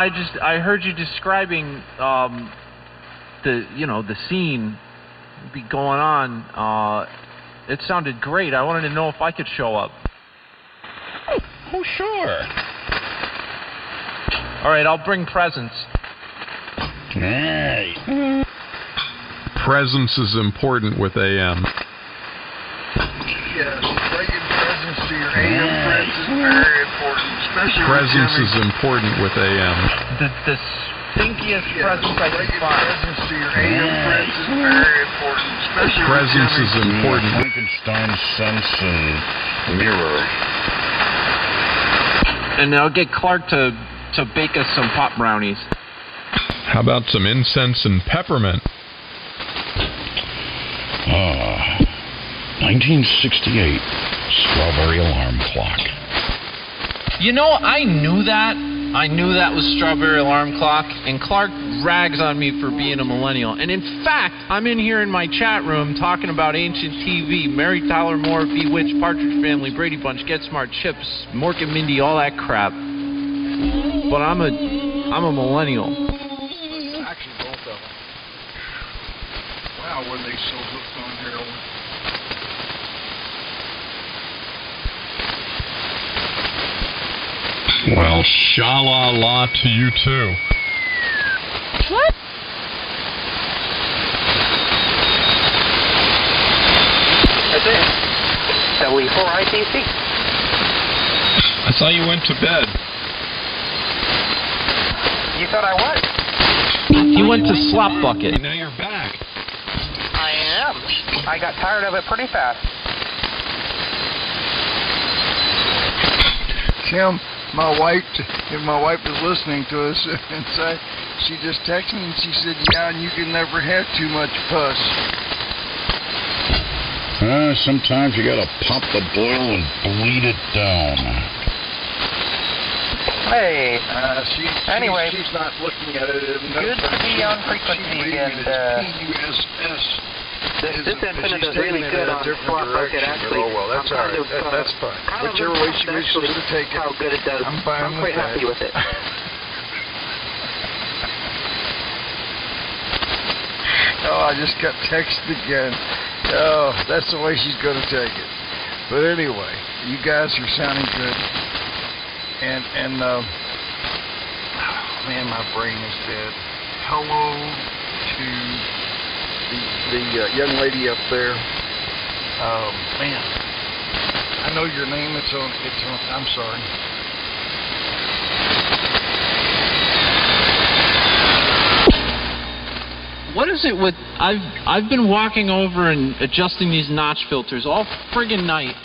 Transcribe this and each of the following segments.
I heard you describing the scene be going on. It sounded great. I wanted to know if I could show up. Oh, sure. All right, I'll bring presents. Hey. Presence is important with AM. Yes, bringing presents to your AM friends is very important, especially Presence is important with AM. The stinkiest presents I can find. Presents to your AM friends is very important, especially Presence is important. Frankenstein sense and mirror. And I'll get Clark to bake us some pop brownies. How about some incense and peppermint? 1968 strawberry alarm clock. You know, I knew that. I knew that was Strawberry Alarm Clock, and Clark rags on me for being a millennial. And in fact, I'm in here in my chat room talking about ancient TV, Mary Tyler Moore, Bewitched, Partridge Family, Brady Bunch, Get Smart, Chips, Mork and Mindy, all that crap. But I'm a millennial. Actually, both of them. Wow, were they so hooked on heroin? Well, sha-la-la to you too. What? That's it. W4ITC. I thought you went to bed. You thought I was? You went to Slop Bucket. Now you're back. I am. I got tired of it pretty fast. Kim, my wife was listening to us inside. She just texted me and she said, "Yeah, and you can never have too much pus." Sometimes you gotta pop the boil and bleed it down. Hey. Anyway, she's not looking at it. Good to be on frequency and PUSS. this antenna does really good on Slop Bucket, actually. Oh, well, that's all right. That's fine. Whichever way she wishes to take it. How good it does. I'm fine I'm with quite that. happy with it. Oh, I just got texted again. Oh, that's the way she's going to take it. But anyway, you guys are sounding good. And oh, man, my brain is dead. Hello to the young lady up there. Man, I know your name. It's on. I'm sorry. What is it with I've been walking over and adjusting these notch filters all friggin' night.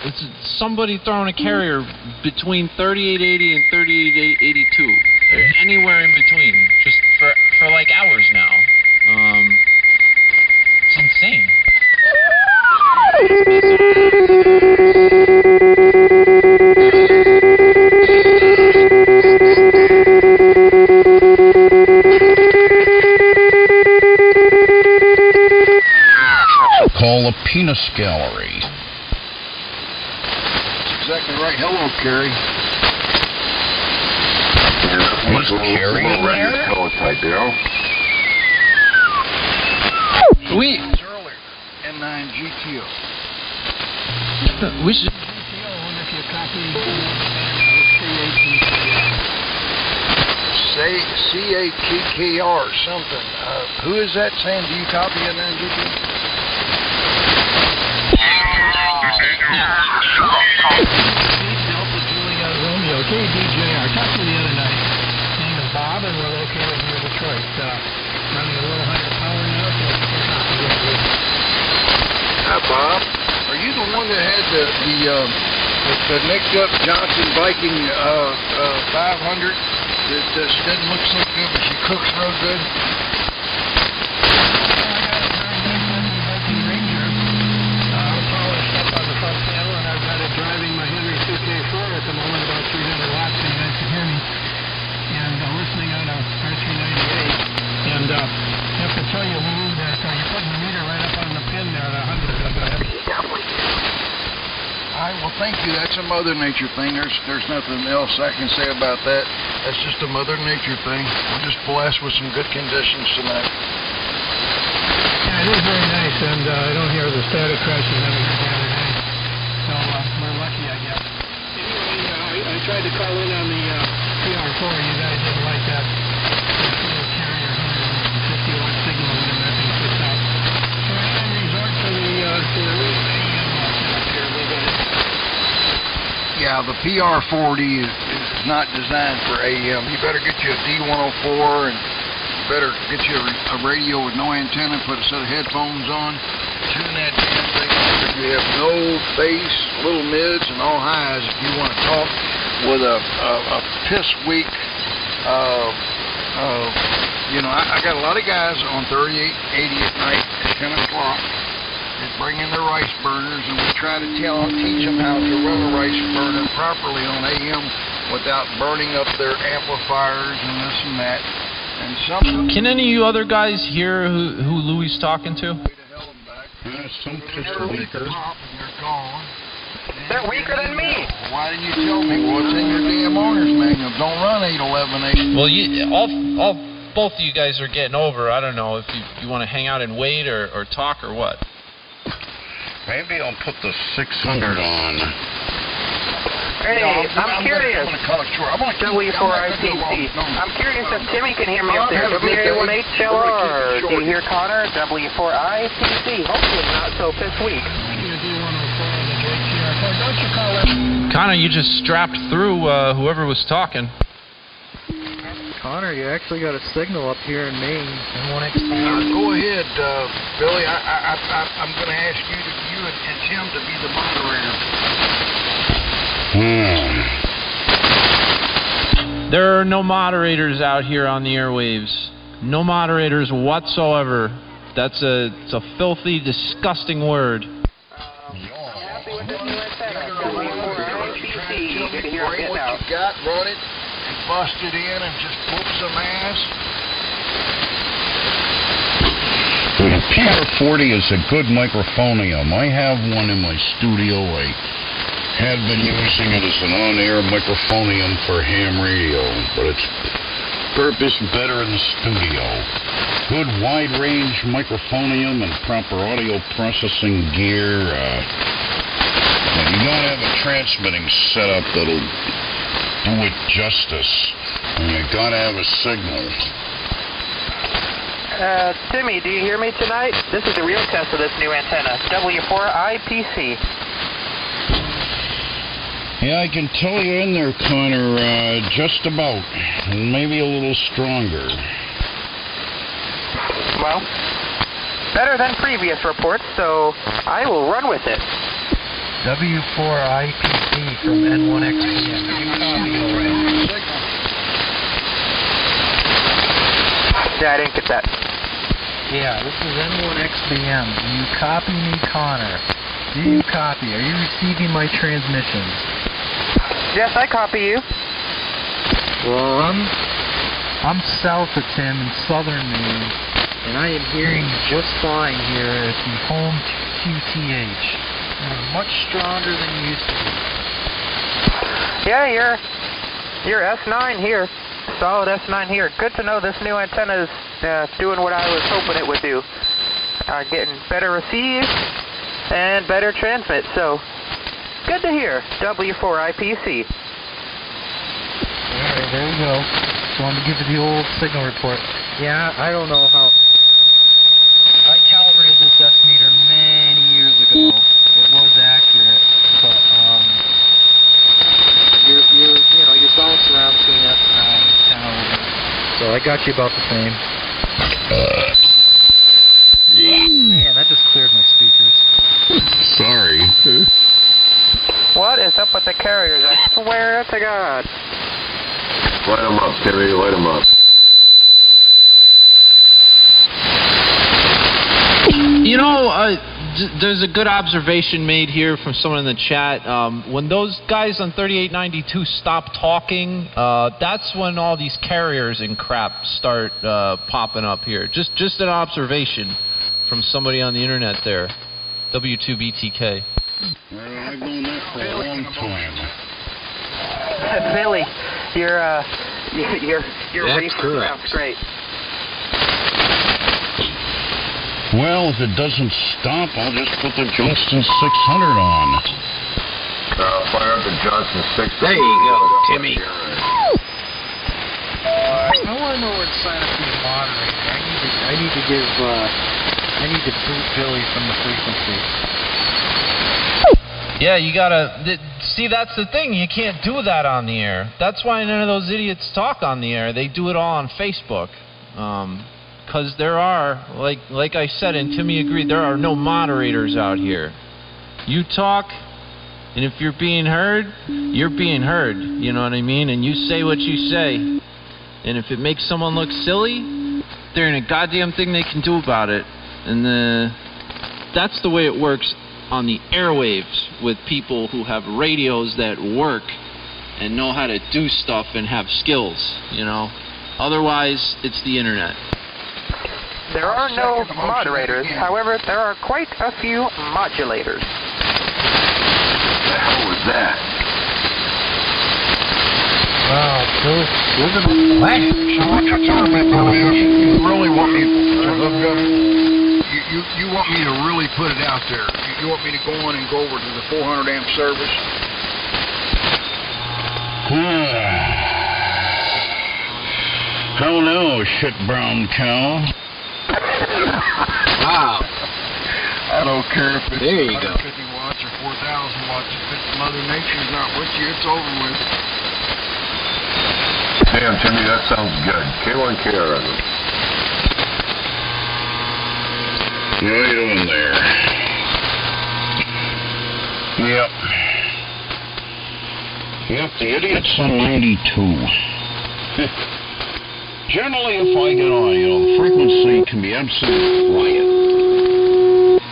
It's somebody throwing a carrier between 3880 and 3882, anywhere in between, just for like hours now. It's insane. Call a penis gallery. Exactly right. Hello, Carrie. Is Carrie in there? Teletype, Daryl. We Earlier, N9 GTO. should. Say CATKR something. Who is that saying? Do you copy N9 GTO? Delta Juliet Romeo, KDJR. Talked to you the other night. His name is Bob, and we're located near Detroit. Running a little higher power now, so we're not really. Hi, Bob. Are you the one that had the nicked up Johnson Viking 500 that doesn't look so good, but she cooks real good? Driving my Henry 2K4 at the moment, about 300 watts, so you guys can hear me. And listening on a R398. And I have to tell you, we need that. You're putting the meter right up on the pin there at 100. I right. Well, thank you. That's a Mother Nature thing. There's nothing else I can say about that. That's just a Mother Nature thing. We're just blessed with some good conditions tonight. Yeah, it is very nice, and I don't hear the static crashes that we heard the other day. So we're lucky, I guess. Anyway, I tried to call in on the PR4. You guys didn't like that little carrier 150 watt signal when that thing puts out. So I had to resort to the real AM setup here. We got it. Yeah, the PR40 is not designed for AM. You better get you a D104 and better get you a radio with no antenna, put a set of headphones on, tune that damn thing off. If you have no bass, little mids, and all highs, if you want to talk with a piss weak, I got a lot of guys on 3880 at night at 10 o'clock. They bring in their rice burners, and we try to teach them how to run a rice burner properly on AM without burning up their amplifiers and this and that. And some Can any of you other guys hear who Louie's talking to? Some pistol leakers. They're weaker than me. Why didn't you tell me? Well, it's in your damn owner's manual. Don't run 811. Well, both of you guys are getting over. I don't know if you want to hang out and wait or talk or what. Maybe I'll put the 600 on. Hey, I'm curious. W4IPC. I'm curious if Timmy can hear me up there. WA1HLR. Do you hear Connor? W4IPC. Hopefully not so this week. Connor, you just strapped through whoever was talking. Connor, you actually got a signal up here in Maine and 1XP. Go ahead, Billy. I'm going to ask you and Tim to be the moderator. There are no moderators out here on the airwaves. No moderators whatsoever. It's a filthy, disgusting word. Happy with this new antenna. W4IPC. Good to hear it What now. you got, run it, and bust it in, and just whoop some ass. The PR40 is a good microphonium. I have one in my studio. I had been using it as an on-air microphonium for ham radio, but its purpose better in the studio. Good wide-range microphonium and proper audio processing gear. You gotta have a transmitting setup that'll do it justice, and you gotta have a signal. Timmy, do you hear me tonight? This is the real test of this new antenna. W4IPC. Yeah, I can tell you in there, Connor, just about. Maybe a little stronger. Well, better than previous reports, so I will run with it. W4IPC from N1XPM. Yeah, I didn't get that. Yeah, this is N1XBM. Do you copy me, Connor? Do you copy? Are you receiving my transmissions? Yes, I copy you. Well, I'm south of Tim in southern Maine, and I am hearing you just fine here at the home QTH. You're much stronger than you used to be. Yeah, you're S9 here. Solid S9 here. Good to know this new antenna is doing what I was hoping it would do. Getting better receive and better transmit. So, good to hear. W4IPC. Alright, there you go. Just wanted to give you the old signal report. Yeah, I don't know how. I calibrated this S meter many years ago. It was accurate, but you're bouncing around between S9 and 10. So I got you about the same. Man, that just cleared my speakers. Sorry. What is up with the carriers? I swear to God. Light them up, Timmy. Light them up. You know, there's a good observation made here from someone in the chat. When those guys on 3892 stop talking, that's when all these carriers and crap start popping up here. Just an observation from somebody on the internet there. W2BTK. Well, I've known that for a long time. Billy, your That's reef correct. sounds great. Well, if it doesn't stop, I'll just put the Johnston 600 on. Fire up the Johnson 6. There you go, Timmy. I want to know where to sign up to be a moderator. I need to boot Billy from the frequency. Yeah, you gotta see. That's the thing. You can't do that on the air. That's why none of those idiots talk on the air. They do it all on Facebook. Because there are, like I said, and Timmy agreed, there are no moderators out here. You talk, and if you're being heard, you're being heard. You know what I mean? And you say what you say. And if it makes someone look silly, there ain't a goddamn thing they can do about it. And that's the way it works on the airwaves with people who have radios that work and know how to do stuff and have skills, you know. Otherwise, it's the internet. There are no moderators. However, there are quite a few modulators. What the hell was that? Wow, living on the planet. You really want me? You want me to really put it out there? You want me to go on and go over to the 400 amp service? How now, shit brown cow? Wow. I don't care if it's There you go. 150 watts or 4,000 watts. If it's Mother Nature's not with you, it's over with. Damn, Timmy, that sounds good. K1KRS. How you doing there? Yep, the idiot's on 92. Generally, if I get on, the frequency can be absolutely quiet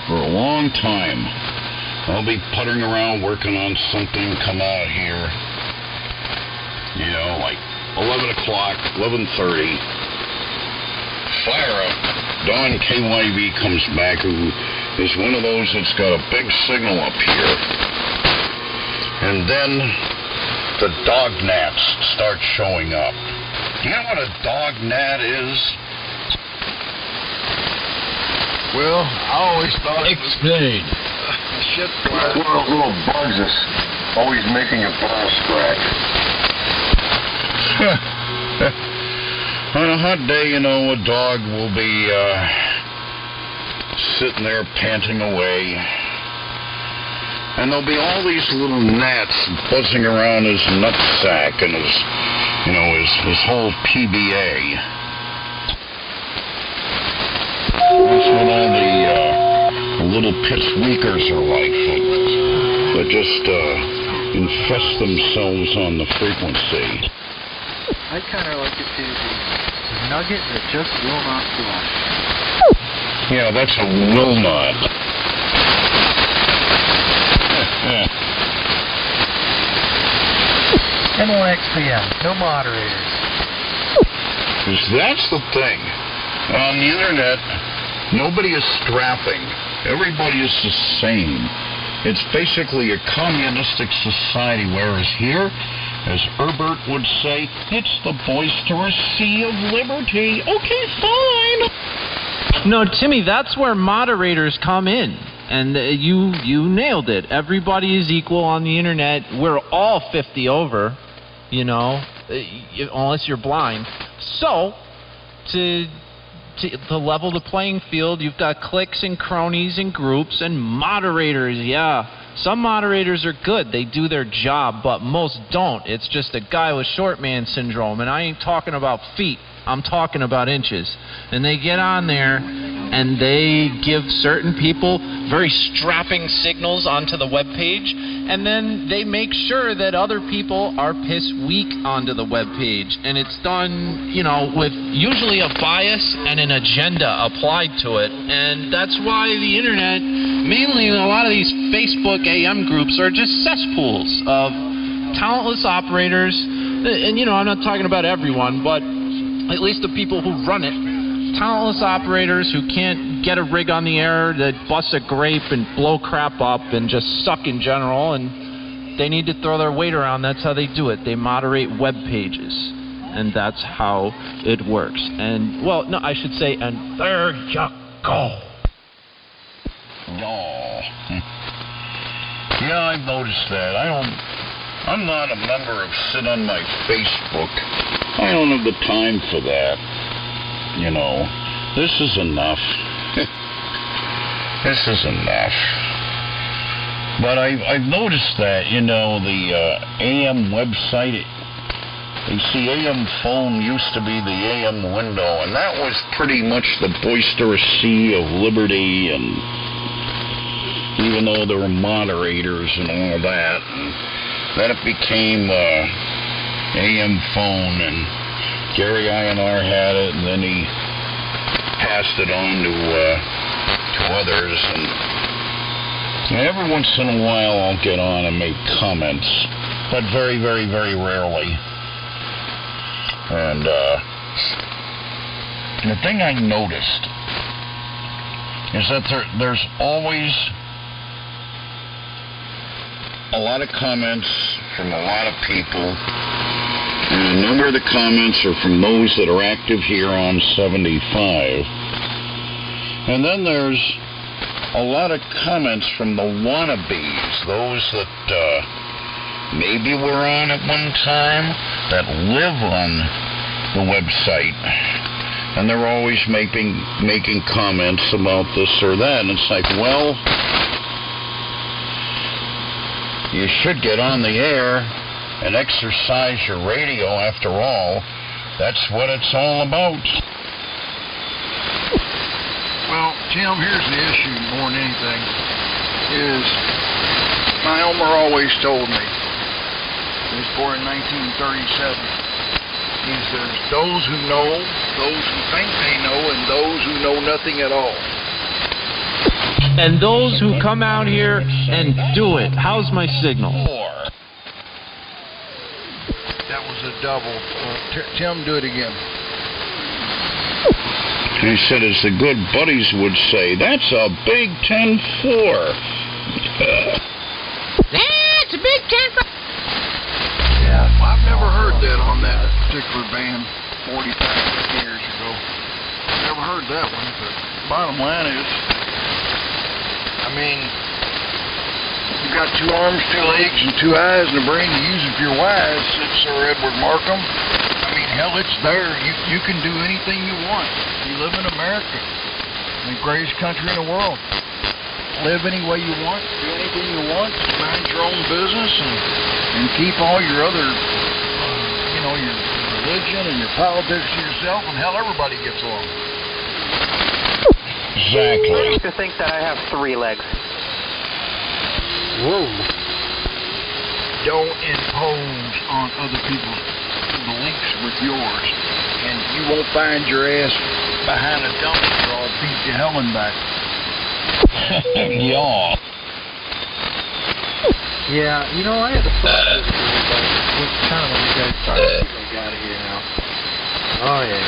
for a long time. I'll be puttering around working on something, come out here, like 11 o'clock, 11:30. Fire up. Don KYV comes back, who is one of those that's got a big signal up here. And then the dog gnats start showing up. Do you know what a dog gnat is? Well, I always thought it was Explain. shit. One of those little bugs that's always making your ball scratch. On a hot day, a dog will be sitting there panting away. And there'll be all these little gnats buzzing around his nutsack and his whole PBA. That's what all the little pissweakers are like that just infest themselves on the frequency. I kind of like it to be the nugget that just will not fly. Yeah, that's a will not. NOXPM, no moderators. That's the thing. On the internet, nobody is strapping. Everybody is the same. It's basically a communistic society, whereas here, as Herbert would say, it's the boisterous sea of liberty. Okay, fine. No, Timmy, that's where moderators come in. And you nailed it. Everybody is equal on the internet. We're all 50 over, unless you're blind. So, to level the playing field, you've got cliques and cronies and groups and moderators, yeah. Some moderators are good. They do their job, but most don't. It's just a guy with short man syndrome, and I ain't talking about feet. I'm talking about inches. And they get on there, and they give certain people very strapping signals onto the web page, and then they make sure that other people are piss weak onto the web page. And it's done, with usually a bias and an agenda applied to it. And that's why the internet, mainly a lot of these Facebook AM groups, are just cesspools of talentless operators. And, I'm not talking about everyone, but at least the people who run it. Talentless operators who can't get a rig on the air that busts a grape and blow crap up and just suck in general, and they need to throw their weight around. That's how they do it. They moderate web pages, and that's how it works. And, well, no, I should say, and there you go. Oh. Yeah, I've noticed that. I'm not a member of Sit on My Facebook. I don't have the time for that. You know, this is enough. This is enough. But I've noticed that, you know, the AM website, you see, AM phone used to be the AM window, and that was pretty much the boisterous sea of liberty, and even though there were moderators and all that, and then it became AM phone, and Gary INR had it, and then he passed it on to others, and every once in a while I'll get on and make comments, but very, very, very rarely. And the thing I noticed is that there's always a lot of comments from a lot of people, and a number of the comments are from those that are active here on 75. And then there's a lot of comments from the wannabes, those that maybe were on at one time, that live on the website, and they're always making comments about this or that, and it's like, well, you should get on the air and exercise your radio. After all, that's what it's all about. Well, Tim, here's the issue more than anything, is my Elmer always told me, he was born in 1937, there's those who know, those who think they know, and those who know nothing at all. And those who come out here and do it. How's my signal? That was a double. Tim, do it again. He said, as the good buddies would say, that's a Big 10-4. That's a Big 10-4. Yeah, well, I've never heard that on that particular band 45 years ago. Never heard that one, but bottom line is, I mean, you got 2 arms, 2 legs, and 2 eyes, and a brain to use if you're wise, said Sir Edward Markham. I mean, hell, it's there. You can do anything you want. You live in America, the greatest country in the world. Live any way you want, do anything you want, mind your own business, and keep all your other, your religion and your politics to yourself, and hell, everybody gets along. Exactly. I like to think that I have 3 legs. Whoa. Don't impose on other people's beliefs with yours, and you won't find your ass behind a dumpster all beat to hell and back. Yeah. Yeah, I had a thought this year, but it's kind of when you guys started. I got it here now. Oh, yeah.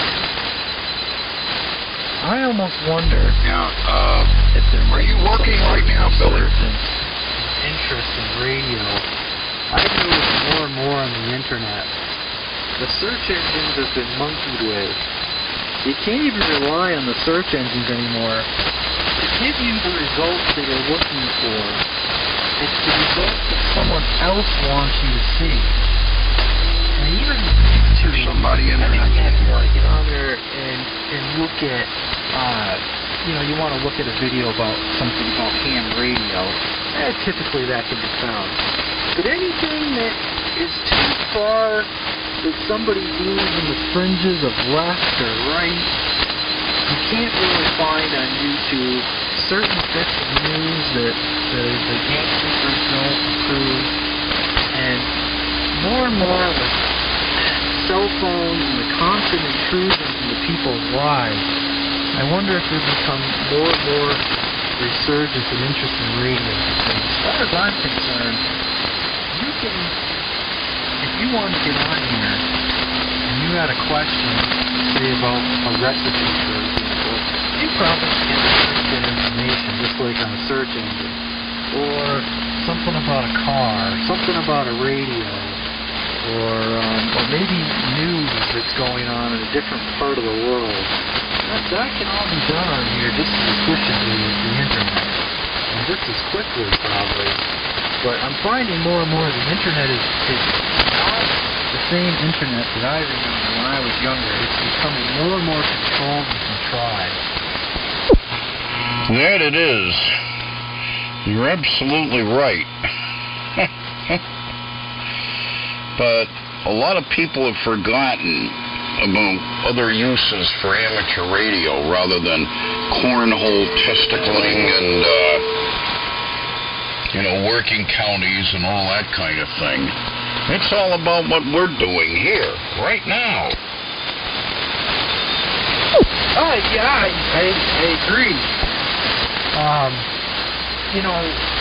I almost wonder if there Are you working right now, Billy? Interest in radio. I notice more and more on the internet. The search engines have been monkeyed with. You can't even rely on the search engines anymore to give you the results that you're looking for. It's the results that someone else wants you to see. And even There's somebody in there. you want to get on there and look at, you want to look at a video about something about ham radio. Typically that can be found. But anything that is too far, that somebody deems in the fringes of left or right, you can't really find on YouTube certain bits of news that the gatekeepers don't approve. And more with cell phones and the constant intrusions into people's lives, I wonder if there's become more and more resurgence and interest in radio. And as far as I'm concerned, you can, if you want to get on here and you had a question, say about a recipe, for example, you probably can search that information just like on a search engine. Or something about a car, something about a radio, or maybe news that's going on in a different part of the world. That can all be done on here just as efficiently as the internet. And just as quickly, probably. But I'm finding more and more the internet is not the same internet that I remember when I was younger. It's becoming more and more controlled and contrived. That it is. You're absolutely right. But a lot of people have forgotten about other uses for amateur radio rather than cornhole testicling and, working counties and all that kind of thing. It's all about what we're doing here, right now. I agree.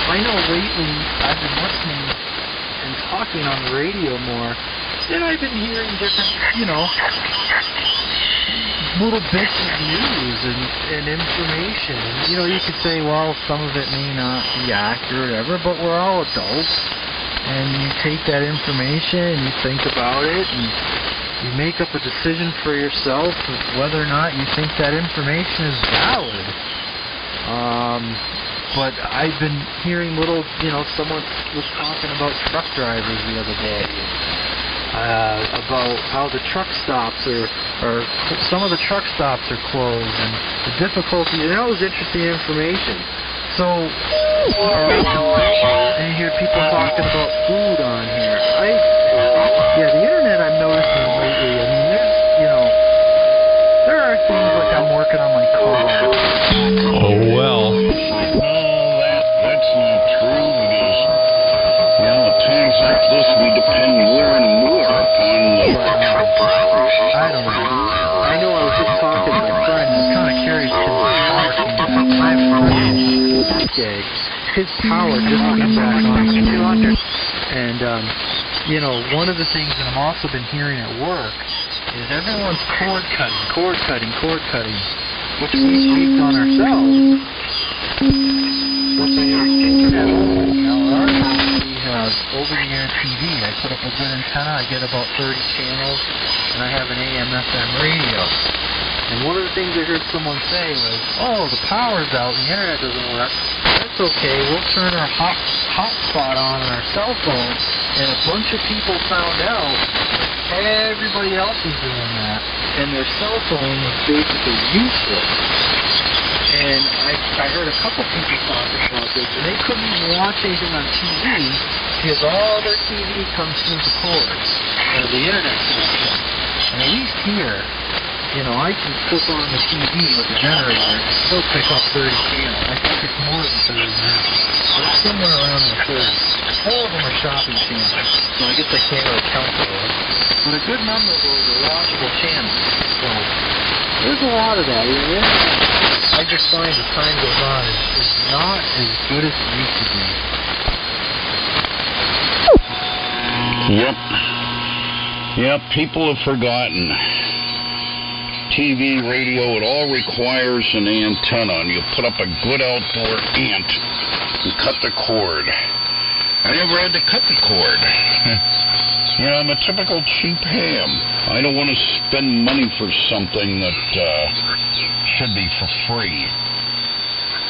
I know lately I've been listening and talking on the radio more, and I've been hearing different, little bits of news and information. You could say, well, some of it may not be accurate or whatever, but we're all adults, and you take that information and you think about it, and you make up a decision for yourself of whether or not you think that information is valid. But I've been hearing little, someone was talking about truck drivers the other day, about how the truck stops or some of the truck stops are closed and the difficulty, and that was interesting information. So, and you hear people talking about food on here. The internet I'm noticing lately, I mean, there are things like I'm working on my car. Oh, well. That's not true because, at times like this, we depend more and more upon the truck drivers. I don't know. I know I was just talking to my friend. I'm kind of curious to his power came back. My friend today, his power just came back on 200. And, one of the things that I've also been hearing at work is everyone's cord cutting, which we speak on ourselves. Over-the-air TV. I put up a good antenna. I get about 30 channels, and I have an AM/FM radio. And one of the things I heard someone say was, "Oh, the power's out, the internet doesn't work. That's okay. We'll turn our hotspot on our cell phone." And a bunch of people found out everybody else was doing that, and their cell phone was basically useless. And I heard a couple people talking about this, and they couldn't even watch anything on TV because all their TV comes through the cords or the internet connection. And at least here, I can flip on the TV with the generator and still pick up 30 channels. I think it's more than 30 now, but it's somewhere around the 30. All of them are shopping channels, so I guess I can't really count those. But a good number of those are watchable channels. So there's a lot of that. I just find as time goes on, it's not as good as it used to be. Yep, people have forgotten. TV, radio, it all requires an antenna, and you put up a good outdoor ant and cut the cord. I never had to cut the cord. I'm a typical cheap ham. I don't want to spend money for something that should be for free.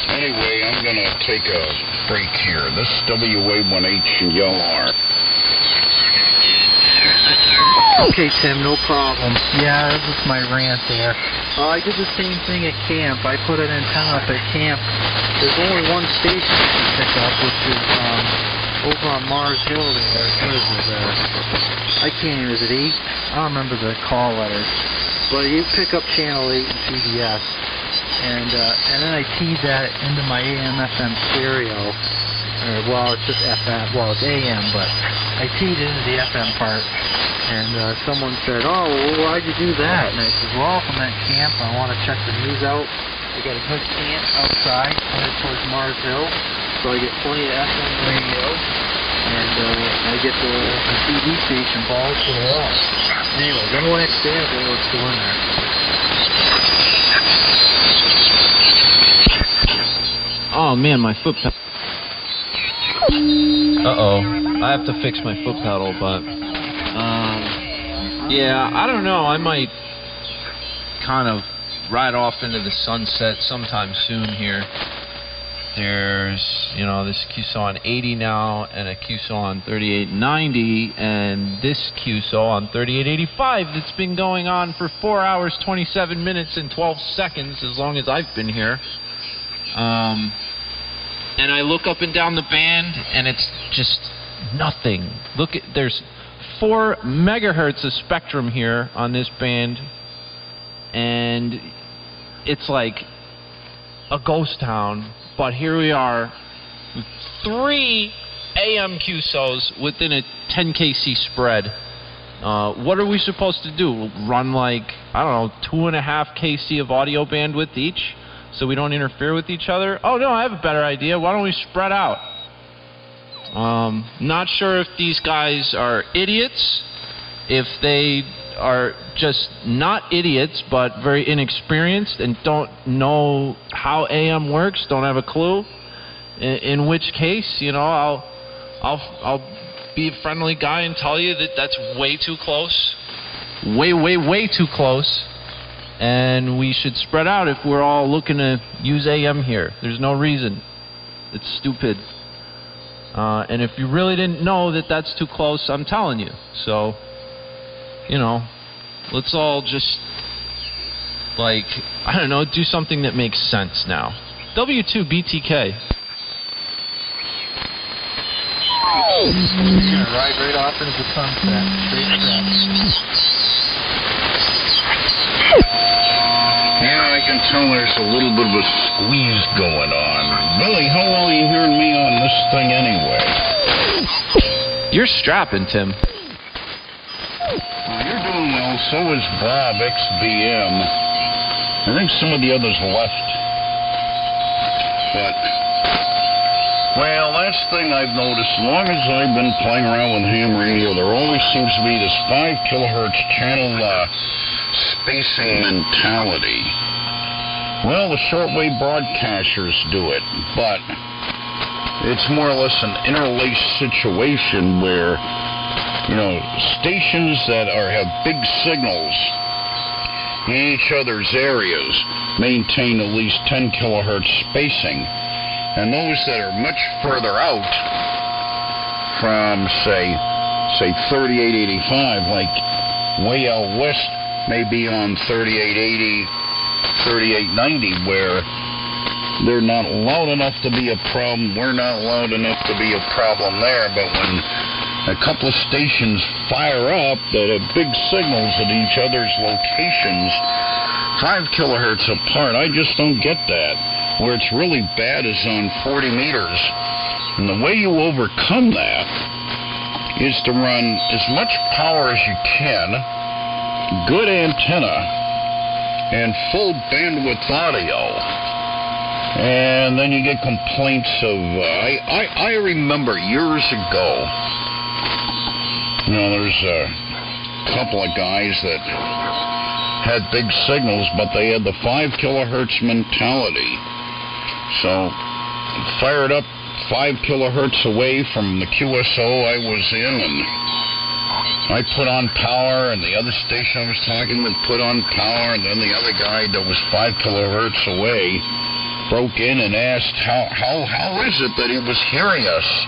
Anyway, I'm going to take a break here. This is WA1H and YLR. Okay, Tim, no problem. Yeah, this is my rant there. I did the same thing at camp. I put an antenna up at camp. There's only one station you can pick up, which is over on Mars Hill there. What is it there? I can't even, is it 8? I don't remember the call letters. But you pick up channel 8 and TDS. And then I teed that into my AM/FM stereo. It's just FM. Well, it's AM, but I teed into the FM part. And someone said, "Oh, well, why'd you do that?" And I said, "Well, from that camp, I want to check the news out. I got a good camp outside, headed towards Mars Hill, so I get plenty of FM radio, and I get the TV station balls to the wall." Anyway, then the next day, I go, let's go in there. Oh man, my foot pedal. Uh-oh. I have to fix my foot pedal, but... yeah, I don't know. I might kind of ride off into the sunset sometime soon here. There's, this QSO on 80 now, and a QSO on 3890, and this QSO on 3885 that's been going on for 4 hours, 27 minutes, and 12 seconds, as long as I've been here. And I look up and down the band, and it's just nothing. There's 4 megahertz of spectrum here on this band, and it's like a ghost town. But here we are, 3 AM QSOs within a 10 kc spread. What are we supposed to do? Run like, I don't know, 2.5 kc of audio bandwidth each, so we don't interfere with each other? Oh no, I have a better idea. Why don't we spread out? Not sure if these guys are idiots, if they are just not idiots but very inexperienced and don't know how AM works, don't have a clue. In which case, I'll be a friendly guy and tell you that that's way too close, way too close, and we should spread out if we're all looking to use AM here. There's no reason. It's stupid. And if you really didn't know that that's too close, I'm telling you. So, let's all just, I don't know, do something that makes sense now. W2BTK. Gonna ride right off into the sunset. Straight Yeah, I can tell there's a little bit of a squeeze going on. Billy, how well are you hearing me on this thing anyway? You're strapping, Tim. Well, you're doing well. So is Bob, XBM. I think some of the others left. But, well, last thing I've noticed, as long as I've been playing around with ham radio, there always seems to be this 5 kilohertz channel spacing mentality. Well, the shortwave broadcasters do it, but it's more or less an interlaced situation where, stations that have big signals in each other's areas maintain at least 10 kilohertz spacing, and those that are much further out from, say 3885, like way out west, may be on 3880, 3890, where they're not loud enough to be a problem. We're not loud enough to be a problem there. But when a couple of stations fire up that have big signals at each other's locations, 5 kilohertz apart, I just don't get that. Where it's really bad is on 40 meters. And the way you overcome that is to run as much power as you can, good antenna, and full bandwidth audio. And then you get complaints of, I remember years ago, there's a couple of guys that had big signals, but they had the 5 kilohertz mentality. So, fired up 5 kilohertz away from the QSO I was in, and I put on power, and the other station I was talking with put on power, and then the other guy that was 5 kilohertz away broke in and asked how is it that he was hearing us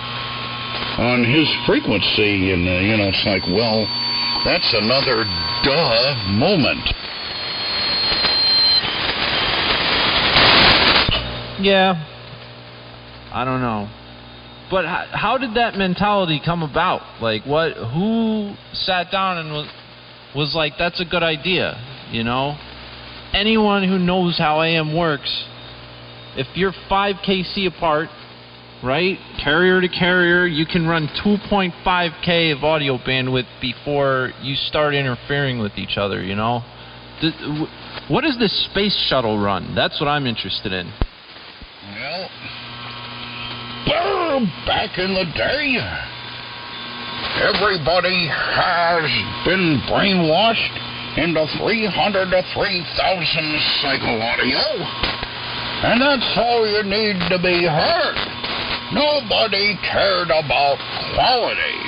on his frequency, and it's like, well, that's another duh moment. Yeah, I don't know. But how did that mentality come about? Who sat down and was like, that's a good idea, Anyone who knows how AM works, if you're 5 kc apart, right, carrier to carrier, you can run 2.5K of audio bandwidth before you start interfering with each other, What does this space shuttle run? That's what I'm interested in. Well, back in the day, everybody has been brainwashed into 300 to 3,000 cycle audio. And that's all you need to be heard. Nobody cared about quality.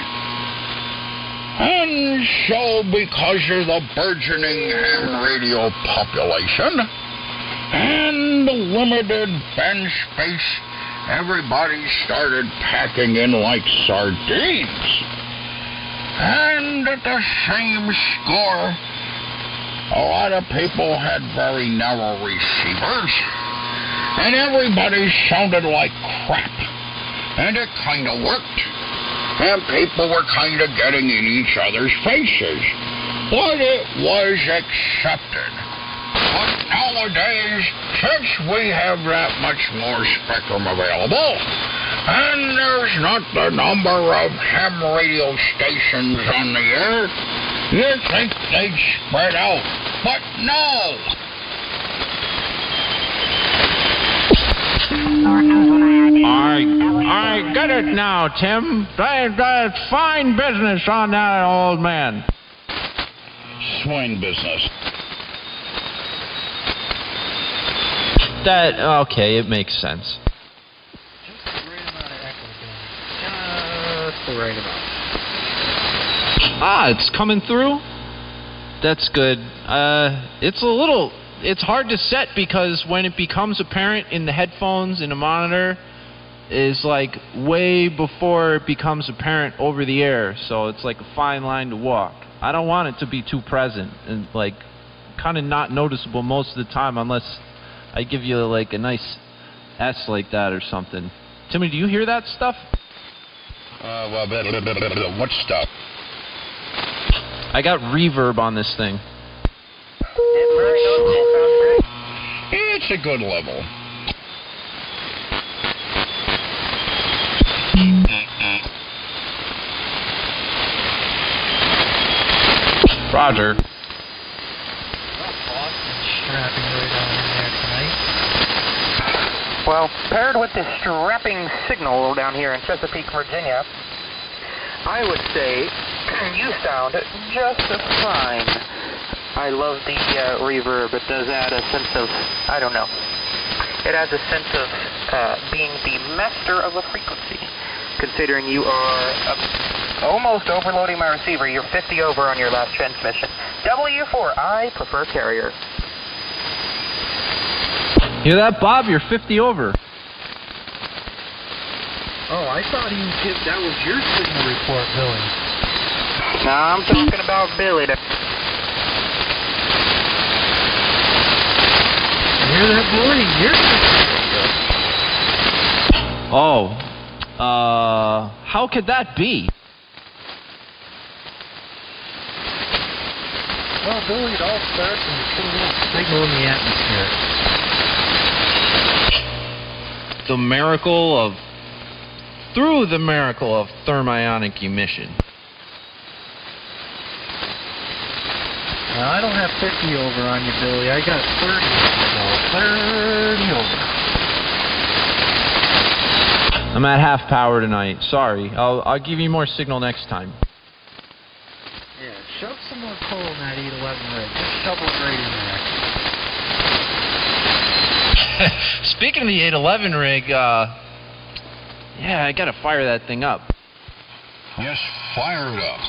And so, because of the burgeoning ham radio population and the limited bench space, everybody started packing in like sardines. And at the same score, a lot of people had very narrow receivers, and everybody sounded like crap. And it kind of worked. And people were kind of getting in each other's faces. But it was accepted. But nowadays, since we have that much more spectrum available, and there's not the number of ham radio stations on the air, you'd think they'd spread out. But no! I get it now, Tim. That's fine business on that old man. Swine business. Okay, it makes sense. Just the right amount of echo there. Just the right amount. It's coming through. That's good. It's hard to set because when it becomes apparent in the headphones in the monitor is like way before it becomes apparent over the air, so it's like a fine line to walk. I don't want it to be too present and like kind of not noticeable most of the time unless I give you like a nice S like that or something. Timmy, do you hear that stuff? What stuff? I got reverb on this thing. It's a good level. Roger. Strapping right on in there tonight. Well, paired with this strapping signal down here in Chesapeake, Virginia, I would say you sound just fine. I love the reverb. It does add a sense of, I don't know. It adds a sense of being the master of a frequency. Considering you are almost overloading my receiver. You're 50 over on your last transmission. W4, I prefer carrier. Hear that, Bob? You're 50 over. Oh, I thought that was your signal report, Billy. No, I'm talking about Billy. Hear that, Billy? Your signal report. How could that be? Well, Billy, it all starts when you put a little signal in the atmosphere. Through the miracle of thermionic emission. Now, I don't have 50 over on you, Billy. I got 30 over. I'm at half power tonight. Sorry. I'll give you more signal next time. Yeah, shove some more coal in that 811 rig. Just shovel it right in there. Speaking of the 811 rig, yeah, I gotta fire that thing up. Yes, fire it up.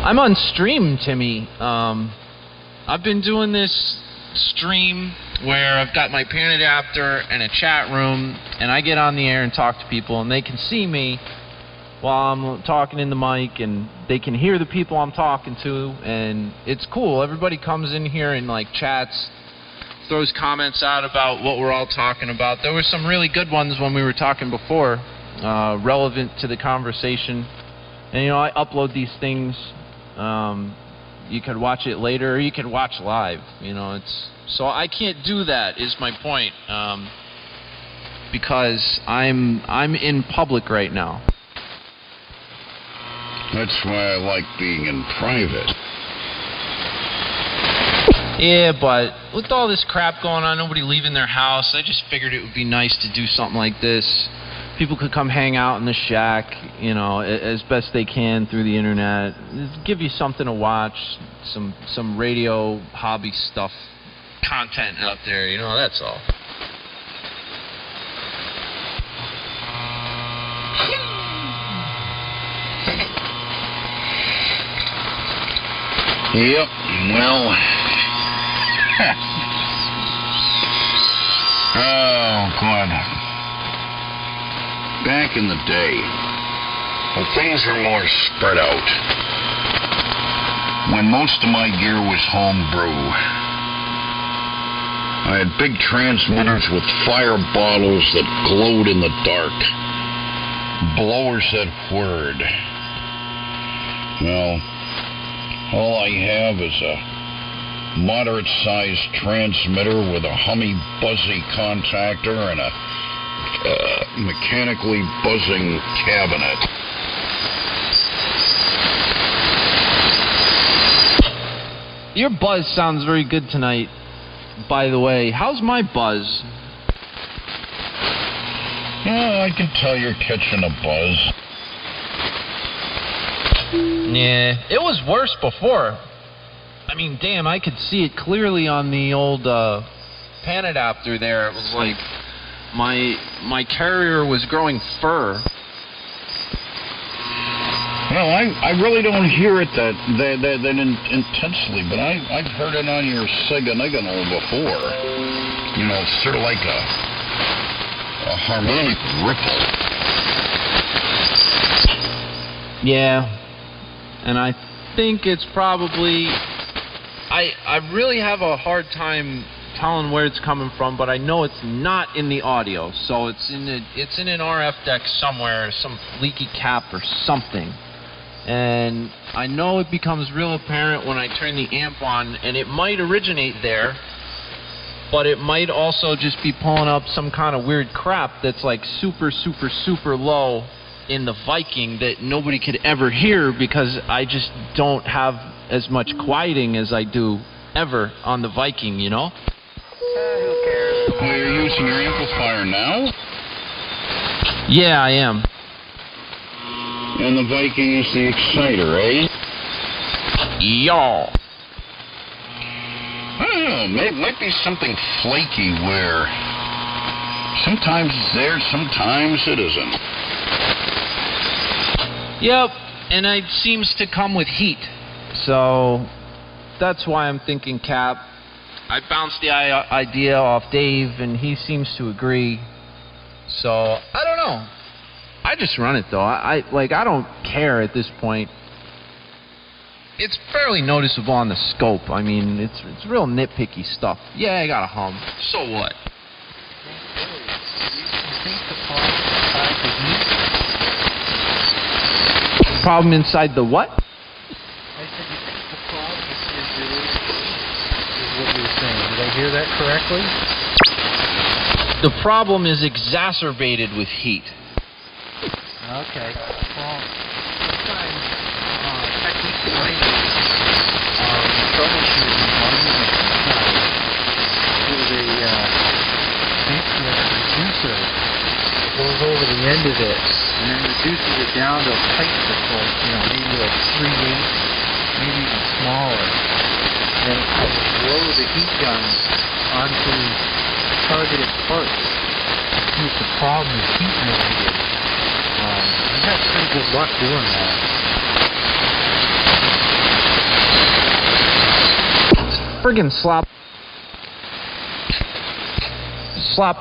I'm on stream, Timmy. I've been doing this stream where I've got my pan adapter and a chat room, and I get on the air and talk to people, and they can see me while I'm talking in the mic, and they can hear the people I'm talking to, and it's cool. Everybody comes in here and like chats, throws comments out about what we're all talking about. There were some really good ones when we were talking before, relevant to the conversation. And you know, I upload these things. You could watch it later, or you could watch live. You know, it's so I can't do that. Is my point, because I'm in public right now. That's why I like being in private. Yeah, but with all this crap going on, nobody leaving their house, I just figured it would be nice to do something like this. People could come hang out in the shack, you know, as best they can through the internet. Just give you something to watch, some radio hobby stuff, content out there, you know, that's all. Yep, well... oh, God. Back in the day, when things were more spread out, when most of my gear was homebrew, I had big transmitters with fire bottles that glowed in the dark, blowers that whirred. Well, all I have is a moderate-sized transmitter with a hummy buzzy contactor and a mechanically buzzing cabinet. Your buzz sounds very good tonight, by the way. How's my buzz? Yeah, I can tell you're catching a buzz. Yeah, it was worse before. I mean, damn, I could see it clearly on the old pan adapter there. It was like my carrier was growing fur. Well, I really don't hear it that intensely, but I've heard it on your Sega-Niganol before. You know, it's sort of like a harmonic ripple. Yeah, and I think it's probably... I really have a hard time telling where it's coming from, but I know it's not in the audio, so it's in an RF deck somewhere, some leaky cap or something. And I know it becomes real apparent when I turn the amp on, and it might originate there, but it might also just be pulling up some kind of weird crap that's like super, super, super low in the Viking that nobody could ever hear because I just don't have as much quieting as I do ever on the Viking, you know? Who cares? Well, you're using your amplifier now? Yeah, I am. And the Viking is the exciter, eh? Y'all. I don't know, might be something flaky where sometimes it's there, sometimes it isn't. Yep, and it seems to come with heat. So that's why I'm thinking Cap. I bounced the idea off Dave, and he seems to agree. So I don't know. I just run it though. I don't care at this point. It's fairly noticeable on the scope. I mean, it's real nitpicky stuff. Yeah, I got a hum. So what? Problem inside the what? I said you think the problem is what you were saying. Did I hear that correctly? The problem is exacerbated with heat. Okay. Well, sometimes techniques like troubleshooting with a basically a reducer that goes over the end of it and then reduces it down to a tightness of maybe like 3/8, maybe even smaller. And then it will blow the heat gun onto targeted parts. See if the problem is heat related. I've had pretty good luck doing that. Friggin' slop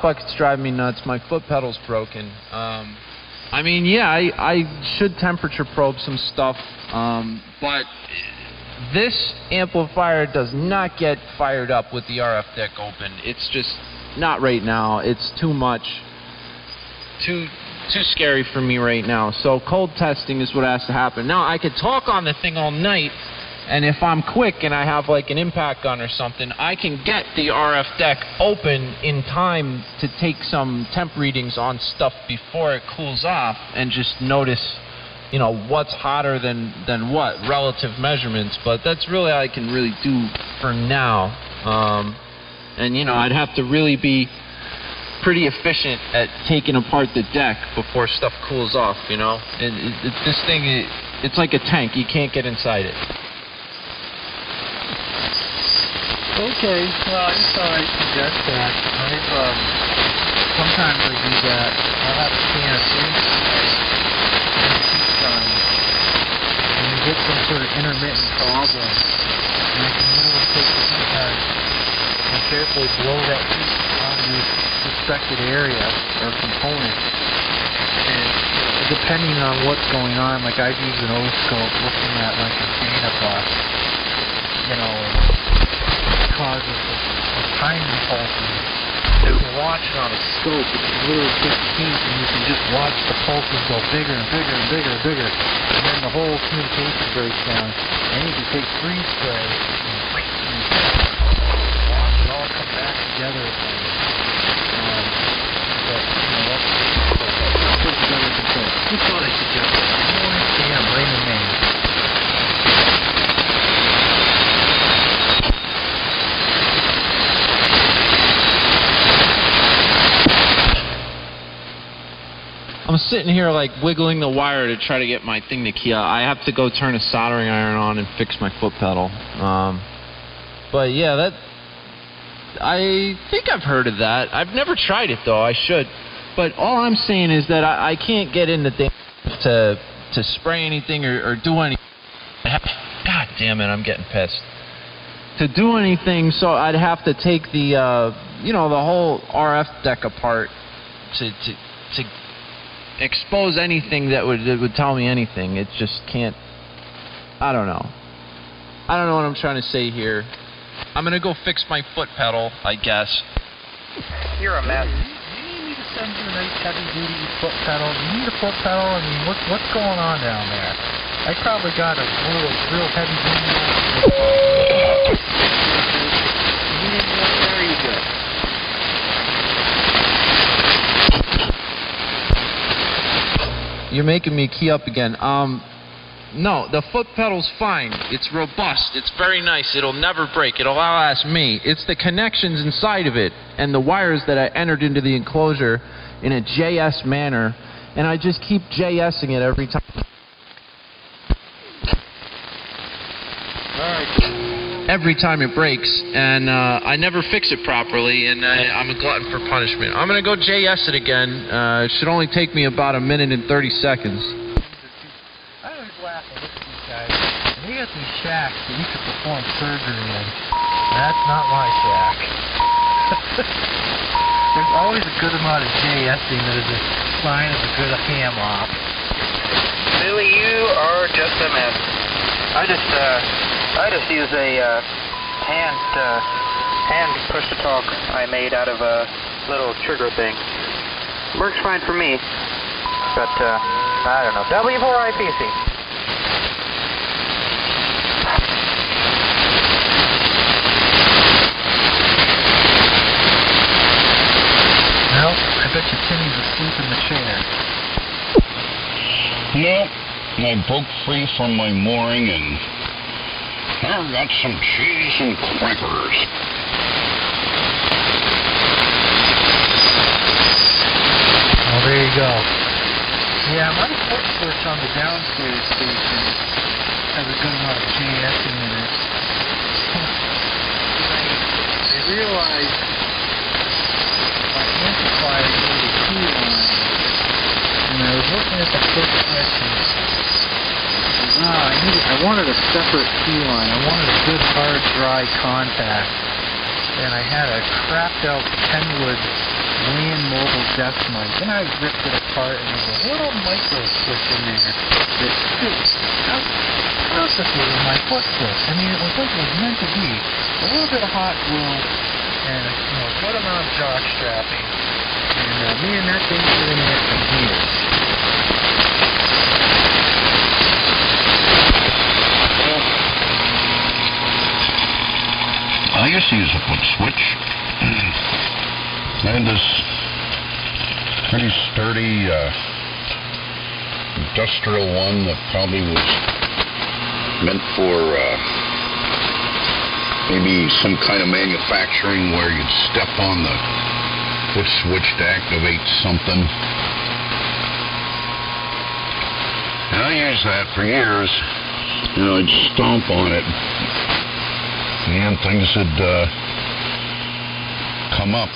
buckets drive me nuts. My foot pedal's broken. I mean, yeah, I should temperature probe some stuff, but this amplifier does not get fired up with the RF deck open. It's just not right now. It's too much. Too scary for me right now. So cold testing is what has to happen. Now, I could talk on the thing all night, and if I'm quick and I have like an impact gun or something, I can get the RF deck open in time to take some temp readings on stuff before it cools off and just notice, you know, what's hotter than what, relative measurements. But that's really all I can really do for now. And, you know, I'd have to really be pretty efficient at taking apart the deck before stuff cools off, you know? And this thing, it's like a tank. You can't get inside it. Okay, well, I just thought I'd suggest that. Sometimes I do that. I'll have a can of drinks and heat time, and you get some sort of intermittent problem, and I can literally take the heat time and carefully blow that heat on the suspected area or component. And depending on what's going on, like I've used an O-scope looking at like a data bus, causes a time impulses. You can watch it on a scope, you can literally take the heat and you can just watch the pulses go bigger and bigger and bigger and bigger, and then the whole communication breaks down, and you can take freeze spray and watch it all come back together again. That's what's under control. Just thought I'd suggest that. I'm Raymond Maine. I'm sitting here like wiggling the wire to try to get my thing to key out. I have to go turn a soldering iron on and fix my foot pedal. But yeah, I think I've heard of that. I've never tried it though. I should. But all I'm saying is that I can't get in the thing to spray anything or do anything. God damn it, I'm getting pissed. To do anything, so I'd have to take the the whole RF deck apart to expose anything that would tell me anything. It just can't. I don't know what I'm trying to say here. I'm gonna go fix my foot pedal, I guess. You're a mess. Do you need me to send you a nice heavy-duty foot pedal? Do you need a foot pedal? I mean, what's going on down there? I probably got one of those real heavy-duty ones. You need one there, you good. You're making me key up again. No, the foot pedal's fine. It's robust. It's very nice. It'll never break. It'll outlast me. It's the connections inside of it and the wires that I entered into the enclosure in a JS manner, and I just keep JSing it every time. Every time it breaks, and I never fix it properly, and I'm a glutton for punishment. I'm going to go JS it again. It should only take me about a minute and 30 seconds. I always laugh and look at these guys. They got these shacks that you could perform surgery in. That's not my shack. There's always a good amount of JSing that is a sign of a good ham op. Billy, you are just a mess. I just used a hand push-to-talk I made out of a little trigger thing. Works fine for me, but I don't know. W4IPC. Well, I bet you Timmy's asleep in the chair. Nope. I broke free from my mooring and I've got some cheese and crackers. Oh, there you go. Yeah, my foot switch on the downstairs station has a good amount of JSing in it. I realized my amplifier needed a key line, and I was looking at the foot switch and I wanted a separate key line. I wanted a good hard dry contact, and I had a crapped out Kenwood LAN mobile desk mic, and I ripped it apart, and there's a little micro switch in there that fits perfectly with my foot switch. I mean, it was like it was meant to be. A little bit of hot glue and a good amount of jock strapping, and me and that thing have been in there for years. I used to use a foot switch. I had this pretty sturdy industrial one that probably was meant for maybe some kind of manufacturing where you'd step on the foot switch to activate something. And I used that for years. I'd stomp on it. and things had come up.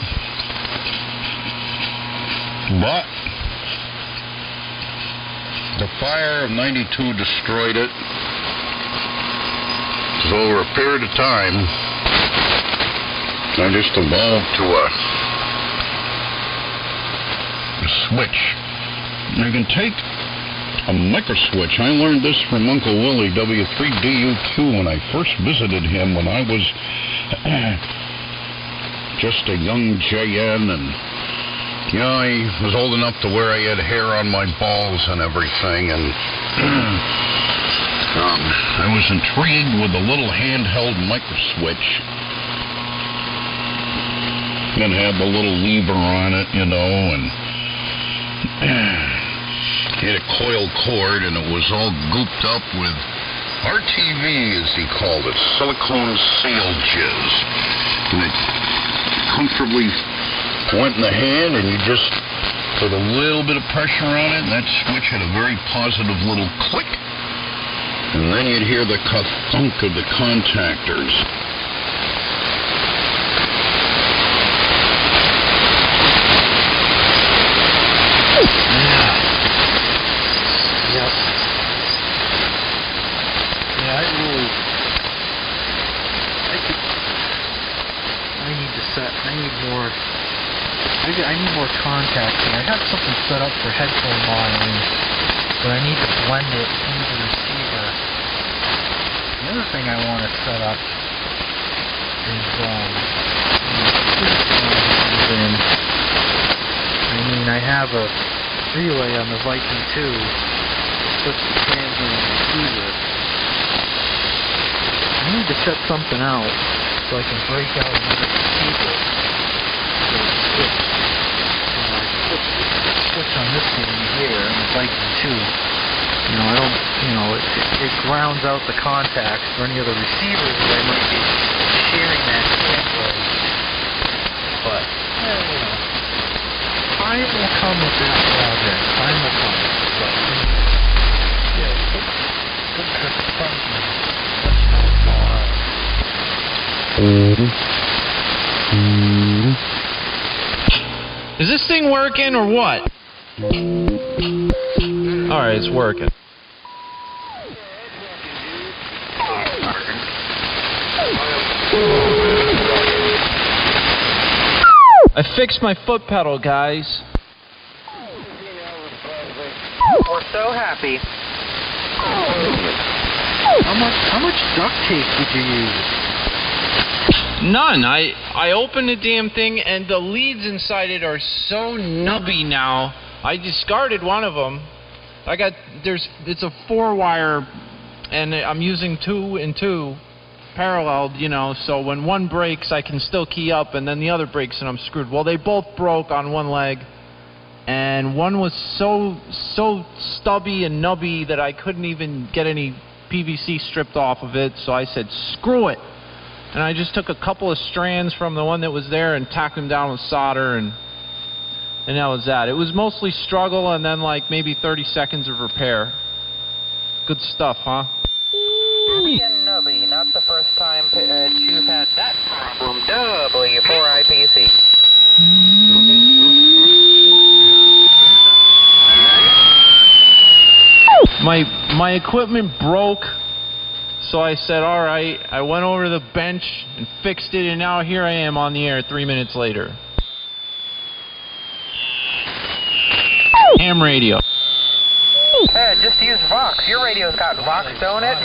But the fire of 92 destroyed it. So over a period of time, I just evolved to a switch. You can take a micro switch. I learned this from Uncle Willie, W3DUQ, when I first visited him when I was just a young JN, and I was old enough to where I had hair on my balls and everything, and I was intrigued with the little handheld micro switch. It had the little lever on it, and it had a coiled cord, and it was all gooped up with RTV, as he called it, silicone seal jizz. And it comfortably went in the hand, and you just put a little bit of pressure on it, and that switch had a very positive little click. And then you'd hear the thunk of the contactors. I need more contacting. I have something set up for headphone modeling, but I need to blend it into the receiver. The other thing I want to set up is I have a relay on the Viking 2 that puts the transmitter and receiver. I need to set something out so I can break out another receiver. Switch on this thing here on the Viking 2. It grounds out the contacts for any other receivers that I might be sharing that with. But, time will come with that project. Time will come. But, good fun. Is this thing working or what? Alright, it's working. I fixed my foot pedal, guys. We're so happy. How much duct tape did you use? None. I opened the damn thing, and the leads inside it are so nubby now. I discarded one of them. It's a 4-wire, and I'm using 2 and 2 paralleled, so when one breaks, I can still key up, and then the other breaks, and I'm screwed. Well, they both broke on one leg, and one was so stubby and nubby that I couldn't even get any PVC stripped off of it, so I said, screw it. And I just took a couple of strands from the one that was there and tacked them down with solder, and that was that. It was mostly struggle and then like maybe 30 seconds of repair. Good stuff, huh? And nubby, not the first time you've had that problem. W4IPC. My equipment broke. So I said, all right, I went over to the bench and fixed it, and now here I am on the air 3 minutes later. Ham radio. Hey, just use Vox. Your radio's got Vox, don't it?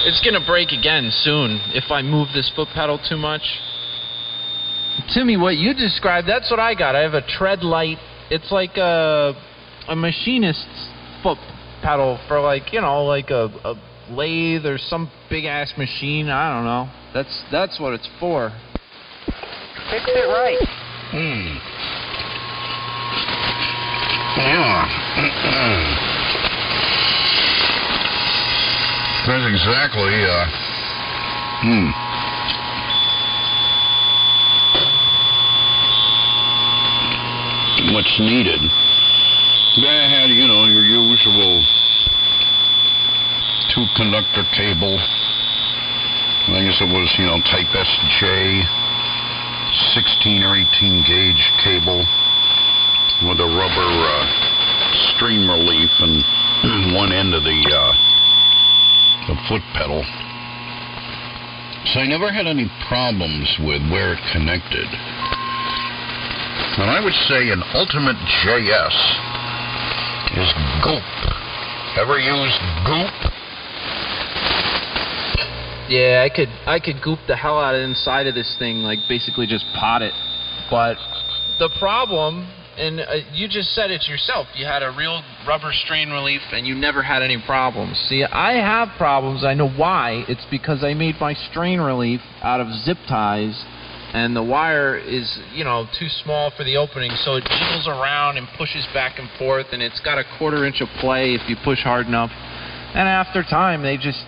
It's going to break again soon if I move this foot pedal too much. Timmy, what you described, that's what I got. I have a tread light. It's like a machinist's foot pedal for like a lathe or some big ass machine. I don't know. That's what it's for. Fix it right. Yeah. That's exactly what's needed. I had, you know, your usual 2-conductor cable. I guess it was, you know, type SJ, 16 or 18 gauge cable with a rubber stream relief and one end of the foot pedal. So I never had any problems with where it connected. And I would say an ultimate JS is Goop. Ever used Goop? Yeah, I could goop the hell out of the inside of this thing, like basically just pot it. But the problem, and you just said it yourself, you had a real rubber strain relief and you never had any problems. See, I have problems. I know why. It's because I made my strain relief out of zip ties, and the wire is, you know, too small for the opening, so it jiggles around and pushes back and forth, and it's got a 1/4 inch of play if you push hard enough. And after time, they just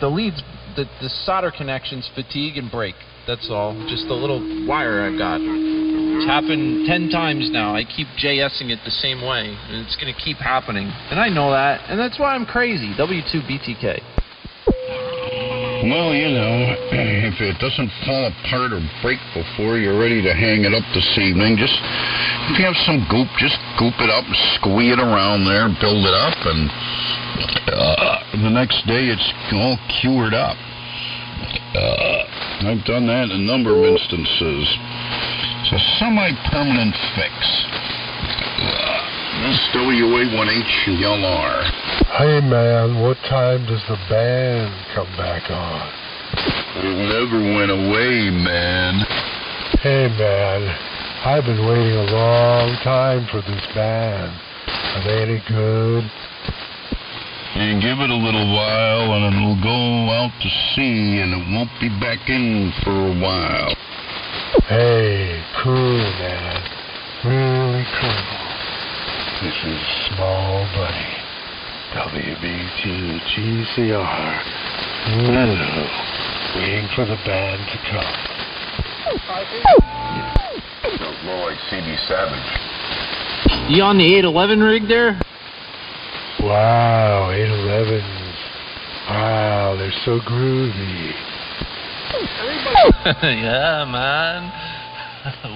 the leads, the solder connections fatigue and break. That's all. Just the little wire I got. It's happened 10 times now. I keep JSing it the same way, and it's going to keep happening. And I know that, and that's why I'm crazy. W2BTK. Well, you know, if it doesn't fall apart or break before you're ready to hang it up this evening, just, if you have some goop, just goop it up, squeeze it around there, build it up, and the next day it's all cured up. I've done that in a number of instances. It's a semi-permanent fix. This WA1HLR. Hey man, what time does the band come back on? It never went away, man. Hey man, I've been waiting a long time for this band. Are they any good? And give it a little while and it'll go out to sea and it won't be back in for a while. Hey, cool man. Really cool. This is Small Buddy. WB2GCR. Hello. Waiting for the band to come. Sounds more like CB Savage. You on the 811 rig there? Wow, 811s. Wow, they're so groovy. Yeah, man.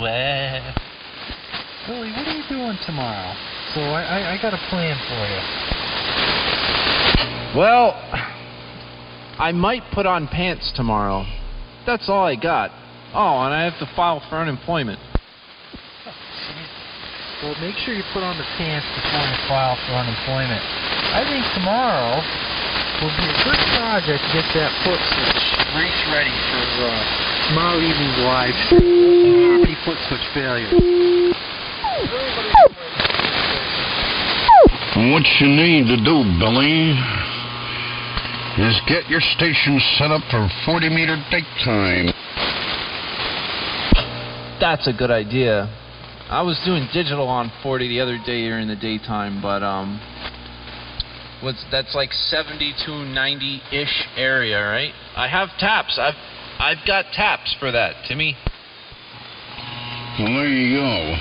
Well, Billy, what are you doing tomorrow? So I got a plan for you. Well, I might put on pants tomorrow. That's all I got. Oh, and I have to file for unemployment. Well, make sure you put on the pants before you file for unemployment. I think tomorrow will be a good project to get that foot switch race ready for tomorrow evening's live stream. Foot switch failure. What you need to do, Billy, is get your station set up for 40-meter daytime. That's a good idea. I was doing digital on 40 the other day during the daytime, but that's like 70 to 90-ish area, right? I have taps. I've got taps for that, Timmy. Well, there you go.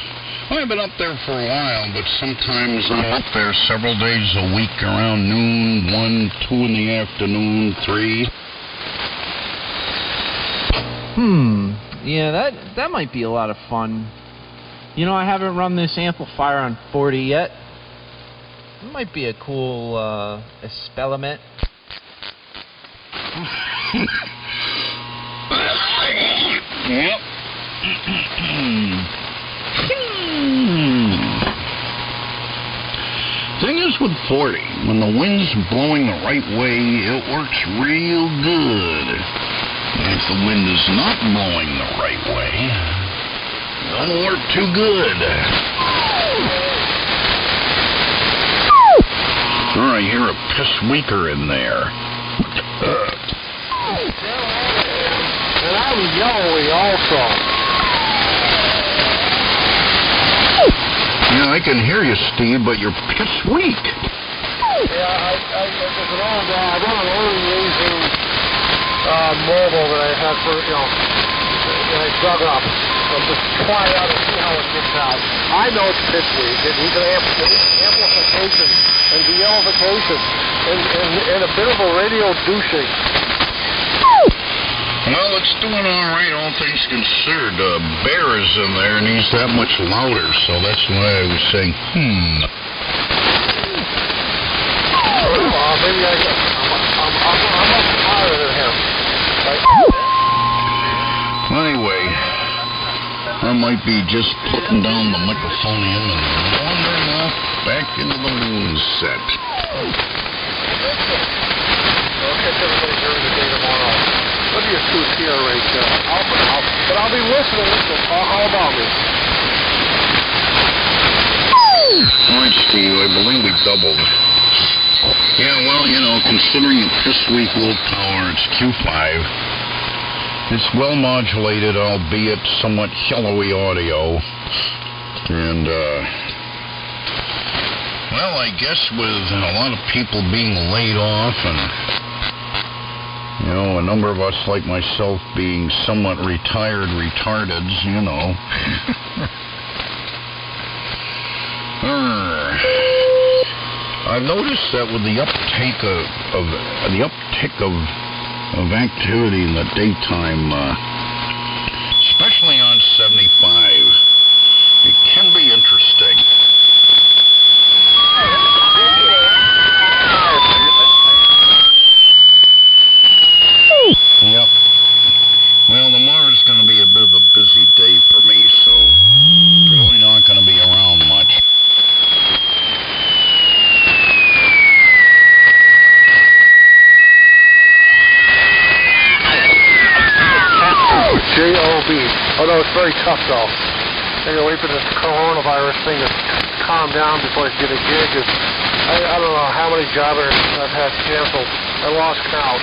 I've been up there for a while, but sometimes I'm up there several days a week around noon, 1, 2 in the afternoon, 3. Yeah, that might be a lot of fun. You know, I haven't run this amplifier on 40 yet. It might be a cool experiment. Yep. Thing is with 40, when the wind's blowing the right way, it works real good. If the wind is not blowing the right way, it don't work too good. Or I hear a piss weaker in there. And I was yellowy also. Yeah, I can hear you, Steve, but you're piss weak. Yeah, I got an old using mobile that I had for, that I dug up. just try it out and see how it gets out. I know it's pitch weak. It needs an amplification and de-amplification and a bit of a radio douching. Well, it's doing all right, all things considered. Bear is in there, and he's that much louder, so that's why I was saying, Maybe I'm much higher than him. Anyway, I might be just putting down the microphonium and wandering off back into the moon set. I'll catch everybody during the day tomorrow. What do you two TRH? But I'll be listening, so how about me? All right, Steve, I believe we doubled. Yeah, well, considering the piss weak willpower, it's Q5. It's well modulated, albeit somewhat yellowy audio. And, well, I guess with a lot of people being laid off and, a number of us like myself being somewhat retired retardeds, I've noticed that with the uptick of activity in the daytime, especially on 75, it can be interesting. Yep. Well, tomorrow's going to be a bit of a busy day for me, so probably not going to be around much. J-O-B. Although it's very tough, though. Maybe wait for this coronavirus thing to calm down before I get a gig. I don't know how many jobbers I've had canceled. I lost count.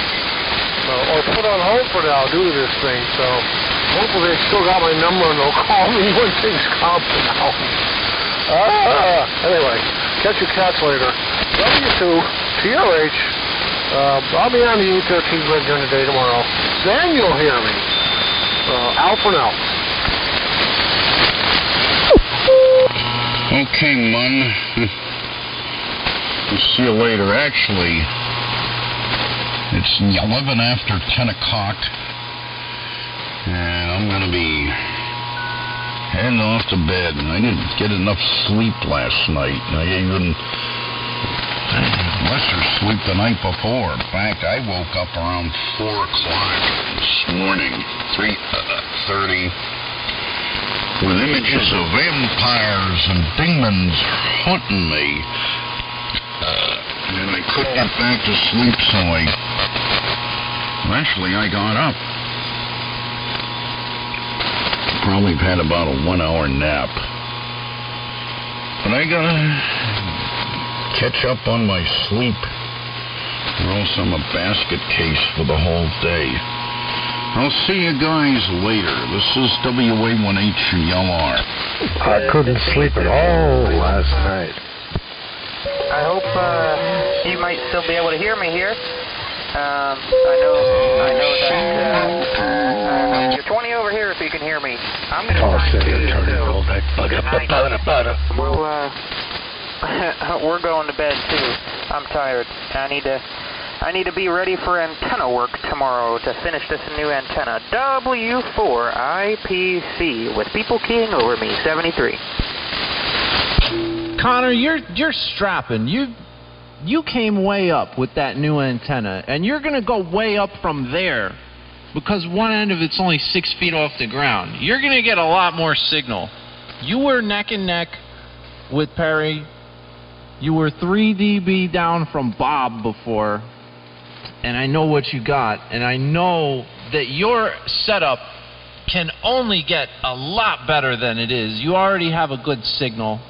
Or put on hold for now due to this thing. So hopefully they still got my number and they'll call me when things calm down. Anyway, catch your cats later. W2, TRH. I'll be on the 813 grid during the day tomorrow. Then you'll hear me. Out for now. Okay, Mun. We'll see you later. Actually, it's 11 after 10 o'clock, and I'm going to be heading off to bed. And I didn't get enough sleep last night. I even lesser sleep the night before. In fact, I woke up around 4 o'clock this morning, 3:30, with images of vampires and demons haunting me. And I couldn't get back to sleep, so eventually I got up. Probably had about a 1-hour nap. But I gotta catch up on my sleep, or else I'm a basket case for the whole day. I'll see you guys later. This is WA1HLR. I couldn't sleep at all last night. I hope you might still be able to hear me here. I know that you're 20 over here if you can hear me. I'm going to we're going to bed too. I'm tired. I need to be ready for antenna work tomorrow to finish this new antenna. W4 IPC with people keying over me, 73. Connor, you're strapping. You came way up with that new antenna, and you're going to go way up from there because one end of it's only 6 feet off the ground. You're going to get a lot more signal. You were neck and neck with Perry. You were 3 dB down from Bob before, and I know what you got, and I know that your setup can only get a lot better than it is. You already have a good signal.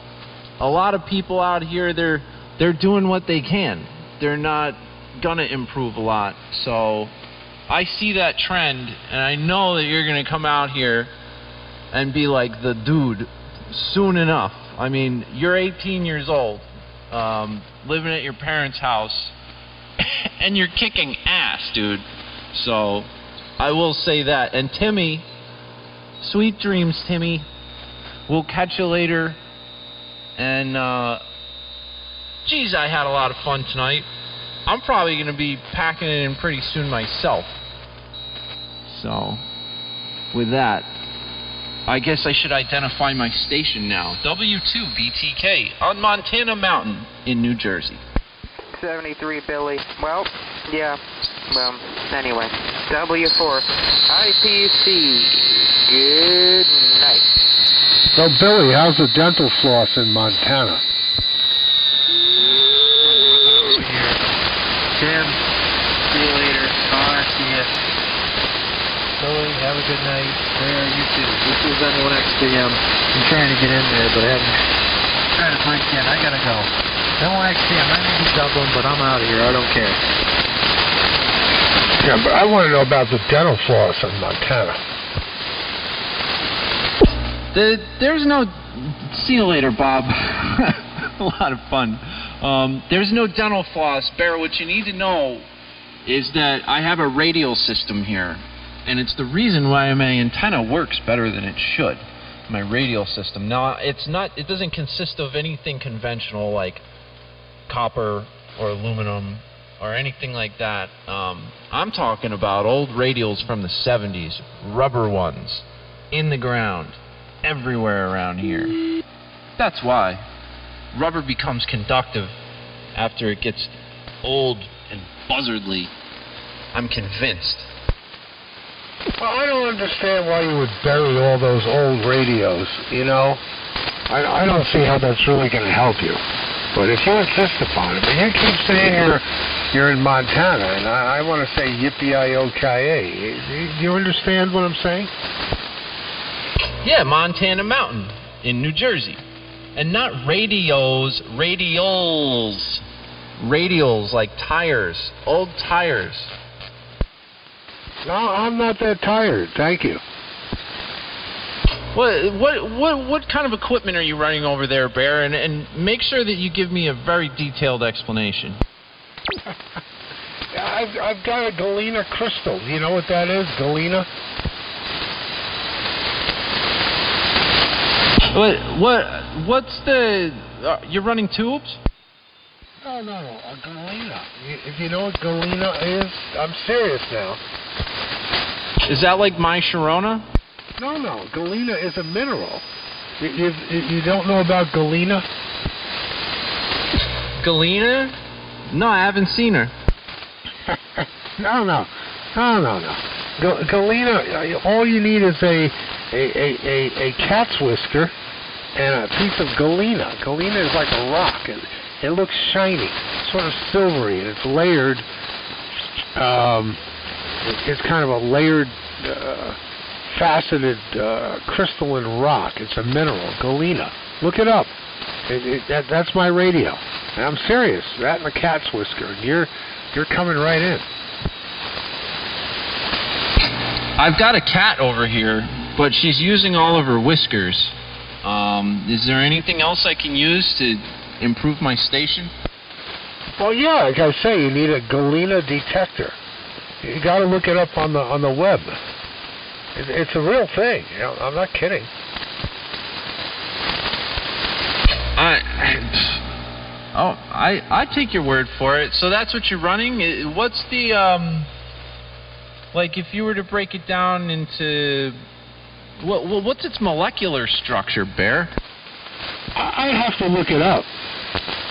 A lot of people out here, they're doing what they can. They're not gonna improve a lot. So I see that trend, and I know that you're gonna come out here and be like the dude soon enough. I mean, you're 18 years old, living at your parents' house, and you're kicking ass, dude. So I will say that. And Timmy, Sweet dreams, Timmy. We'll catch you later. And, geez, I had a lot of fun tonight. I'm probably going to be packing it in pretty soon myself. So, with that, I guess I should identify my station now. W2BTK on Montana Mountain in New Jersey. 73 Billy. Well, yeah. Well, anyway. W4 IPC. Good night. So, Billy, how's the dental floss in Montana? Tim, see you later. Connor, see ya. Billy, have a good night. There, you too. This is N1XDM. I'm trying to get in there, but I haven't. Trying to break in. I gotta go. N1XDM, I may be Dublin, but I'm out of here. I don't care. Yeah, but I want to know about the dental floss in Montana. There's no... See you later, Bob. A lot of fun. There's no dental floss. Bear, what you need to know is that I have a radial system here, and it's the reason why my antenna works better than it should. My radial system. Now, it doesn't consist of anything conventional like copper or aluminum or anything like that. I'm talking about old radials from the 70s, rubber ones, in the ground, everywhere around here. That's why rubber becomes conductive after it gets old and buzzardly. I'm convinced. Well, I don't understand why you would bury all those old radios, you know? I don't see how that's really going to help you. But if you insist upon it, but you keep saying you're in Montana, and I want to say yippee-i-o-ki-yay. Do you understand what I'm saying? Yeah, Montana Mountain in New Jersey. And not radios, radials. Radials like tires, old tires. No, I'm not that tired. Thank you. What kind of equipment are you running over there, Bear? And make sure that you give me a very detailed explanation. I've got a Galena crystal. You know what that is, Galena? What's the... you're running tubes? No, a Galena. If you know what Galena is, I'm serious now. Is that like my Sharona? No. Galena is a mineral. You don't know about Galena? Galena? No, I haven't seen her. No. Galena, all you need is a cat's whisker and a piece of Galena. Galena is like a rock, and it looks shiny, sort of silvery, and it's layered. It's kind of a layered, faceted crystalline rock. It's a mineral, Galena. Look it up. That's my radio. And I'm serious. That and a cat's whisker. And you're coming right in. I've got a cat over here, but she's using all of her whiskers. Is there anything else I can use to improve my station? Well, yeah, like I say, you need a Galena detector. You got to look it up on the web. It's a real thing. You know, I'm not kidding. I take your word for it. So that's what you're running. What's the like if you were to break it down into what's its molecular structure, Bear? I'd have to look it up.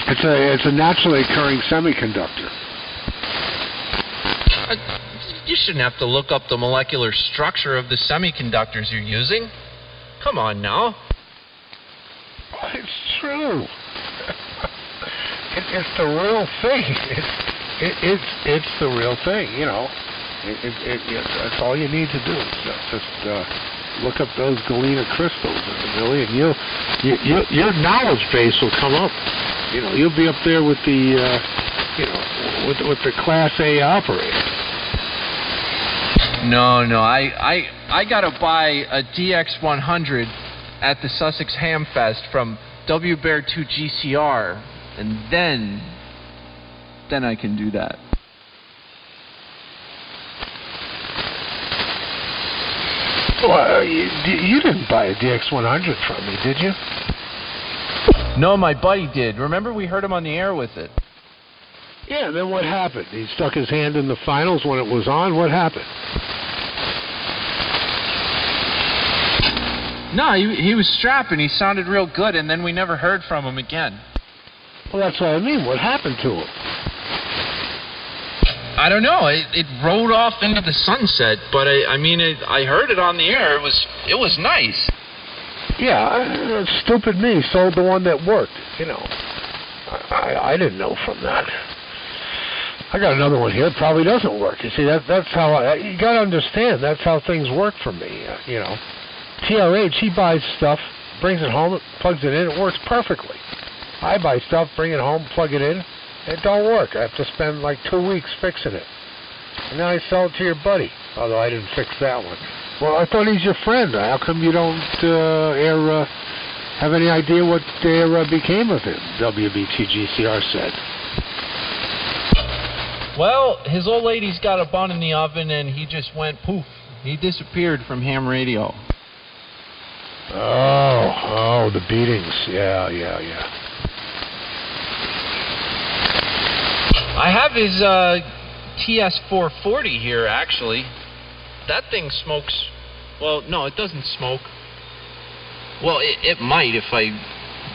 It's a naturally occurring semiconductor. You shouldn't have to look up the molecular structure of the semiconductors you're using. Come on now. It's true. It's the real thing. It's the real thing. You know, that's all you need to do. Just look up those Galena crystals, Billy, and your knowledge base will come up. You know, you'll be up there with the with the Class A operator. No, I gotta buy a DX100 at the Sussex Hamfest from WBear2 GCR, and then I can do that. Well, you didn't buy a DX100 from me, did you? No, my buddy did. Remember we heard him on the air with it? Yeah, then what happened? He stuck his hand in the finals when it was on? What happened? No, he was strapping. He sounded real good, and then we never heard from him again. Well, that's what I mean. What happened to him? I don't know. It rode off into the sunset, but I heard it on the air. It was nice. Yeah, stupid me sold the one that worked. You know, I didn't know from that. I got another one here. It probably doesn't work. You see, that's how you got to understand. That's how things work for me. You know, TRH, he buys stuff, brings it home, plugs it in, it works perfectly. I buy stuff, bring it home, plug it in, it don't work. I have to spend like 2 weeks fixing it. And then I sell it to your buddy, although I didn't fix that one. Well, I thought he's your friend. How come you don't have any idea what became of him? WBTGCR said. Well, his old lady's got a bun in the oven, and he just went poof. He disappeared from ham radio. Oh, the beatings. Yeah. I have his TS440 here, actually. That thing smokes... Well, no, it doesn't smoke. Well, it might if I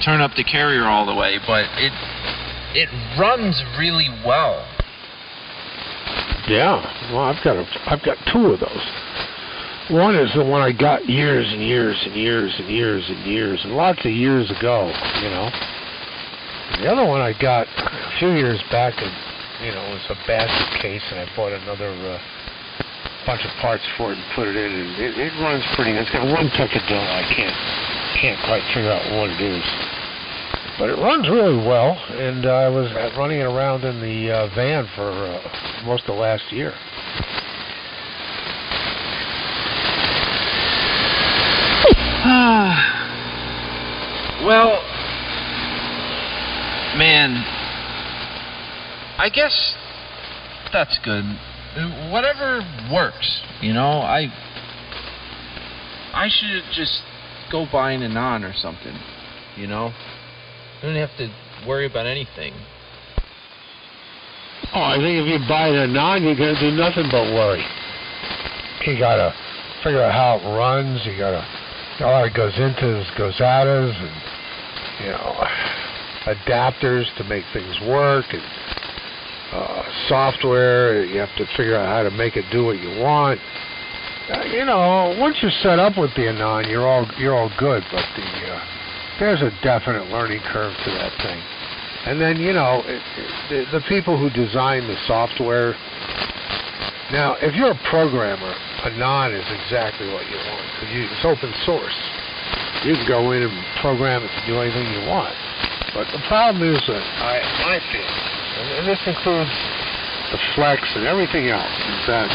turn up the carrier all the way, but it runs really well. Yeah, well, I've got two of those. One is the one I got years and lots of years ago, you know. And the other one I got a few years back, and you know, it was a basket case, and I bought another bunch of parts for it and put it in, and it runs pretty good. It's got one peccadillo. I can't quite figure out what it is. But it runs really well, and I was running it around in the van for most of last year. Well, man, I guess that's good. Whatever works, you know. I should just go buy an Anon or something, you know. I don't have to worry about anything. Oh, I think if you buy an Anon, you're going to do nothing but worry. You got to figure out how it runs. You got to, all it goes into goes out of, and, you know, adapters to make things work, and software. You have to figure out how to make it do what you want. You know, once you're set up with the Anon, you're all good. But there's a definite learning curve to that thing. And then, you know, the people who design the software. Now, if you're a programmer, Anon is exactly what you want, because it's open source. You can go in and program it to do anything you want. But the problem is that my feeling, and this includes the Flex and everything else, is that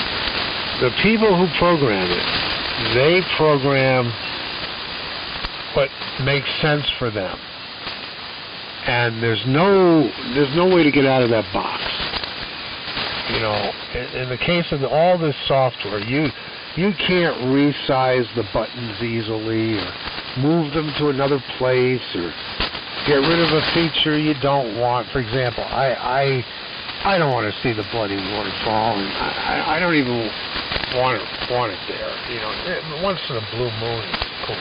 the people who program it, they program what makes sense for them. And there's no way to get out of that box. You know, in the case of all this software, you can't resize the buttons easily, or move them to another place, or get rid of a feature you don't want. For example, I don't want to see the bloody waterfall, and I don't even want it there. You know, once in a blue moon, it's cool.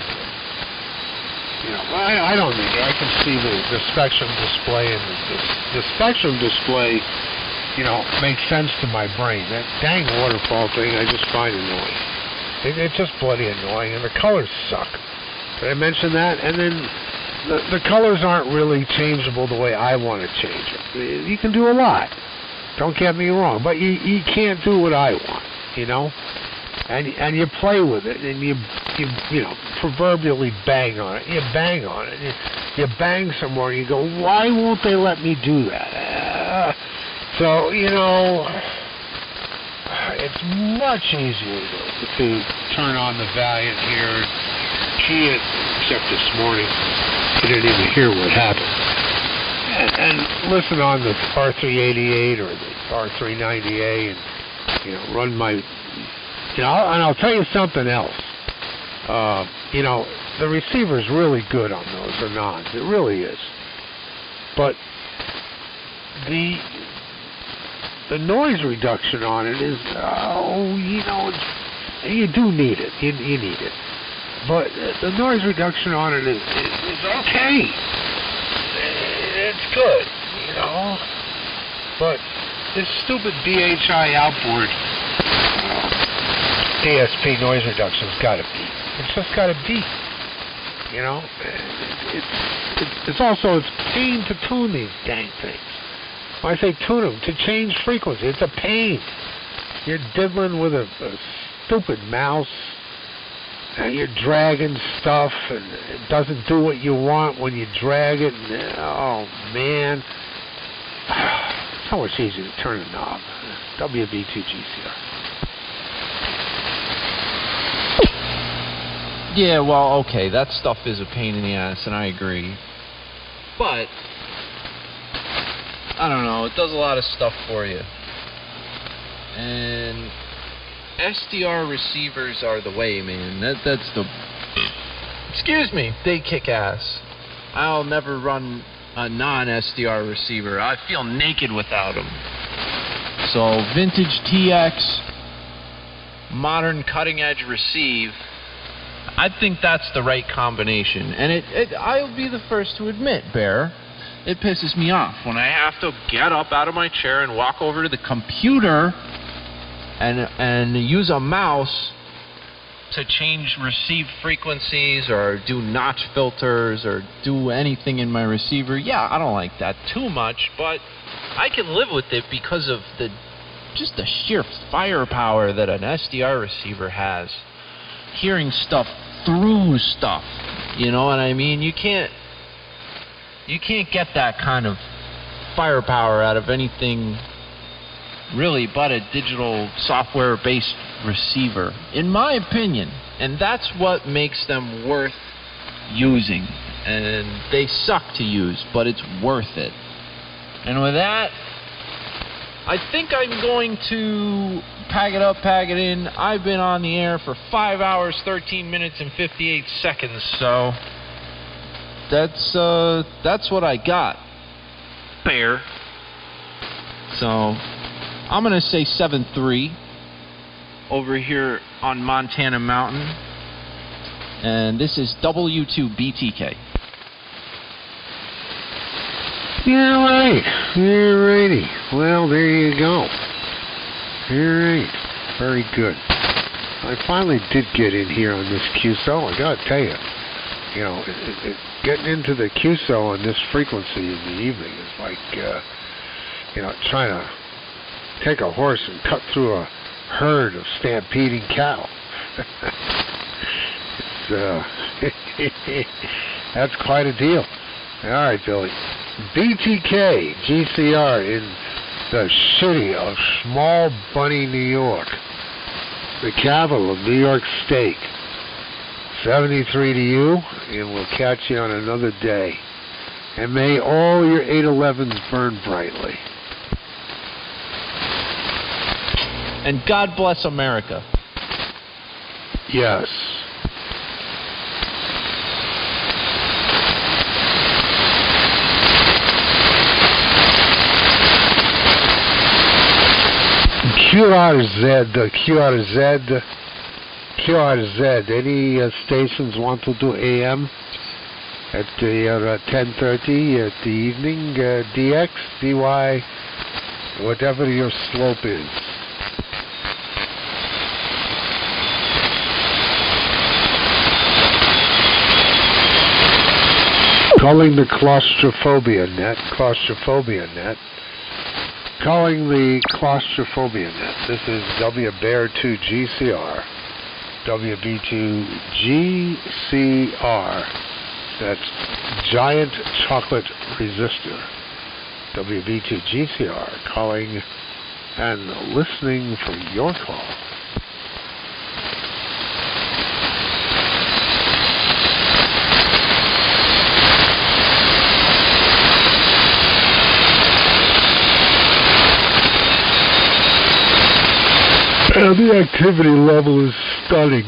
You know, I don't need it. I can see the spectrum display, and the spectrum display, you know, makes sense to my brain. That dang waterfall thing, I just find annoying. It's just bloody annoying, and the colors suck. Did I mention that? And then the colors aren't really changeable the way I want to change them. You can do a lot. Don't get me wrong, but you can't do what I want, you know? And you play with it, and you know, proverbially bang on it. You bang on it. You bang somewhere, and you go, why won't they let me do that? So, you know, it's much easier to turn on the Valiant here, key it, except this morning. You didn't even hear what happened. And listen on the R388 or the R390A, and, you know, run my... You know, and I'll tell you something else. You know, the receiver's really good on those Anons. It really is. But the noise reduction on it is, you know, you do need it. You need it. But the noise reduction on it is okay. It's good, you know. But this stupid DHI outboard ASP noise reduction's got to be. It's just got to be. You know, it's also pain to tune these dang things. When I say tune them, to change frequency, it's a pain. You're diddling with a stupid mouse, and you're dragging stuff, and it doesn't do what you want when you drag it. And, oh man, it's so much easier to turn a knob. WB2GCR. Yeah, well, okay, that stuff is a pain in the ass, and I agree. But, I don't know, it does a lot of stuff for you. And SDR receivers are the way, man. That's the... Excuse me, they kick ass. I'll never run a non-SDR receiver. I feel naked without them. So, vintage TX, modern cutting-edge receive, I think that's the right combination. And I'll be the first to admit, Bear, it pisses me off when I have to get up out of my chair and walk over to the computer and use a mouse to change receive frequencies or do notch filters or do anything in my receiver. Yeah, I don't like that too much, but I can live with it because of just the sheer firepower that an SDR receiver has. Hearing stuff through stuff, you know what I mean? You can't get that kind of firepower out of anything really but a digital software-based receiver, in my opinion. And that's what makes them worth using. And they suck to use, but it's worth it. And with that, I think I'm going to pack it up, pack it in. I've been on the air for 5 hours, 13 minutes, and 58 seconds, so that's what I got, Bear. So I'm going to say 7-3 over here on Montana Mountain. And this is W2BTK. Yeah, right. You're righty. Well, there you go. All right. Very good. I finally did get in here on this QSO. I gotta tell you, you know, getting into the QSO on this frequency in the evening is like, you know, trying to take a horse and cut through a herd of stampeding cattle. That's quite a deal. All right, Billy. BTK GCR in the city of Small Bunny, New York, the capital of New York State. 73 to you, and we'll catch you on another day. And may all your 811s burn brightly. And God bless America. Yes. QRZ, any stations want to do AM at 10:30 at the evening, DX, DY, whatever your slope is. Calling the claustrophobia net. Calling the claustrophobia net. This is WBear2GCR. WB2GCR. That's Giant Chocolate Resistor. WB2GCR. Calling and listening for your call. The activity level is stunning.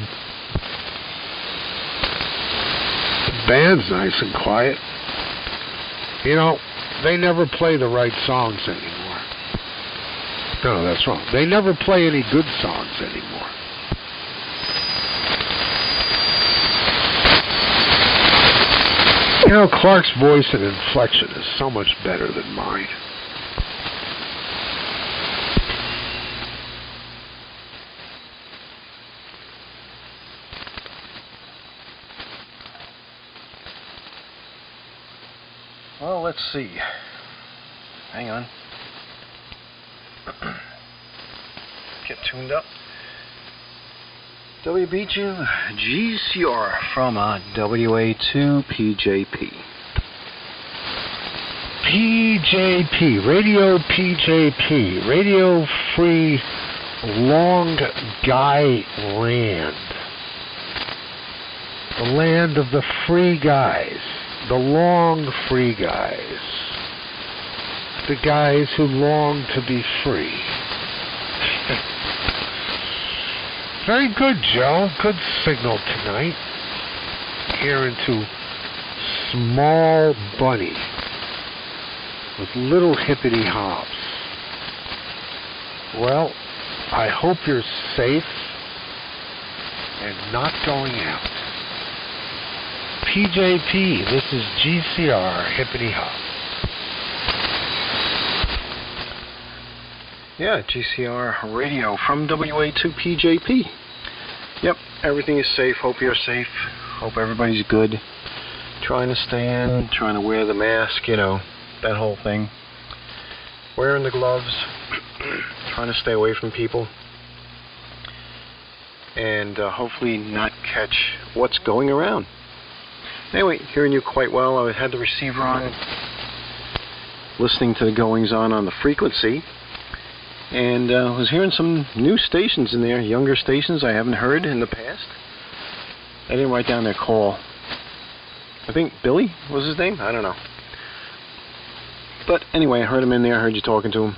band's nice and quiet. You know, they never play the right songs anymore. No, that's wrong. They never play any good songs anymore. You know, Clark's voice and inflection is so much better than mine. Well, let's see. Hang on. Get tuned up. WBGU GCR from WA2PJP. PJP, Radio PJP, Radio Free Long Guy Land. The land of the free guys. The long free guys. The guys who long to be free. Very good, Joe. Good signal tonight. Here into Small Bunny with little hippity hops. Well, I hope you're safe and not going out. PJP, this is GCR Hippity Hop. Yeah, GCR Radio from WA2PJP. Yep, everything is safe. Hope you're safe. Hope everybody's good. Trying to stay in, trying to wear the mask, you know, that whole thing. Wearing the gloves, trying to stay away from people. And hopefully not catch what's going around. Anyway, hearing you quite well. I had the receiver on, listening to the goings-on the frequency, and was hearing some new stations in there, younger stations I haven't heard in the past. I didn't write down their call. I think Billy was his name? I don't know. But anyway, I heard him in there, I heard you talking to him.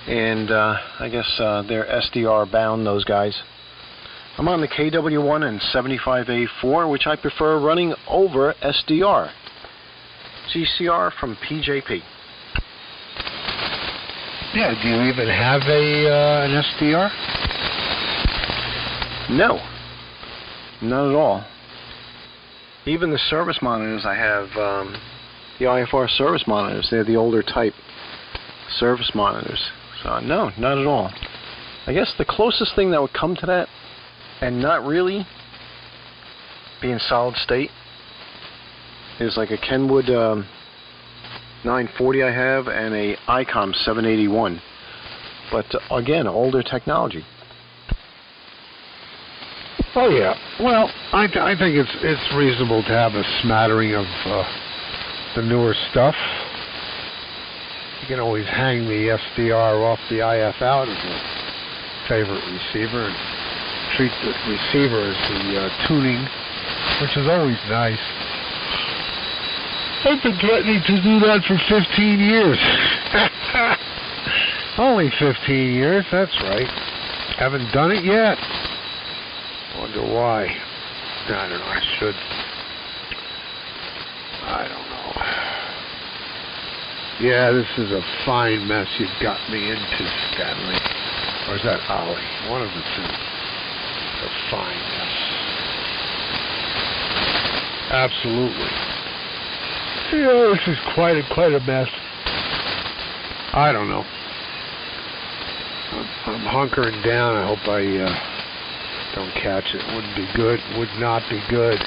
And I guess they're SDR bound, those guys. I'm on the KW1 and 75A4, which I prefer running over SDR. GCR from PJP. Yeah, do you even have an SDR? No, not at all. Even the service monitors, I have the IFR service monitors. They're the older type service monitors. So no, not at all. I guess the closest thing that would come to that, and not really being solid state, is like a Kenwood 940 I have and a ICOM 781. But again, older technology. Oh yeah. Well, I think it's reasonable to have a smattering of the newer stuff. You can always hang the SDR off the IF out as a favorite receiver and treat the receiver as the tuning, which is always nice. I've been threatening to do that for 15 years. Only 15 years, that's right. Haven't done it yet. Wonder why. I don't know, I should. I don't know. Yeah, this is a fine mess you've got me into, Stanley. Or is that Ollie? One of the two. A fine mess. Absolutely. Yeah, this is quite a mess. I don't know. I'm hunkering down. I hope I don't catch it. Wouldn't be good. Would not be good.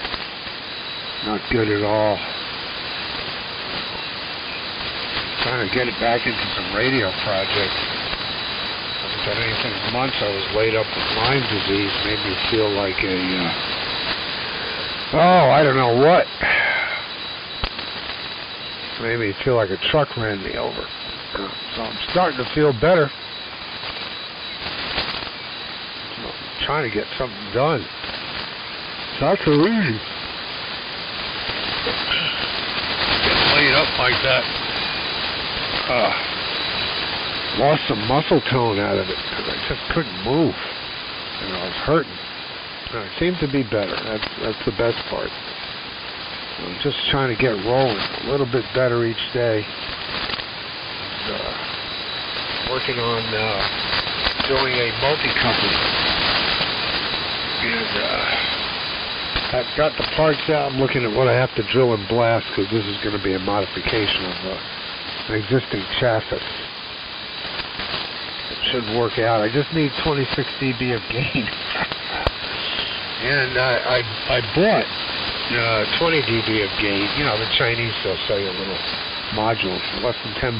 Not good at all. Trying to get it back into some radio projects. I haven't done anything in months. I was laid up with Lyme disease. Made me feel like I don't know what. Made me feel like a truck ran me over. So I'm starting to feel better. So I'm trying to get something done. It's not so easy. Getting laid up like that. Lost some muscle tone out of it because I just couldn't move. And I was hurting. Seems to be better. That's the best part. I'm just trying to get rolling a little bit better each day. Working on doing a multi-coupling. And I've got the parts out. I'm looking at what I have to drill and blast because this is going to be a modification of an existing chassis. It should work out. I just need 26 dB of gain. And I bought 20 dB of gain. You know, the Chinese, they'll sell you a little module for less than $10.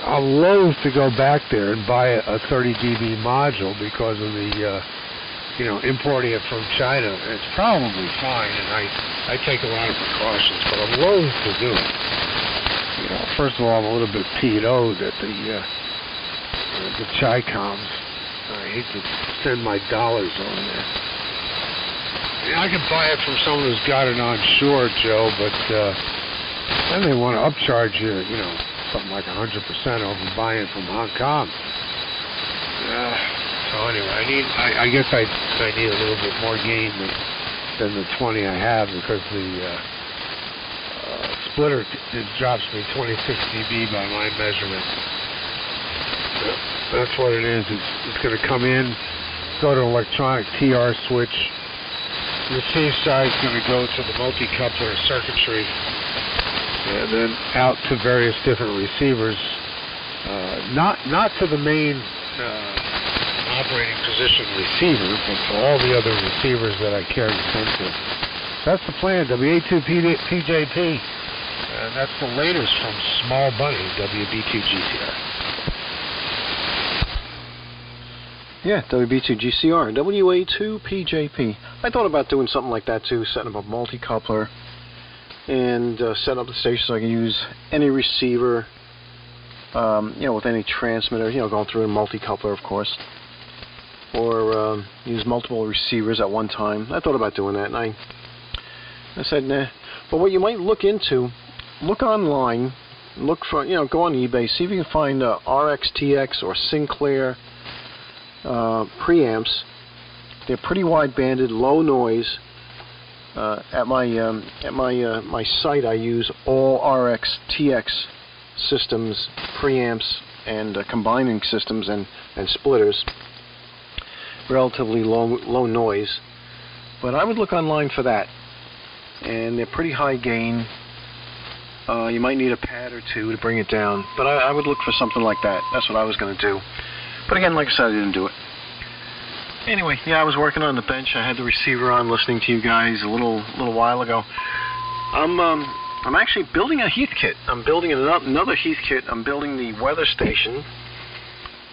I'm loath to go back there and buy a 30 dB module because of the, importing it from China. It's probably fine, and I take a lot of precautions, but I'm loath to do it. First of all, I'm a little bit PO'd at the Chi-Coms. I hate to send my dollars on there. I can buy it from someone who's got it on shore, Joe, but then they want to upcharge you, something like 100% over buying it from Hong Kong. So anyway, I guess I need a little bit more gain than the 20 I have because the splitter it drops me 26 dB by my measurement. That's what it is. It's going to come in, go to electronic TR switch. The receive side is going to go to the multi-coupler circuitry, and then out to various different receivers. Not to the main operating position receiver, but to all the other receivers that I care to send to. That's the plan. WA2PJP, and that's the latest from Small Bunny WB2GCR. Yeah, WB2GCR, WA2PJP. I thought about doing something like that too, setting up a multi-coupler and setting up the station so I can use any receiver, with any transmitter, going through a multi-coupler, of course, or use multiple receivers at one time. I thought about doing that, and I said, nah. But what you might look into, look online, look for, go on eBay, see if you can find RXTX or Sinclair preamps. They're pretty wide banded, low noise. At my site, I use all RXTX systems, preamps, and combining systems and splitters. Relatively low noise, but I would look online for that. And they're pretty high gain. You might need a pad or two to bring it down, but I would look for something like that. That's what I was going to do. But again, like I said, I didn't do it. Anyway, yeah, I was working on the bench. I had the receiver on, listening to you guys a little while ago. I'm actually building a Heath kit. I'm building another Heath kit. I'm building the weather station,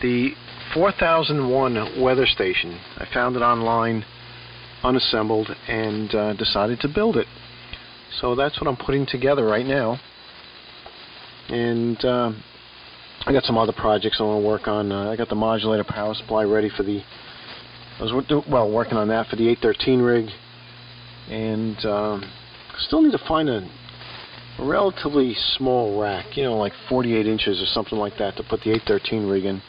the 4001 weather station. I found it online, unassembled, and decided to build it. So that's what I'm putting together right now. And I got some other projects I want to work on. I got the modulator power supply ready for the... I was working on that for the 813 rig, and still need to find a relatively small rack, like 48 inches or something like that, to put the 813 rig in.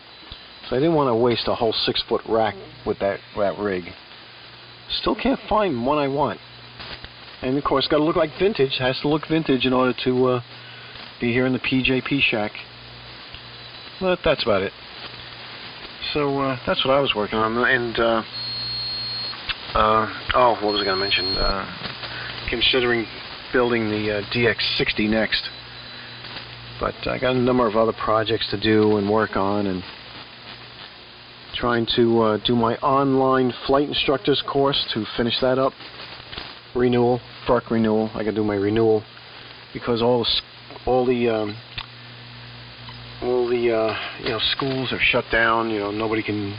So I didn't want to waste a whole 6-foot rack with that rig. Still can't find one I want. And of course, got to look like vintage. Has to look vintage in order to be here in the PJP shack. But that's about it. So that's what I was working on. And what was I going to mention? Considering building the DX60 next. But I got a number of other projects to do and work on, and trying to do my online flight instructors course to finish that up. Renewal, FERC renewal. I got to do my renewal because all the schools are shut down. Nobody can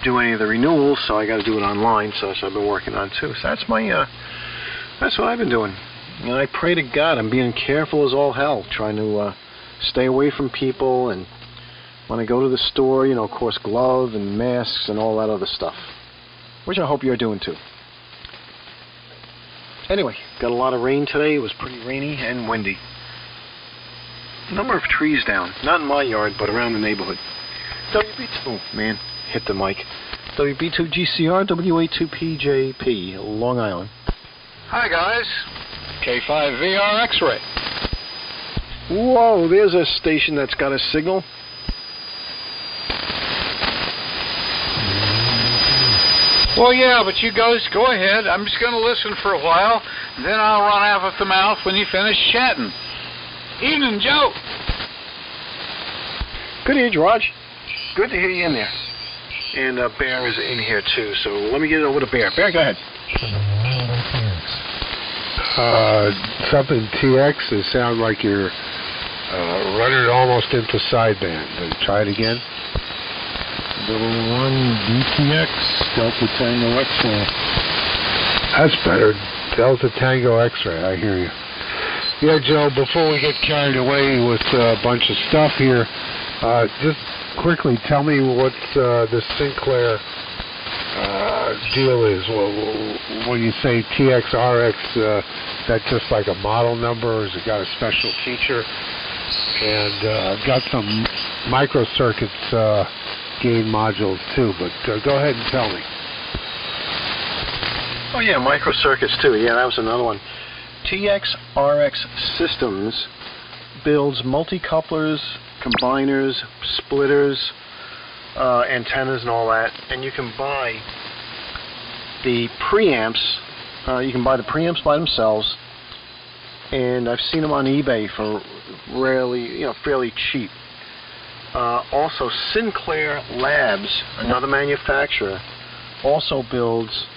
do any of the renewals, so I got to do it online. So I've been working on too. So that's what I've been doing. And I pray to God I'm being careful as all hell, trying to stay away from people, and when I go to the store, of course, glove and masks and all that other stuff, which I hope you're doing too. Anyway, got a lot of rain today. It was pretty rainy and windy. A number of trees down, not in my yard, but around the neighborhood. Oh man, hit the mic. WB2GCR, WA2PJP, Long Island. Hi, guys. K5VR X-ray. Whoa, there's a station that's got a signal. Well, yeah, but you guys go ahead. I'm just going to listen for a while, then I'll run out of the mouth when you finish chatting. Evening, Joe. Good to hear you, Raj. Good to hear you in there. And Bear is in here, too, so let me get it over to Bear. Bear, go ahead. Something TX, it sounds like you're running almost into sideband. Try it again. Little 1 DTX, Delta Tango X-ray. That's better. Delta Tango X-ray, I hear you. Yeah, Joe, before we get carried away with a bunch of stuff here, just quickly tell me what the Sinclair deal is. When you say TXRX, that's just like a model number, or has it got a special feature? And I've got some microcircuits gain modules too, but go ahead and tell me. Oh yeah, microcircuits too. Yeah, that was another one. TXRX Systems builds multi-couplers, combiners, splitters, antennas and all that, and you can buy the preamps. You can buy the preamps by themselves, and I've seen them on eBay for fairly cheap. Also, Sinclair Labs, another manufacturer, also builds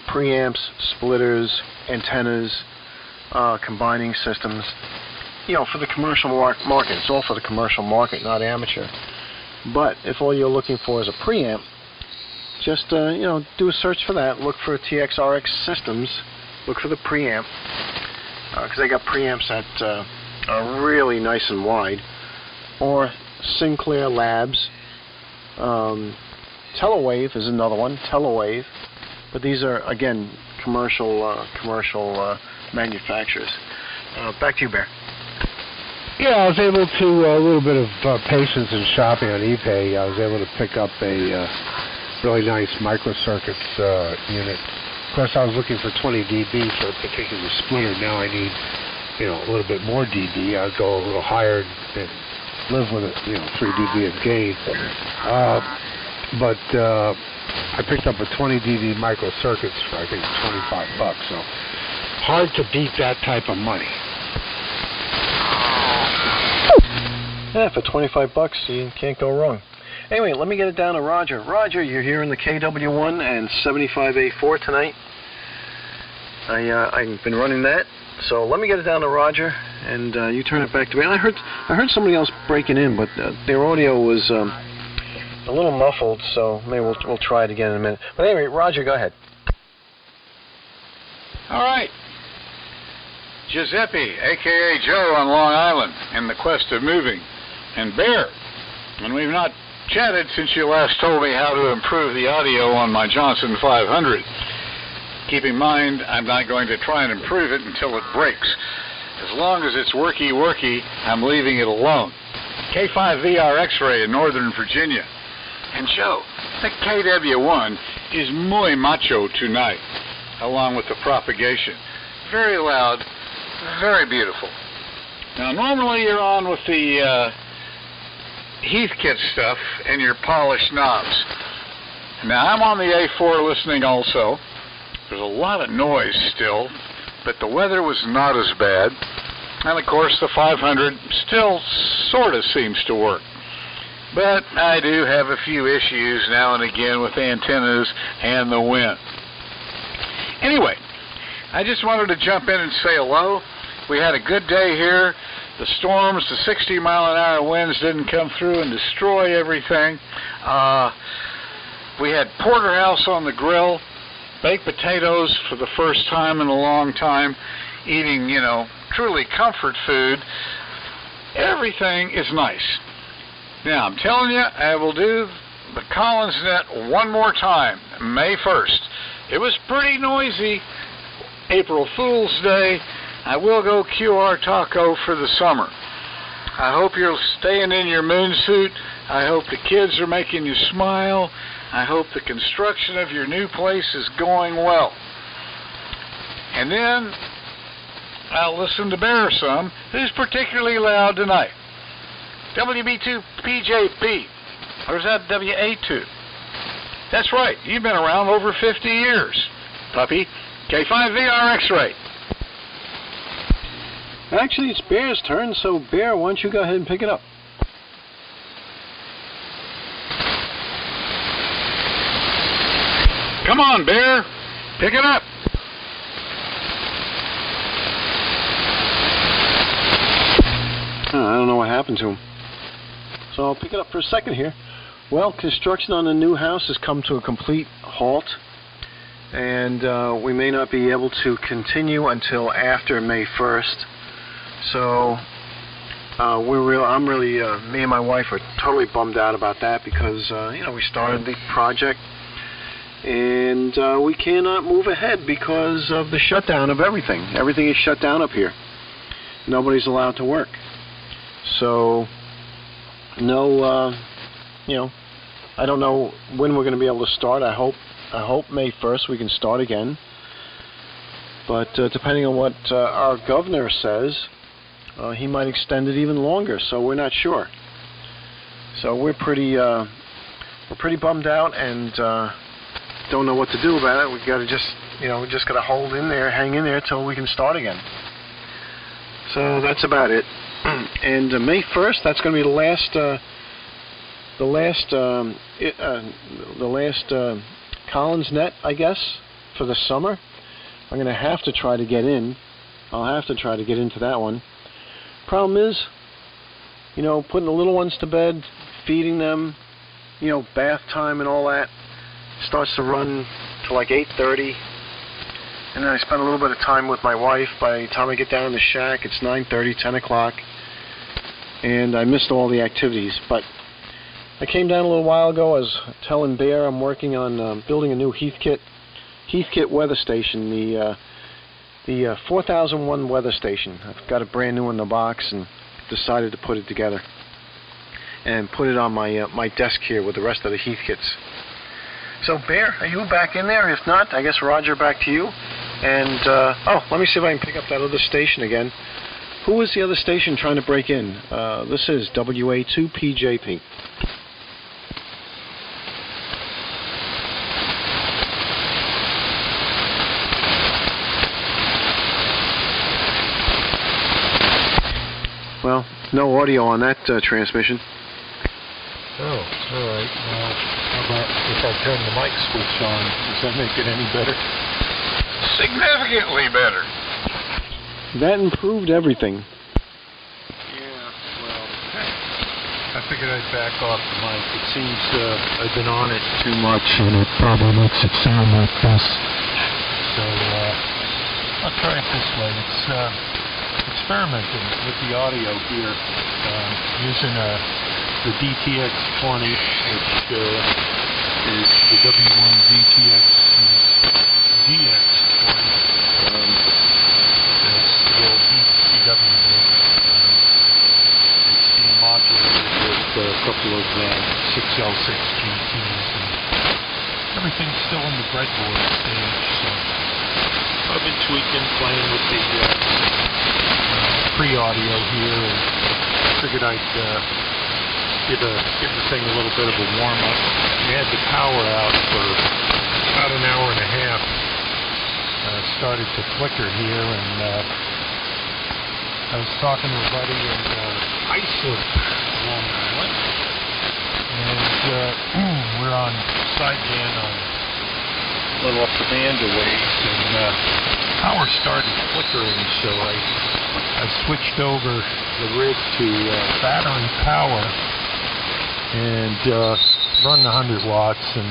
preamps, splitters, antennas, combining systems, for the commercial market. It's all for the commercial market, not amateur. But if all you're looking for is a preamp, just do a search for that. Look for TXRX Systems. Look for the preamp, because they got preamps that are really nice and wide. Or Sinclair Labs. Telewave is another one. Telewave. But these are, again, commercial manufacturers. Back to you, Bear. Yeah, I was able to, a little bit of patience in shopping on eBay, I was able to pick up a really nice microcircuits unit. Of course, I was looking for 20 dB for a particular splitter. Now I need, a little bit more dB. I'll go a little higher and live with it, 3 dB of gain. But I picked up a 20 dB microcircuits for, I think, $25. So hard to beat that type of money. Yeah, for $25, you can't go wrong. Anyway, let me get it down to Roger. Roger, you're here in the KW1 and 75A4 tonight. I've been running that, so let me get it down to Roger, and you turn it back to me. And I heard somebody else breaking in, but their audio was a little muffled, so maybe we'll try it again in a minute. But anyway, Roger, go ahead. All right. Giuseppe, a.k.a. Joe on Long Island, in the quest of moving, and Bear. And we've not chatted since you last told me how to improve the audio on my Johnson 500. Keep in mind, I'm not going to try and improve it until it breaks. As long as it's worky, I'm leaving it alone. K5VR X-ray in Northern Virginia. And Joe, the KW1 is muy macho tonight, along with the propagation. Very loud, very beautiful. Now, normally you're on with the Heathkit stuff and your polished knobs. Now, I'm on the A4 listening also. There's a lot of noise still, but the weather was not as bad. And, of course, the 500 still sort of seems to work. But I do have a few issues now and again with antennas and the wind. Anyway, I just wanted to jump in and say hello. We had a good day here. The storms, the 60-mile-an-hour winds didn't come through and destroy everything. We had porterhouse on the grill, baked potatoes for the first time in a long time, eating, truly comfort food. Everything is nice. Now, I'm telling you, I will do the Collins Net one more time, May 1st. It was pretty noisy. April Fool's Day. I will go QR Taco for the summer. I hope you're staying in your moon suit. I hope the kids are making you smile. I hope the construction of your new place is going well. And then I'll listen to Bear some, who's particularly loud tonight. WB2PJP, or is that WA2? That's right, you've been around over 50 years, puppy. K5VR X-ray. Actually, it's Bear's turn, so Bear, why don't you go ahead and pick it up? Come on, Bear, pick it up. I don't know what happened to him. So I'll pick it up for a second here. Well, construction on the new house has come to a complete halt, and we may not be able to continue until after May 1st. So I'm really, me and my wife are totally bummed out about that because, we started the project and we cannot move ahead because of the shutdown of everything. Everything is shut down up here. Nobody's allowed to work. So, no, I don't know when we're going to be able to start. I hope May 1st we can start again. But depending on what our governor says, he might extend it even longer. So we're not sure. So we're pretty bummed out and don't know what to do about it. We got to just got to hold in there, hang in there till we can start again. So that's about it. And May 1st, that's going to be the last Collins net, I guess, for the summer. I'm going to have to try to get in. I'll have to try to get into that one. Problem is, putting the little ones to bed, feeding them, bath time and all that, starts to run to like 8:30. And then I spend a little bit of time with my wife. By the time I get down in the shack, it's 9:30, 10 o'clock. And I missed all the activities. But I came down a little while ago. I was telling Bear I'm working on building a new Heathkit weather station, the 4001 weather station. I've got a brand new one in the box and decided to put it together and put it on my desk here with the rest of the Heathkits. So, Bear, are you back in there? If not, I guess, Roger, back to you. And, let me see if I can pick up that other station again. Who was the other station trying to break in? This is WA2PJP. Well, no audio on that transmission. Oh, all right. Well, how about if I turn the mic switch on? Does that make it any better? Significantly better. That improved everything. Yeah, well, I figured I'd back off the mic. It seems I've been on it too much, and it probably makes it sound like this. So I'll try it this way. It's experimenting with the audio here, using the DTX-20, which is the W1 DTX's DX-20. It's the old CW rig. It's being modulated with a couple of 6L6 GTs, and everything's still in the breadboard stage, so I've been tweaking, playing with the pre-audio here, and figured I'd give the thing a little bit of a warm-up. We had the power out for about an hour and a half. Started to flicker here, and I was talking to a buddy in Iceland, Long Island, and we're on sideband on a little up the band waves, and power started flickering, so I switched over the rig to battery power and run 100 watts, and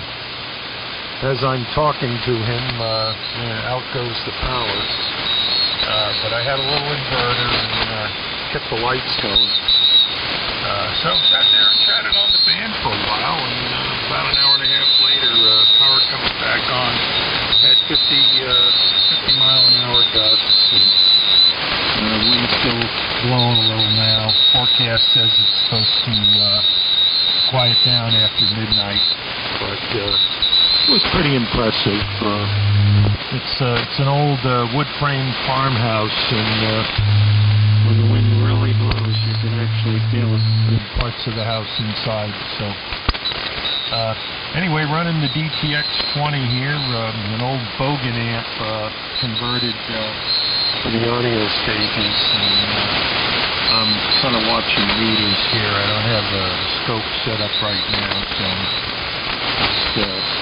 as I'm talking to him, out goes the power. But I had a little inverter and kept the lights going. So sat there and chatted on the band for a while, and about an hour and a half later, power comes back on. Had 50 mile an hour gusts, and wind's still blowing a little now. Forecast says it's supposed to quiet down after midnight. but it was pretty impressive. It's an old wood frame farmhouse, and when the wind really blows, you can actually feel it in parts of the house inside. So anyway, running the DTX-20 here, an old Bogan amp converted for the audio stages, and I'm kind of watching meters here. I don't have a scope set up right now, so just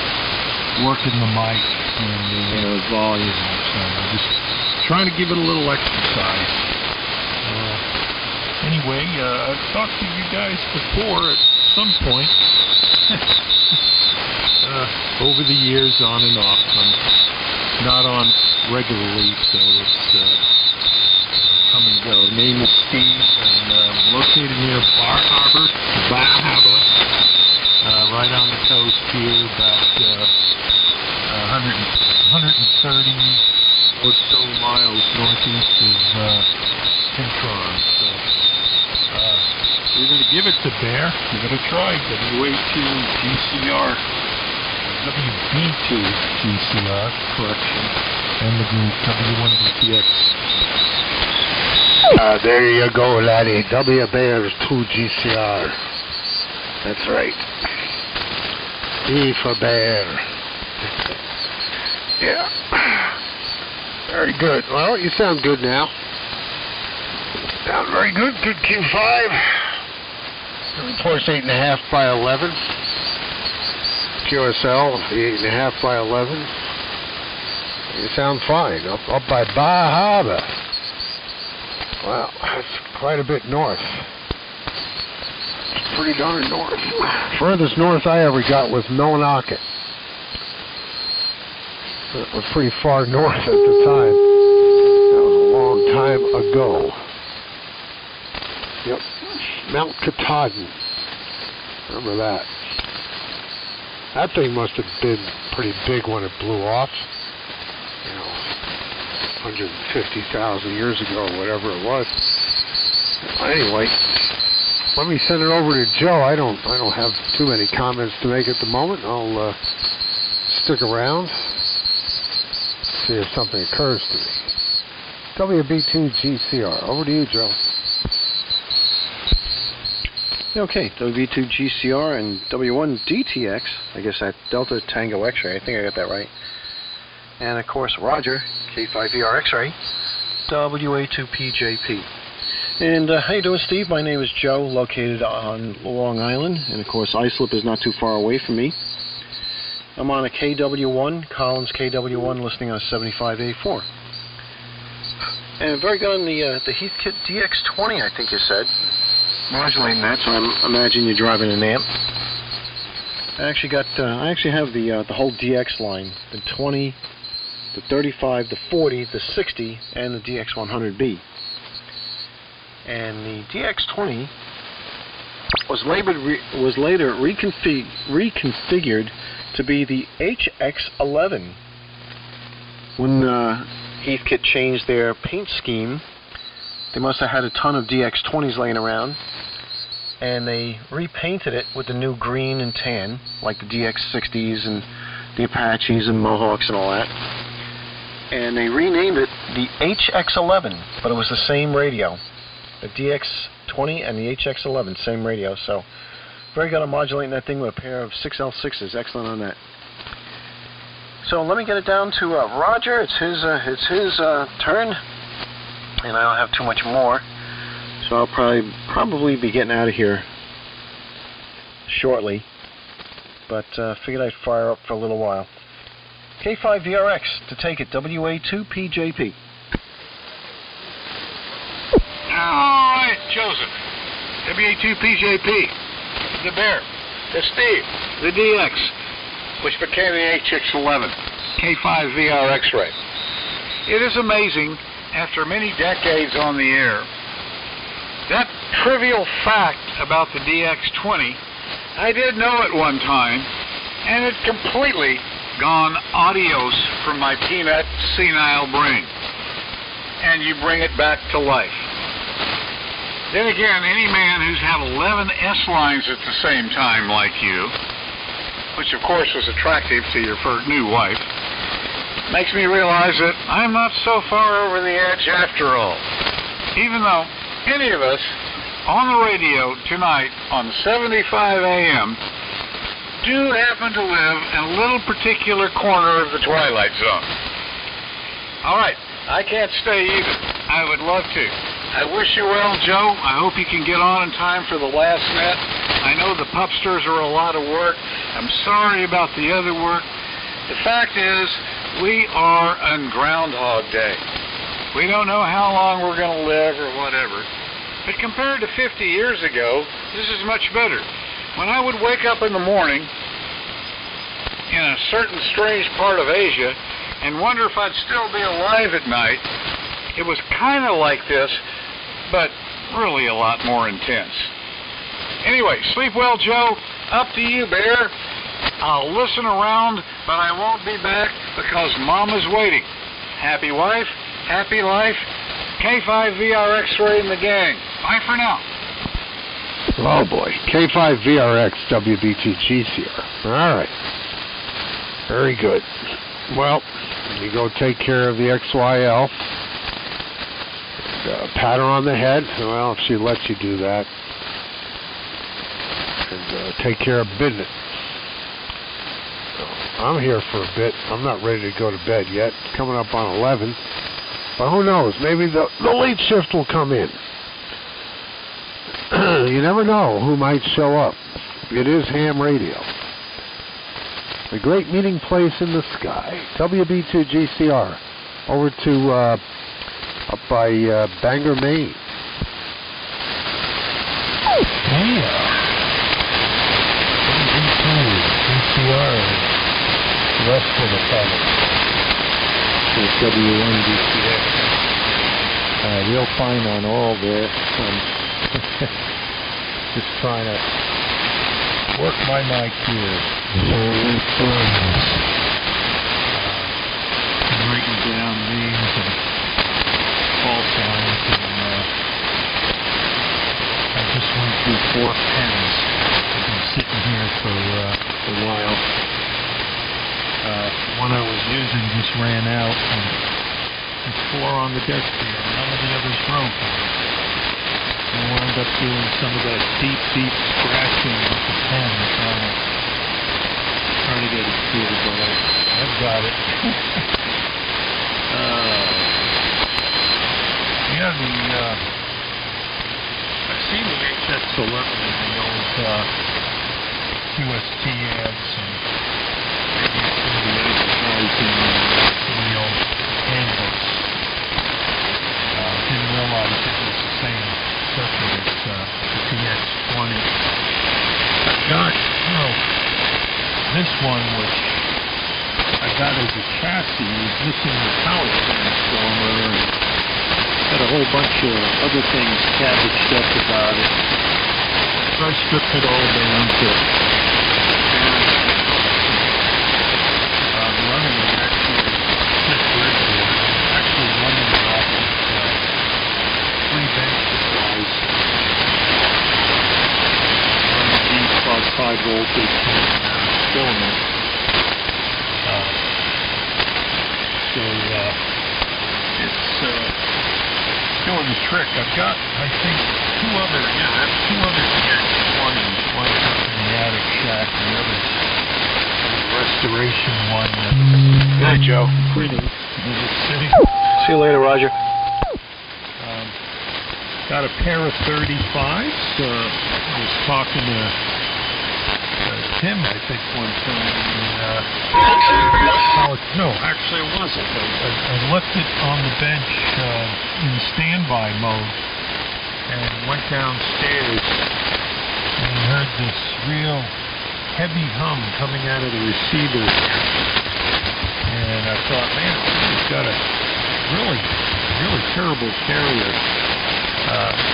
working the mic and the volume. So I'm just trying to give it a little exercise. Anyway, I've talked to you guys before at some point. Over the years, on and off. I'm not on regularly, so it's come and go. Name is Steve, and located near Bar Harbor, right on the coast here, about 130 or so miles northeast of Kintron. So we're going to give it to Bear. We're going to try WA2 GCR, WB2 GCR, correction, and the group W1DTX. There you go, laddie. W Bears 2 GCR. That's right. B for Bear. Yeah. Very good. Well, you sound good now. Sound very good. Good Q5. Reports 8.5 by 11. QSL 8.5 by 11. You sound fine. Up by Bar Harbor. Wow, that's quite a bit north. It's pretty darn north. Furthest north I ever got was Millinocket. It was pretty far north at the time. That was a long time ago. Yep. Mount Katahdin. Remember that. That thing must have been pretty big when it blew off. 150,000 years ago, whatever it was. Anyway, let me send it over to Joe. I don't have too many comments to make at the moment. I'll stick around, see if something occurs to me. WB2 GCR. Over to you, Joe. Okay, WB2 GCR and W1DTX. I guess that's Delta Tango X-Ray. I think I got that right. And of course, Roger, K5VR X-Ray, WA2PJP. And how you doing, Steve? My name is Joe, located on Long Island, and of course, Islip is not too far away from me. I'm on a KW1, Collins KW1, listening on 75A4. And very good on the Heathkit DX20, I think you said. Modulating that, so I imagine you're driving an amp. I actually have the whole DX line, the 20, the 35, the 40, the 60, and the DX100B. And the DX20 was later reconfigured to be the HX11. When Heathkit changed their paint scheme, they must have had a ton of DX20s laying around, and they repainted it with the new green and tan, like the DX60s and the Apaches and Mohawks and all that. And they renamed it the HX11, but it was the same radio. The DX20 and the HX11, same radio. So very good on modulating that thing with a pair of 6L6s. Excellent on that. So let me get it down to Roger. It's his turn, and I don't have too much more. So I'll probably be getting out of here shortly, but figured I'd fire up for a little while. K5VRX to take it, WA2PJP. All right, Joseph. WA2PJP. The Bear. The Steve. The DX, which became the HX11. K5VR X-Ray. It is amazing, after many decades on the air, that trivial fact about the DX20, I did know at one time, and it completely gone adios from my peanut senile brain. And you bring it back to life. Then again, any man who's had 11 S lines at the same time like you which of course was attractive to your new wife, makes me realize that I'm not so far over the edge after all. Even though any of us on the radio tonight on 75 AM do happen to live in a little particular corner of the Twilight Zone. All right, I can't stay either. I would love to. I wish you well, Joe. I hope you can get on in time for the last net. I know the pupsters are a lot of work. I'm sorry about the other work. The fact is, we are on Groundhog Day. We don't know how long we're going to live or whatever. But compared to 50 years ago, this is much better. When I would wake up in the morning in a certain strange part of Asia and wonder if I'd still be alive at night, it was kind of like this, but really a lot more intense. Anyway, sleep well, Joe. Up to you, Bear. I'll listen around, but I won't be back because Mama's waiting. Happy wife, happy life. K5VRX Ray and the gang. Bye for now. Oh boy, K5VRX WB2GCR. All right. Very good. Well, you go take care of the XYL. And, pat her on the head. Well, if she lets you do that. And take care of business. I'm here for a bit. I'm not ready to go to bed yet. Coming up on 11. But who knows? Maybe the late shift will come in. You never know who might show up. It is ham radio. A great meeting place in the sky. WB2GCR. Over to up by Bangor, Maine. WB2GCR. Rest of the planet. W1DCX. Real fine on all there. Just trying to work my mic here. Writing down names and call signs, and I just went through 4 pens. I've been sitting here for a while. One I was using just ran out, and there's 4 on the desk here. None of the others broke. I wound up doing some of that deep scratching with the pen, trying to get it suited, but I've got it. I've seen the HX11 in the old QST ads, and maybe it's going to be advertising in the old handbooks. Didn't realize it was the same circuit as the TX20. I've got, this one, which I got as a chassis, is missing the power transformer, and got a whole bunch of other things cabbaged up about it. So I stripped it all down to running it actually, running it off of 3 bench supplies. Running deep about 5 voltage filament. So it's doing the trick. I've got, I think, 2 other TX20s. One's up in the attic shack, and the other's a restoration one. Good night, Joe. Pretty. City. See you later, Roger. Got a pair of 35s. I was talking to Tim, I think, one time. No, actually it wasn't. I left it on the bench in standby mode and went downstairs and heard this real heavy hum coming out of the receiver. And I thought, man, it's got a really terrible carrier.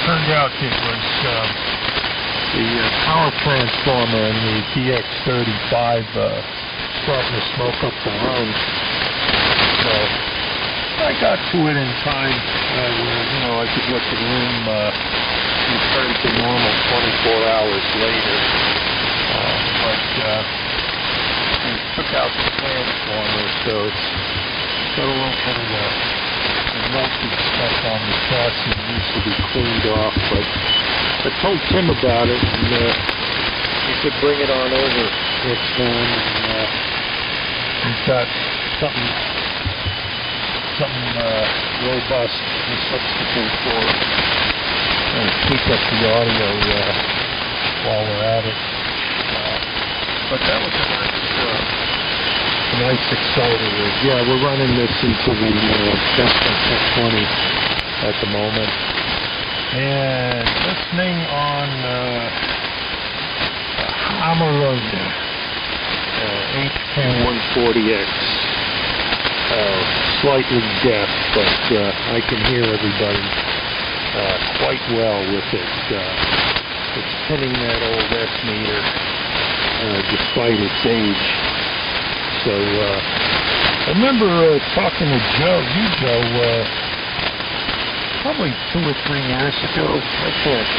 Turned out it was the power transformer in the TX35 starting to smoke up the run. So I got to it in time where, I could let the room return to normal 24 hours later. But took out the transformer, so it's got a little bit of the melted stuff on the chassis. It needs to be cleaned off, but I told Tim about it, and he said bring it on over next time. And he's got something robust to substitute for it. And tweak up the audio while we're at it. But that was a nice accelerator. Yeah, we're running this into the Cessna 1020 at the moment. And listening on Amarone H140X. Slightly deaf, but I can hear everybody quite well with it. It's pinning that old S meter despite its age. So I remember talking to Joe, probably 2 or 3 years ago. I can't.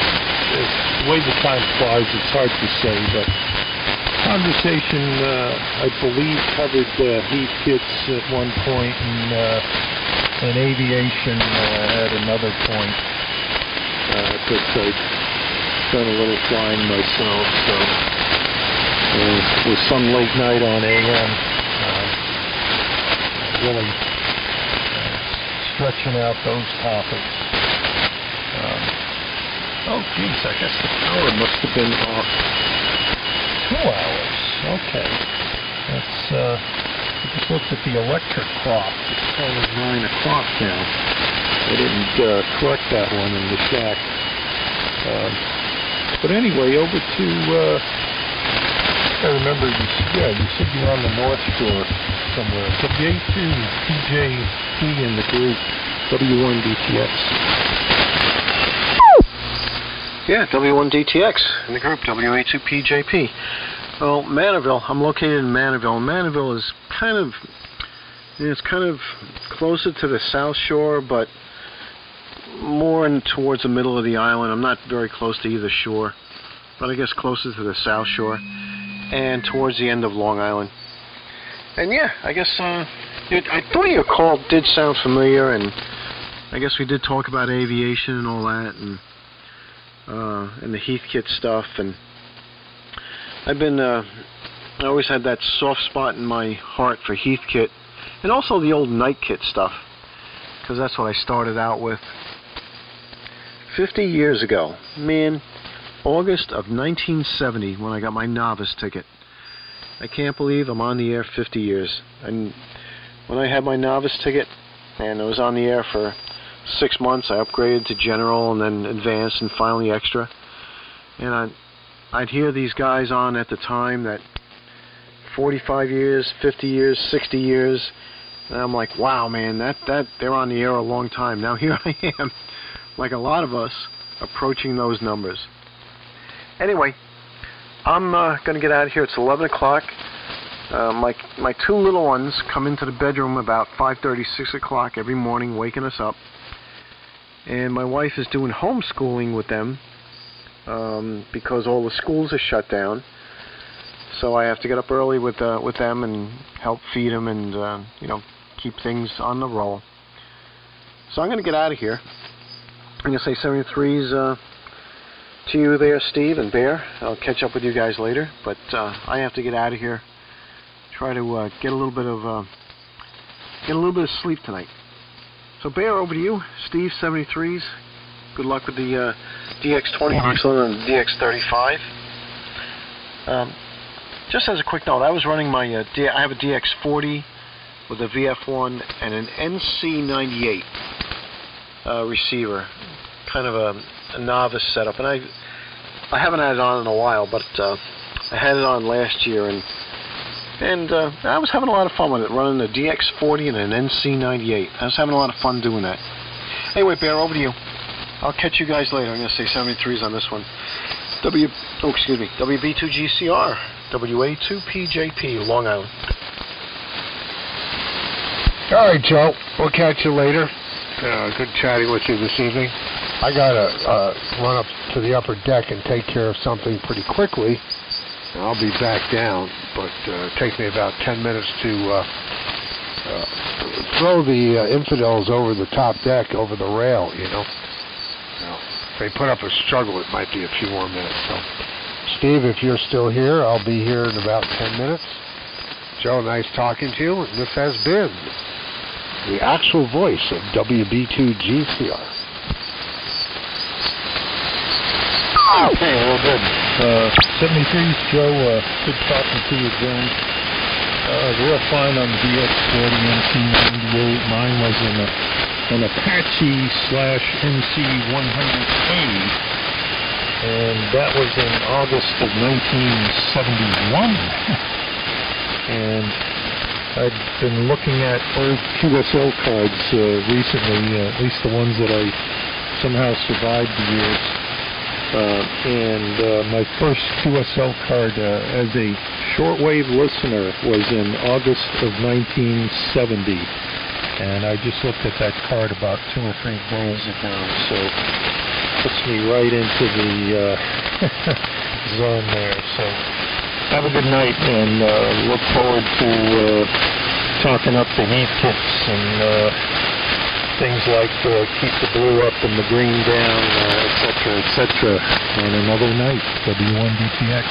The way the time flies, it's hard to say, but conversation, I believe, covered heat kits at one point and aviation at another point. Because I've done a little flying myself, so with some late night on AM, really stretching out those topics. Oh, geez, I guess the power must have been off 2 hours. Okay. That's, I just looked at the electric clock. It's kind of 9 o'clock now. I didn't correct that one in the shack. But anyway, over to, I remember, you said you're on the North Shore somewhere. WA2 PJP in the group, W1DTX. Yeah, W1DTX in the group, WA2PJP. Well, Manorville, I'm located in Manorville. Manorville is kind of closer to the South Shore, but more towards the middle of the island. I'm not very close to either shore, but I guess closer to the South Shore and towards the end of Long Island. And yeah, I guess I thought your call did sound familiar, and I guess we did talk about aviation and all that, and the Heathkit stuff, and I've been, I always had that soft spot in my heart for Heathkit, and also the old Nightkit stuff, because that's what I started out with 50 years ago. Man, August of 1970, when I got my novice ticket. I can't believe I'm on the air 50 years. And when I had my novice ticket, and I was on the air for 6 months, I upgraded to general and then advanced and finally extra. And I'd hear these guys on at the time that 45 years, 50 years, 60 years, and I'm like, wow, man, that they're on the air a long time. Now here I am, like a lot of us, approaching those numbers. Anyway, I'm going to get out of here. It's 11 o'clock. My 2 little ones come into the bedroom about 5:30, 6 o'clock every morning, waking us up. And my wife is doing homeschooling with them because all the schools are shut down. So I have to get up early with them and help feed them and keep things on the roll. So I'm going to get out of here. I'm going to say 73s to you there, Steve and Bear. I'll catch up with you guys later, but I have to get out of here. Try to get a little bit of sleep tonight. So Bear, over to you. Steve, 73s. Good luck with the DX20 Excellent and the DX35. Just as a quick note, I was running my I have a DX40 with a VF1 and an NC98 receiver, kind of a novice setup, and I haven't had it on in a while, but I had it on last year, and I was having a lot of fun with it, running a DX40 and an NC98. I was having a lot of fun doing that. Anyway, Bear, over to you. I'll catch you guys later. I'm going to say 73s on this one. WB2GCR, WA2PJP, Long Island. All right, Joe. We'll catch you later. Good chatting with you this evening. I got to run up to the upper deck and take care of something pretty quickly. I'll be back down, but it takes me about 10 minutes to throw the infidels over the top deck, over the rail, you know. Now, if they put up a struggle, it might be a few more minutes. So, Steve, if you're still here, I'll be here in about 10 minutes. Joe, nice talking to you. And this has been the actual voice of WB2GCR. Okay, well, good. 73's Joe, good talking to you, James. Real fine on the DX40 MC98. Mine was an Apache /MC100A, and that was in August of 1971. And I'd been looking at old QSL cards recently, at least the ones that I somehow survived the years. And my first QSL card as a shortwave listener was in August of 1970. And I just looked at that card about 2 or 3 days ago, so puts me right into the zone there. So have a good night, and look forward to talking up the heat kits and things like keep the blue up and the green down, etc., on another night, W1DTX.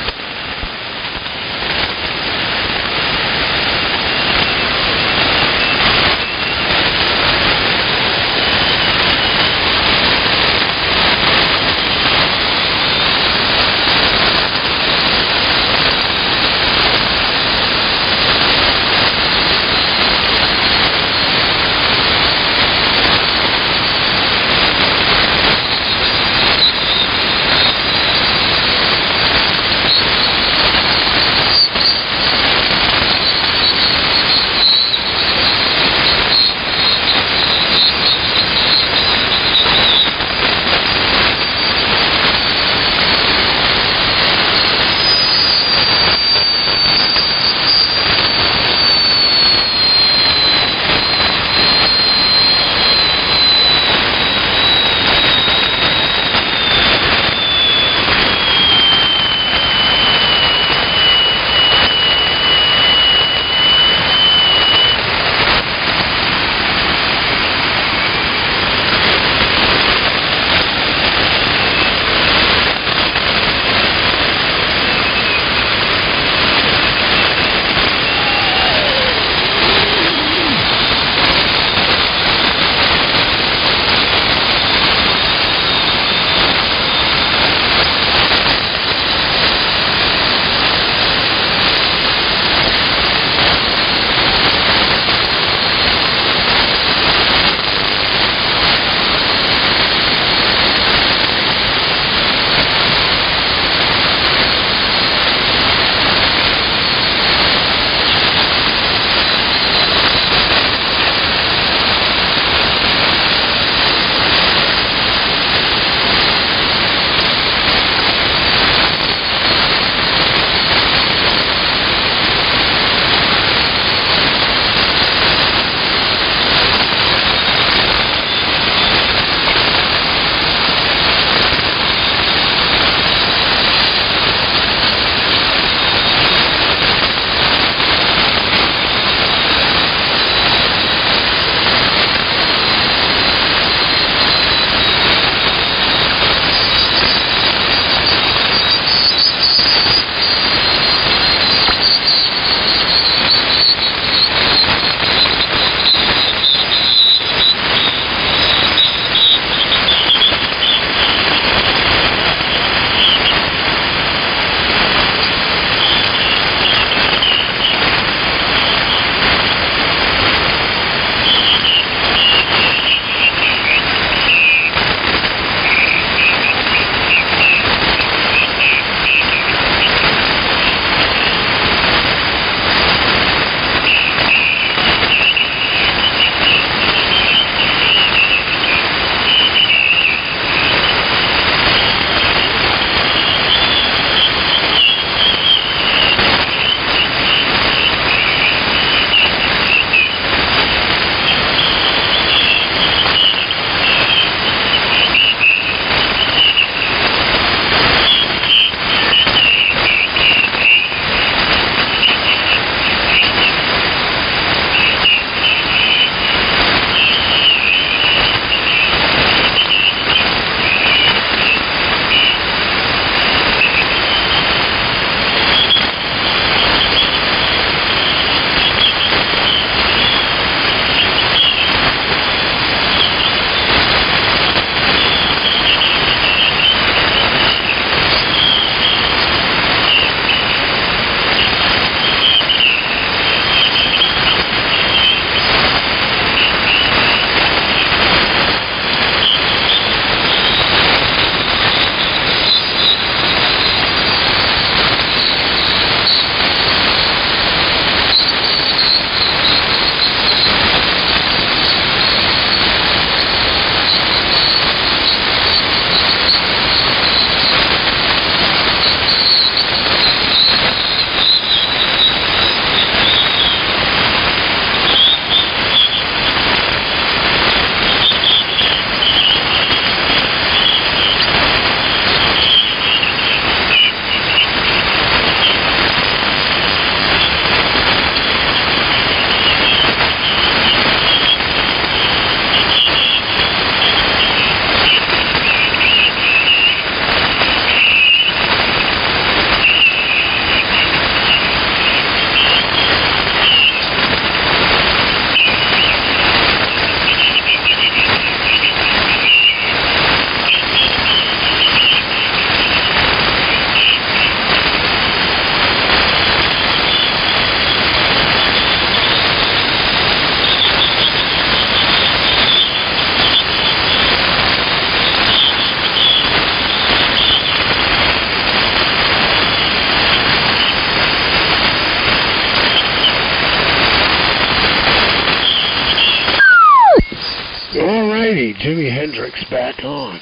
Jimi Hendrix back on.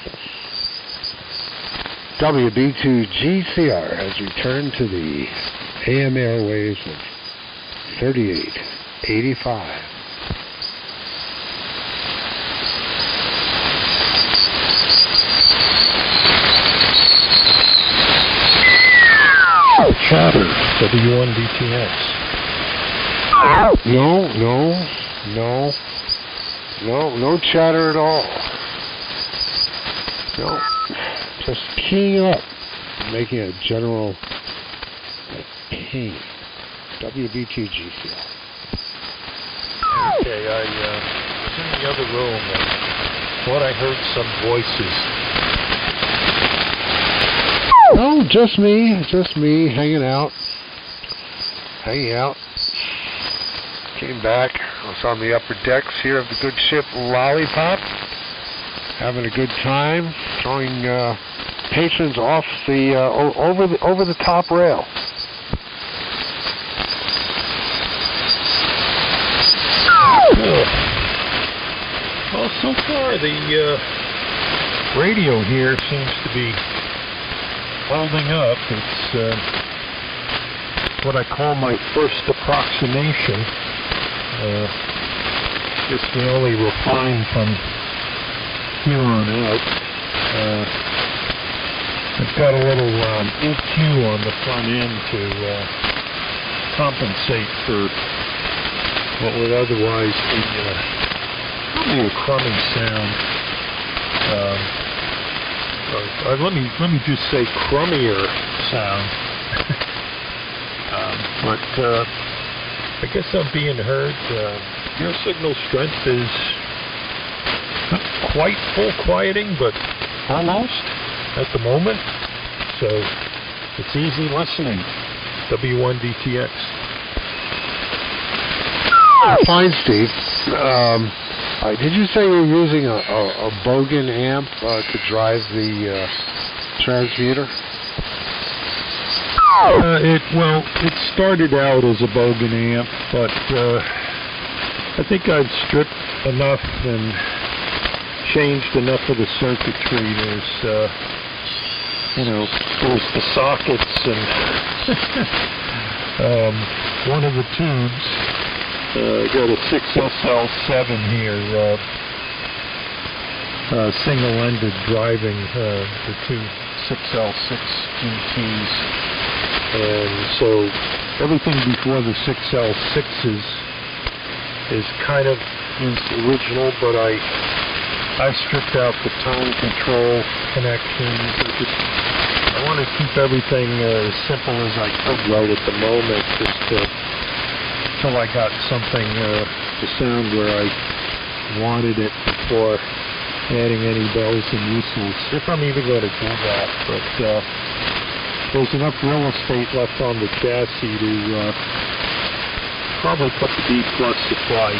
WB2GCR has returned to the AM airwaves of 3885. Chatter, W1DTX. No chatter at all. No, just keying up, making a general ping. WBTGCR. Okay, I was in the other room and thought I heard some voices. No, just me hanging out. Came back. I was on the upper decks here of the good ship Lollipop, having a good time, throwing patrons off the over the top rail. Well, so far the radio here seems to be holding up. It's what I call my first approximation. Just the only refine from here on out. I've got a little EQ on the front end to compensate for what would otherwise be probably a crummy sound. Let me just say crummier sound. But I guess I'm being heard. Your signal strength is not quite full quieting, but almost at the moment. So it's easy listening. W1DTX. Fine, Steve. Did you say you're using a Bogan amp to drive the transmuter? It started out as a Bogan amp, but I think I've stripped enough and changed enough of the circuitry. There's the sockets and one of the tubes. I got a 6SL7 here, single-ended driving the two 6L6 GTs. And so everything before the 6L6s is kind of original, but I stripped out the tone control connections. I want to keep everything as simple as I could right at the moment, just until I got something to sound where I wanted it before adding any bells and whistles, if I'm even going to do that. But there's enough real estate left on the chassis to probably put the D+ supply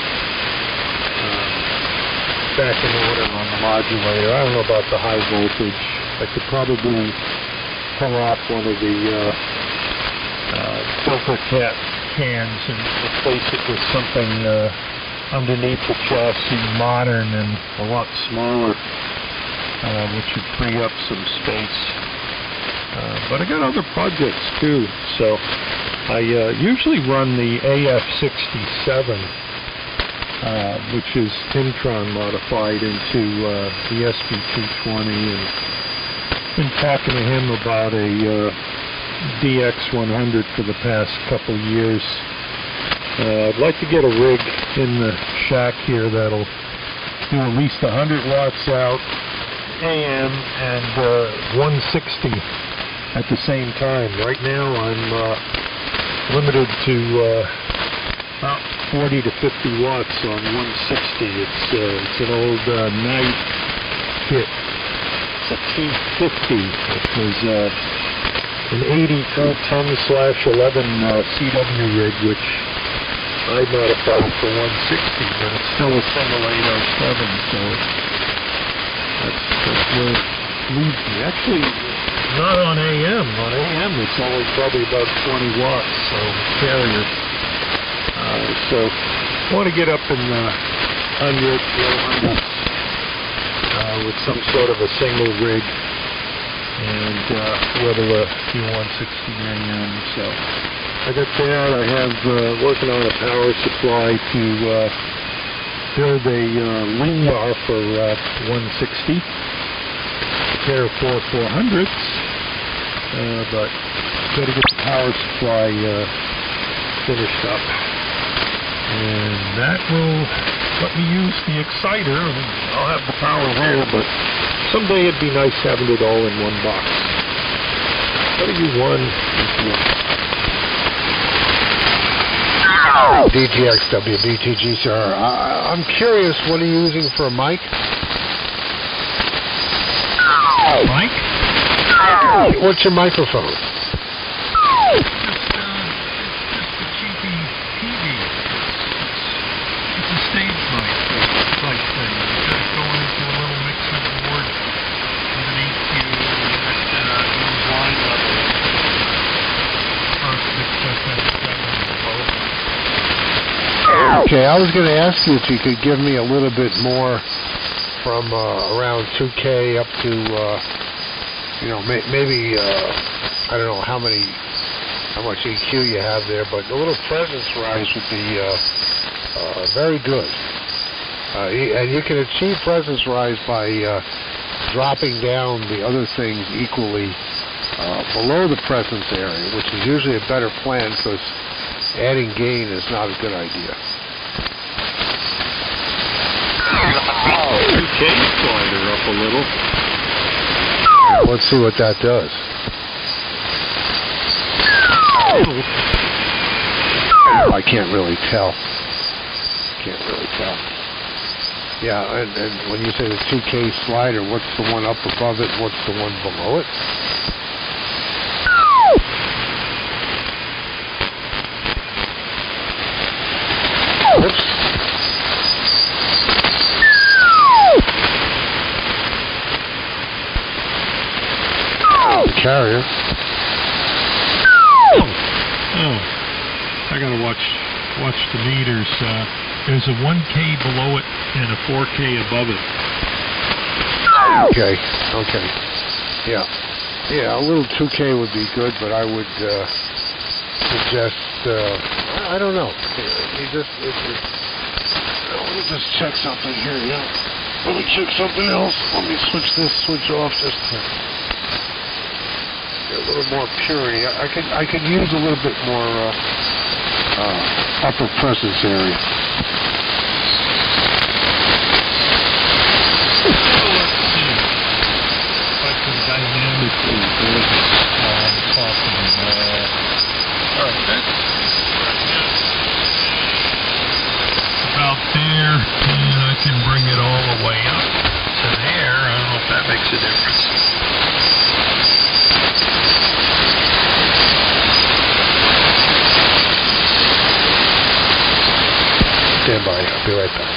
back in order on the modulator. I don't know about the high voltage. I could probably pull off one of the filter cap cans and replace it with something underneath the chassis, modern and a lot smaller, which would free up some space. But I got other projects too, so I usually run the AF67, which is Intron modified into the SP220, and been talking to him about a DX100 for the past couple years. I'd like to get a rig in the shack here that'll do at least 100 watts out AM and 160 at the same time. Right now I'm limited to about 40 to 50 watts on 160. It's an old Knight kit. It's a T50. It was an 8210/11 CW rig, which I modified for 160, but it's still a single 807, so that's where it leads me. Actually, not on AM. On AM, it's only probably about 20 watts, so carrier. So I want to get up in 100, with some sort of a single rig, and whittle a few 160 AM. So I got that. I have working on a power supply to build a lean bar for 160. Pair of 400s, but got to get the power supply finished up, and that will let me use the exciter. I'll have the power there, but someday it'd be nice having it all in one box. W1 DTXW, BTG, sir. I'm curious, what are you using for a mic? Mike? What's your microphone? Just a cheapy TV. It's a stage mic type thing. You just go into a little mixing board with an EQ and use line level. First, Okay, I was going to ask you if you could give me a little bit more from around 2K up to, maybe, I don't know how much EQ you have there, but a little presence rise would be very good. And you can achieve presence rise by dropping down the other things equally below the presence area, which is usually a better plan because adding gain is not a good idea. Okay, slider up a little. Let's see what that does. I can't really tell. Yeah, and when you say the 2K slider, what's the one up above it? What's the one below it? Oops. Carrier. Oh, I gotta watch the meters. There's a 1K below it and a 4K above it. Okay. Yeah, a little 2K would be good, but I would suggest, I don't know. Let me just check something here, Let me check something else. Let me switch this switch off just to get a little more purity. I could use a little bit more upper presence area. Dynamically build while I'm talking. Alright, that's about there, and I can bring it all the way up to there. I don't know if that makes a difference. Stand by, I'll be right back.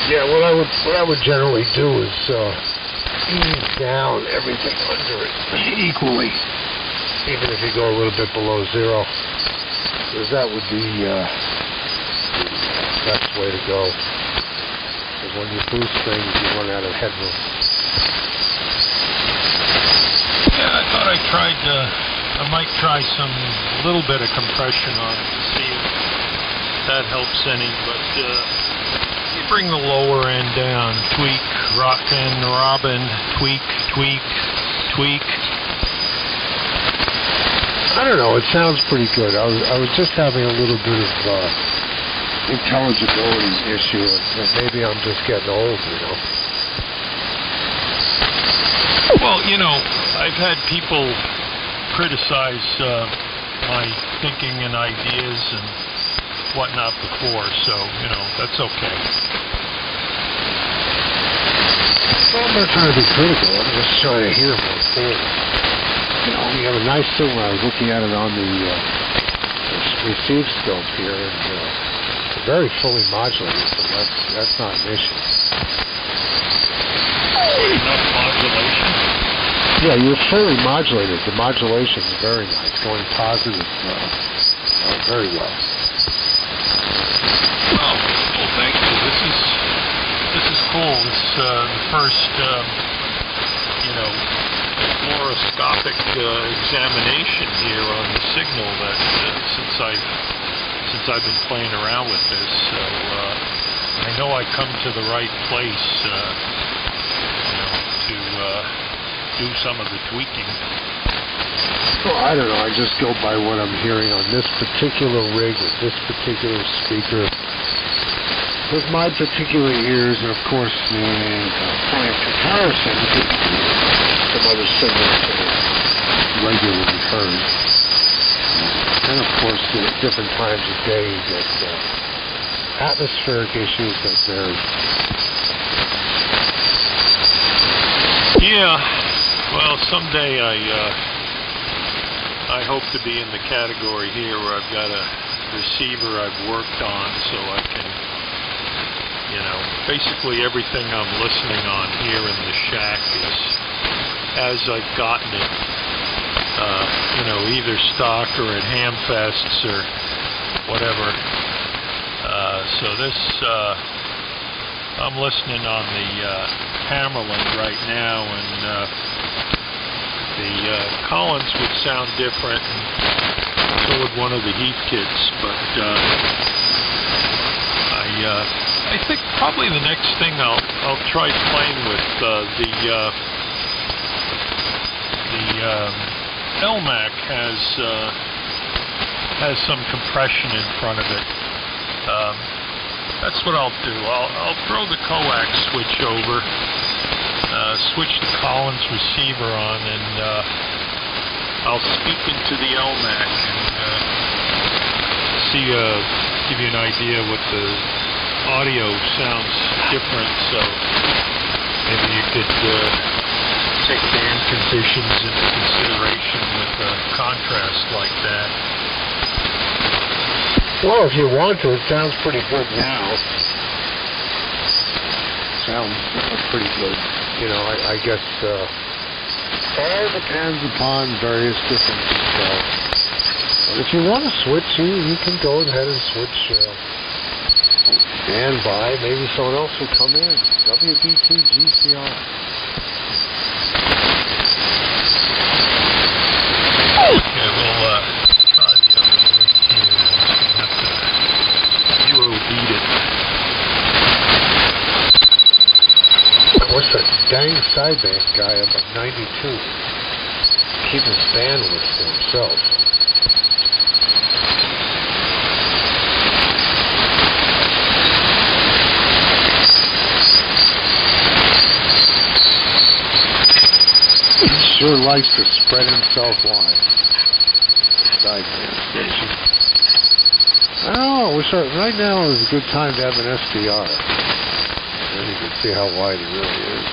Yeah, what I would generally do is ease down everything under it equally, even if you go a little bit below zero, because that would be the best way to go. Because when you boost things, you run out of headroom. Yeah, I thought I might try some little bit of compression on it to see if that helps any, but you bring the lower end down, tweak, rockin', robin, tweak, tweak, tweak. I don't know. It sounds pretty good. I was just having a little bit of intelligibility issue, and maybe I'm just getting old, you know. Well, you know, I've had people criticize my thinking and ideas and whatnot before, so, you know, that's okay. Well, I'm not trying to be critical. I'm just trying to hear my things. You know, we have a nice thing when I was looking at it on the receive scope here, and very fully modulated, so that's not an issue. Enough modulation? Yeah, you're fully modulated. The modulation is very nice, going positive very well. Well, thank you. This is cool. It's the first, fluoroscopic examination here on the signal that since I've been playing around with this. So I know I come to the right place, to do some of the tweaking. Well, I don't know. I just go by what I'm hearing on this particular rig with this particular speaker, with my particular ears, and of course, point of comparison to some other signals that are regularly heard. And of course, at different times of day, that atmospheric issues that vary. Yeah. Well, someday I hope to be in the category here where I've got a receiver I've worked on, so I can, basically everything I'm listening on here in the shack is as I've gotten it, either stock or at Hamfests or whatever. So this, I'm listening on the Hammerland right now, and the Collins would sound different, and so would one of the Heath kits, but I think probably the next thing I'll try playing with the Elmac has some compression in front of it. That's what I'll do. I'll throw the coax switch over, switch the Collins receiver on, and I'll speak into the Elmac and give you an idea what the audio sounds different, so maybe you could take band conditions into consideration with a contrast like that. Well, if you want to, it sounds pretty good now. Sounds pretty good. I guess all depends upon various different details. But if you want to switch, you can go ahead and switch. Stand by. Maybe someone else will come in. WBT GCR. Okay, we'll try the other rig here. I'm just going to have to Euro beat it. What's that dang sideband guy up at 92? Keep his bandwidth to himself. He sure likes to spread himself wide. Sideband station. I don't know. Right now is a good time to have an SDR. And you can see how wide it really is.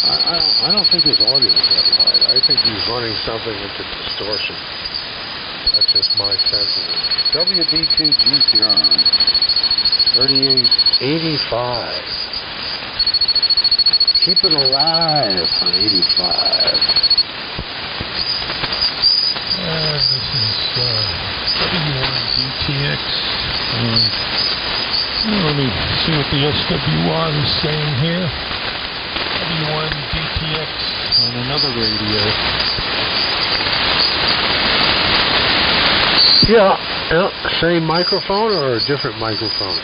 I don't think his audio is that wide. I think he's running something into distortion. That's just my sense of it. WB2 GCR 3885. Keep it alive on 85. This is W1DTX. Let me see what the SWR is saying here. W1DTX on another radio. Yeah. Same microphone or a different microphone?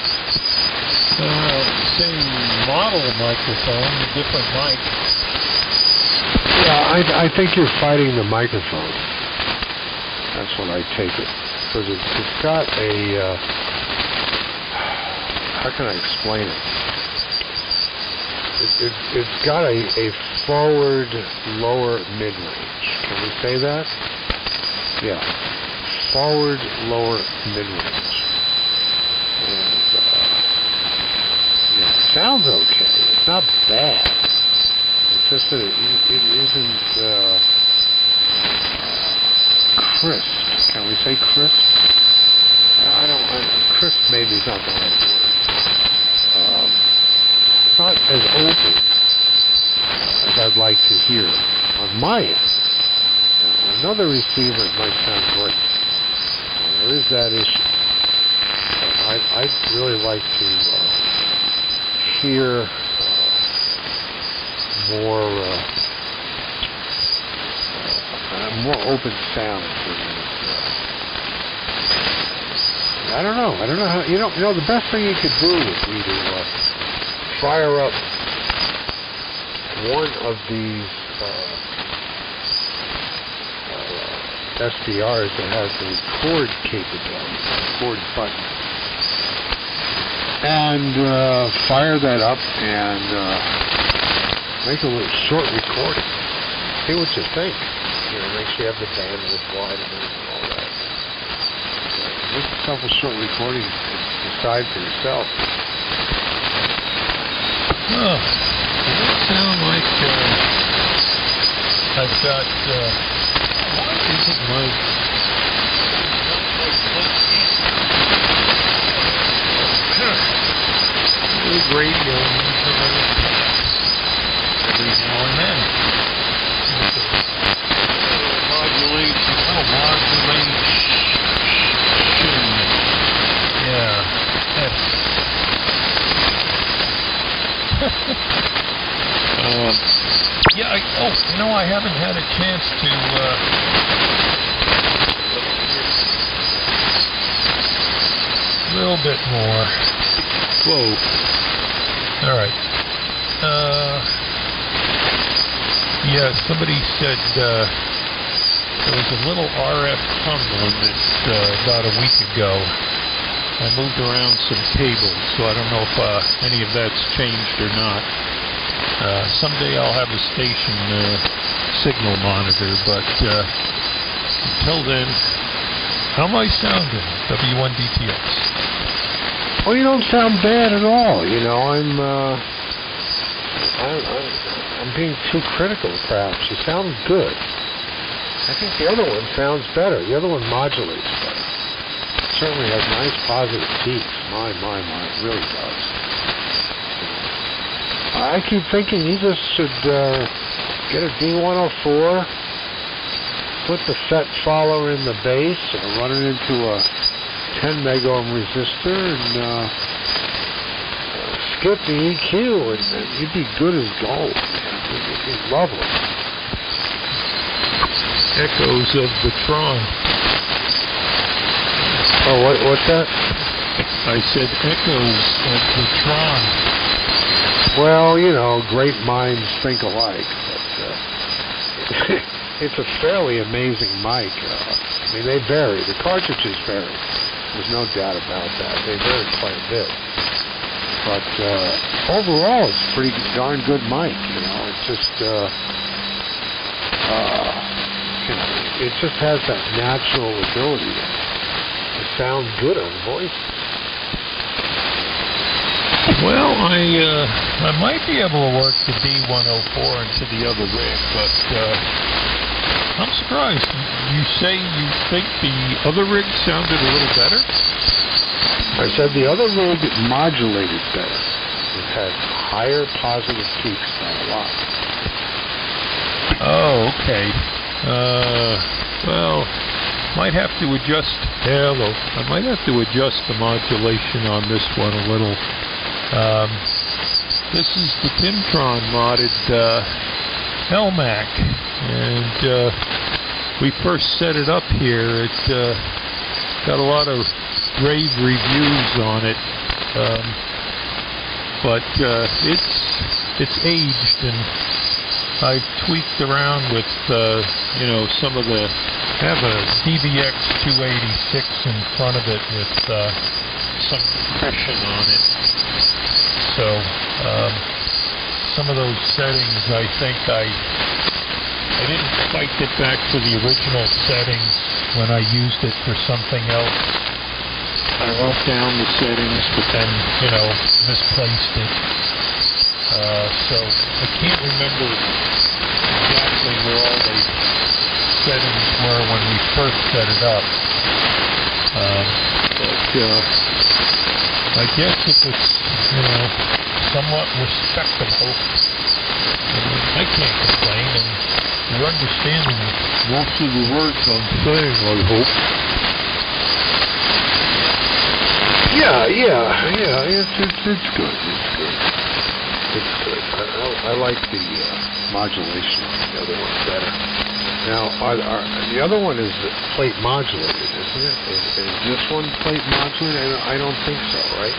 Same model microphone, different mic. Yeah, I think you're fighting the microphone. That's what I take it. Because it's got a... how can I explain it? It's got a forward, lower, mid-range. Can we say that? Yeah. Forward, lower, mid-range. And, yeah, it sounds okay. It's not bad. It's just that it isn't crisp. Can we say crisp? Crisp maybe is not the right word. It's not as open as I'd like to hear on my end. Now, another receiver, it might sound great. There is that issue. But I'd really like to hear more open sound. I don't know how. You know, the best thing you could do would be to fire up one of these SDRs that has the record capability, record button, and fire that up and make a little short recording. See what you think. You know, make sure you have the bandwidth wide and all that. Make yourself a short recording and decide for yourself. Oh, does it sound like I've got, why isn't my... Little radio every now and then. Modulation. Yeah. Yeah, I haven't had a chance to, a little bit more. Whoa. All right. Yeah, somebody said, there was a little RF tumbling about a week ago. I moved around some cables, so I don't know if any of that's changed or not. Someday I'll have a station signal monitor, but until then, how am I sounding, W1DTX? Well, you don't sound bad at all. You know, I'm being too critical, perhaps. You sound good. I think the other one sounds better. The other one modulates better. It certainly has nice positive peaks. My, it really does. I keep thinking he just should get a D104, put the FET follower in the base, and run it into a 10 megohm resistor, and skip the EQ, and you'd be good as gold. It'd be lovely. Echoes of the Tron. Oh, what's that? I said echoes of the Tron. Well, you know, great minds think alike, but it's a fairly amazing mic. I mean, they vary. The cartridges vary. There's no doubt about that. They vary quite a bit. But overall, it's a pretty darn good mic. You know, it's just, you know, it just has that natural ability to sound good on voice. Well, I might be able to work the D104 into the other rig, but I'm surprised. You say you think the other rig sounded a little better? I said the other rig modulated better. It had higher positive peaks by a lot. Oh, okay. Well, might have to adjust. Hello. I might have to adjust the modulation on this one a little. This is the Timtron modded Elmac, and we first set it up here. It got a lot of rave reviews on it, but it's aged, and I've tweaked around with some of the. I have a DBX 286 in front of it with some compression on it. So some of those settings, I think I didn't quite get back to the original settings when I used it for something else. I wrote down the settings, but then, misplaced it. So I can't remember exactly where all the settings were when we first set it up. But I guess if it's, somewhat respectable, I can't complain, and you're understanding most of the words I'm saying, I hope. Yeah, it's good. It's good. I like the modulation on the other one better. Now, the other one is plate modulated, isn't it? Is this one plate modulated? I don't think so, right?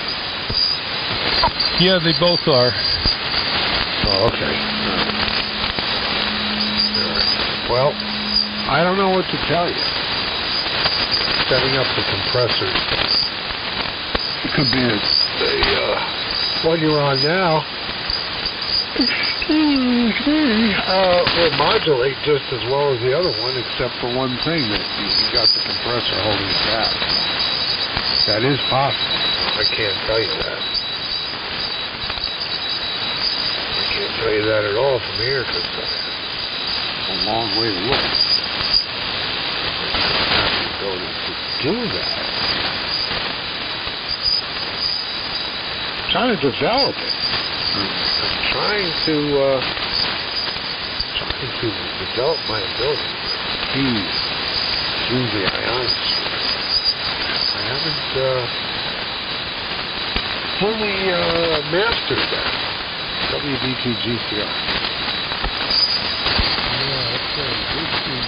Yeah, they both are. Oh, okay. All right. Well, I don't know what to tell you. Setting up the compressors. It could be the one you're on now. Excuse me. Will modulate just as well as the other one, except for one thing, that you got the compressor holding it back. That is possible. I can't tell you that. I can't tell you that at all from here, because it's a long way to look. I have to go to do that. I'm trying to develop it. I'm trying to develop my ability to see through the ionosphere. I haven't fully mastered that. WDT-GCR. Yeah, okay. This is,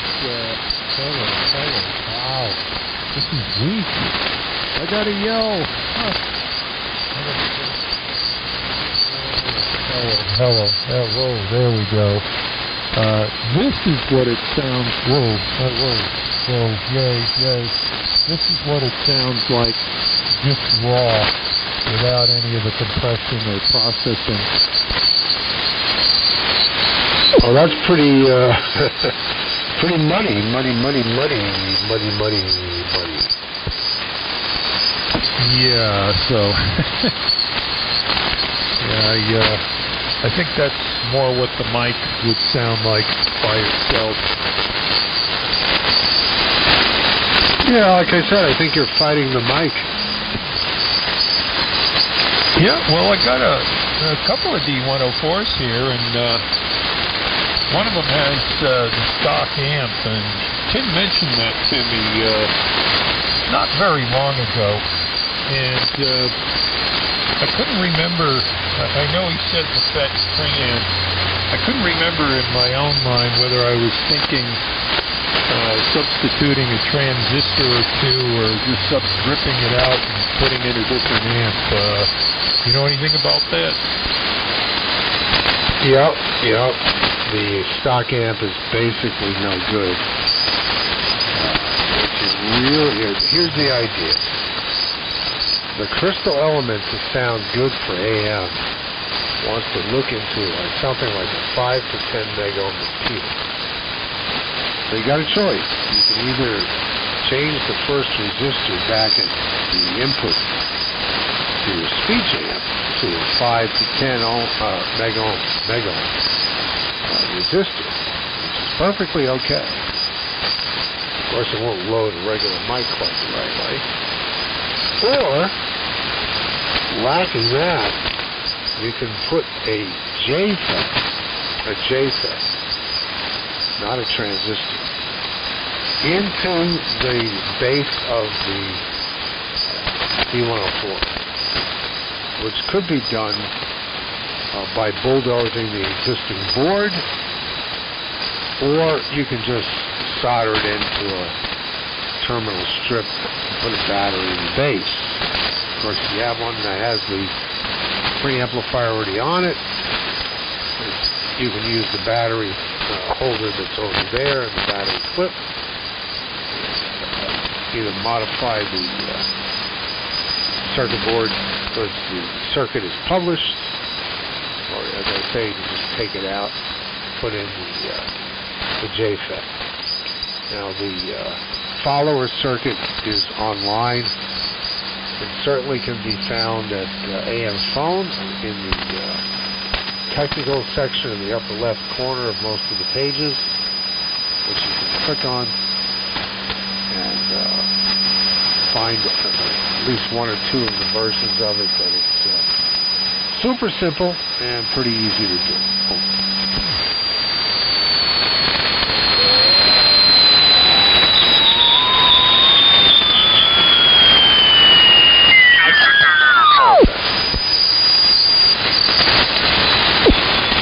wow. This is weak. I gotta yell. Hello. Whoa, there we go. This is what it sounds. Whoa, yay. This is what it sounds like, just raw, without any of the compression or processing. Oh, that's pretty, pretty muddy. Yeah, so, I think that's more what the mic would sound like by itself. Yeah, like I said, I think you're fighting the mic. Yeah, well, I got a couple of D104s here, and one of them has the stock amp, and Tim mentioned that to me not very long ago, and I couldn't remember. I know he said the FET preamp. I couldn't remember in my own mind whether I was thinking substituting a transistor or two, or just ripping it out and putting in a different amp. You know anything about that? Yep. The stock amp is basically no good. Here's the idea. The crystal element to sound good for AM wants to look into something like a 5 to 10 megohm repeater. So you got a choice. You can either change the first resistor back at the input to your speech amp to a 5 to 10 megohm resistor, which is perfectly okay. Of course, it won't load a regular mic quite the right way. Or, lacking that, you can put a JFET, not a transistor, into the base of the D104, which could be done by bulldozing the existing board, or you can just solder it into a terminal strip and put a battery in the base. Of course, if you have one that has the preamplifier already on it, you can use the battery holder that's over there and the battery clip. Either modify the circuit board as the circuit is published, or as I say, you can just take it out, put in the JFET. Now the follower circuit is online. It certainly can be found at AM Phone in the technical section in the upper left corner of most of the pages, which you can click on and find at least one or two of the versions of it, but it's super simple and pretty easy to do.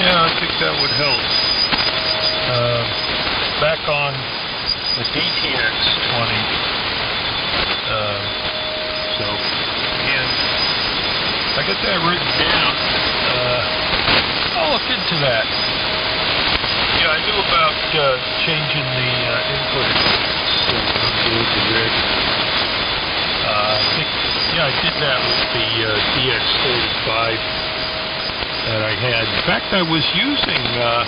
Yeah, I think that would help. Back on the DTX-20, and I got that written down. I'll look into that. Yeah, I knew about changing the input with the rig. I think, yeah, I did that with the DX35 that I had. In fact, I was using a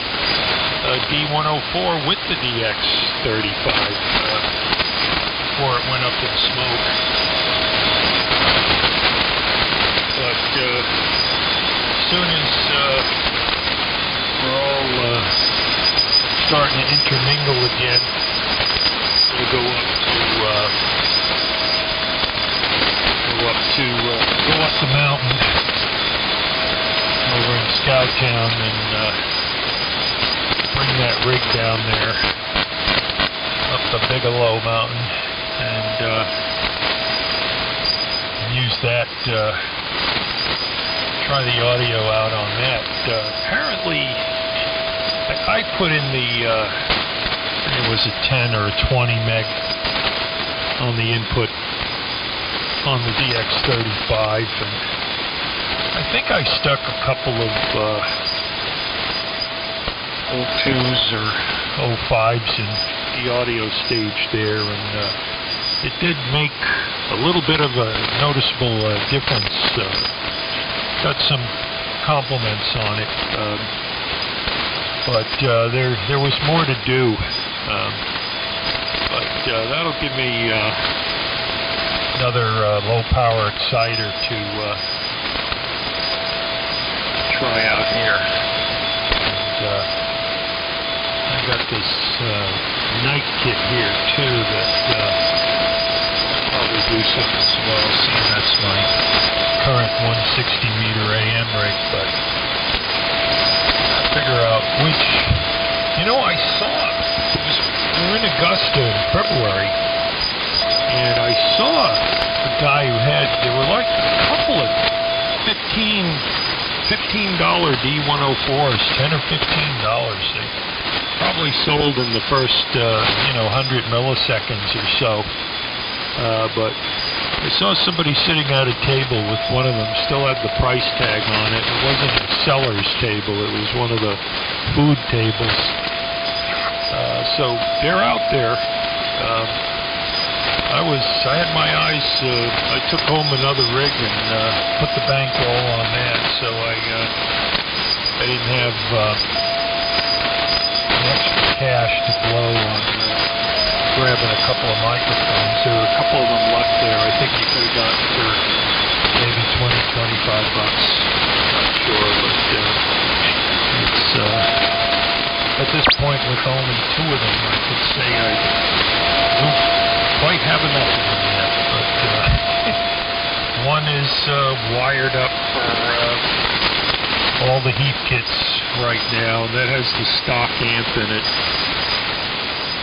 D104 with the DX35 before it went up in smoke. But as soon as we're all starting to intermingle again, we'll go up the mountain over in Scouttown and bring that rig down there up the Bigelow Mountain and use that, try the audio out on that. Apparently, I put in the, it was a 10 or a 20 meg on the input on the DX35, and I think I stuck a couple of 02s or 05s in the audio stage there, and it did make a little bit of a noticeable difference. Got some compliments on it, but there was more to do. But that'll give me another low power exciter to try out here. And I got this night kit here too that I'll probably do something as well, seeing that's my current 160 meter AM rig, but I'll figure out which, I saw, we were in Augusta in February, and I saw a guy who had, they were like a couple of $15 D104s, $10 or $15. They probably sold in the first, 100 milliseconds or so. But I saw somebody sitting at a table with one of them, still had the price tag on it. It wasn't a seller's table, it was one of the food tables. So they're out there. I had my eyes, I took home another rig and put the bankroll on that, so I didn't have extra cash to blow on grabbing a couple of microphones. There were a couple of them left there. I think you could have gotten for maybe $20, $25. Not sure, but it's at this point with only two of them, I could say I don't quite have enough of them yet. But one is wired up for all the Heath kits right now. That has the stock amp in it.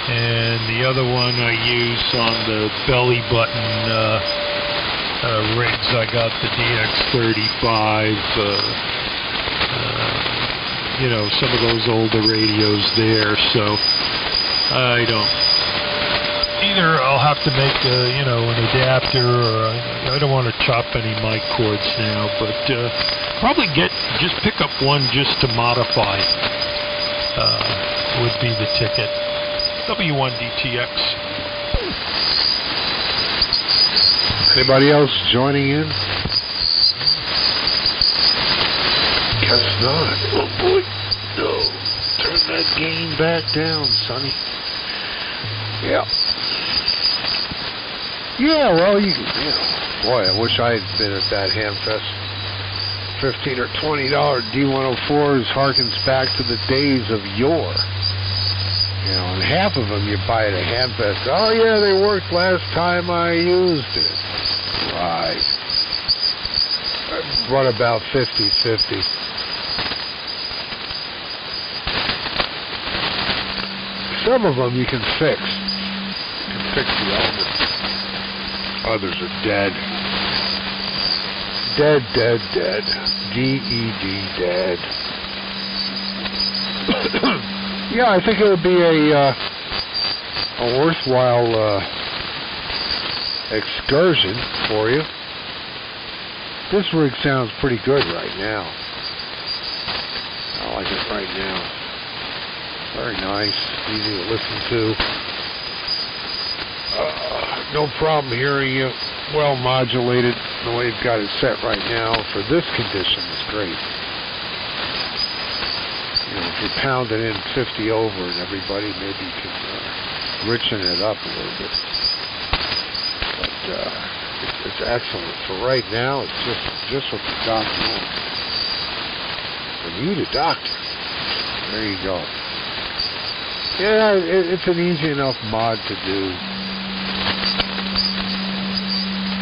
And the other one I use on the belly button rigs. I got the DX35, some of those older radios there. So I don't, either I'll have to make an adapter, or I don't want to chop any mic cords now, but probably just pick up one just to modify would be the ticket. W1DTX. Anybody else joining in? Guess not. Oh boy, no. Turn that gain back down, Sonny. Yeah. Yeah, well, boy, I wish I had been at that Hamfest. $15 or $20 D104s harkens back to the days of yore. And half of them you buy at a Hamfest. Oh, yeah, they worked last time I used it. Right. I run about 50-50. Some of them you can fix. You can fix the elements. Others are dead. Dead. D-E-D, dead. Yeah, I think it would be a worthwhile excursion for you. This rig sounds pretty good right now. I like it right now. Very nice, easy to listen to. No problem hearing you. Well modulated. The way you've got it set right now for this condition is great. If you pound it in 50 over and everybody, maybe you can richen it up a little bit. But it's excellent. For right now, it's just what the doctor wants. From you to doctor. There you go. Yeah, it's an easy enough mod to do.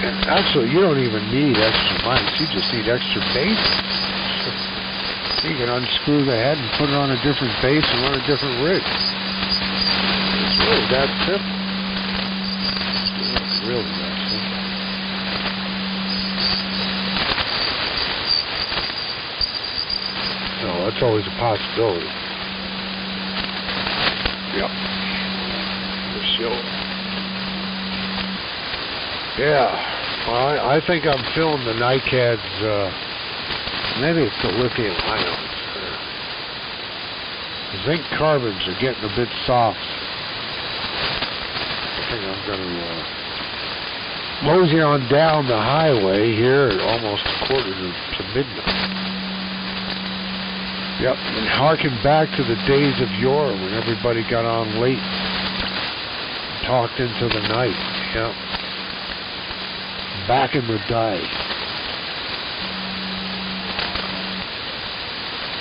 And actually, you don't even need extra mics. You just need extra bass. You can unscrew the head and put it on a different bass and run a different rig. It's really that simple. It's really that simple. So that's always a possibility. Yep. For sure. Yeah. Well, I think I'm feeling the NiCads, maybe it's the lithium ions. The zinc carbons are getting a bit soft. I think I'm going to mosey on down the highway here at almost a quarter to midnight. Yep, and harken back to the days of yore when everybody got on late and talked into the night. Yep. Back in the day.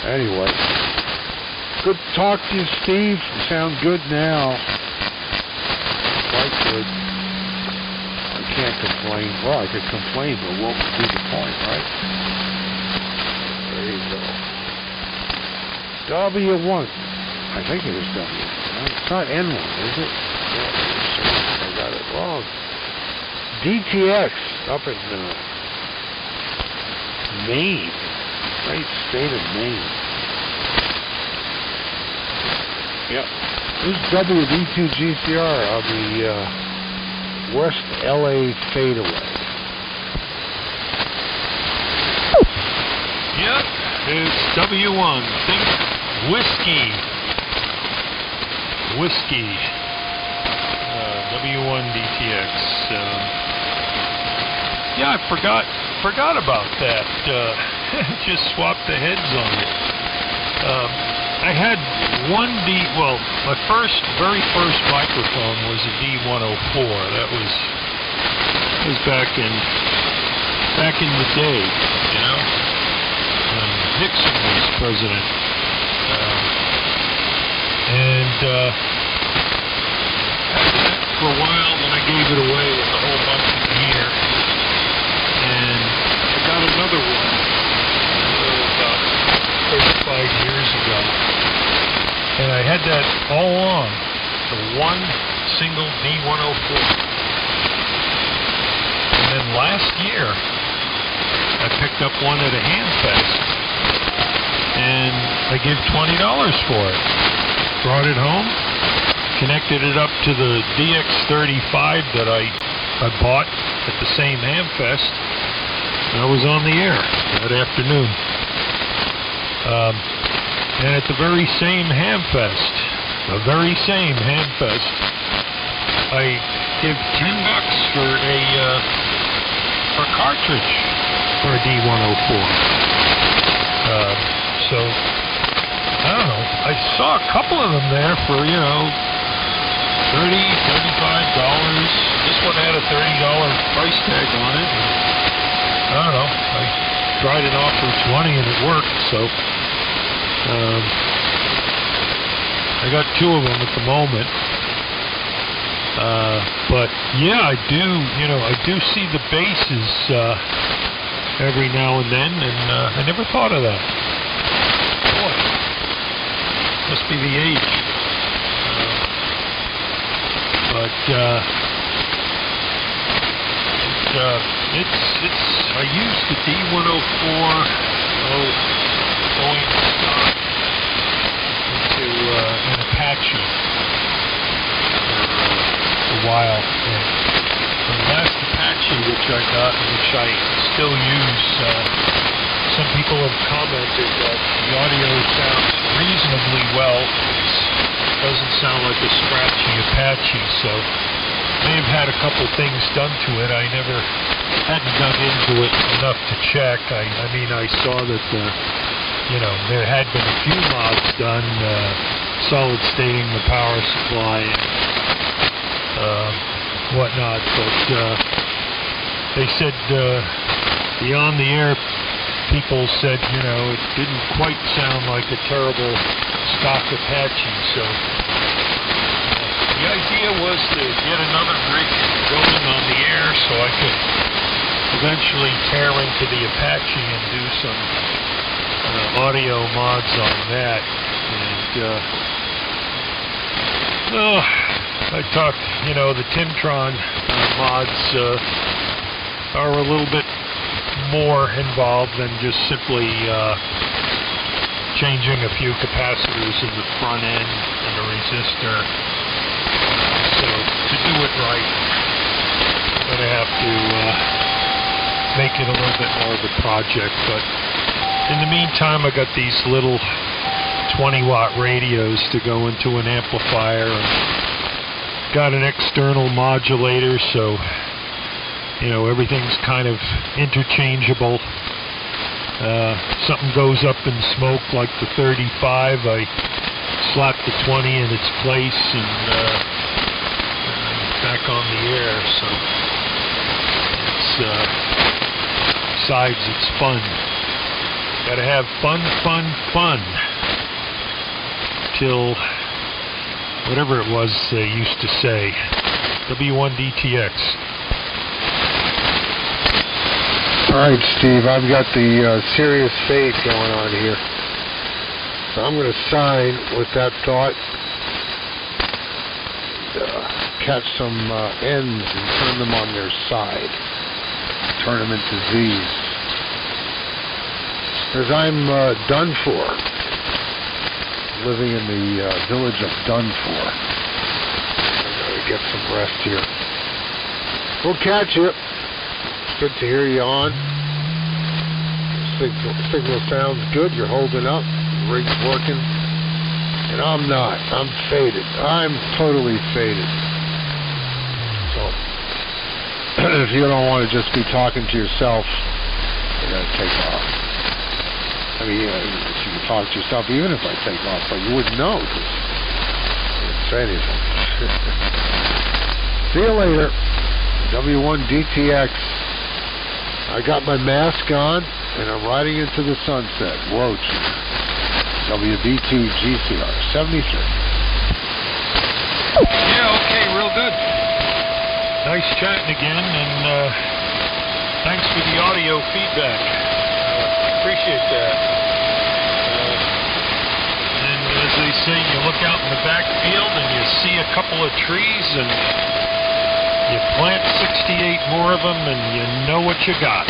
Anyway, good to talk to you, Steve. You sound good now. Quite good. I can't complain. Well, I could complain, but what would be the point, right? There you go. W1. I think it is W1. It's not N1, is it? Yeah, I got it wrong. DTX up in Maine. Great state of Maine. Yep. This is WD2GCR on the West LA fadeaway. Yep, it's W1. Think whiskey. W1 DTX. Yeah, I forgot about that. Just swapped the heads on it. I had one my very first microphone was a D104. That was back in the day, when Nixon was president. For a while, then I gave it away with a whole bunch of gear. And I got another one about 35 years ago. And I had that all along, the one single D104. And then last year, I picked up one at a Hamfest. And I gave $20 for it. Brought it home, connected it up to the DX35 that I bought at the same Hamfest. I was on the air that afternoon. And at the very same Hamfest, I give $10 for a cartridge for a D104. So I don't know. I saw a couple of them there for, $30, $35. This one had a $30 price tag on it. I don't know. I tried it off for 20 and it worked, so I got 2 of them at the moment. But yeah, I do see the bases every now and then, and I never thought of that. Boy, must be the age. I used the D104 going stock into an Apache for a while. And the last Apache which I got, which I still use, some people have commented that the audio sounds reasonably well. It doesn't sound like a scratchy Apache, so may have had a couple things done to it. I never hadn't dug into it enough to check. I mean, I saw that there had been a few mods done, solid stating the power supply and whatnot, but they said the on the air people said it didn't quite sound like a terrible stock Apache, so the idea was to get another rig going on the air so I could eventually tear into the Apache and do some audio mods on that. And I talked, the Timtron mods are a little bit more involved than just simply changing a few capacitors in the front end and a resistor. So to do it right, I'm going to have to make it a little bit more of a project. But in the meantime, I got these little 20-watt radios to go into an amplifier, and got an external modulator, so everything's kind of interchangeable. Something goes up in smoke like the 35, I slap the 20 in its place and back on the air. So besides, it's fun. Gotta have fun till whatever it was they used to say. W1DTX. All right, Steve, I've got the serious fade going on here. So I'm going to sign with that thought. Catch some ends and turn them on their side. Turn them into Z's. Because I'm done for. Living in the village of Dunfor. I'm going to get some rest here. We'll catch you. Good to hear you on. Signal sounds good. You're holding up. Rig's working. And I'm not. I'm faded. I'm totally faded. So, if you don't want to just be talking to yourself, you're going to take off. I mean, if you can talk to yourself, even if I take off, but you wouldn't know because I didn't say anything. See you later. W1DTX. I got my mask on, and I'm riding into the sunset. Whoa, WB2GCR 73. Yeah, okay, real good. Nice chatting again, and thanks for the audio feedback. Appreciate that. And as they say, you look out in the backfield and you see a couple of trees, and you plant 68 more of them, and you know what you got.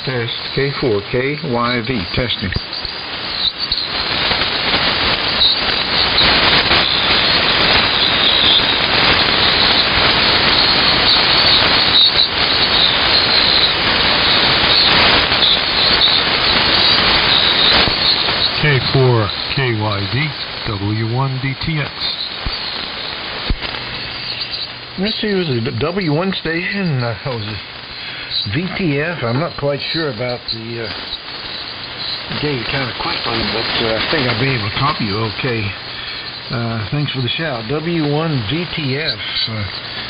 Test K4KYV testing. K4KYV W1DTX. Let's see, was it a W1 station? Was it VTF? I'm not quite sure about the gave you kind of quickly, but I think I'll be able to copy you okay. Thanks for the shout. W1 VTF.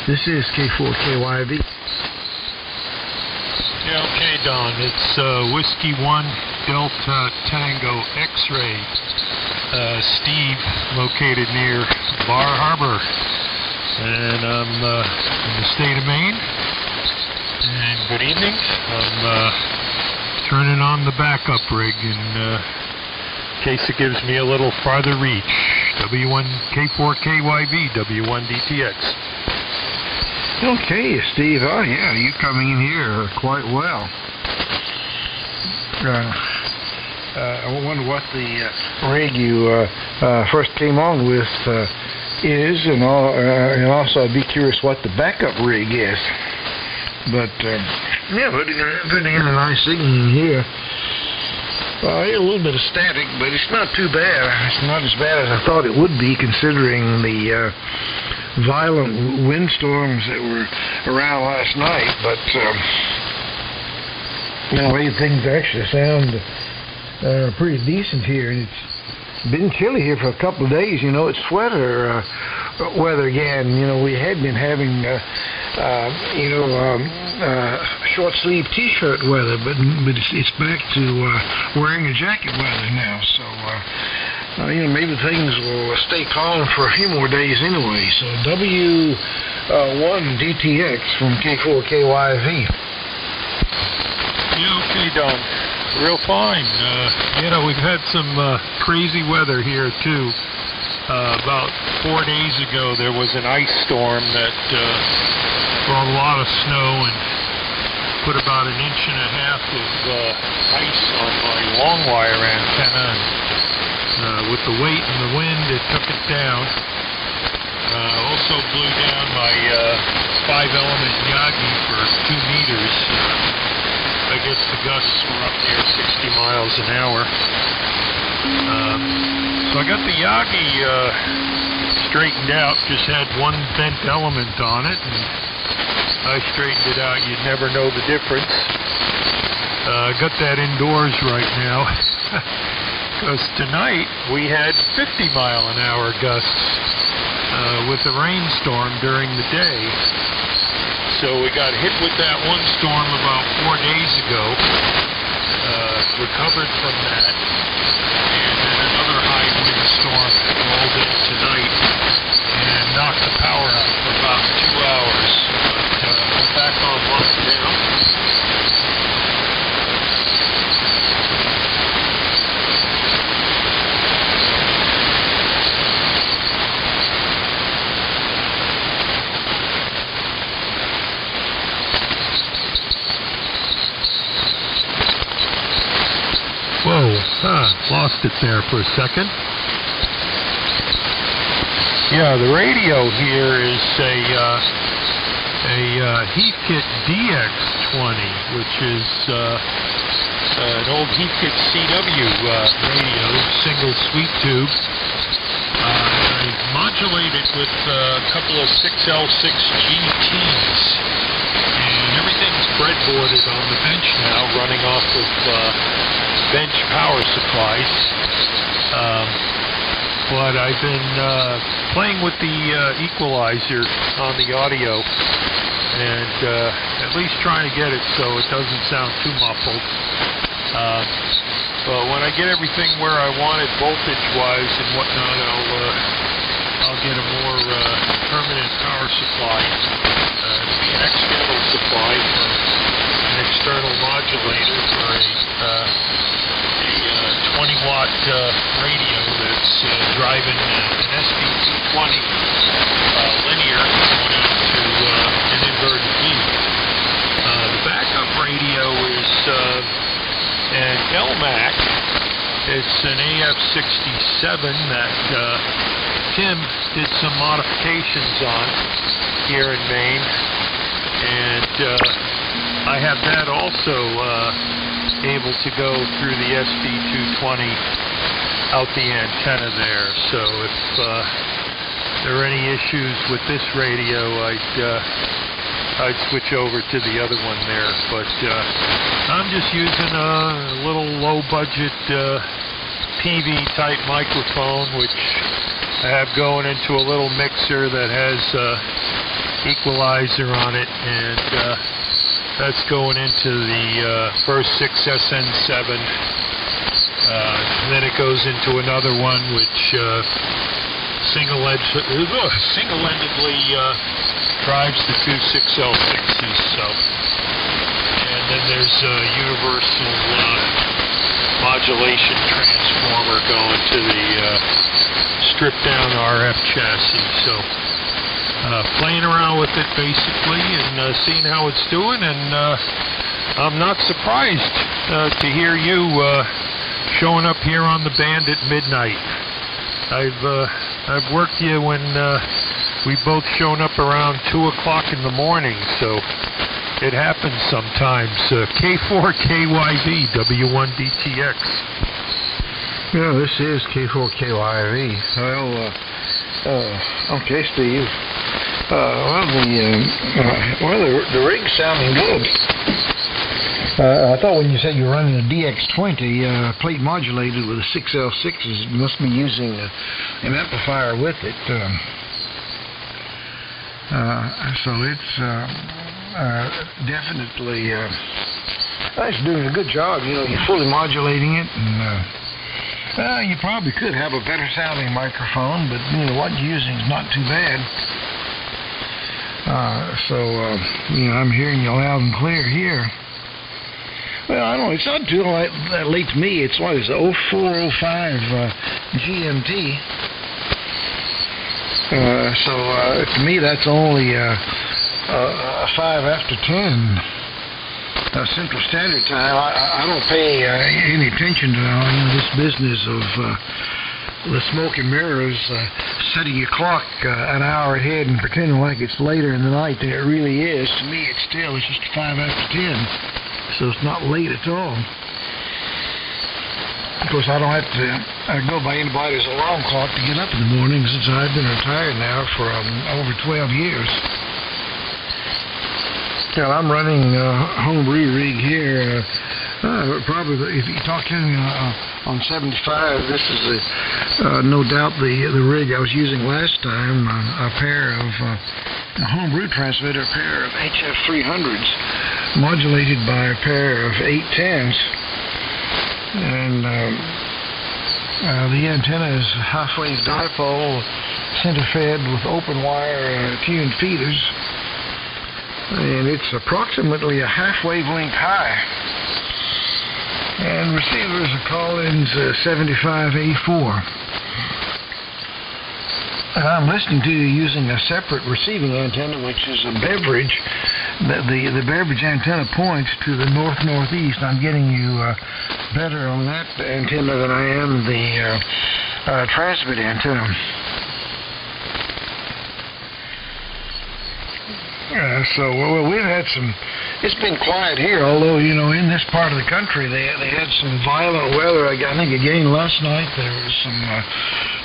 This is K4KYV. Yeah, okay, Don. It's Whiskey 1 Delta Tango X-Ray. Steve, located near Bar Harbor. And I'm in the state of Maine. And good evening. I'm turning on the backup rig in case it gives me a little farther reach. W1 K4KYV W1DTX. Okay, Steve. Oh, yeah, you're coming in here quite well. I wonder what the rig you first came on with is, and also I'd be curious what the backup rig is. But yeah, putting in a nice signal in here. A little bit of static, but it's not too bad. It's not as bad as I thought it would be, considering the violent windstorms that were around last night. But the way things actually sound pretty decent here, and it's been chilly here for a couple of days. You know, it's sweater weather again. You know, we had been having short sleeve T-shirt weather, but it's back to wearing a jacket weather now. So maybe things will stay calm for a few more days anyway. So W1 DTX from K4KYV. Yeah, okay, Don. Real fine. We've had some crazy weather here too. About 4 days ago, there was an ice storm that brought a lot of snow and put about 1.5 inches of ice on my long wire antenna. And, with the weight and the wind, it took it down. Also blew down my 5-element Yagi for 2 meters. I guess the gusts were up near 60 miles an hour. So I got the Yagi straightened out, just had one bent element on it, and I straightened it out. You'd never know the difference. Got that indoors right now, because tonight we had 50-mile-an-hour gusts with a rainstorm during the day. So we got hit with that one storm about 4 days ago, recovered from that, and then another high wind storm rolled in tonight and knocked the power out for about 2 hours. But I'm back online now. Whoa, lost it there for a second. Yeah, the radio here is a Heathkit DX20, which is an old Heathkit CW radio, single sweep tube. I modulate it with a couple of 6L6 GTs, and everything's breadboarded on the bench now, running off of bench power supplies. But I've been playing with the equalizer on the audio, and at least trying to get it so it doesn't sound too muffled. But when I get everything where I want it voltage-wise and whatnot, I'll get a more permanent power supply. It'll be an external supply for an external modulator for a 20-watt radio that's driving an SB220 linear going out to an inverted V. The Elmac. It's an AF-67 that Tim did some modifications on here in Maine, and I have that also able to go through the SD220 out the antenna there. So if there are any issues with this radio, I'd switch over to the other one there. But I'm just using a little low-budget PV type microphone, which I have going into a little mixer that has equalizer on it, and that's going into the first 6SN7. Then it goes into another one which single-endedly drives the two 6L6s. So, and then there's a universal modulation transformer going to the stripped-down RF chassis. So, playing around with it basically and seeing how it's doing, and I'm not surprised to hear you showing up here on the band at midnight. I've worked you when we both shown up around 2 o'clock in the morning, so it happens sometimes. K4KYV W1DTX. Yeah, this is K4KYV. Well, okay, Steve. The rig's sounding good. I thought when you said you're running a DX20 plate modulated with a 6L6s, you must be using an amplifier with it. So it's definitely it's doing a good job. You know, you're fully modulating it, and you probably could have a better sounding microphone, but you know what you're using is not too bad. You know, I'm hearing you loud and clear here. Well, I don't know. It's not too that late to me. It's what is it, 0405 GMT. To me, that's only 5 after 10 Central Standard Time. I don't pay any attention to this business of the smoke and mirrors, setting your clock an hour ahead and pretending like it's later in the night than it really is. To me, it's just 5 after 10. So it's not late at all. Of course, I don't have to go by anybody's alarm clock to get up in the morning, since I've been retired now for over 12 years. Well, I'm running a homebrew rig here. Probably, if you talk to me on 75, this is no doubt the rig I was using last time. A pair of a homebrew transmitter, a pair of HF300s. Modulated by a pair of 810s, and the antenna is half-wave dipole, center-fed with open wire tuned feeders, and it's approximately a half wavelength high. And receiver is a Collins 75A4. And I'm listening to you using a separate receiving antenna, which is a Beveridge. The Beveridge antenna points to the north-northeast. I'm getting you better on that antenna than I am the transmit antenna. Well, we've had some. It's been quiet here, although you know in this part of the country they had some violent weather. I think again last night there was some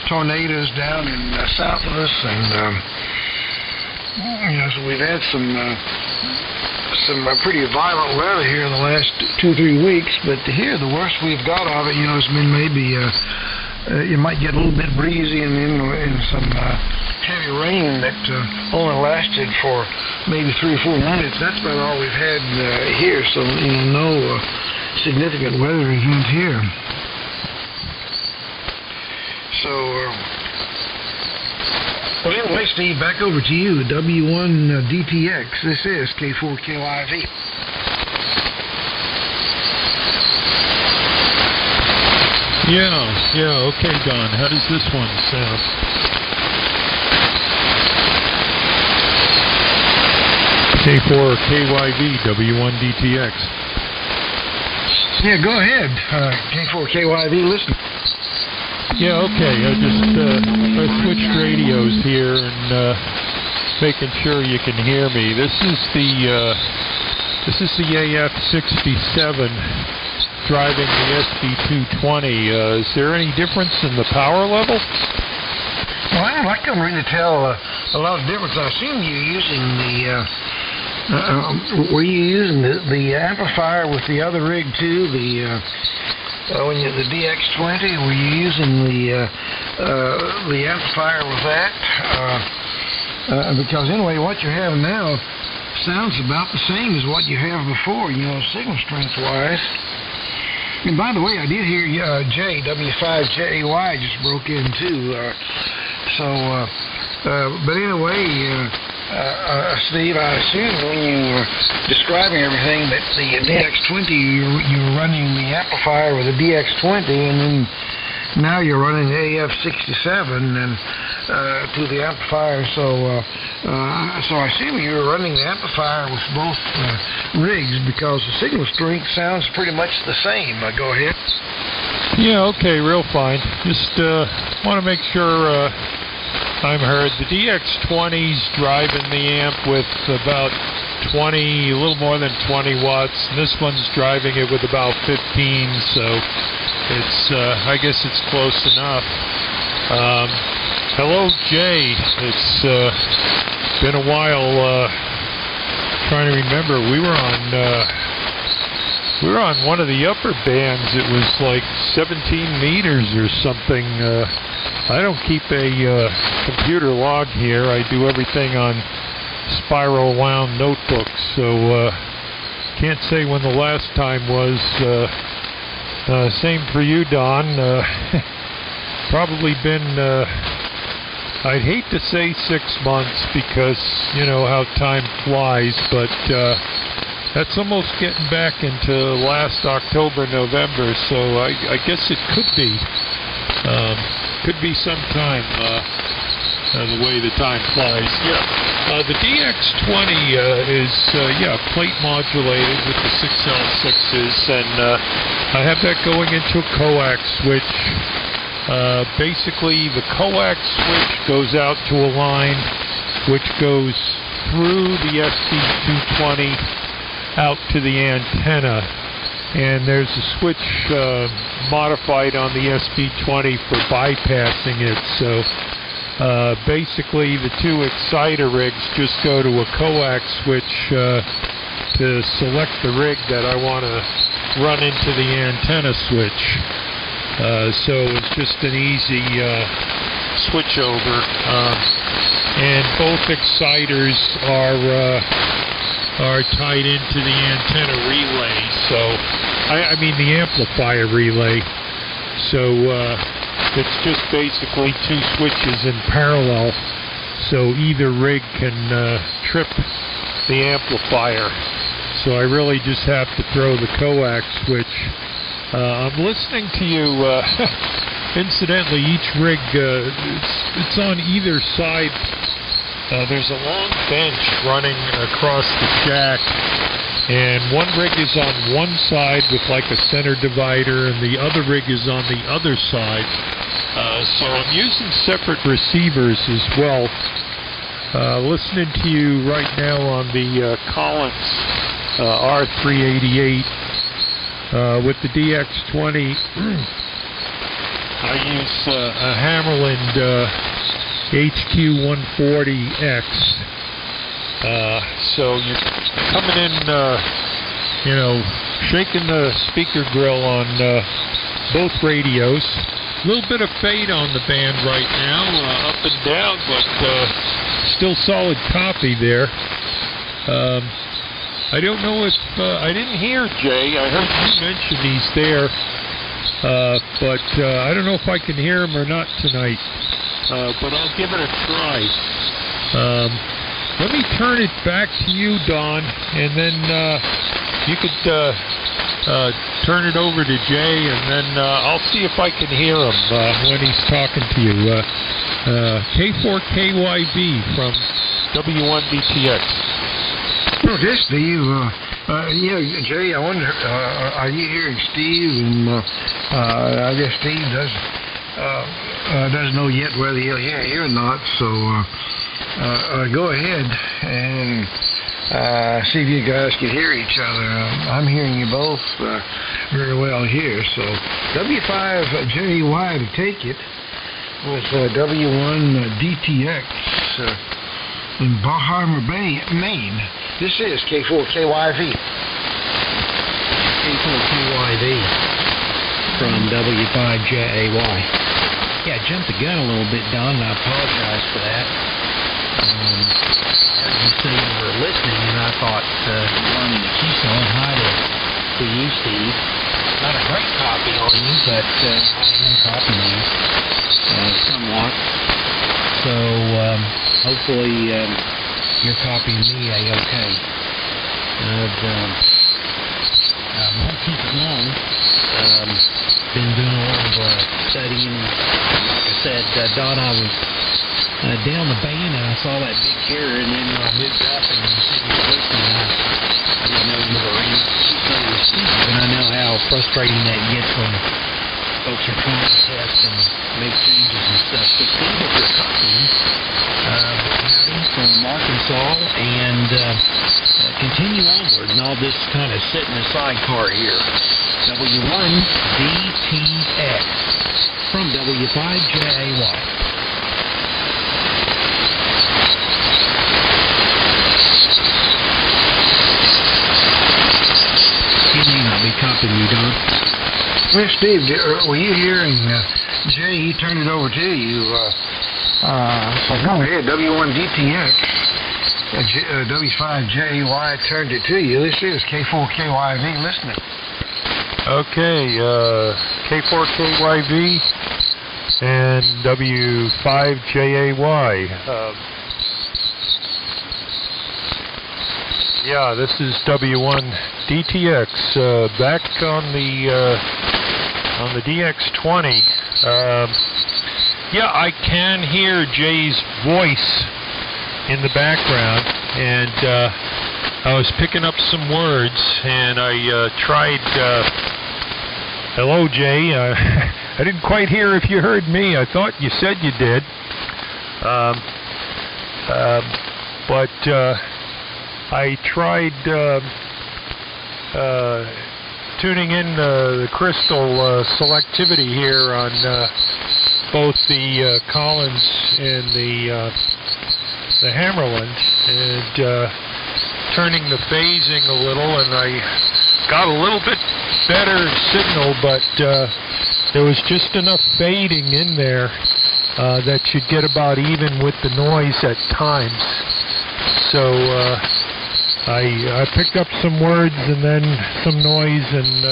tornadoes down in south of us, and you know, so we've had some pretty violent weather here in the last 2-3 weeks. But here, the worst we've got of it, you know, has been maybe you might get a little bit breezy and some heavy rain that only lasted for maybe 3 or 4 minutes. That's about all we've had here. So you know, no significant weather event here. So. Well, anyway, Steve, back over to you. W1DTX. This is K4KYV. Yeah, okay, Don. How does this one sound? K4KYV W1DTX. Yeah, go ahead. K4KYV, listen. Yeah, okay. I switched radios here and making sure you can hear me. This is the AF-67 driving the SB-220. Is there any difference in the power level? Well, I couldn't really tell a lot of difference. I assume you're using were you using the amplifier with the other rig too? The DX20? Were you using the amplifier with that? Because anyway, what you're having now sounds about the same as what you have before. Signal strength wise. And by the way, I did hear JW5JY just broke in too. But anyway, Steve, I assume when you were describing everything that the DX20, you were running the amplifier with the DX20, and then now you're running the AF67 and to the amplifier. So I assume you were running the amplifier with both rigs because the signal strength sounds pretty much the same. Go ahead. Yeah, okay, real fine. Just want to make sure I'm heard. The DX20's driving the amp with about 20, a little more than 20 watts. And this one's driving it with about 15, so it's, I guess it's close enough. Hello, Jay. It's been a while. Trying to remember, we were on one of the upper bands. It was like 17 meters or something. I don't keep a computer log here. I do everything on spiral wound notebooks, so can't say when the last time was. Same for you, Don. Probably been, I'd hate to say 6 months because, you know how time flies, but that's almost getting back into last October, November, so I guess it could be. Could be some time, the way the time flies. Yeah. The DX20 is, plate modulated with the 6L6s, and I have that going into a coax switch. Basically, the coax switch goes out to a line which goes through the SB-220 out to the antenna. And there's a switch modified on the SB-20 for bypassing it. So basically the two exciter rigs just go to a coax switch to select the rig that I want to run into the antenna switch. So it's just an easy switch over. And both exciters are tied into the antenna relay, so I mean the amplifier relay. So it's just basically two switches in parallel, so either rig can trip the amplifier. So I really just have to throw the coax switch. I'm listening to you. Incidentally, each rig it's on either side. There's a long bench running across the shack, and one rig is on one side with like a center divider, and the other rig is on the other side. So I'm using separate receivers as well. Listening to you right now on the Collins R388 with the DX20. I use a Hammerland HQ140X. So you're coming in, shaking the speaker grill on both radios. A little bit of fade on the band right now, up and down, but still solid copy there. I don't know if, I didn't hear Jay. I heard you mention he's there, but I don't know if I can hear him or not tonight. But I'll give it a try. Let me turn it back to you, Don, and then you could turn it over to Jay, and then I'll see if I can hear him when he's talking to you. K4KYB from W1BTX. Okay, Steve, Yeah, Jay, I wonder, are you hearing Steve? And I guess Steve doesn't know yet whether he'll hear you or not. So go ahead and see if you guys can hear each other. I'm hearing you both very well here. So W5JY to take it with W1 DTX in Bar Harbor Bay, Maine. This is K4KYV. K4KYV from W5JAY. Yeah, I jumped the gun a little bit, Don, and I apologize for that. Heard you say you were listening, and I thought you wanted to keep on. Hi to you, Steve. Not a great copy on you, but I am copying you somewhat. So hopefully you're copying me a-okay. I won't keep it long. Been doing a lot of studying. Like I said, Don, I was down the bay and I saw that big carrier, and then I moved up and you said you were listening. I didn't know you were in. And I know how frustrating that gets when folks are trying to test and make changes and stuff. So Steve, if you're copying, from Arkansas, and continue onward, and I'll just kind of sit in the sidecar here. W1DTX from W5JAY. He may not be copying you, Don. Well, Steve, were you hearing Jay? He turned it over to you. So go ahead, W1DTX, W5JY turned it to you. This is K4KYV listening. Okay, K4KYV and W5JAY. Yeah, this is W1DTX back on the DX20. Yeah, I can hear Jay's voice in the background, and I was picking up some words, and I tried. Hello, Jay. I didn't quite hear if you heard me. I thought you said you did. But I tried tuning in the crystal selectivity here on both the Collins and the Hammerland, and turning the phasing a little, and I got a little bit better signal, but there was just enough fading in there that you'd get about even with the noise at times. So I picked up some words and then some noise, and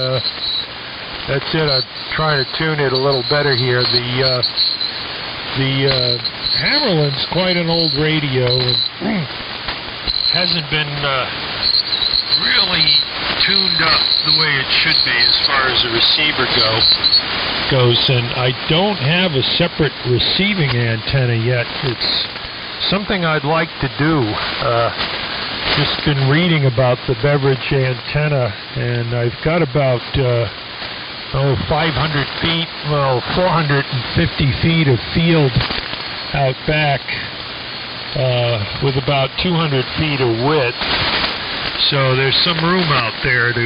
that's it. I'm trying to tune it a little better here. The Hammerland's quite an old radio, and hasn't been really tuned up the way it should be as far as the receiver goes, and I don't have a separate receiving antenna yet. It's something I'd like to do. Just been reading about the Beveridge antenna, and I've got about 500 feet, 450 feet of field out back with about 200 feet of width. So there's some room out there to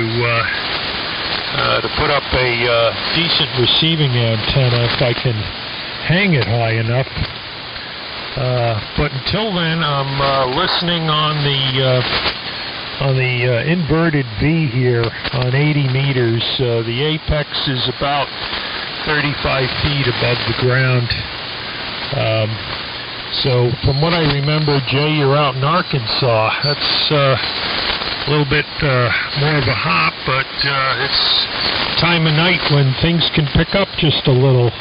put up a decent receiving antenna if I can hang it high enough. But until then, I'm listening on the inverted V here on 80 meters. The apex is about 35 feet above the ground. So from what I remember, Jay, you're out in Arkansas. That's a little bit more of a hop, but it's time of night when things can pick up just a little,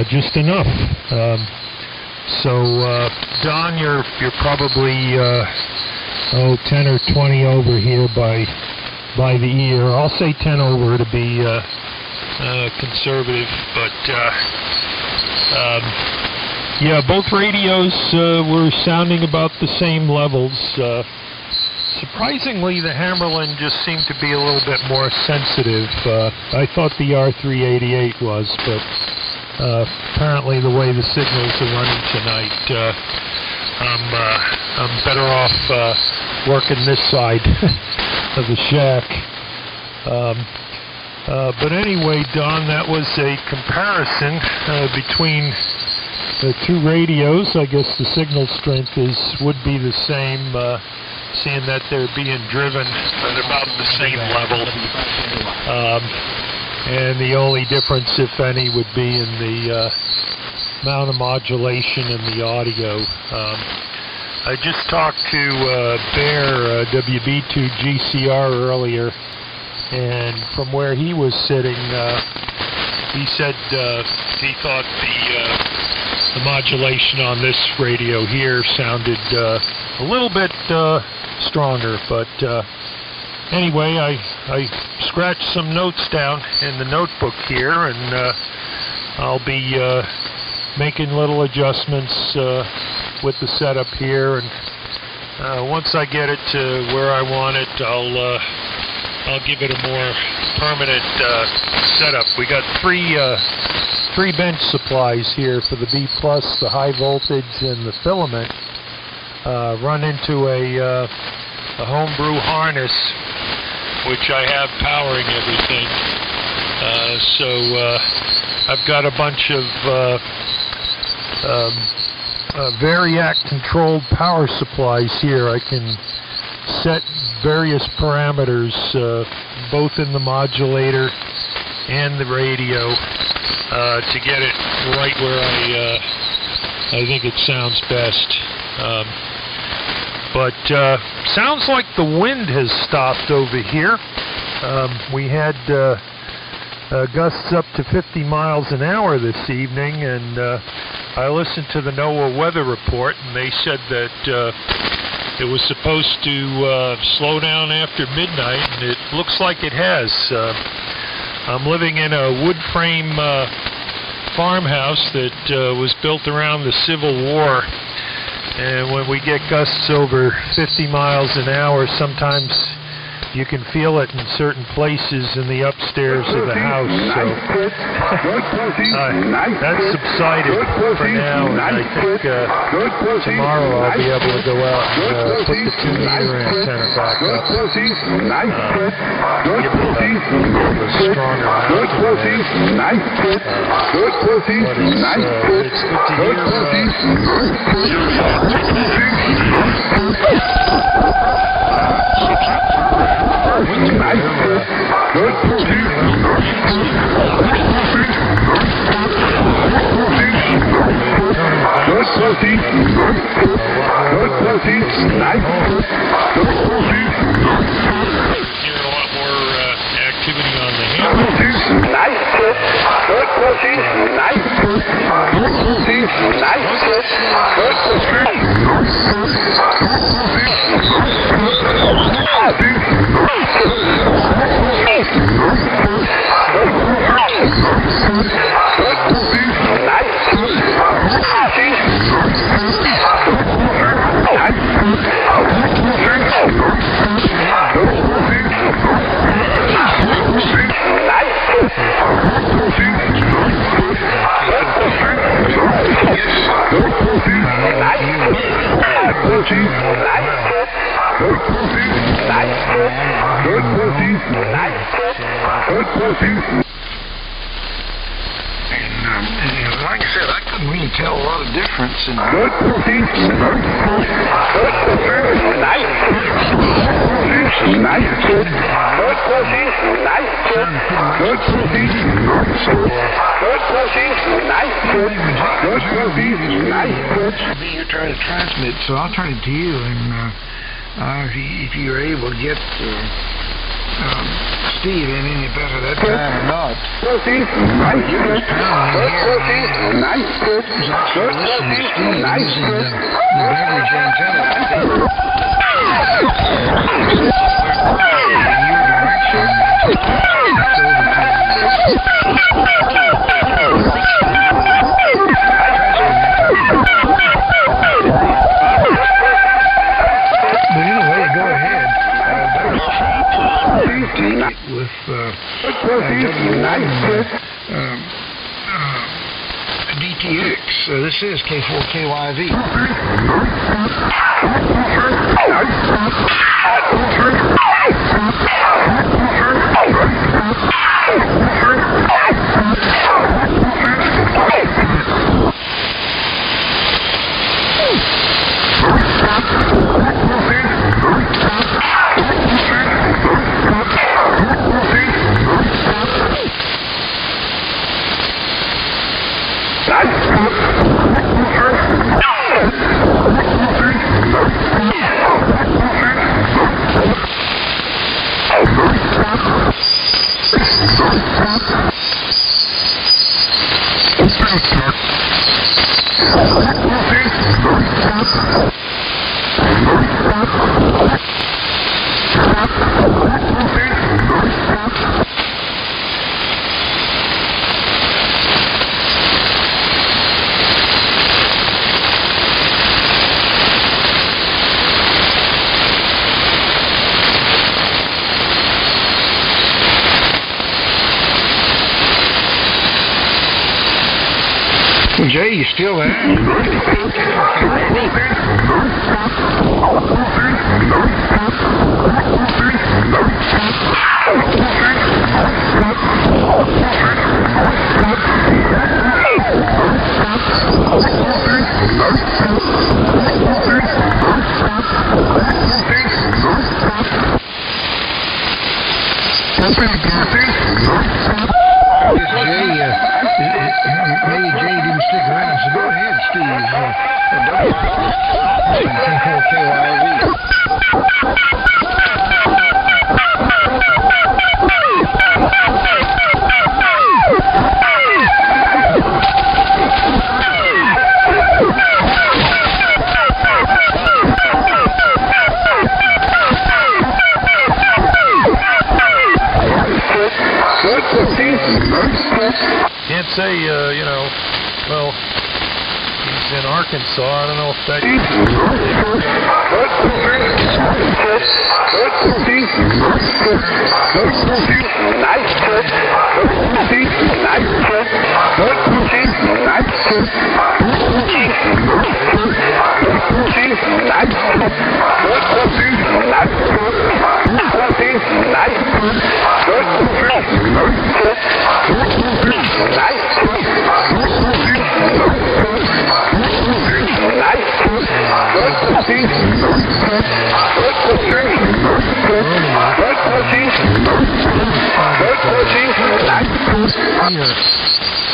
just enough. So Don, you're probably 10 or 20 over here by the ear. I'll say 10 over to be conservative, but yeah, both radios were sounding about the same levels. Surprisingly, the Hammerland just seemed to be a little bit more sensitive. I thought the R388 was, but apparently the way the signals are running tonight, I'm better off working this side of the shack. But anyway, Don, that was a comparison between the two radios. I guess the signal strength would be the same, seeing that they're being driven at about the same level. And the only difference, if any, would be in the amount of modulation in the audio. I just talked to Bear, WB2GCR, earlier, and from where he was sitting, he said he thought the modulation on this radio here sounded a little bit stronger, but anyway, I scratched some notes down in the notebook here, and I'll be making little adjustments with the setup here, and once I get it to where I want it, I'll give it a more permanent setup. We got three bench supplies here for the B+, the high voltage, and the filament, run into a homebrew harness, which I have powering everything. So I've got a bunch of Variac-controlled power supplies here. I can set various parameters, both in the modulator and the radio, to get it right where I think it sounds best. But sounds like the wind has stopped over here. We had gusts up to 50 miles an hour this evening, and I listened to the NOAA weather report, and they said that it was supposed to slow down after midnight, and it looks like it has. I'm living in a wood frame farmhouse that was built around the Civil War, and when we get gusts over 50 miles an hour, sometimes you can feel it in certain places in the upstairs of the house. So that's subsided for now, and I think tomorrow I'll be able to go out and put the 2-meter antenna back up, give it a stronger mount. But it's good to activity on the And like I said, I couldn't really tell a lot of difference in you're trying to transmit, so I'll turn it to you, and if you're able to get Steve in any better that time or not. You was pounding here. I was actually listening to Steve using the beverage antenna. In your direction. But anyway, go ahead. with DTX. This is K4KYV. Jay, you still there? Maybe Jay didn't stick around, so go ahead, Steve. K4KYV. Can't say, well, he's in Arkansas. I don't know if that...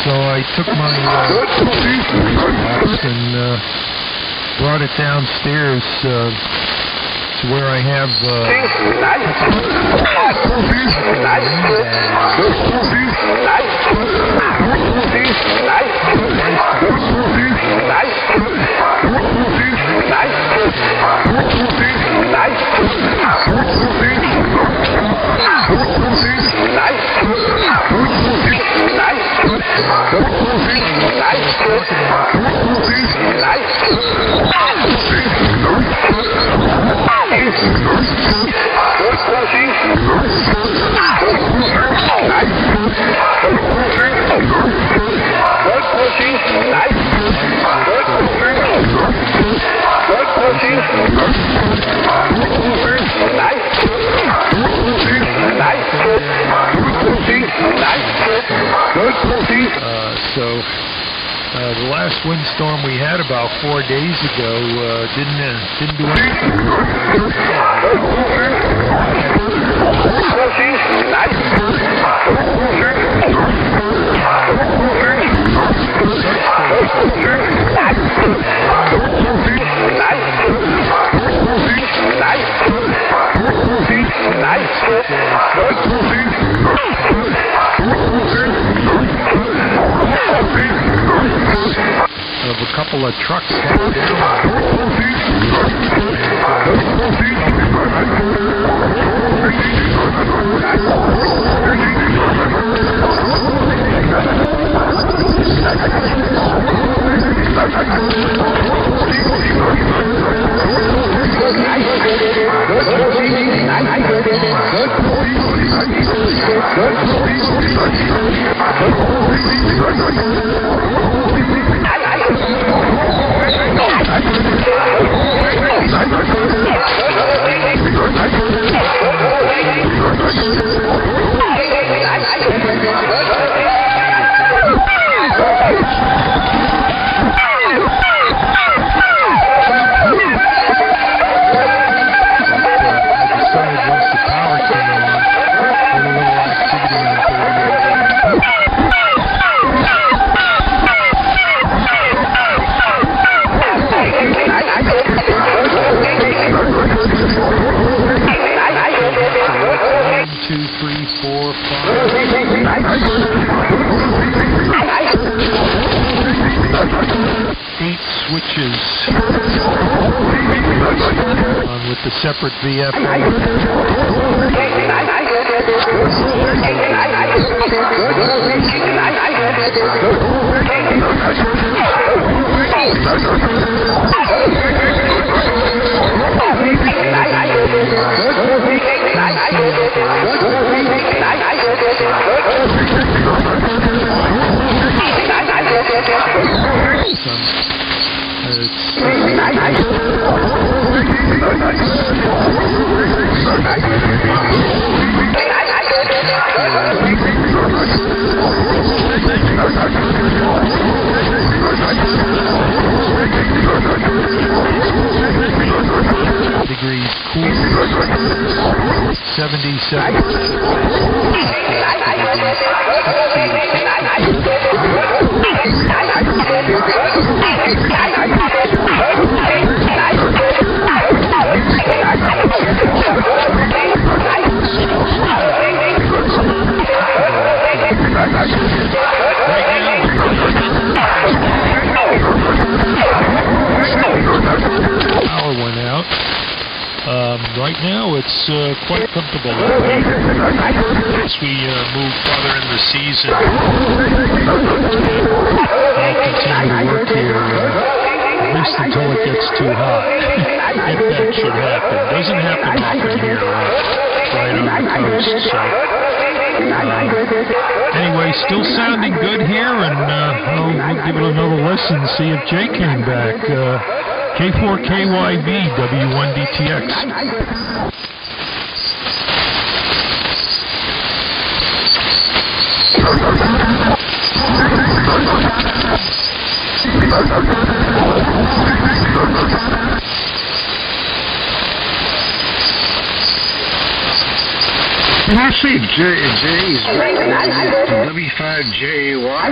So I took my box and brought it downstairs to where I have the last windstorm we had about 4 days ago didn't do anything. Of a couple of trucks down. With the separate VF. Degrees cool. 77. Power went out. Right now it's quite comfortable. As we move further in the season, I'll continue to work here, at least until it gets too hot. If that should happen. Doesn't happen often here, right on the coast. So, anyway, still sounding good here, and we'll give it another listen, see if Jay came back. K4KYV, W1DTX. I see Jay's W5JY.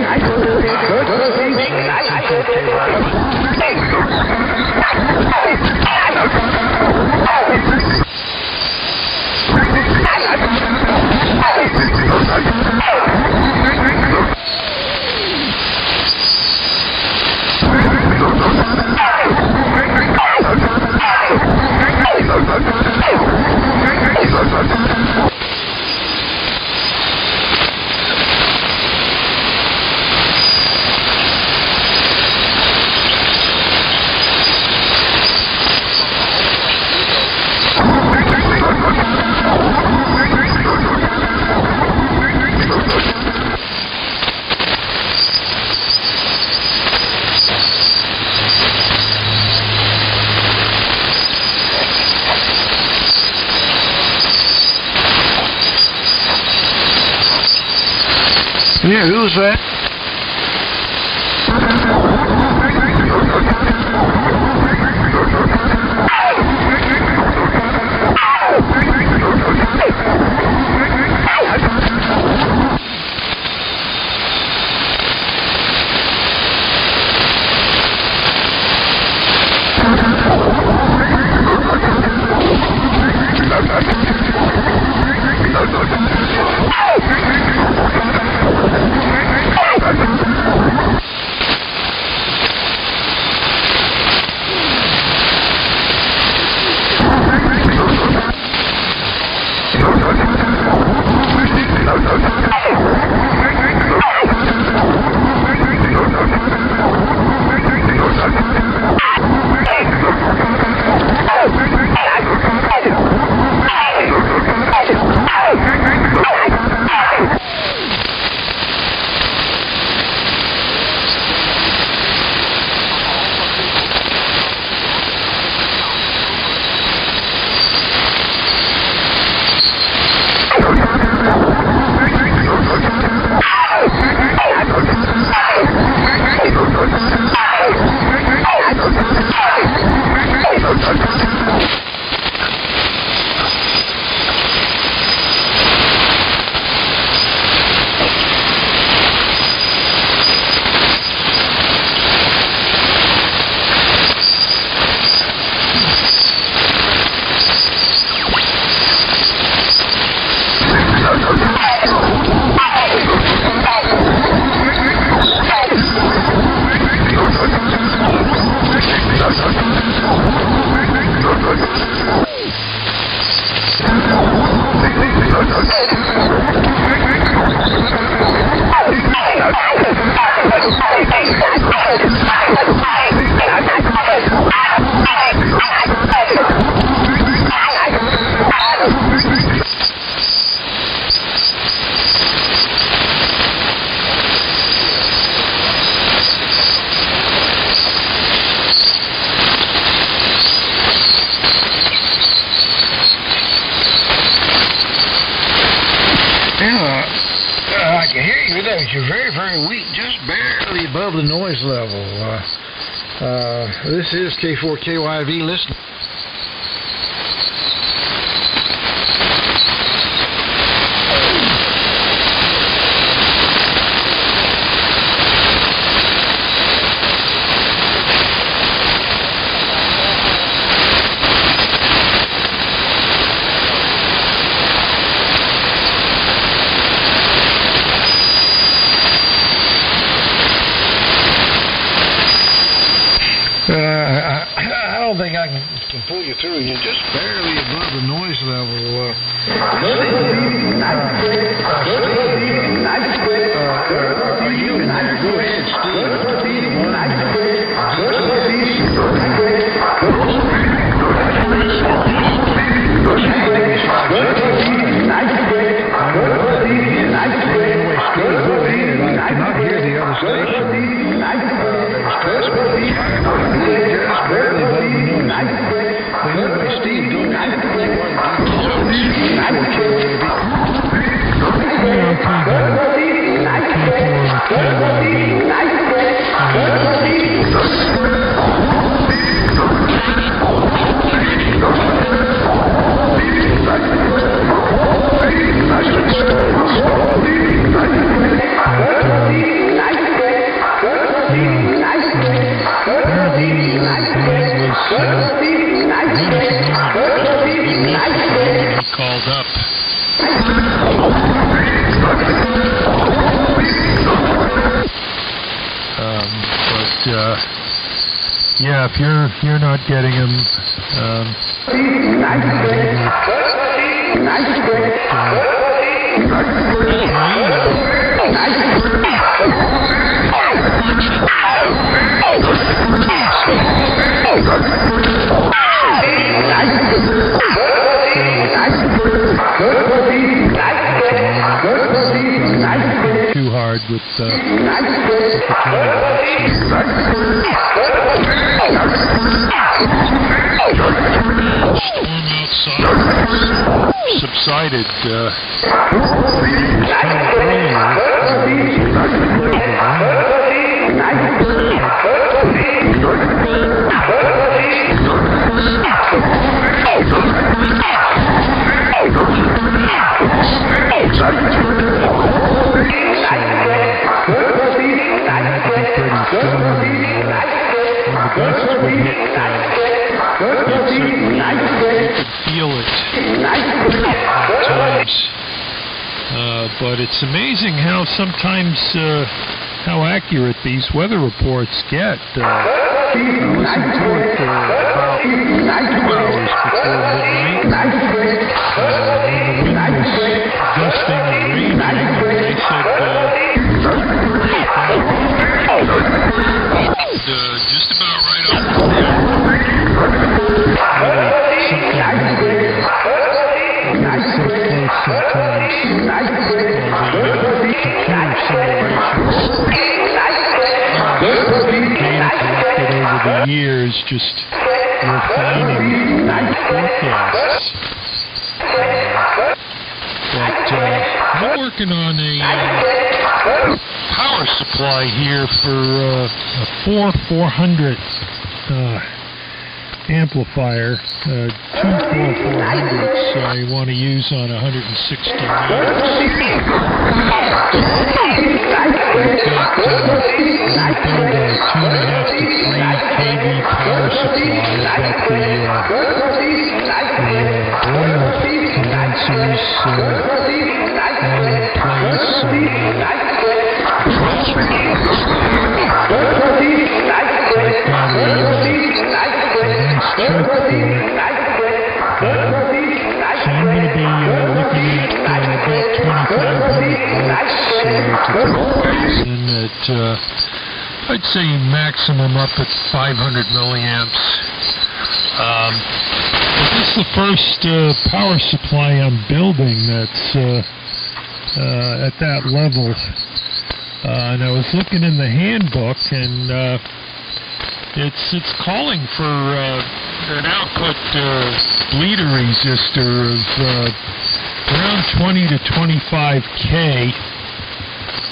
Yeah, who's that? damage. You're very, very weak, just barely above the noise level. This is K4KYV listening. I don't think I can pull you through. You're just barely above the noise level. Are you in there? Go ahead, I cannot hear the other station. There's transmitting. Just barely above the noise. But anyway, Steve, go ahead. Called up. Yeah, if you're not getting him, too hard with the storm outside subsided. Feel it at times, but it's amazing how sometimes how accurate these weather reports get. I listened to it about 2 hours before midnight when the wind was gusting and raging, and they said just about right on over the years, just refining forecasts. But I'm working on a power supply here for a 400 amplifier, two 400s I want to use on 160 meters. I've built a 2.5 to 3 kV power supply. I've got the oil condensers all in place. So I'm going to be looking at about 2,500 volts and at I'd say maximum up at 500 milliamps. This is the first power supply I'm building that's at that level. And I was looking in the handbook, and it's calling for an output bleeder resistor of around 20 to 25K.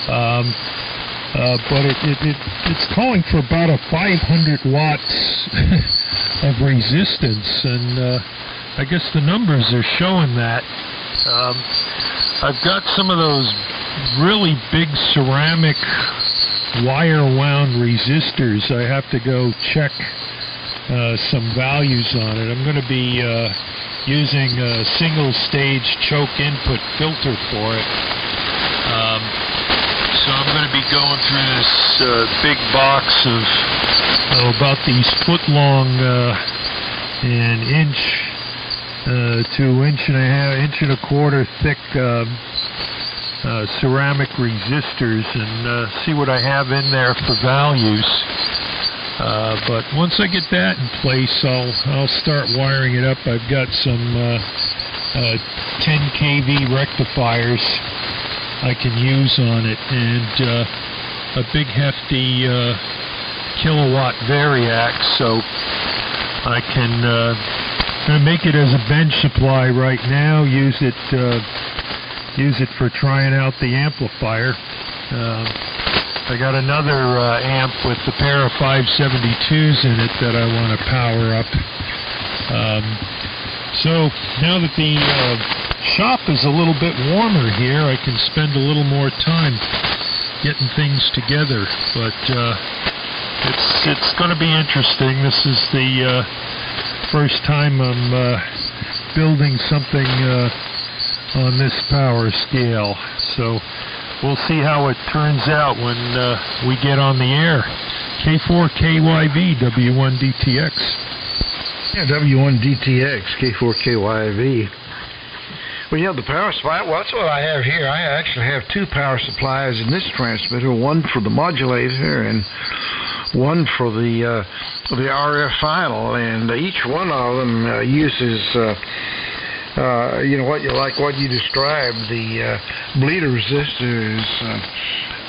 But it's calling for about a 500 watts of resistance, and I guess the numbers are showing that. I've got some of those really big ceramic wire wound resistors. I have to go check some values on it. I'm going to be using a single stage choke input filter for it. So I'm going to be going through this big box of about these foot long and inch to inch and a quarter thick ceramic resistors, and see what I have in there for values. But once I get that in place, I'll start wiring it up. I've got some 10 kV rectifiers I can use on it, and a big hefty kilowatt variac, so I can make it as a bench supply right now. Use it for trying out the amplifier. I got another amp with a pair of 572s in it that I want to power up. So now that the shop is a little bit warmer here, I can spend a little more time getting things together. But it's going to be interesting. This is the first time I'm building something on this power scale. So we'll see how it turns out when we get on the air. K4KYV, W1DTX. Yeah, W1DTX, K4KYV. Well, you know, the power supply, well, that's what I have here. I actually have two power supplies in this transmitter, one for the modulator and one for the RF final, and each one of them uses you know, what you described. The bleeder resistor is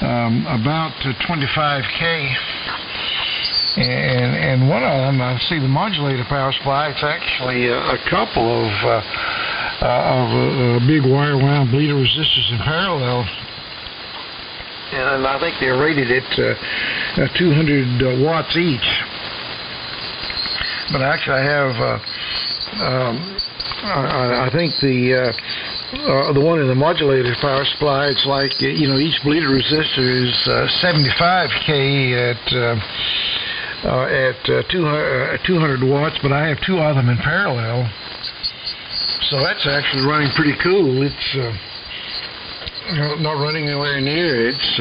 about 25K, and one of them, I see the modulator power supply, it's actually a couple of big wire wound bleeder resistors in parallel, and I think they're rated at 200 watts each. But actually, I have I think the one in the modulator power supply, it's like, you know, each bleeder resistor is 75K at 200 watts, but I have two of them in parallel. So that's actually running pretty cool. It's not running anywhere near its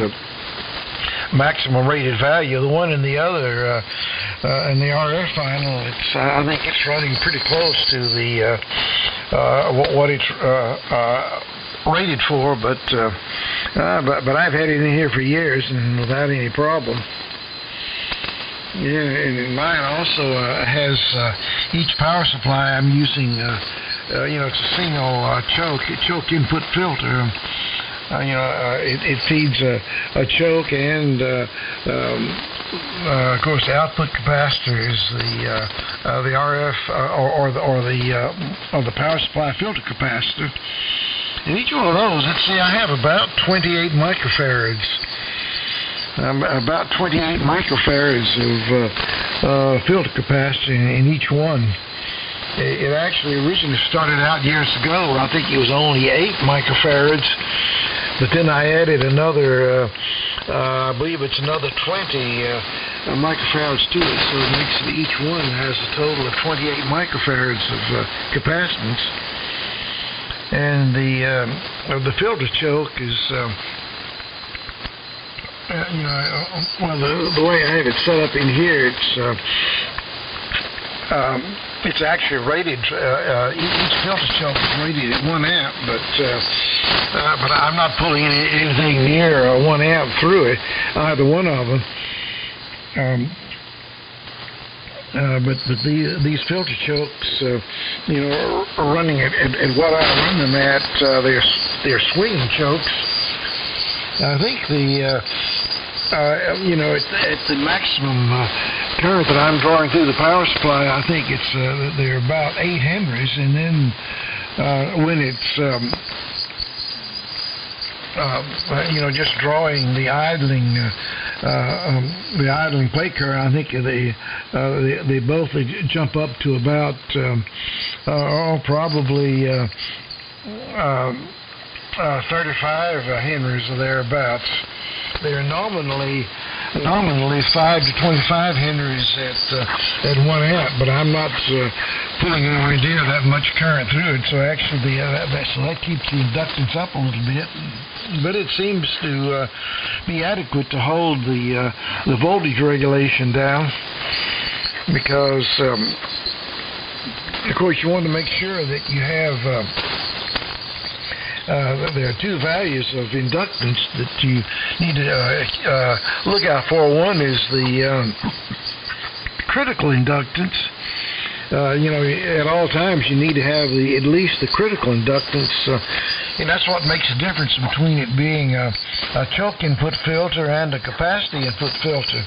maximum rated value. The one in the other, in the RF final, I think it's running pretty close to the what it's rated for. But I've had it in here for years and without any problem. Yeah, and mine also has each power supply I'm using. You know, it's a single choke input filter. You know, it feeds a choke, and of course the output capacitor is the RF or the power supply filter capacitor. And each one of those, let's see, I have about 28 microfarads. About 28 microfarads of filter capacity in each one. It actually originally started out years ago. I think it was only 8 microfarads, but then I added another, I believe it's another 20 microfarads to it, so it makes it, each one has a total of 28 microfarads of capacitance. And the filter choke is, you know, well, the way I have it set up in here, it's actually rated. Each filter choke is rated at 1 amp, but I'm not pulling anything near 1 amp through it, either one of them. But these filter chokes, you know, are running at what I run them at. They're swinging chokes. I think you know, at the maximum current that I'm drawing through the power supply, I think it's they're about 8 henries, and then when it's just drawing the idling plate current, I think they both jump up to about probably 35 Henrys or thereabouts. They are nominally 5 to 25 Henrys at 1 amp, but I'm not pulling anywhere near that much current through it. So actually, that keeps the inductance up a little bit. But it seems to be adequate to hold the voltage regulation down, because of course you want to make sure that you have there are two values of inductance that you need to look out for. One is the critical inductance. At all times you need to have at least the critical inductance, and that's what makes the difference between it being a choke input filter and a capacity input filter.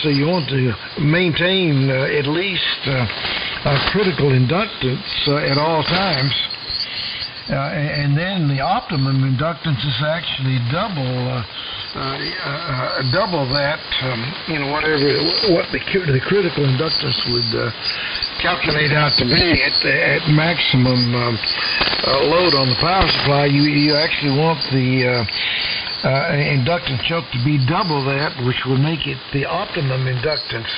So you want to maintain at least a critical inductance at all times. And then the optimum inductance is actually double that, what the critical inductance would calculate out to be at maximum load on the power supply. You actually want the inductance choke to be double that, which will make it the optimum inductance.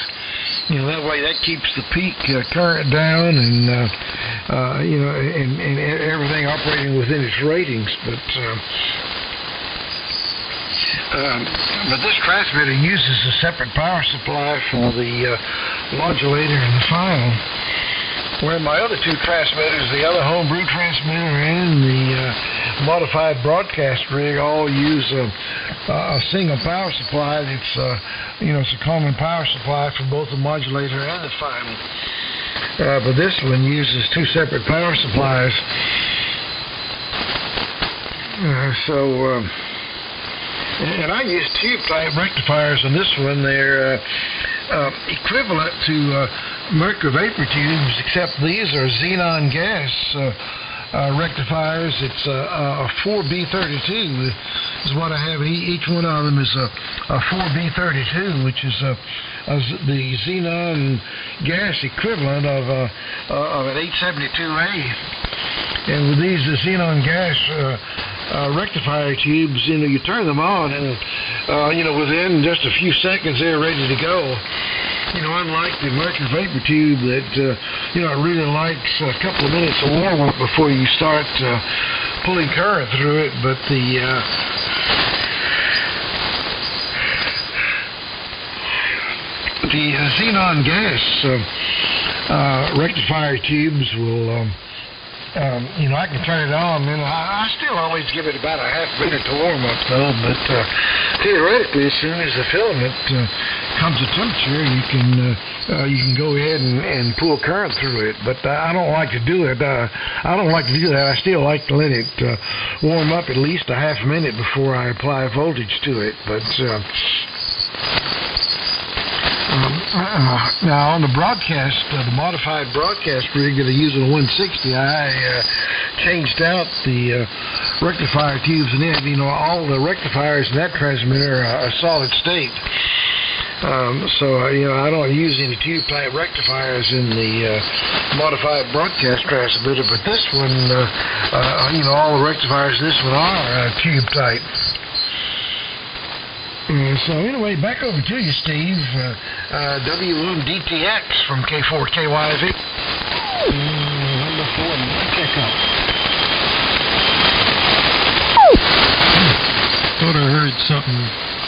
That way that keeps the peak current down, and and everything operating within its ratings. But this transmitter uses a separate power supply for the modulator and the final, where my other two transmitters, the other homebrew transmitter and the modified broadcast rig, all use a single power supply. It's it's a common power supply for both the modulator and the final. But this one uses two separate power supplies. And I use tube-type rectifiers on this one. They're equivalent to mercury vapor tubes, except these are xenon gas rectifiers. It's a 4B32 is what I have. Each one of them is a 4B32, which is the xenon gas equivalent of an 872A. And with these xenon gas rectifier tubes, you turn them on, and within just a few seconds they're ready to go. Unlike the mercury vapor tube that it really likes a couple of minutes of warm up before you start pulling current through it. But the xenon gas rectifier tubes will I can turn it on, and I still always give it about a half minute to warm up, though. But theoretically, as soon as the filament comes to temperature, you can go ahead and pull current through it. But I don't like to do it. I don't like to do that. I still like to let it warm up at least a half minute before I apply voltage to it. But now on the broadcast, the modified broadcast rig that I use in 160, I changed out the rectifier tubes in it. All the rectifiers in that transmitter are solid state. So I don't use any tube type rectifiers in the modified broadcast transmitter, but this one, all the rectifiers in this one are tube type. So anyway, back over to you, Steve. W1DTX from K4KYV. Number 4, pickup. Thought I heard something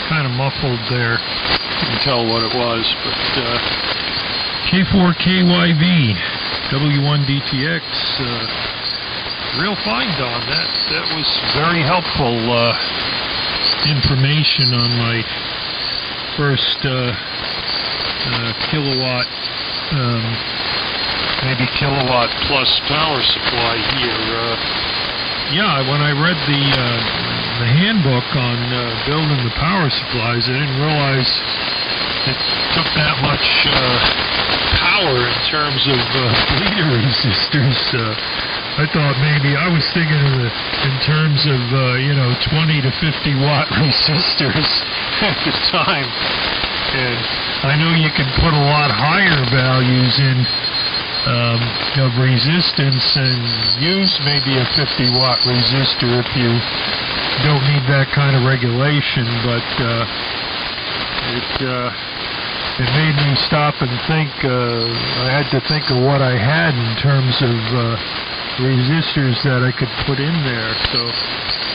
kind of muffled there. Couldn't tell what it was, but K4KYV, W1DTX. Real find on that. That was very helpful. Information on my first kilowatt, maybe kilowatt plus power supply here. When I read the handbook on building the power supplies, I didn't realize it took that much power in terms of bleeder resistors. I thought maybe I was thinking in terms of 20 to 50 watt resistors at the time, and I know you can put a lot higher values in of resistance and use maybe a 50 watt resistor if you don't need that kind of regulation, but it made me stop and think. I had to think of what I had in terms of resistors that I could put in there, so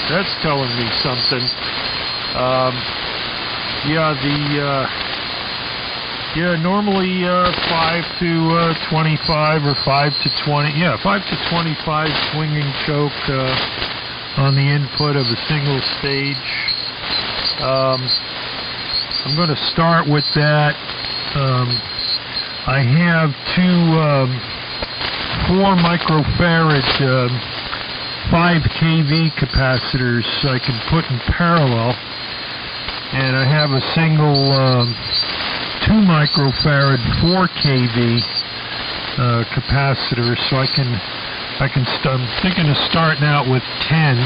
that's telling me something. Normally 5 to 25 or 5 to 20, 5 to 25 swinging choke on the input of a single stage. I'm going to start with that. I have two 4 microfarad 5 kV capacitors I can put in parallel, and I have a single 2 microfarad 4 kV capacitor, so I'm thinking of starting out with 10.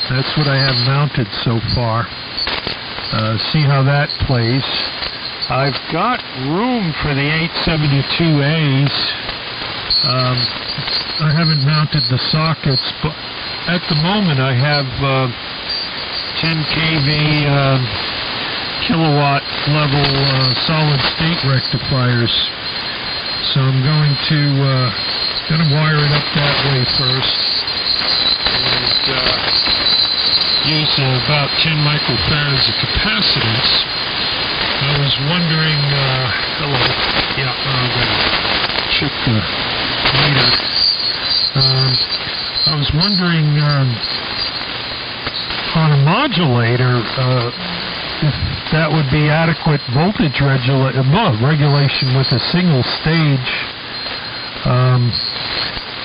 That's what I have mounted so far. See how that plays. I've got room for the 872As. I haven't mounted the sockets, but at the moment I have 10 kV kilowatt level solid state rectifiers, so I'm going to wire it up that way first, and use about 10 microfarads of capacitance. I was wondering, hello, yeah, I'm going to check the meter. I was wondering on a modulator if that would be adequate voltage regulation with a single stage on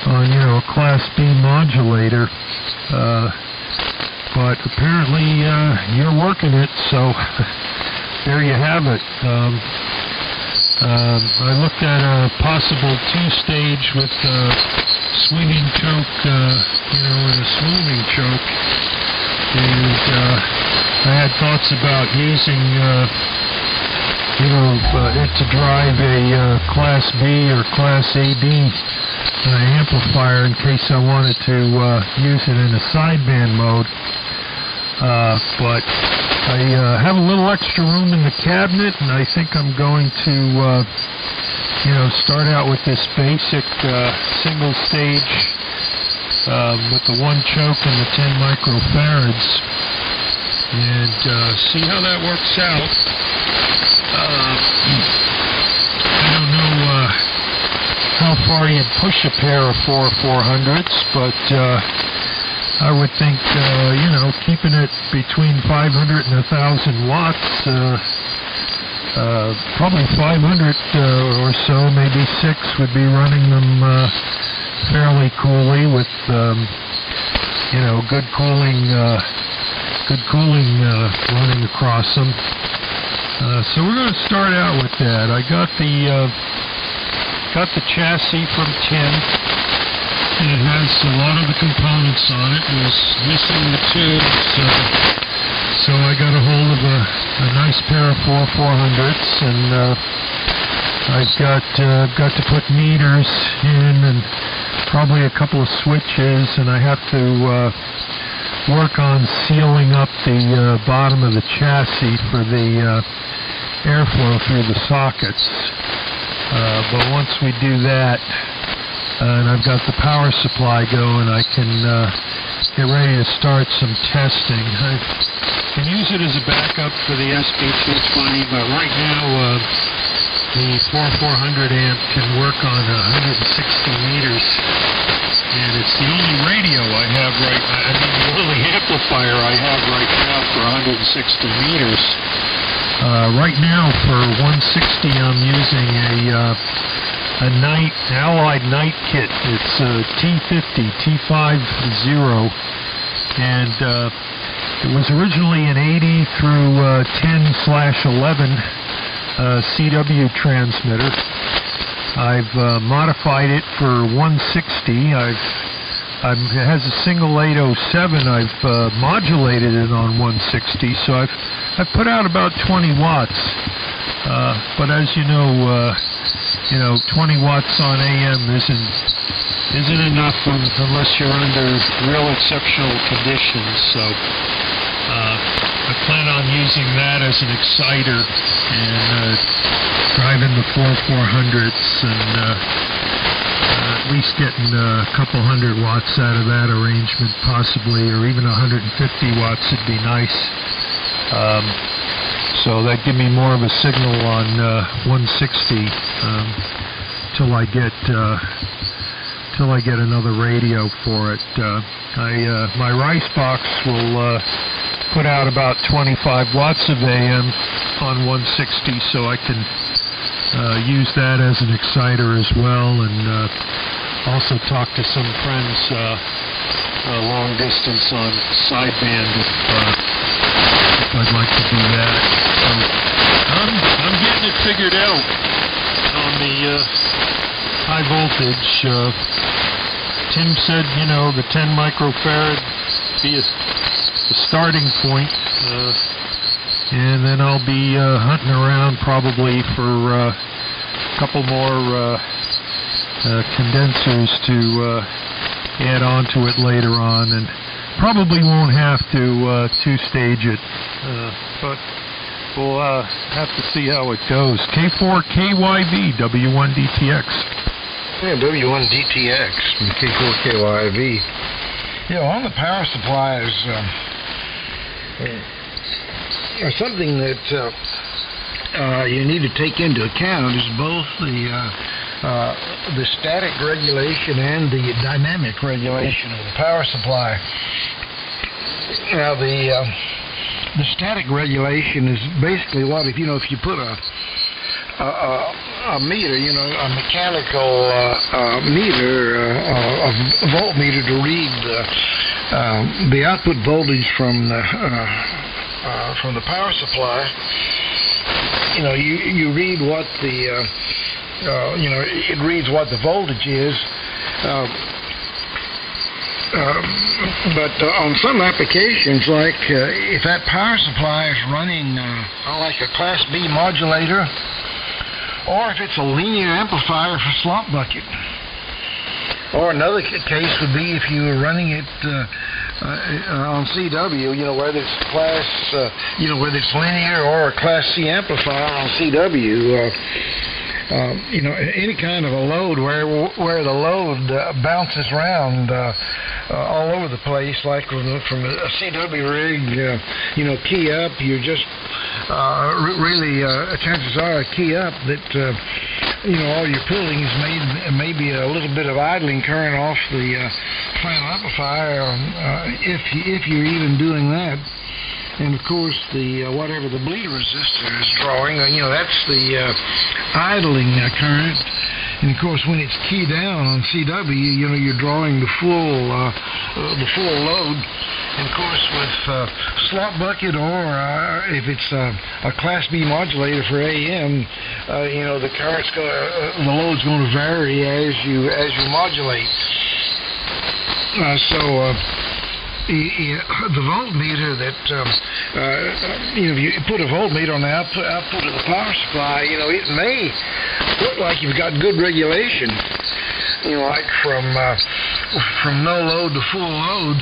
a Class B modulator, but apparently you're working it, so there you have it. I looked at a possible 2-stage with swinging choke, and a smoothing choke, and I had thoughts about using, it to drive a Class B or Class AD amplifier in case I wanted to use it in a sideband mode. But I have a little extra room in the cabinet, and I think I'm going to, start out with this basic single stage with the 1 choke and the 10 microfarads. And see how that works out. I don't know how far you'd push a pair of 400s, but I would think, keeping it between 500 and 1,000 watts, probably 500 or so, maybe 6 would be running them fairly coolly with, good cooling running across them. So we're going to start out with that. I got the chassis from Tim, and it has a lot of the components on it. It was missing the tubes, so I got a hold of a nice pair of 400s, and I've got to put meters in and probably a couple of switches, and I have to work on sealing up the bottom of the chassis for the airflow through the sockets. But once we do that, and I've got the power supply going, I can get ready to start some testing. I can use it as a backup for the SB220, but right now the 4400 amp can work on 160 meters. And it's the only radio I have the only amplifier I have right now for 160 meters. Right now for 160 I'm using a Allied Night kit. It's a T50, and it was originally an 80 through 10/11 CW transmitter. I've modified it for 160. I've it has a single 807. I've modulated it on 160, so I've put out about 20 watts. But as you know, 20 watts on AM isn't enough unless you're under real exceptional conditions. So I plan on using that as an exciter and driving the 400s and at least getting a couple hundred watts out of that arrangement, possibly, or even 150 watts would be nice. So that give me more of a signal on 160 till I get another radio for it. My rice box will put out about 25 watts of AM on 160, so I can use that as an exciter as well, and also talk to some friends long distance on sideband if I'd like to do that. So I'm getting it figured out on the high voltage. Tim said, the 10 microfarad be a starting point, and then I'll be hunting around probably for a couple more condensers to add on to it later on, and probably won't have to two-stage it, but we'll have to see how it goes. K4KYV, W1DTX. Yeah, W1DTX from K4KYV. On the power supplies, something that you need to take into account is both the static regulation and the dynamic regulation of the power supply. Now, the static regulation is basically what if you put a meter, a mechanical meter, a voltmeter to read the output voltage from the power supply. You read what the it reads what the voltage is. But on some applications, like if that power supply is running like a Class B modulator, or if it's a linear amplifier for slop bucket, or another case would be if you were running it on CW, whether it's class, whether it's linear or a Class C amplifier on CW. Any kind of a load where the load bounces around all over the place, like from a CW rig, key up, you're just really chances are key up that all your pulling is maybe a little bit of idling current off the final amplifier, if you're even doing that. And of course, the whatever the bleed resistor is drawing, that's the idling current. And of course, when it's keyed down on CW, you're drawing the full load. And of course, with slop bucket, or if it's a Class B modulator for AM, the current's the load's going to vary as you modulate. The voltmeter that, if you put a voltmeter on the output of the power supply, it may look like you've got good regulation, like from no load to full load.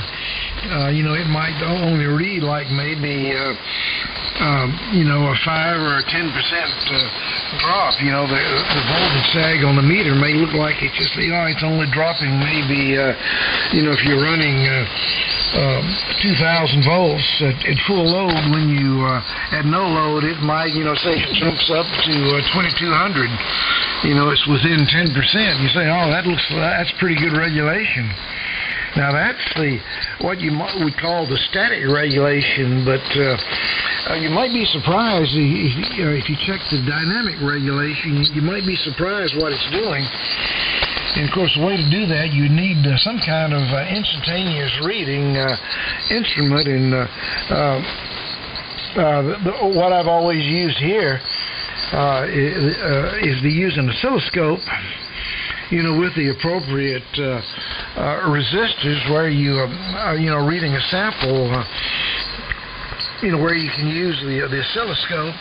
It might only read like maybe, a 5 or a 10% drop. The voltage sag on the meter may look like it's just, it's only dropping maybe, if you're running 2,000 volts at full load. When you at no load, it might, say it jumps up to 2,200. It's within 10%. You say, that's pretty good regulation. Now that's what you would call the static regulation, but you might be surprised if you check the dynamic regulation. You might be surprised what it's doing. And of course, the way to do that, you need some kind of instantaneous reading instrument. And what I've always used here is to use an oscilloscope. with the appropriate resistors, where you reading a sample, where you can use the oscilloscope,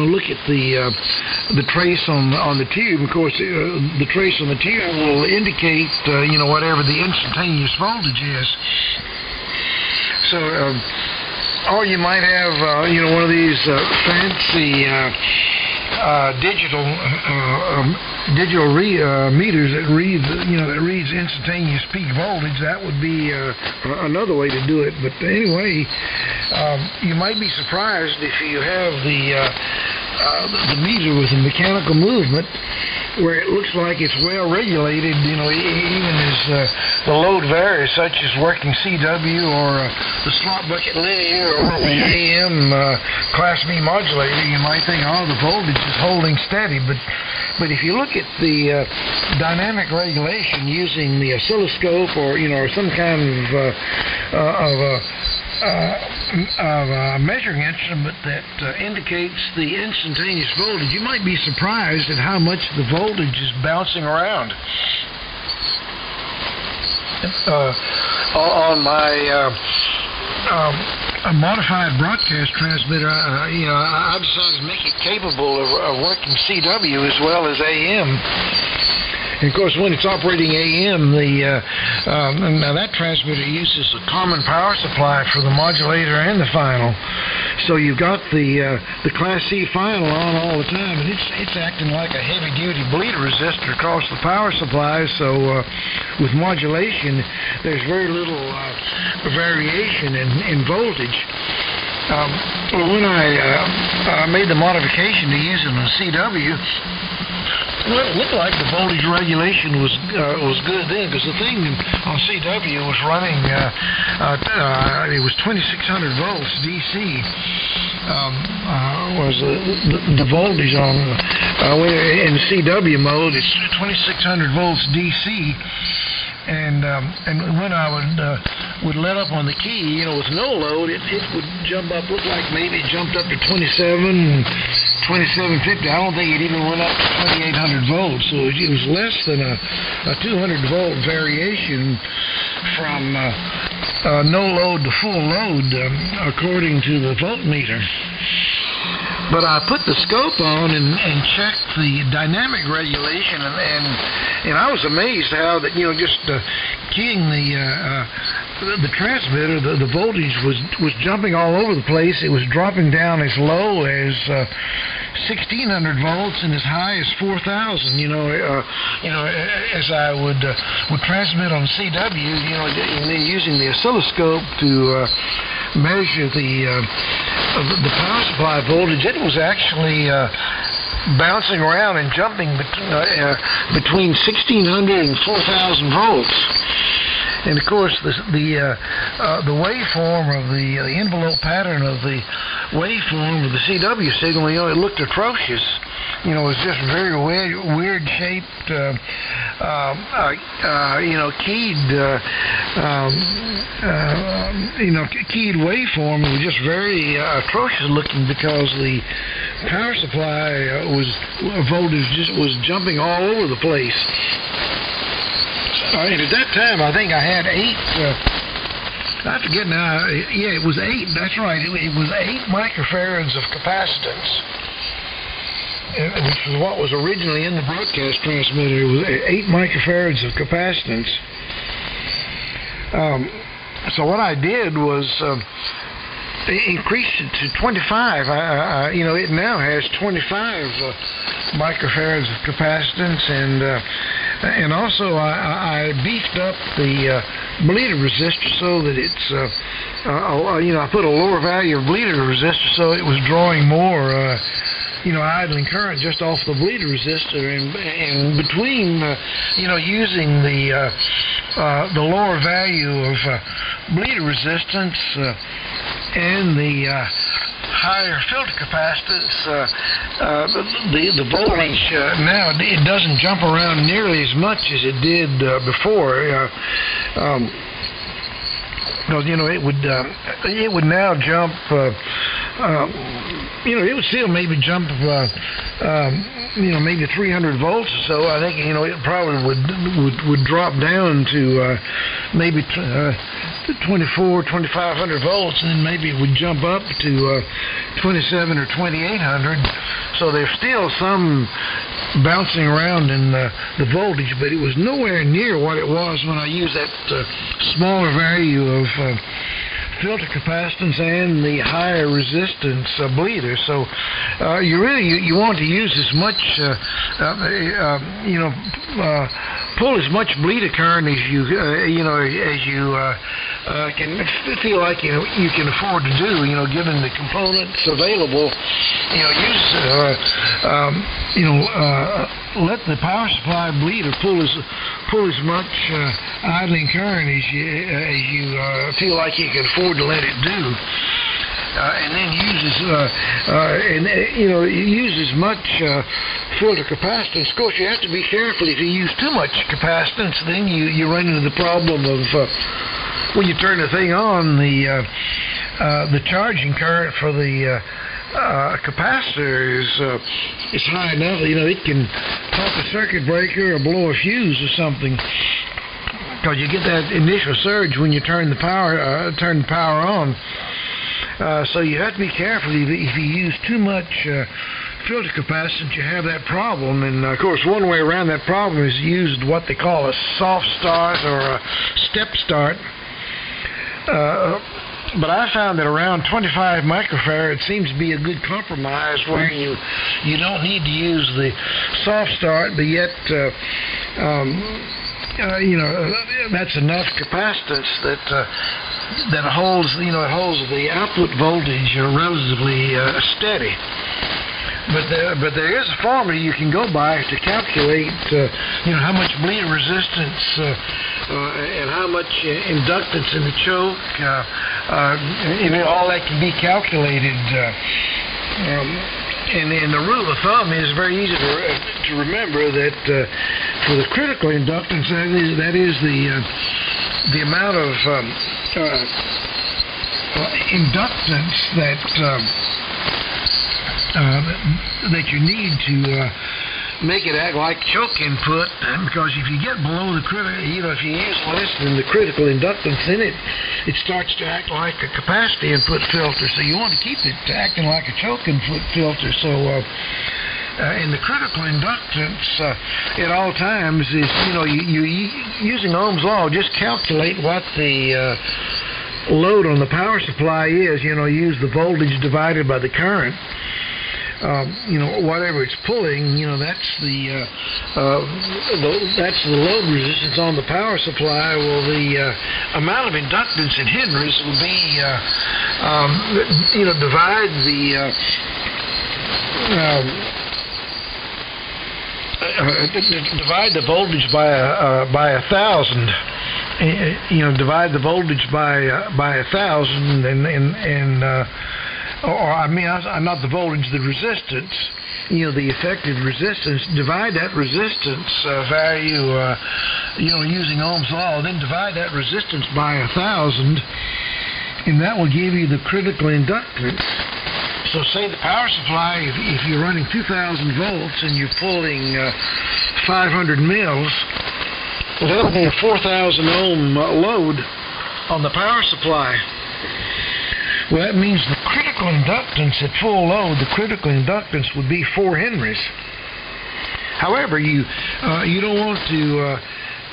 look at the trace on the tube. Of course, the trace on the tube will indicate whatever the instantaneous voltage is. So, or you might have one of these fancy digital meters that reads instantaneous peak voltage. That would be another way to do it. But anyway, you might be surprised if you have the meter with a mechanical movement where it looks like it's well regulated, even as the load varies, such as working CW or the slot bucket linear or the AM Class B modulator. You might think, the voltage is holding steady, but if you look at the dynamic regulation using the oscilloscope or some kind of a measuring instrument that indicates the instantaneous voltage, you might be surprised at how much the voltage is bouncing around. On my a modified broadcast transmitter, I decided to make it capable of working CW as well as AM. And of course, when it's operating AM, now that transmitter uses a common power supply for the modulator and the final. So you've got the Class C final on all the time, and it's acting like a heavy-duty bleeder resistor across the power supply. So with modulation, there's very little variation in voltage. When I made the modification to using the CW, well, it looked like the voltage regulation was good then, because the thing on CW was running, it was 2600 volts DC. Was the voltage on in CW mode? It's 2600 volts DC. And when I would let up on the key, with no load, it would jump up, look like maybe it jumped up to 2750. I don't think it even went up to 2800 volts. So it was less than a 200 volt variation from no load to full load, according to the voltmeter. But I put the scope on and checked the dynamic regulation, and I was amazed how that just keying the transmitter, the voltage was jumping all over the place. It was dropping down as low as 1600 volts and as high as 4000. As I would transmit on CW, and then using the oscilloscope to measure the power supply voltage, it was actually bouncing around and jumping between 1600 and 4000 volts. And of course, the waveform of the envelope pattern of the waveform of the CW signal, it looked atrocious. It was just very weird shaped, keyed waveform. It was just very atrocious looking, because the power supply voltage was jumping all over the place. And at that time, I think I had 8. I forget now. Yeah, it was 8. That's right. It was 8 microfarads of capacitance, which was what was originally in the broadcast transmitter. It was 8 microfarads of capacitance. So what I did was increase it to 25. It now has 25 microfarads of capacitance, and also I beefed up the bleeder resistor so that it's I put a lower value of bleeder resistor so it was drawing more idling current just off the bleeder resistor, and between using the lower value of bleeder resistance and the higher filter capacitance, the voltage now it doesn't jump around nearly as much as it did before. Because it would now jump it would still maybe jump, maybe 300 volts or so. I think, it probably would drop down to maybe 2,500 volts, and then maybe it would jump up to 27 or 2,800. So there's still some bouncing around in the voltage, but it was nowhere near what it was when I used that smaller value of filter capacitance and the higher resistance bleeder. So you want to use as much, pull as much bleeder current as you can feel like you can afford to do. Given the components available, let the power supply bleeder pull as much idling current as you feel like you can afford to let it do, and then use as much filter capacitance. Of course, you have to be careful. If you use too much capacitance, then you run into the problem of when you turn the thing on, the charging current for the capacitor is high enough. It can pop a circuit breaker or blow a fuse or something, because you get that initial surge when you turn the power on. So you have to be careful. If you use too much filter capacitance, you have that problem. And of course, one way around that problem is use what they call a soft start or a step start. But I found that around 25 microfarad seems to be a good compromise, where you don't need to use the soft start, but yet that's enough capacitance that holds the output voltage relatively steady. But there is a formula you can go by to calculate how much bleed resistance and how much inductance in the choke. All that can be calculated. And the rule of thumb is very easy to remember, that for the critical inductance, that is the amount of inductance that you need to make it act like choke input. And because if you get below the critical, if you use less than the critical inductance in it, it starts to act like a capacity input filter. So you want to keep it acting like a choke input filter. So in the critical inductance at all times is, you using Ohm's law, just calculate what the load on the power supply is. Use the voltage divided by the current. Whatever it's pulling, that's the load resistance on the power supply. Well, the amount of inductance in henries will be, divide the voltage by 1,000. Divide the voltage by 1,000, and not the voltage, the resistance, the effective resistance. Divide that resistance value, using Ohm's law, then divide that resistance by 1,000, and that will give you the critical inductance. So say the power supply, if you're running 2,000 volts and you're pulling 500 mils, well, that'll be a 4,000 ohm load on the power supply. Well, that means the critical inductance at full load, the critical inductance would be 4 henries. However, you don't want to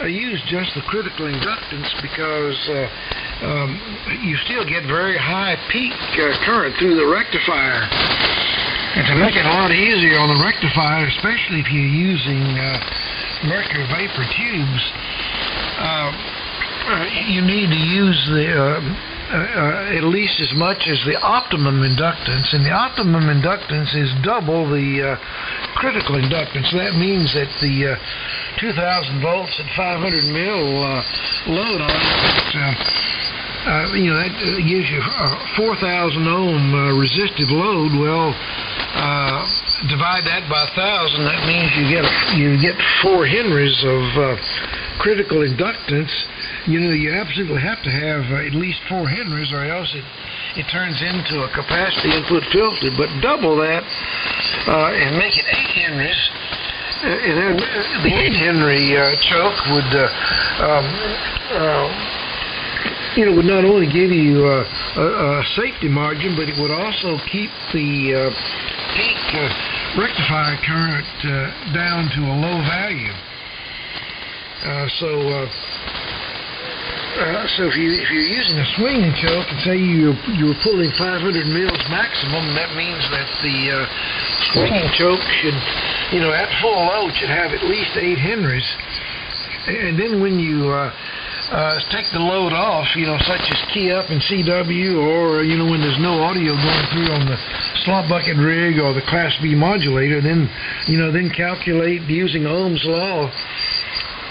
use just the critical inductance, because you still get very high peak current through the rectifier. And to make it a lot easier on the rectifier, especially if you're using mercury vapor tubes, you need to use the at least as much as the optimum inductance, and the optimum inductance is double the critical inductance. That means that the 2,000 volts at 500 mil load on it, that gives you a 4,000 ohm resistive load. Well, divide that by 1,000. That means you get 4 henries of critical inductance. You absolutely have to have at least 4 henries, or else it turns into a capacity input filter, but double that and make it 8 Henrys. And then the 8 Henry choke would, would not only give you a safety margin, but it would also keep the peak rectifier current down to a low value. So if you're using a swinging choke and say you were pulling 500 mils maximum, that means that the swinging choke should, at full load should have at least 8 Henrys. And then when you take the load off, such as key up in CW, or when there's no audio going through on the slot bucket rig or the Class B modulator, then calculate using Ohm's law,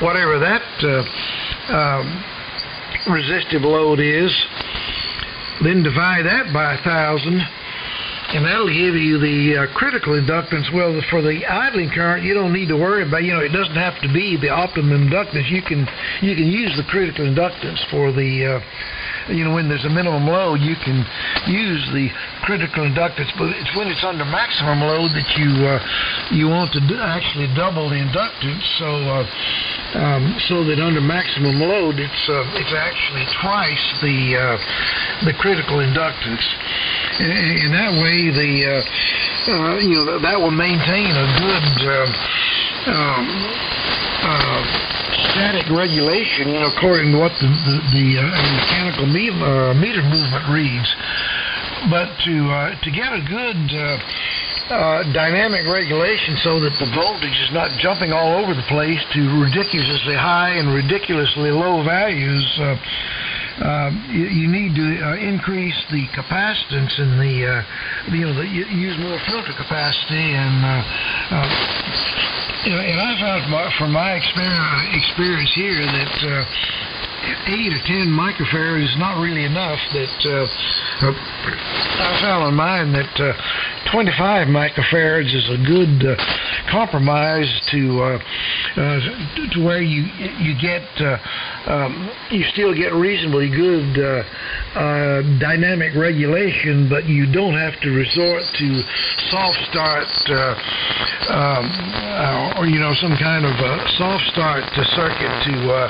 whatever that resistive load is, then divide that by 1,000, and that'll give you the critical inductance. Well, for the idling current, you don't need to worry about, it doesn't have to be the optimum inductance. You can use the critical inductance for the when there's a minimum load, you can use the critical inductance, but it's when it's under maximum load that you want to actually double the inductance. So that under maximum load, it's actually twice the critical inductance, and that way that will maintain a good static regulation, according to what the mechanical meter movement reads. But to get a good dynamic regulation so that the voltage is not jumping all over the place to ridiculously high and ridiculously low values, you need to increase the capacitance and use more filter capacity, and I found from my experience here that 8 or 10 microfarad is not really enough. That I found on mine that 25 microfarads is a good compromise to where you get you still get reasonably good dynamic regulation, but you don't have to resort to soft start or some kind of soft start circuit to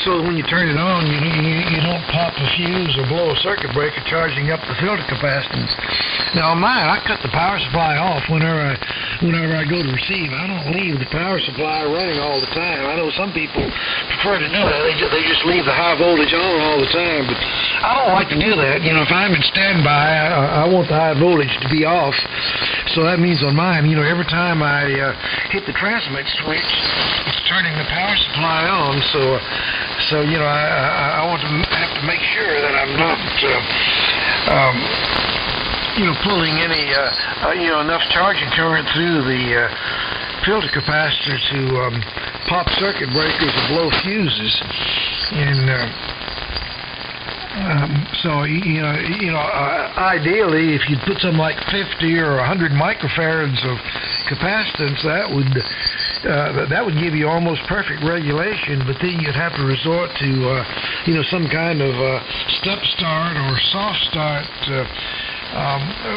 so that when you turn it on, you don't pop a fuse or blow a circuit breaker charging up the filter capacitance. Now on mine, I cut the power supply off whenever I go to receive. I don't leave the power supply running all the time. I know some people prefer to do that. They just leave the high voltage on all the time, but I don't like to do that. If I'm in standby, I want the high voltage to be off. So that means on mine, every time I hit the transmit switch, it's turning the power supply on. So I want to have to make sure that I'm not pulling any enough charging current through the filter capacitor to pop circuit breakers or blow fuses. And ideally, if you put something like 50 or 100 microfarads of capacitance, that would give you almost perfect regulation. But then you'd have to resort to some kind of step start or soft start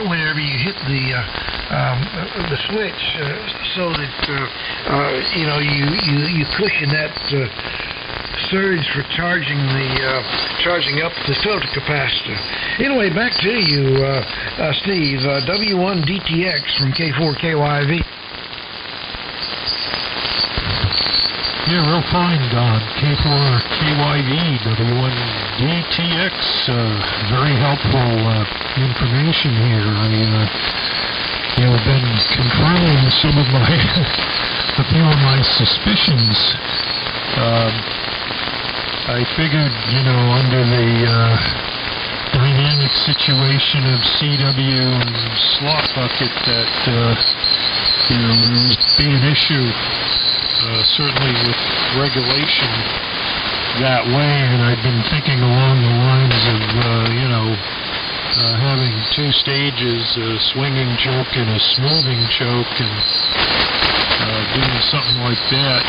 whenever you hit the switch, so that you cushion that surge for charging up the filter capacitor. Anyway, back to you, Steve. W1DTX from K4KYV. Yeah, real fine, Don. K4KYV, W1DTX. Very helpful information here. I've been confirming some of my, a few of my suspicions. I figured, under the dynamic situation of CW and slot bucket that, there would be an issue, certainly with regulation that way, and I've been thinking along the lines of, having two stages, a swinging choke and a smoothing choke, and doing something like that.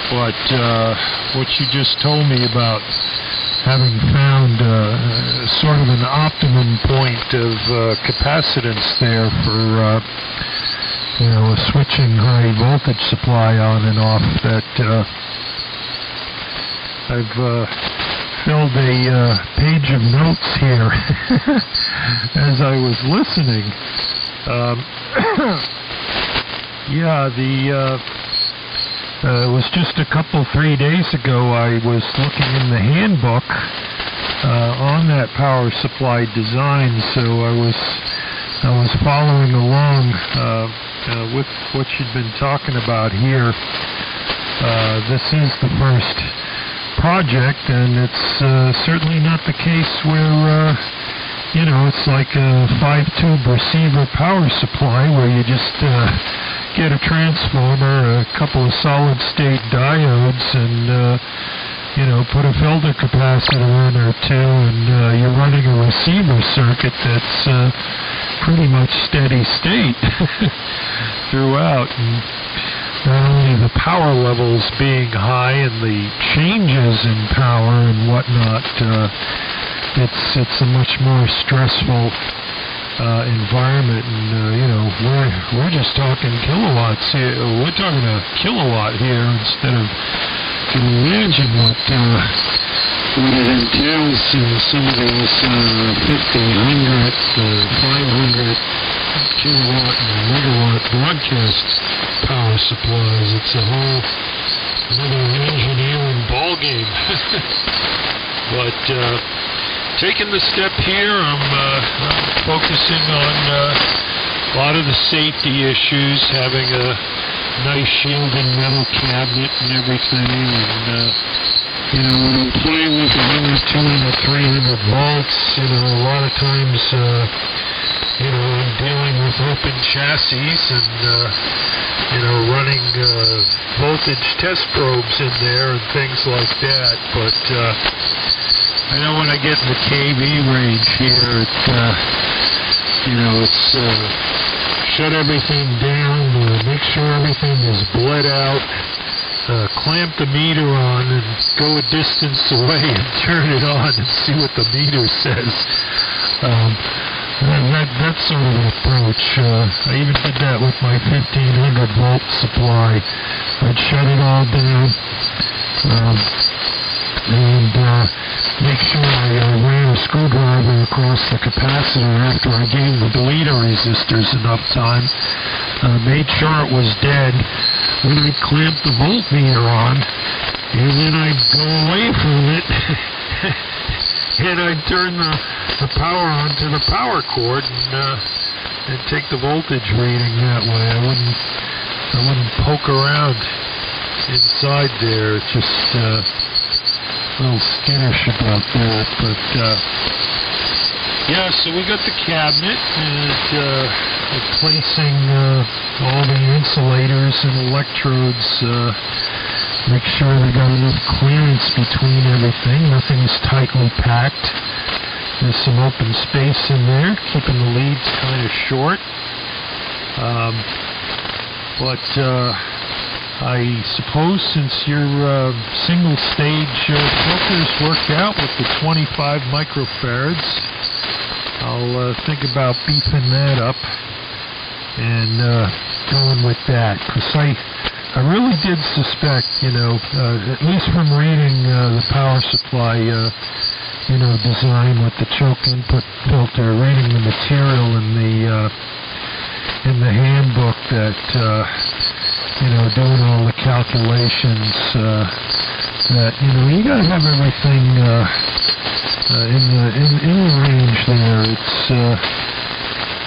But what you just told me about having found sort of an optimum point of capacitance there for switching high voltage supply on and off, that I've filled a page of notes here as I was listening. It was just a 3 days ago I was looking in the handbook on that power supply design, so I was following along with what you'd been talking about here. This is the first project, and it's certainly not the case where it's like a 5-tube receiver power supply where you just get a transformer, a couple of solid-state diodes, and put a filter capacitor in or two, and you're running a receiver circuit that's pretty much steady state throughout. And not only the power levels being high and the changes in power and whatnot, it's a much more stressful environment, and we're just talking kilowatts here. We're talking a kilowatt here instead of, can you imagine what it entails in some of these 1,500, 500 kilowatt and megawatt broadcast power supplies. It's a whole another engineering ballgame. But taking the step here, I'm focusing on a lot of the safety issues, having a nice shielding metal cabinet and everything, and when I'm playing with a 200 or 300 volts, a lot of times I'm dealing with open chassis and running voltage test probes in there and things like that. But I know when I get in the kV range here, it's shut everything down, make sure everything is bled out, clamp the meter on and go a distance away and turn it on and see what the meter says. That sort of approach. I even did that with my 1,500 volt supply. I'd shut it all down and make sure I ran a screwdriver across the capacitor after I gave the bleeder resistors enough time. Made sure it was dead. Then I'd clamp the voltmeter on, and then I'd go away from it and I'd turn the power on to the power cord and take the voltage reading that way. I wouldn't poke around inside there. It's just a little skittish about that. But so we got the cabinet and replacing all the insulators and electrodes. Make sure they got enough clearance between everything. Nothing's tightly packed. There's some open space in there, keeping the leads kind of short. But I suppose since your single-stage filters worked out with the 25 microfarads, I'll think about beefing that up and going with that. Because I really did suspect, at least from reading the power supply, design with the choke input filter, reading the material in the handbook, that doing all the calculations, that you got to have everything in the range there.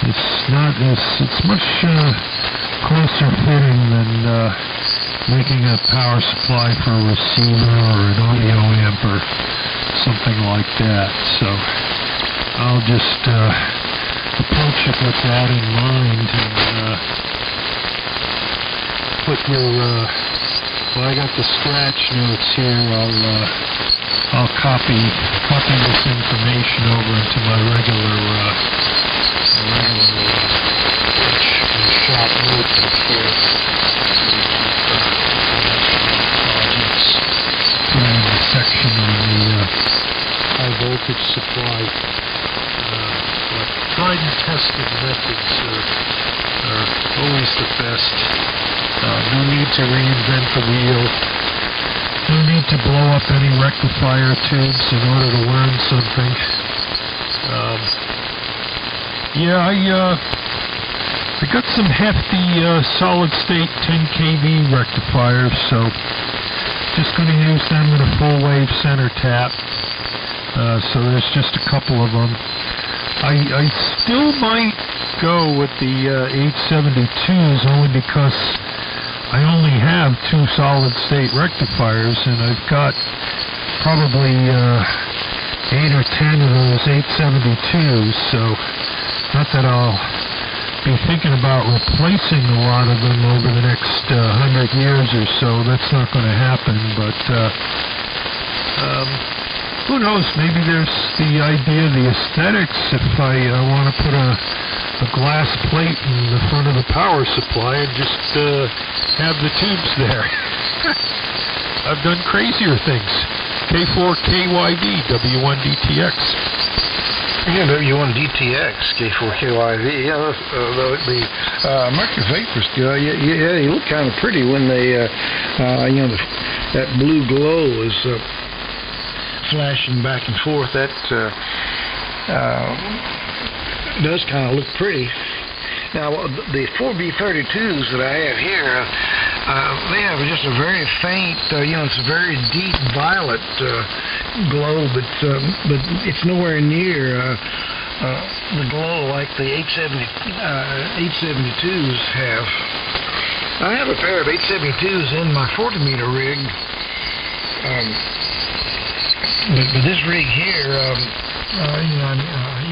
It's much closer fitting than making a power supply for a receiver or an audio amp or something like that. So I'll just approach it with that in mind, and put your I got the scratch notes here. I'll copy this information over into my regular shop notebook here. Projects. Put in the section on the voltage supply. But tried and tested methods are always the best. No need to reinvent the wheel. No need to blow up any rectifier tubes in order to learn something. I got some hefty solid-state 10 kV rectifiers, so just going to use them with a full-wave center tap. So there's just a couple of them. I still might go with the 872s only because I only have 2 solid-state rectifiers, and I've got probably 8 or 10 of those 872s, so not that I'll be thinking about replacing a lot of them over the next 100 years or so. That's not going to happen, but who knows? Maybe there's the idea, the aesthetics, if I want to put a glass plate in the front of the power supply and just have the tubes there. I've done crazier things. K4KYV, W1DTX. Yeah, W1DTX, K4KYV. Yeah, the Mercury Vapor Steel. Yeah, they look kind of pretty when they, that blue glow is flashing back and forth. That does kind of look pretty. Now, the 4B32s that I have here, they have just a very faint, it's a very deep violet glow, but it's nowhere near the glow like the 872s have. I have a pair of 872s in my 40-meter rig, but this rig here,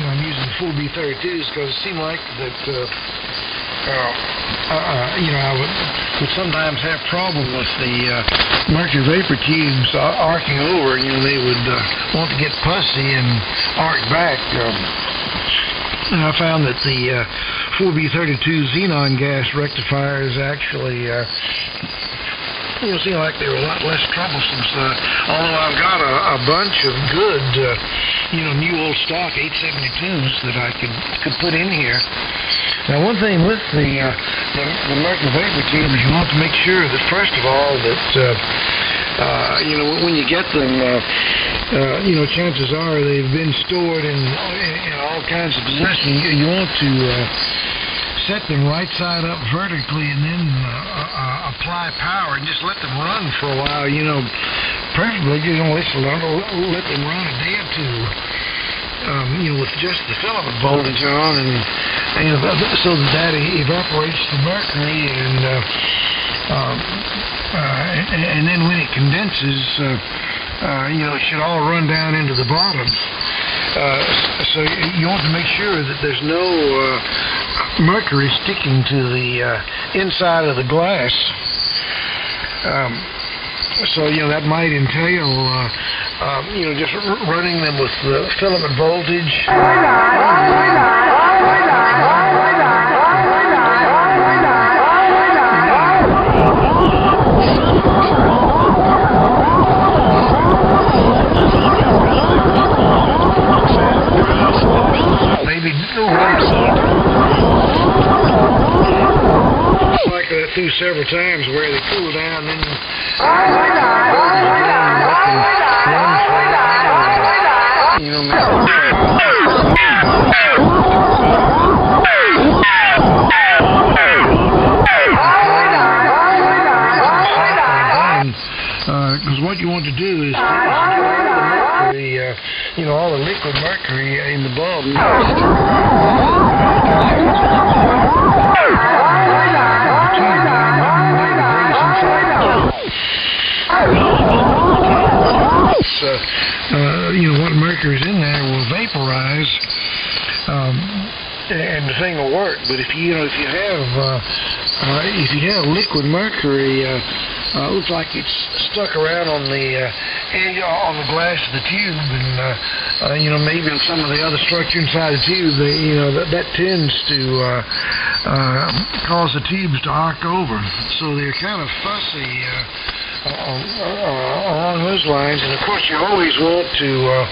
I'm using the 4B32s because it seemed like that, I would sometimes have problem with the mercury vapor tubes arcing over. They would want to get pussy and arc back. And I found that the 4B32 xenon gas rectifiers actually seem like they were a lot less troublesome. So, although I've got a bunch of good, new old stock 872s that I could put in here. Now, one thing with the mercury vapor tubes, you want to make sure that, first of all, that when you get them, chances are they've been stored in all kinds of positions. You want to set them right side up vertically and then apply power and just let them run for a while. Preferably let them run a day or two. With just the filament voltage on, and so that evaporates the mercury, and then when it condenses, it should all run down into the bottom. So you want to make sure that there's no mercury sticking to the inside of the glass. So that might entail just running them with the filament voltage. Maybe like that through several times where they cool down, then because what you want to do is all the liquid mercury in the bulb. What mercury is in there will vaporize, and the thing will work. But if you have liquid mercury, looks like it's stuck around on the on the glass of the tube, and maybe in some of the other structure inside the tube, that tends to cause the tubes to arc over. So they're kind of fussy along those lines. And of course, you always want to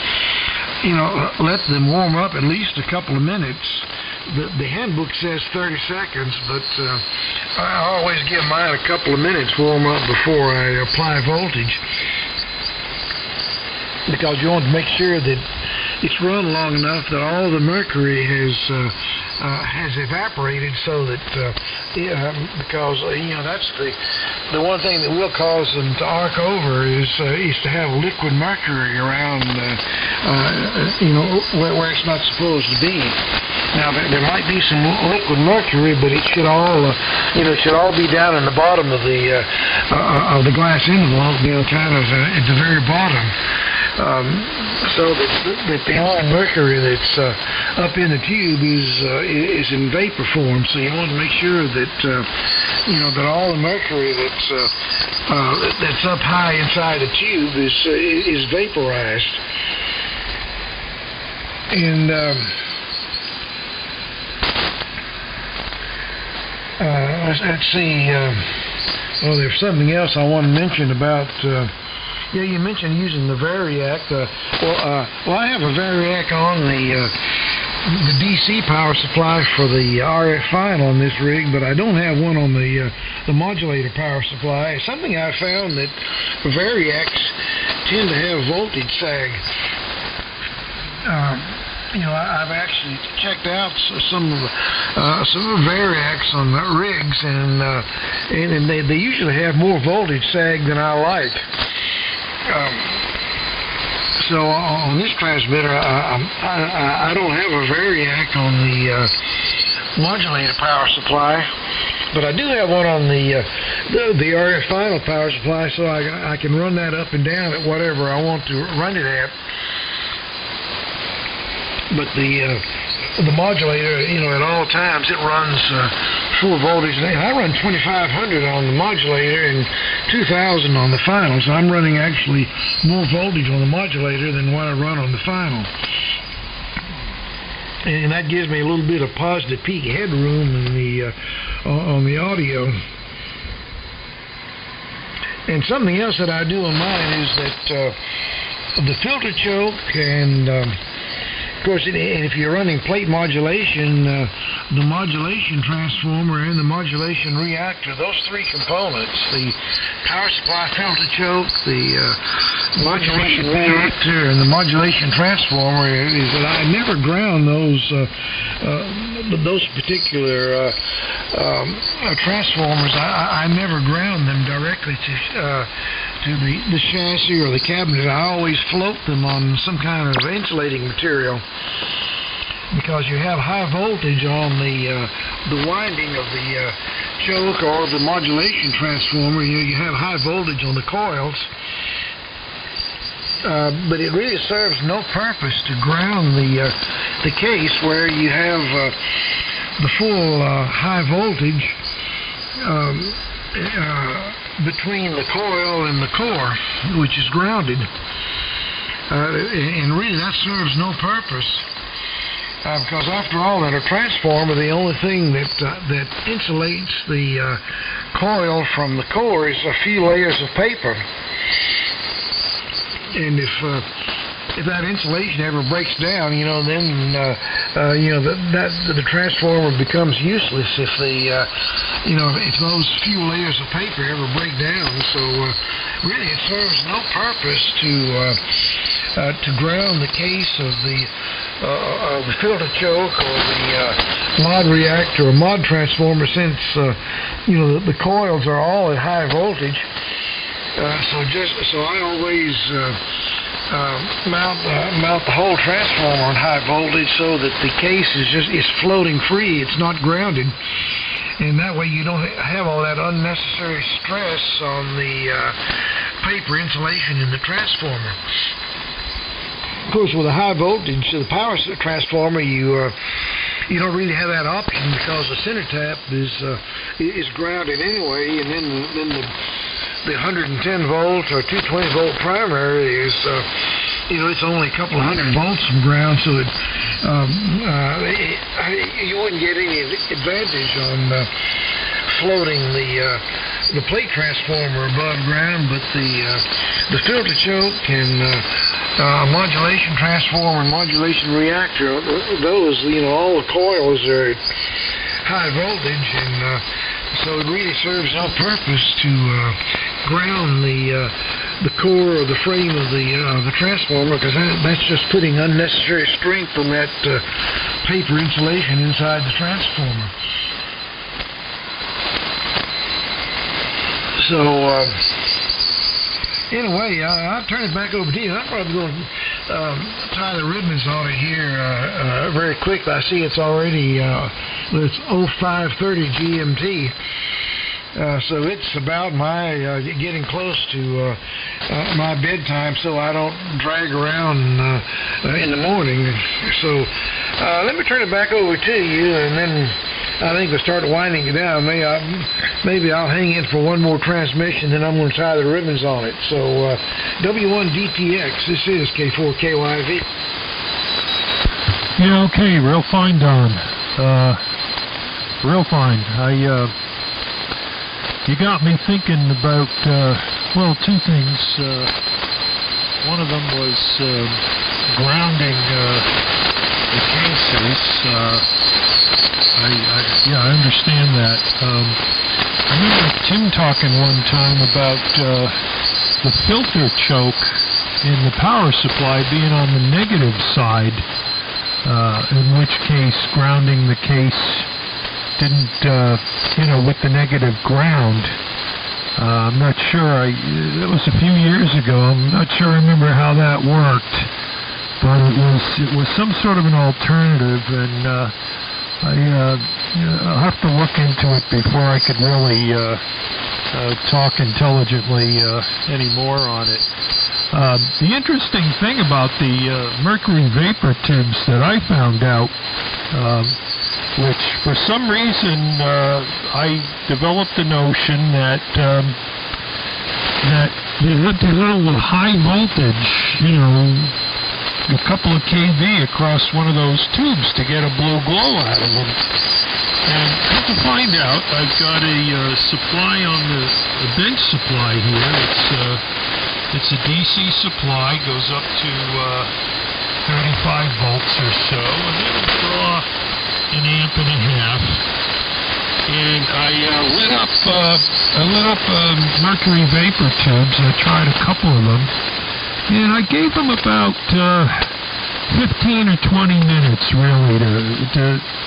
let them warm up at least a couple of minutes. The handbook says 30 seconds, but I always give mine a couple of minutes warm up before I apply voltage, because you want to make sure that it's run long enough that all the mercury has evaporated, so that because that's the one thing that will cause them to arc over is to have liquid mercury around where it's not supposed to be. Now there might be some liquid mercury, but it should all be down in the bottom of the glass envelope, kind of at the very bottom. So that the only mercury that's up in the tube is in vapor form. So you want to make sure that that all the mercury that's up high inside the tube is vaporized. And let's see. There's something else I want to mention about. Yeah, you mentioned using the Variac. I have a Variac on the DC power supply for the RF fine on this rig, but I don't have one on the modulator power supply. Something I found that Variacs tend to have voltage sag. I've actually checked out some Variacs on the rigs, and they usually have more voltage sag than I like. So on this transmitter, I don't have a Variac on the modulator power supply, but I do have one on the RF final power supply, so I can run that up and down at whatever I want to run it at. But the modulator, at all times it runs full voltage. I run 2500 on the modulator and 2000 on the final, so I'm running actually more voltage on the modulator than what I run on the final. And that gives me a little bit of positive peak headroom on the audio. And something else that I do on mine is that the filter choke and of course, and if you're running plate modulation, the modulation transformer and the modulation reactor, those three components, the power supply filter choke, the modulation reactor, and the modulation transformer, is that I never ground those particular transformers. I never ground them directly to the chassis or the cabinet. I always float them on some kind of insulating material, because you have high voltage on the winding of the choke or the modulation transformer. You have high voltage on the coils, but it really serves no purpose to ground the case where you have the full high voltage between the coil and the core, which is grounded, and really that serves no purpose, because after all, in a transformer, the only thing that insulates the coil from the core is a few layers of paper, and if that insulation ever breaks down, then the transformer becomes useless if if those few layers of paper ever break down. So really, it serves no purpose to ground the case of the filter choke or the mod reactor or mod transformer, since the coils are all at high voltage. So I always mount the whole transformer on high voltage, so that the case is floating free. It's not grounded, and that way you don't have all that unnecessary stress on the paper insulation in the transformer. Of course, with a high voltage, the power transformer, you don't really have that option, because the center tap is grounded anyway, and then the 110 volt or 220 volt primary is it's only a couple of hundred volts from ground, so you wouldn't get any advantage on floating the plate transformer above ground. But the filter choke and modulation transformer and modulation reactor. Those, all the coils are at high voltage, and so it really serves no purpose to ground the core or the frame of the transformer, because that's just putting unnecessary strength on that paper insulation inside the transformer. So anyway, I'll turn it back over to you. I'm probably going to tie the ribbons on it here very quickly. I see it's already it's 05:30 GMT. So it's about my getting close to my bedtime, so I don't drag around in the morning. So let me turn it back over to you, and then I think we'll start winding it down. Maybe I'll hang in for one more transmission, then I'm going to tie the ribbons on it. So W1DTX, this is K4KYV. Yeah, okay, real fine, Don. Real fine. You got me thinking about, two things. One of them was grounding the cases. I understand that. I remember Tim talking one time about the filter choke in the power supply being on the negative side, in which case grounding the case didn't, with the negative ground. I'm not sure. That was a few years ago. I'm not sure I remember how that worked, but it was some sort of an alternative, and I'll have to look into it before I could really talk intelligently anymore on it. The interesting thing about the mercury vapor tubes that I found out, which for some reason I developed the notion that they had to go with high voltage, a couple of kV across one of those tubes to get a blue glow out of them. And come to find out, I've got a supply on the bench supply here. It's a DC supply, goes up to 35 volts or so, and it'll draw an amp and a half. And I lit up mercury vapor tubes. I tried a couple of them, and I gave them about 15 or 20 minutes really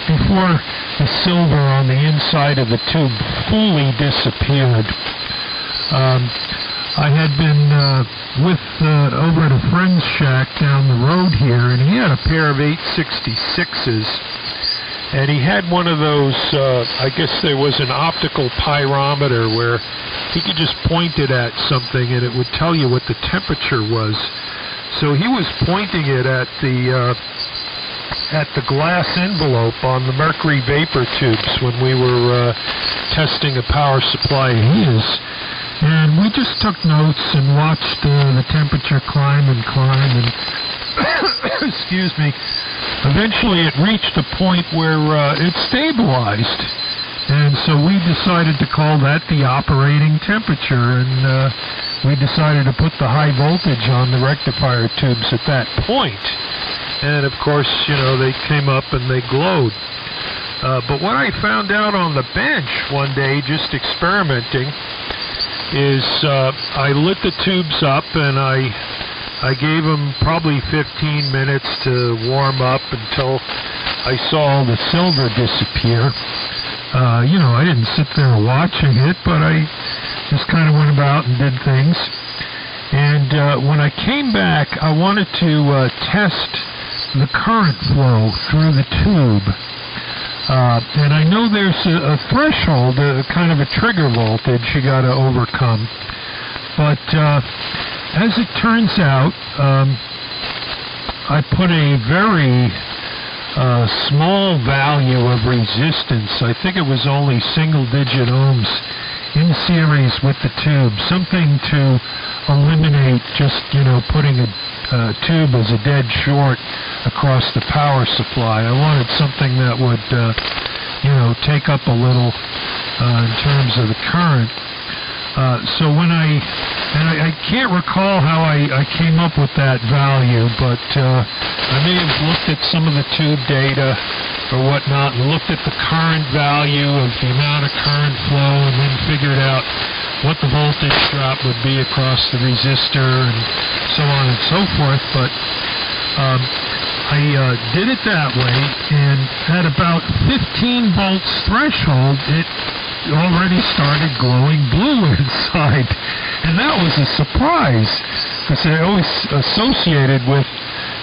before the silver on the inside of the tube fully disappeared. I had been over at a friend's shack down the road here, and he had a pair of 866s, and he had one of those, I guess there was an optical pyrometer where he could just point it at something and it would tell you what the temperature was. So he was pointing it at the glass envelope on the mercury vapor tubes when we were testing a power supply of his. And we just took notes and watched the temperature climb, and excuse me. Eventually it reached a point where it stabilized. And so we decided to call that the operating temperature, and we decided to put the high voltage on the rectifier tubes at that point. And of course, they came up and they glowed. But what I found out on the bench one day, just experimenting, is I lit the tubes up and I gave them probably 15 minutes to warm up until I saw the silver disappear. I didn't sit there watching it, but I just kind of went about and did things. And when I came back, I wanted to test the current flow through the tube. And I know there's a threshold, kind of a trigger voltage you got to overcome. But as it turns out, I put a very small value of resistance. I think it was only single-digit ohms in series with the tube, something to eliminate just, putting a tube as a dead short across the power supply. I wanted something that would, take up a little in terms of the current. So when I can't recall how I came up with that value, but I may have looked at some of the tube data or whatnot and looked at the current value of the amount of current flow and then figured out what the voltage drop would be across the resistor and so on and so forth. But I did it that way, and at about 15 volts threshold, it already started glowing blue inside. And that was a surprise, because I always associated with,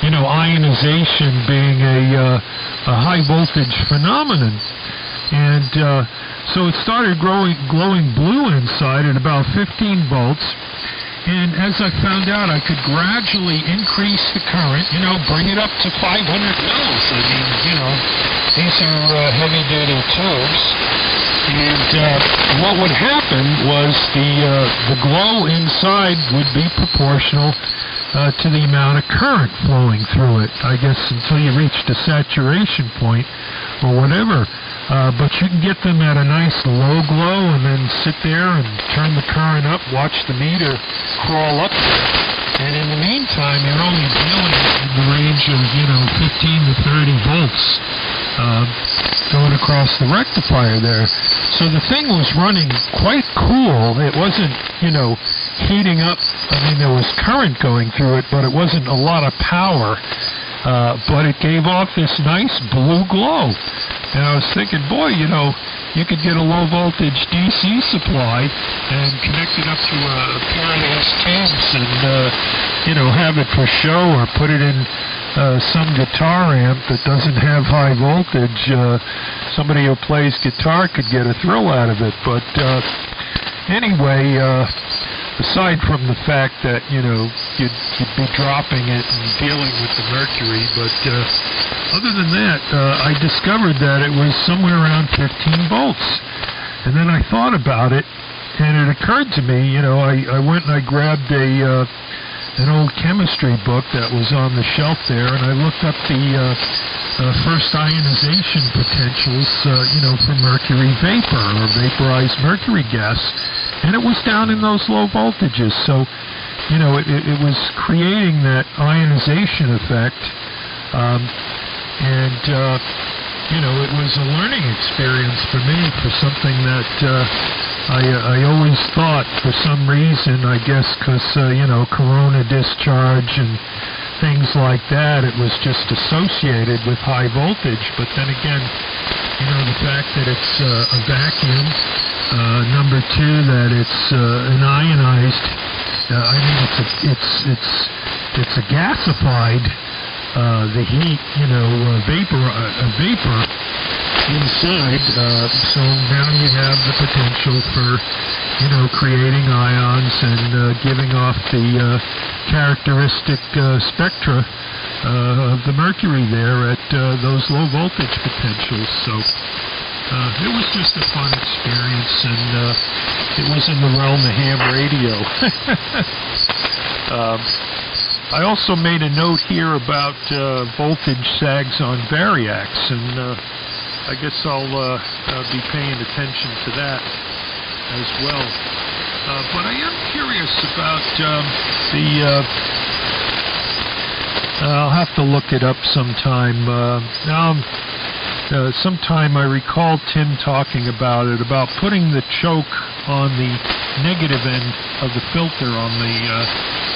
ionization being a high voltage phenomenon. And so it started glowing blue inside at about 15 volts. And as I found out, I could gradually increase the current, bring it up to 500 mils. I mean, these are heavy-duty tubes. And what would happen was the glow inside would be proportional to the amount of current flowing through it, I guess, until you reached a saturation point or whatever. But you can get them at a nice low glow and then sit there and turn the current up, watch the meter crawl up there. And in the meantime, you're only dealing in the range of, 15 to 30 volts going across the rectifier there. So the thing was running quite cool. It wasn't, heating up. I mean, there was current going through it, but it wasn't a lot of power. But it gave off this nice blue glow. And I was thinking, boy, you could get a low voltage DC supply and connect it up to a pair of these tubes and, have it for show or put it in some guitar amp that doesn't have high voltage. Somebody who plays guitar could get a thrill out of it. But anyway, aside from the fact that, you'd be dropping it and dealing with the mercury, but other than that, I discovered that it was somewhere around 15 volts. And then I thought about it, and it occurred to me, I went and I grabbed an old chemistry book that was on the shelf there, and I looked up the first ionization potentials, for mercury vapor or vaporized mercury gas. And it was down in those low voltages, so, it was creating that ionization effect, it was a learning experience for me for something that I always thought, for some reason, I guess because, corona discharge and things like that, it was just associated with high voltage. But then again, the fact that it's a vacuum, number two, that it's an ionized, it's a gasified, the heat, vapor inside, so now you have the potential for, creating ions and giving off the characteristic spectra of the mercury there at those low voltage potentials. So it was just a fun experience, and it was in the realm of ham radio. I also made a note here about voltage sags on variacs, and I guess I'll be paying attention to that as well. But I am curious about I'll have to look it up sometime. Sometime I recall Tim talking about it, about putting the choke on the negative end of the filter, on the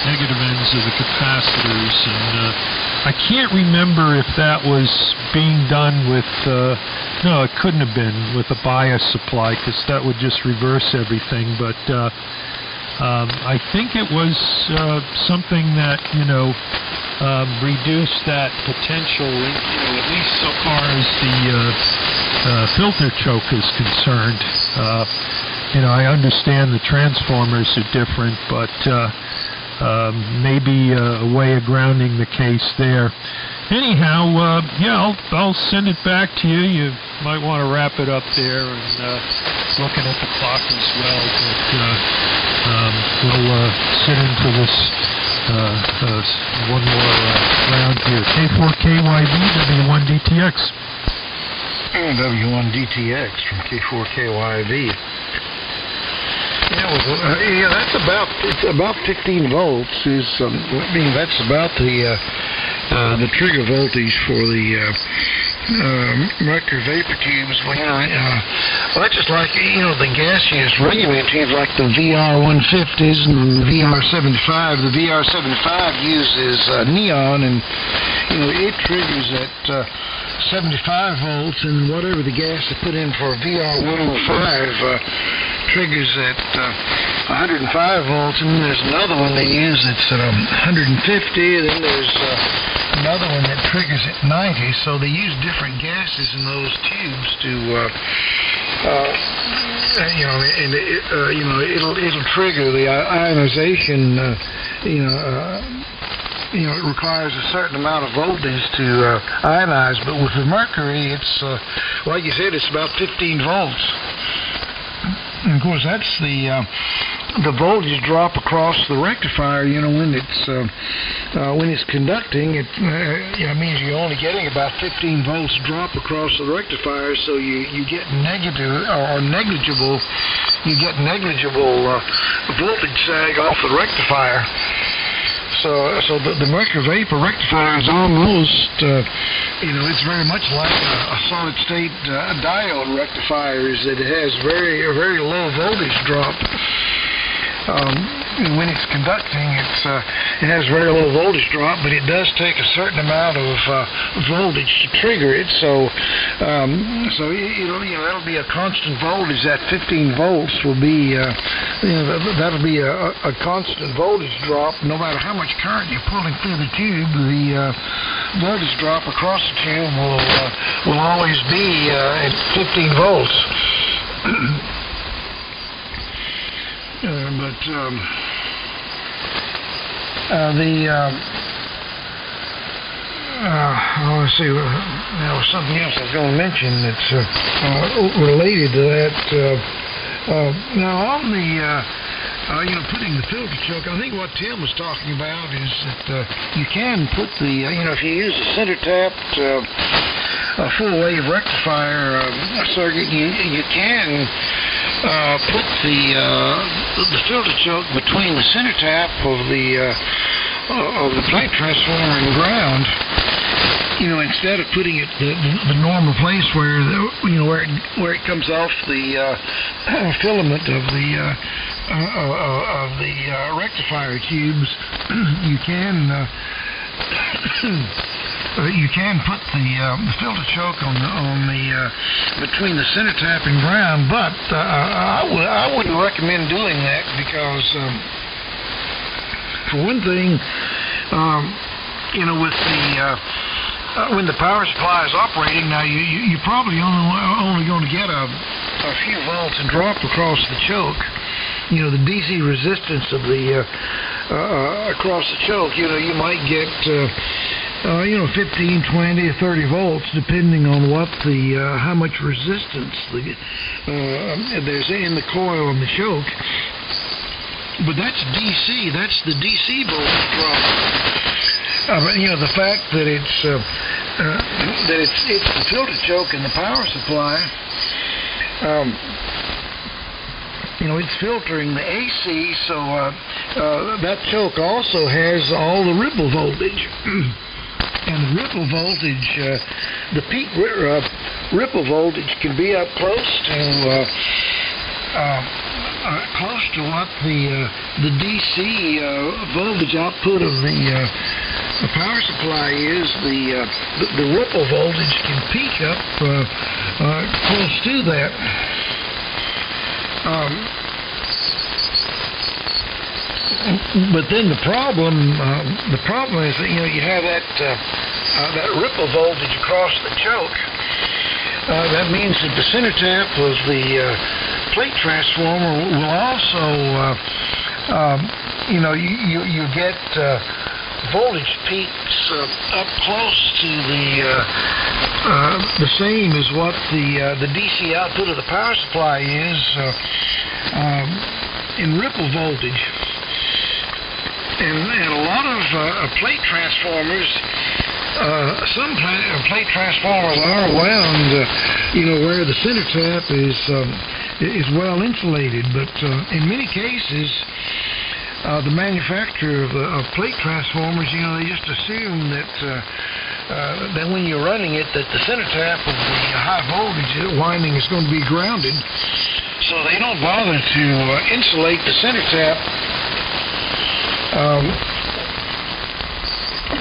negative ends of the capacitors, and I can't remember if that was being done with, no, it couldn't have been with a bias supply, because that would just reverse everything, but I think it was something that, reduced that potential, at least so far as the filter choke is concerned. I understand the transformers are different, but maybe a way of grounding the case there. Anyhow, I'll send it back to you. You might want to wrap it up there, and looking at the clock as well. But we'll sit in for this one more round here. K4KYV, W1DTX. W1DTX from K4KYV. Yeah, that's about 15 volts. That's about the trigger voltage for the mercury vapor tubes. Well, that's just like the gaseous regular tubes, like the VR150s and the VR75. The VR75 uses neon, and it triggers at 75 volts, and whatever the gas they put in for VR105 triggers at 105 volts, and then there's another one they use that's at 150, then there's another one that triggers at 90, so they use different gases in those tubes to, it'll trigger the ionization, it requires a certain amount of voltage to ionize, but with the mercury, it's, like you said, it's about 15 volts. And of course, that's the voltage drop across the rectifier. When it's conducting, it means you're only getting about 15 volts drop across the rectifier. So you get negative or negligible. You get negligible voltage sag off the rectifier. So the mercury vapor rectifier is almost, it's very much like a solid state diode rectifier, is that it has very low voltage drop. When it's conducting, it has very low voltage drop, but it does take a certain amount of voltage to trigger it. So that'll be a constant voltage. That 15 volts will be, that'll be a constant voltage drop. No matter how much current you're pulling through the tube, the voltage drop across the tube will always be at 15 volts. Let's see, there was something else I was going to mention that's related to that. Now, on the, putting the filter choke, I think what Tim was talking about is that you can put the, if you use a center tapped full wave rectifier circuit, you can put the filter choke between the center tap of the plate transformer and ground. Instead of putting it the normal place where where it comes off the filament of the rectifier tubes, you can put the filter choke on the between the center tap and ground, but I wouldn't recommend doing that because for one thing, with the when the power supply is operating, now you're probably only going to get a few volts and drop across the choke. The DC resistance of the across the choke. You might get 15, 20, 30 volts, depending on what how much resistance there's in the coil on the choke. But that's DC. That's the DC voltage drop. The fact that it's the filter choke in the power supply. It's filtering the AC, so that choke also has all the ripple voltage. And the ripple voltage, the peak ripple voltage can be up close to what the DC voltage output of the power supply is. The ripple voltage can peak up close to that. But then the problem is that you have that ripple voltage across the choke. That means that the center tap of the plate transformer will also, you get voltage peaks up close to the same as what the DC output of the power supply is in ripple voltage. And a lot of plate transformers, some plate transformers are wound, where the center tap is well insulated. But in many cases, the manufacturer of plate transformers, they just assume that when you're running it, that the center tap of the high voltage winding is going to be grounded. So they don't bother to insulate the center tap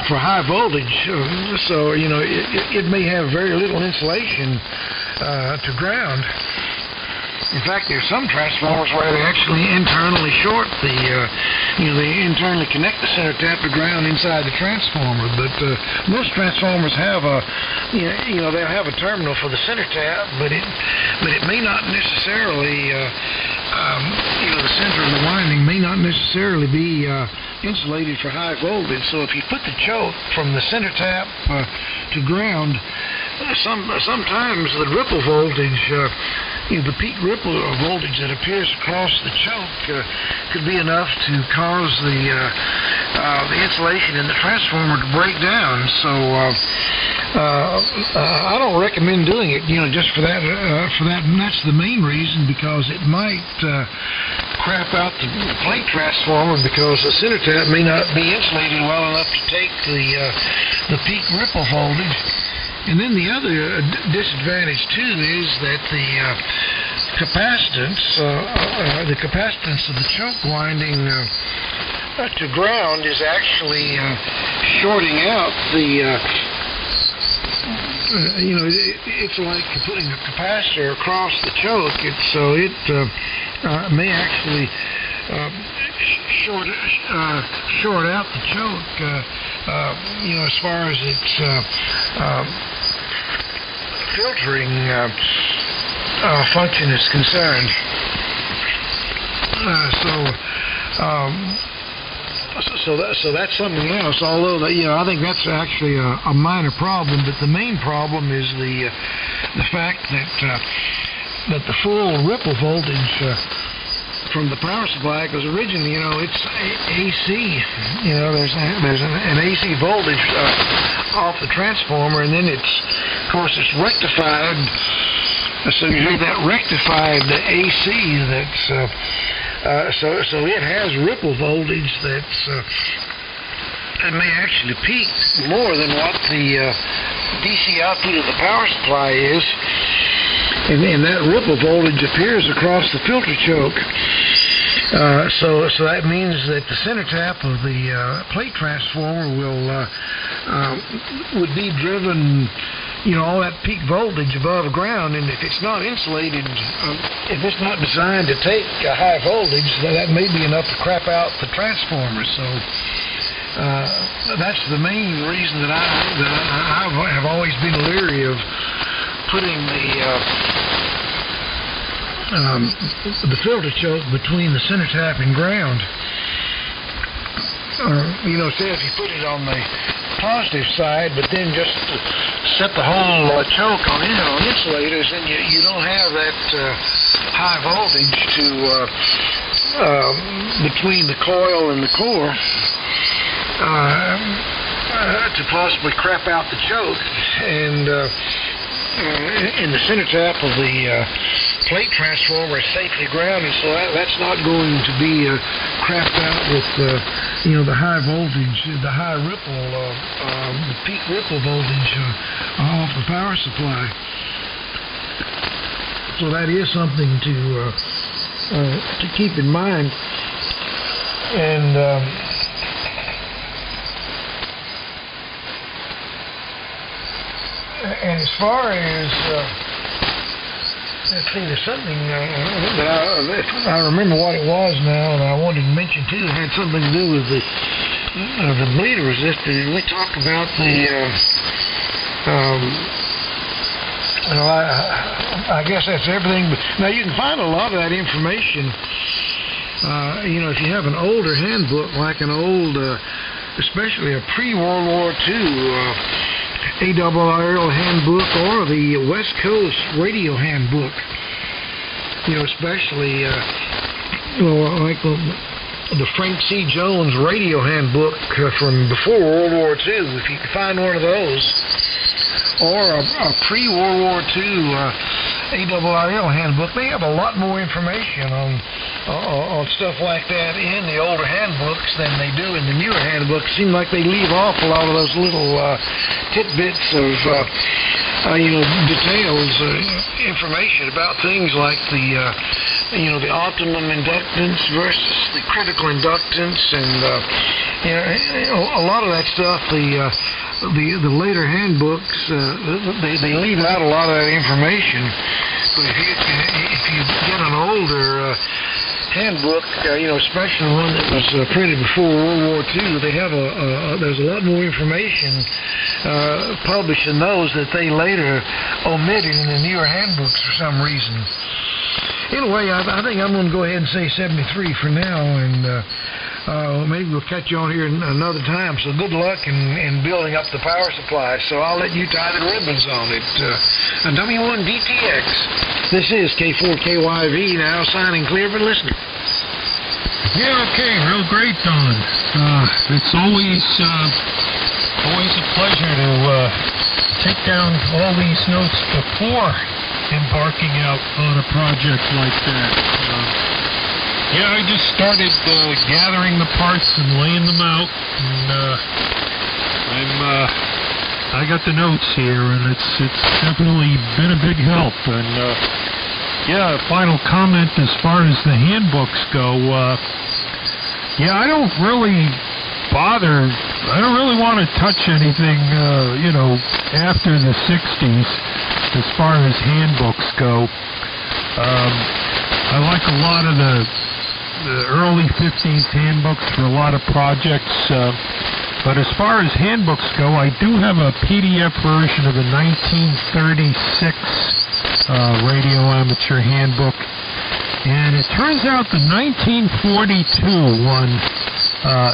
for high voltage. So, it may have very little insulation to ground. In fact, there's some transformers where they actually internally short they internally connect the center tap to ground inside the transformer. But most transformers have they'll have a terminal for the center tap, but it may not necessarily, the center of the winding may not necessarily be insulated for high voltage. So if you put the choke from the center tap to ground, sometimes the ripple voltage, the peak ripple voltage that appears across the choke could be enough to cause the insulation in the transformer to break down. So I don't recommend doing it, just for that. And that's the main reason, because it might crap out the plate transformer, because the center tap may not be insulated well enough to take the peak ripple voltage. And then the other disadvantage too is that the capacitance of the choke winding to ground is actually shorting out the. It's like putting a capacitor across the choke. It may actually short out the choke. As far as its filtering function is concerned. So that's something else. Although I think that's actually a minor problem. But the main problem is the fact that the full ripple voltage from the power supply, because originally, it's AC. There's an AC voltage off the transformer, and then of course, it's rectified. So you have that rectified AC that's so it has ripple voltage that may actually peak more than what the DC output of the power supply is. And that ripple voltage appears across the filter choke. So that means that the center tap of the plate transformer would be driven, all that peak voltage above ground. And if it's not insulated, if it's not designed to take a high voltage, that may be enough to crap out the transformer. So that's the main reason that I have always been leery of putting the filter choke between the center tap and ground. Say if you put it on the positive side, but then just set the whole choke on insulators, then you don't have that high voltage between the coil and the core to possibly crap out the choke. And in the center tap of the plate transformer is safely grounded, so that's not going to be crapped out with the high voltage, the high ripple, the peak ripple voltage off the power supply. So that is something to keep in mind. And as far as let's see, there's something that I remember what it was now, and I wanted to mention too. It had something to do with the bleed resistor. We talked about I guess that's everything. But now you can find a lot of that information. If you have an older handbook, like an old, especially a pre-World War II. ARRL handbook, or the West Coast radio handbook, especially like the Frank C. Jones radio handbook from before World War II, if you can find one of those, or a pre-World War II ARRL handbook. They have a lot more information on stuff like that in the older handbooks than they do in the newer handbooks. It seems like they leave off a lot of those little tidbits of details, information about things like the optimum inductance versus the critical inductance, and a lot of that stuff. The later handbooks, they leave out a lot of that information. But if you get an older handbook, especially one that was printed before World War II, they have there's a lot more information published in those that they later omitted in the newer handbooks for some reason. Anyway, I think I'm going to go ahead and say 73 for now, and maybe we'll catch you on here another time. So good luck in building up the power supply. So I'll let you tie the ribbons on it. W1DTX. This is K4KYV now, signing clear for listening. Yeah, okay, real great, Don. It's always a pleasure to take down all these notes before embarking out on a project like that. Yeah, I just started gathering the parts and laying them out, and I got the notes here, and it's definitely been a big help. And yeah, final comment as far as the handbooks go. Yeah, I don't really want to touch anything, after the 60s as far as handbooks go. I like a lot of the early 50s handbooks for a lot of projects, but as far as handbooks go, I do have a PDF version of the 1936 Radio Amateur Handbook, and it turns out the 1942 one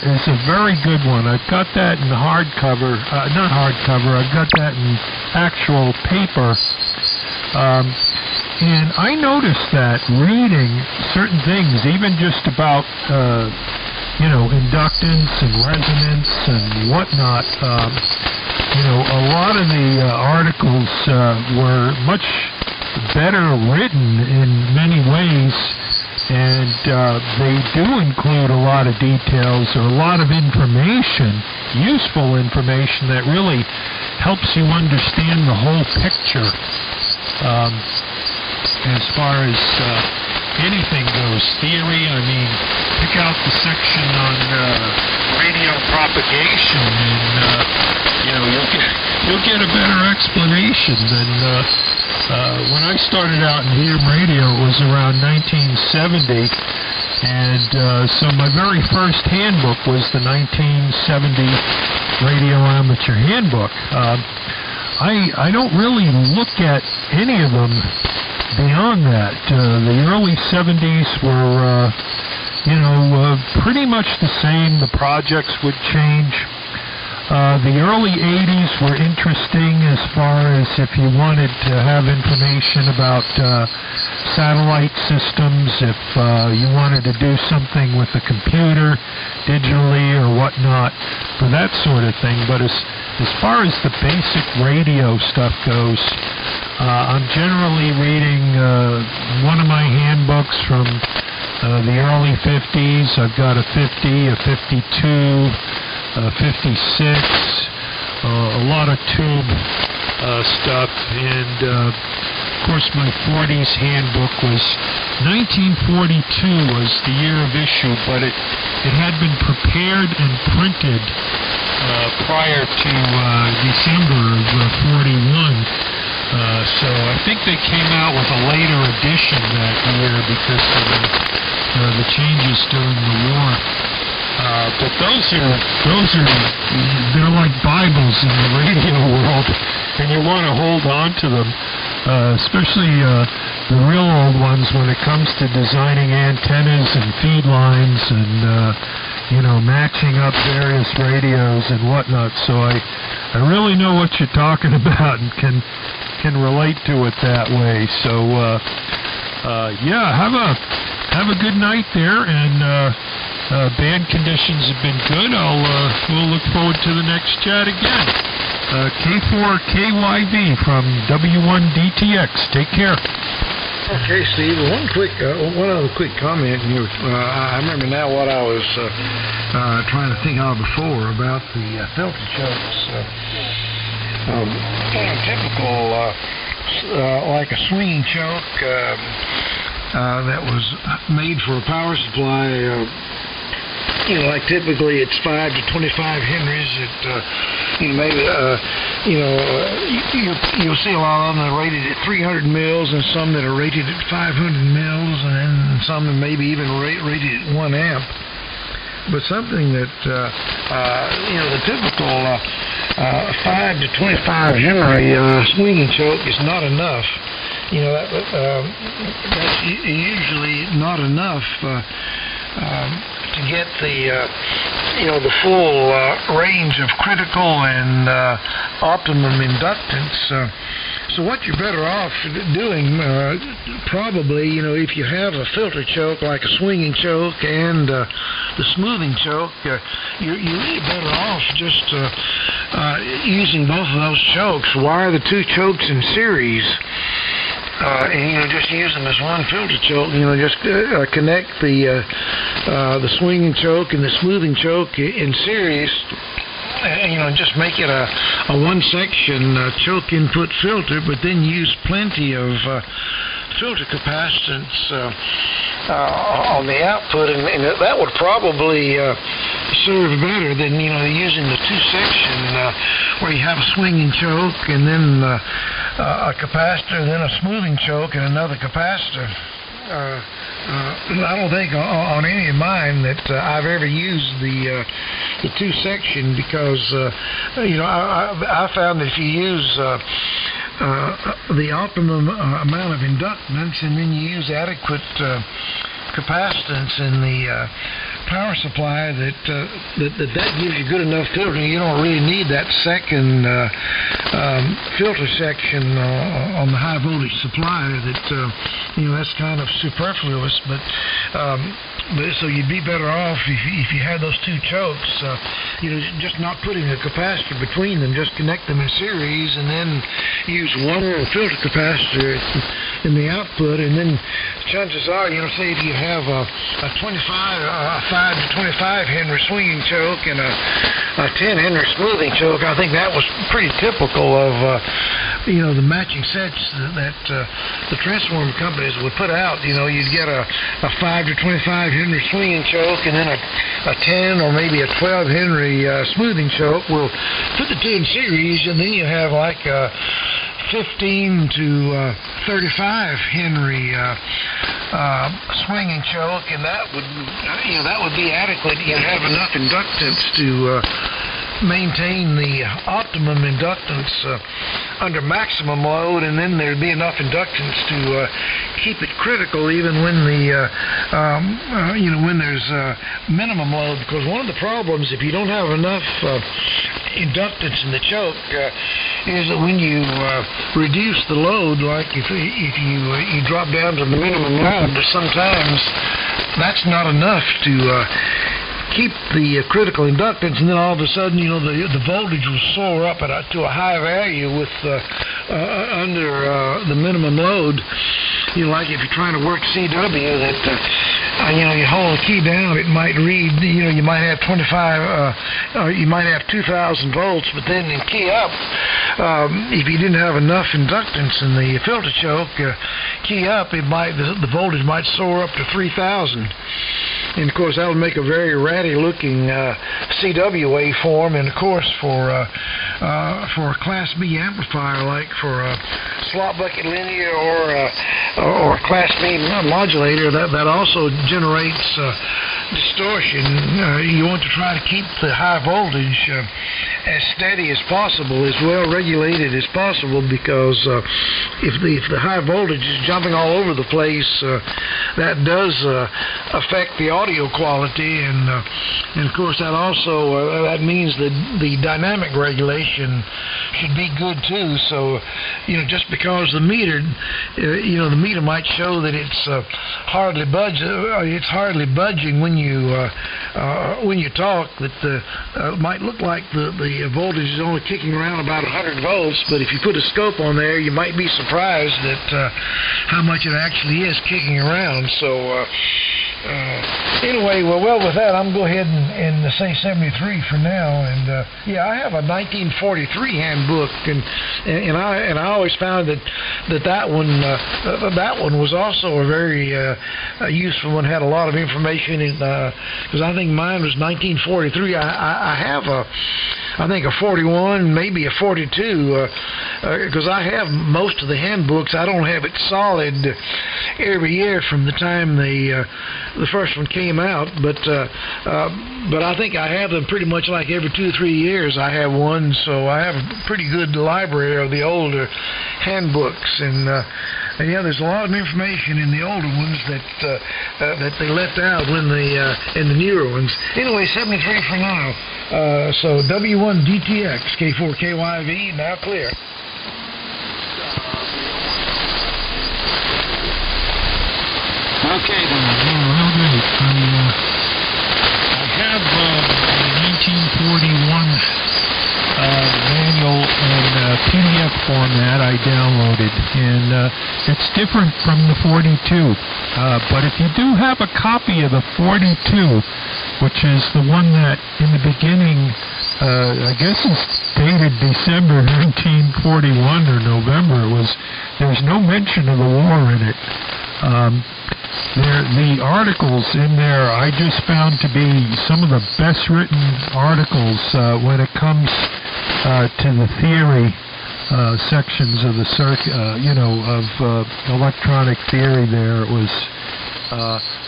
is a very good one. I've got that in hardcover, not hardcover, I've got that in actual paper. And I noticed that reading certain things, even just about, inductance and resonance and whatnot, a lot of the articles were much better written in many ways, and they do include a lot of details or a lot of information, useful information that really helps you understand the whole picture. As far as anything goes, theory, I mean, pick out the section on radio propagation, and you'll get a better explanation than when I started out in ham radio. It was around 1970, and so my very first handbook was the 1970 Radio Amateur Handbook. I don't really look at any of them beyond that. The early 70s were, pretty much the same. The projects would change. The early 80s were interesting as far as if you wanted to have information about satellite systems, if you wanted to do something with the computer digitally or whatnot, for that sort of thing. But as far as the basic radio stuff goes, I'm generally reading one of my handbooks from the early 50s. I've got a 50, a 52, a 56, a lot of tube stuff, and of course my 40s handbook was 1942 was the year of issue, but it had been prepared and printed prior to December of 41. So I think they came out with a later edition that year because of the changes during the war. But they're like Bibles in the radio world, and you want to hold on to them, especially the real old ones when it comes to designing antennas and feed lines and matching up various radios and whatnot. So I really know what you're talking about and can relate to it that way. So yeah, have a good night there, and band conditions have been good. We'll look forward to the next chat again. K4KYV from W1DTX. Take care. Okay, Steve. One other quick comment. I remember now what I was trying to think of before about the filter chokes. Typical, like a swinging choke that was made for a power supply. Like typically it's 5 to 25 Henrys. You'll see a lot of them that are rated at 300 mils, and some that are rated at 500 mils, and then some that maybe even rated at 1 amp. But something that the typical 5 to 25 Henry swinging choke is not enough. That's usually not enough to get the full range of critical and optimum inductance. So what you're better off doing, probably, if you have a filter choke like a swinging choke and the smoothing choke, you're really better off just using both of those chokes. Wire the two chokes in series. And just use them as one filter choke. Just connect the swinging choke and the smoothing choke in series. Just make it a one-section choke input filter, but then use plenty of filter capacitance on the output, and that would probably serve better than using the two-section where you have a swinging choke and then a capacitor, then a smoothing choke and another capacitor. I don't think on any of mine that I've ever used the two-section because I found that if you use the optimum amount of inductance and then you use adequate capacitance in the power supply, that gives you good enough filtering. You don't really need that second filter section on the high voltage supply. That's kind of superfluous. But so you'd be better off if you had those two chokes. Just not putting a capacitor between them. Just connect them in series and then use one filter capacitor in the output, and then chances are, say if you have a 5 to 25 Henry swinging choke and a 10 Henry smoothing choke, I think that was pretty typical of the matching sets that the transformer companies would put out. You'd get a 5 to 25 Henry swinging choke and then a 10 or maybe a 12 Henry smoothing choke. Well, put the two in series, and then you have like 15 to 35 Henry swinging choke, and that would be adequate. You have enough inductance to maintain the optimum inductance under maximum load, and then there'd be enough inductance to keep it critical even when when there's minimum load. Because one of the problems, if you don't have enough inductance in the choke, is that when you reduce the load, like if you drop down to the minimum load, sometimes that's not enough to keep the critical inductance, and then all of a sudden, the voltage will soar up to a high value with under the minimum load. Like if you're trying to work CW, that you hold the key down, it might read, you might have 25, you might have 2,000 volts, but then in key up, if you didn't have enough inductance in the filter choke, key up, the voltage might soar up to 3,000. And of course, that would make a very ratty-looking CW waveform. And of course, for a Class B amplifier, like for a slot bucket linear or a Class B modulator, that also generates distortion. You want to try to keep the high voltage as steady as possible, as well regulated as possible, because if the high voltage is jumping all over the place, that does affect the audio quality, and of course that also that means that the dynamic regulation should be good too. So just because the meter, the meter might show that it's hardly it's hardly budging when you talk. That might look like the voltage is only kicking around about 100 volts, but if you put a scope on there, you might be surprised at how much it actually is kicking around. So anyway, well, with that, I'm going to go ahead and say 73 for now. And yeah, I have a 1943 handbook, and I always found that one was also a very useful one. Had a lot of information in, because I think mine was 1943. I have I think a 41, maybe a 42, because I have most of the handbooks. I don't have it solid every year from the time the first one came out, but I think I have them pretty much like every 2 or 3 years. I have one, so I have a pretty good library of the older handbooks, and yeah, there's a lot of information in the older ones that they left out when in the newer ones. Anyway, 73 for now. So W1DTX K4KYV now clear. Okay, then. Real great. I have the 1941 manual in PDF format I downloaded, and it's different from the 42. But if you do have a copy of the 42, which is the one that in the beginning, I guess it's dated December 1941 or November, there's no mention of the war in it. The articles in there I just found to be some of the best written articles when it comes to the theory sections of the of electronic theory. There it was.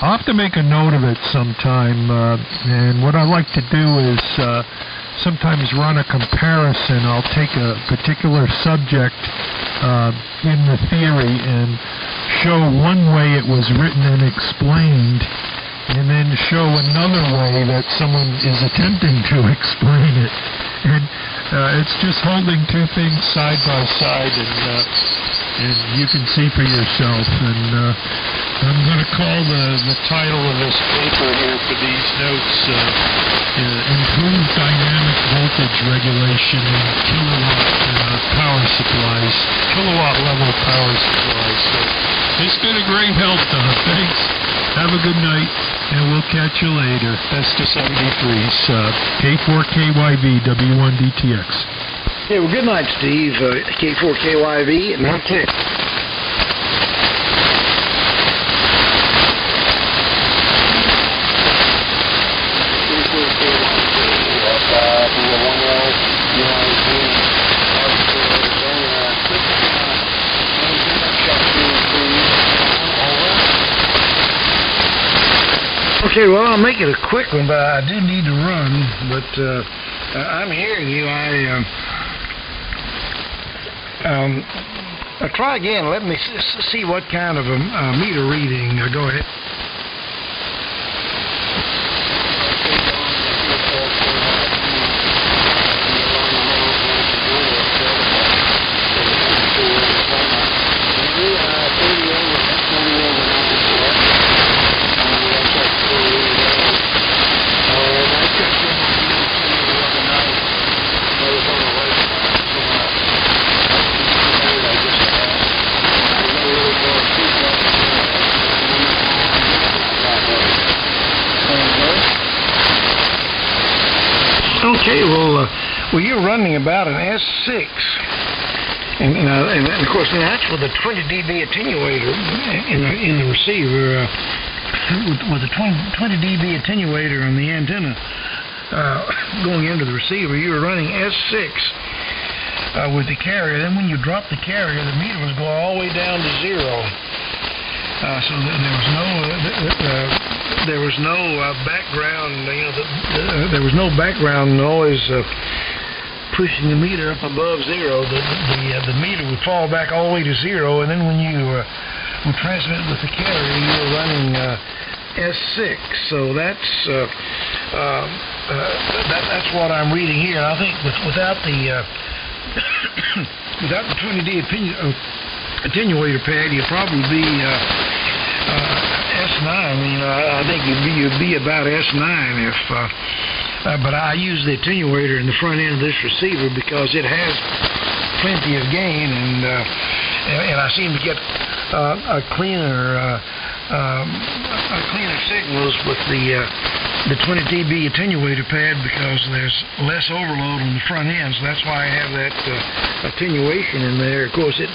I'll have to make a note of it sometime, and what I like to do is sometimes run a comparison. I'll take a particular subject in the theory and show one way it was written and explained, and then show another way that someone is attempting to explain it. And it's just holding two things side by side, and you can see for yourself. And I'm going to call the title of this paper here for these notes, Improved Dynamic Voltage Regulation in Kilowatt Power Supplies, Kilowatt Level Power Supplies. So it's been a great help, Don. Thanks. Have a good night, and we'll catch you later. That's the 73's K4KYV W1DTX. Yeah, well, good night, Steve. K4KYV, and I'm clear. Okay, well, I'll make it a quick one, but I do need to run. But I'm hearing you. I'll try again. Let me see what kind of a meter reading. Go ahead. Okay, well, you're running about an S6, and of course that's with a 20 dB attenuator in the receiver, with a 20 dB attenuator on the antenna going into the receiver. You're running S6 with the carrier. Then when you drop the carrier, the meter was going all the way down to 0. So there was no background. There was no background noise pushing the meter up above 0. The meter would fall back all the way to 0, and then when you would transmit with the carrier, you were running S6. So that's what I'm reading here. And I think without the 20D attenuator pad, you'd probably be S9. You know, I think you'd be about S9 if. But I use the attenuator in the front end of this receiver because it has plenty of gain, and I seem to get a cleaner signals with the 20 dB attenuator pad because there's less overload on the front end. So that's why I have that attenuation in there. Of course, it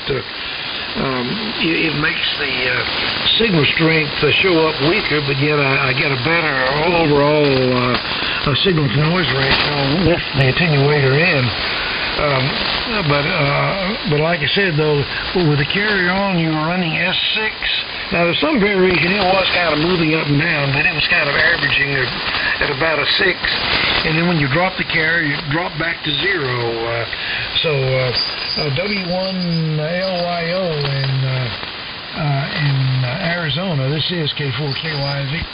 makes the signal strength show up weaker, but yet I get a better overall signal to noise ratio with the attenuator in. But like I said, though, with the carry-on, you were running S6. Now, there's some variation. It was kind of moving up and down, but it was kind of averaging at about a 6. And then when you drop the carrier, you drop back to 0. So W1LYO in Arizona. This is K4KYV.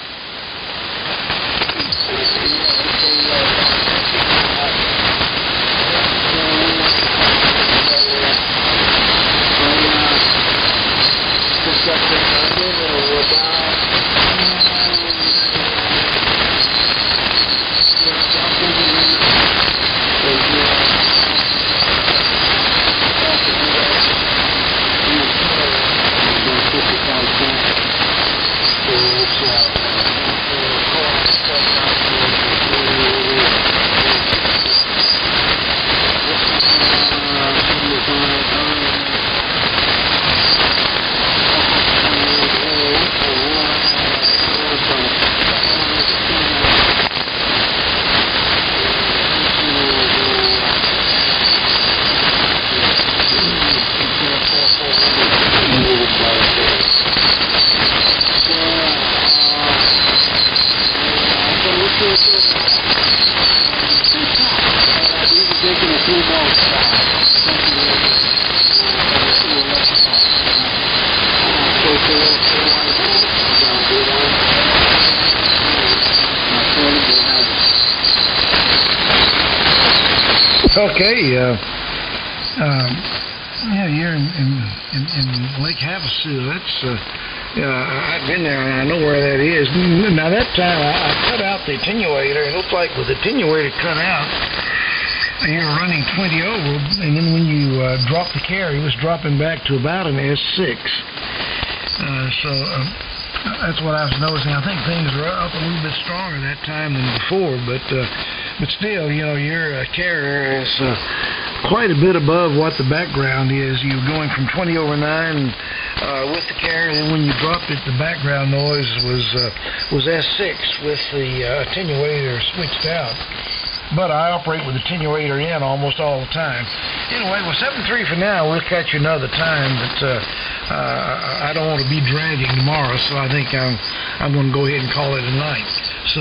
Okay, yeah, you're in Lake Havasu. That's I've been there and I know where that is. Now that time I cut out the attenuator. It looked like with the attenuator cut out, you were running 20 over, and then when you dropped the carrier, it was dropping back to about an S6. So that's what I was noticing. I think things were up a little bit stronger that time than before, but still, you know, your carrier is quite a bit above what the background is. You're going from 20 over 9 with the carrier, and when you dropped it, the background noise was S6 with the attenuator switched out. But I operate with the attenuator in almost all the time. Anyway, well, 7-3 for now. We'll catch you another time, but I don't want to be dragging tomorrow, so I think I'm going to go ahead and call it a night. So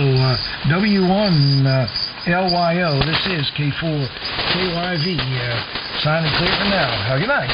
W1LYO, this is K4KYV, signing clear for now. Have a good night.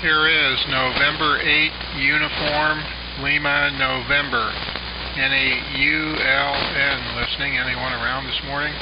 Here is November 8 Uniform Lima November. NAULN. Listening. Anyone around this morning?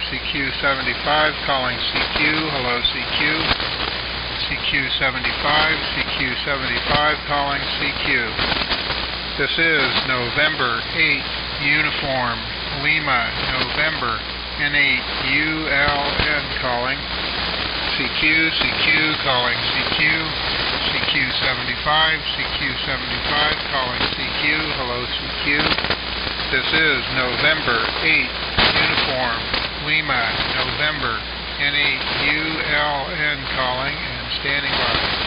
CQ75, calling CQ. Hello, CQ. CQ75, calling CQ. This is November 8, Uniform, Lima, November, N8ULN, calling CQ, calling CQ. CQ75, calling CQ. Hello, CQ. This is November 8, Uniform, Lima, November, NAULN calling and standing by.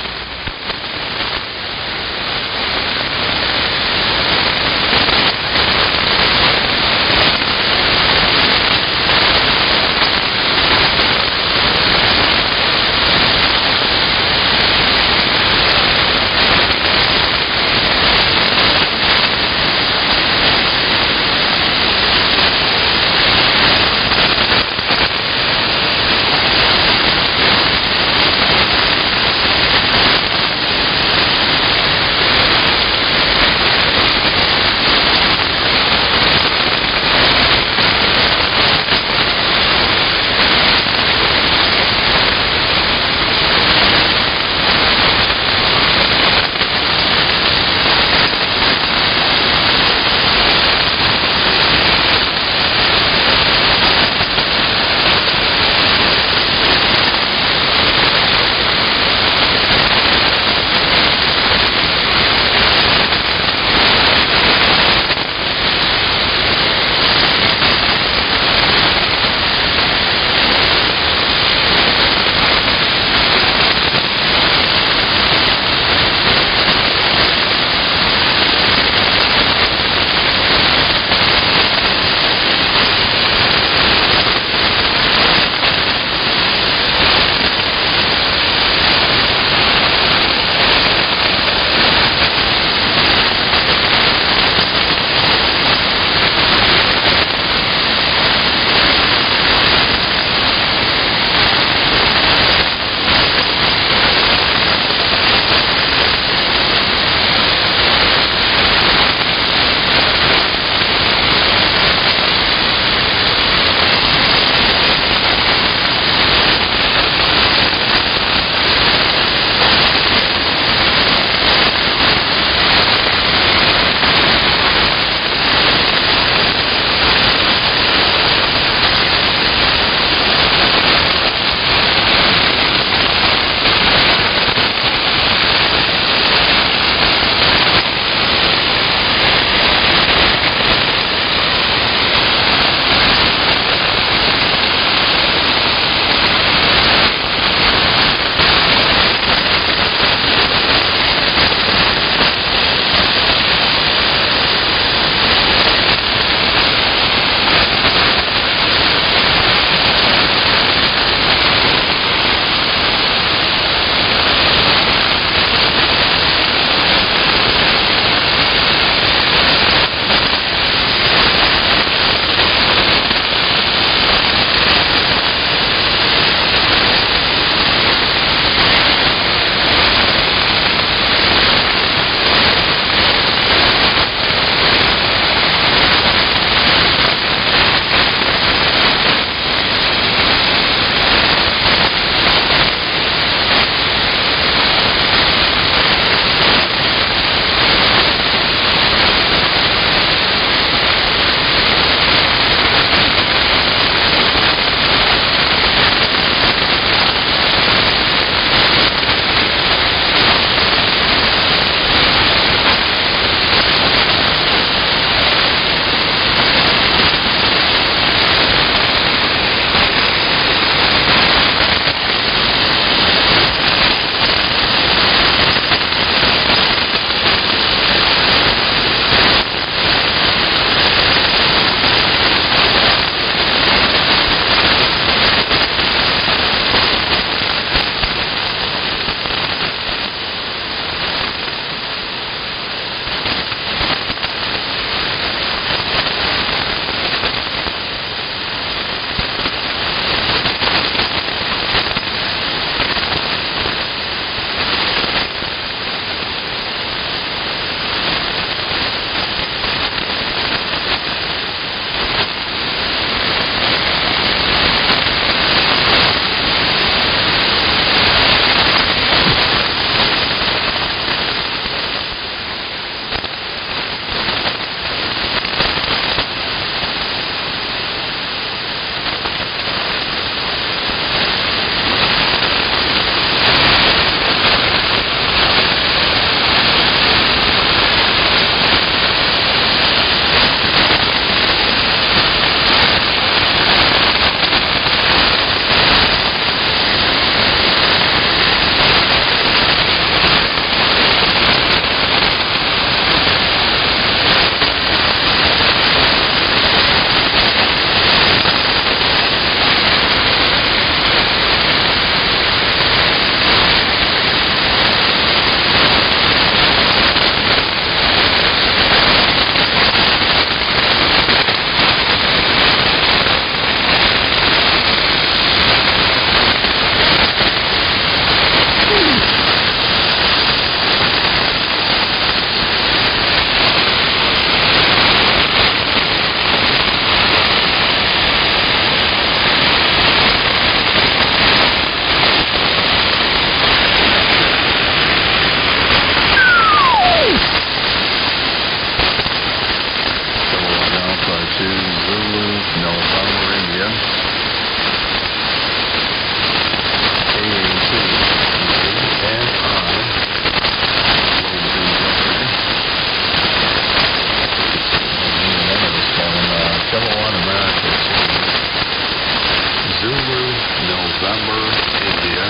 November, India.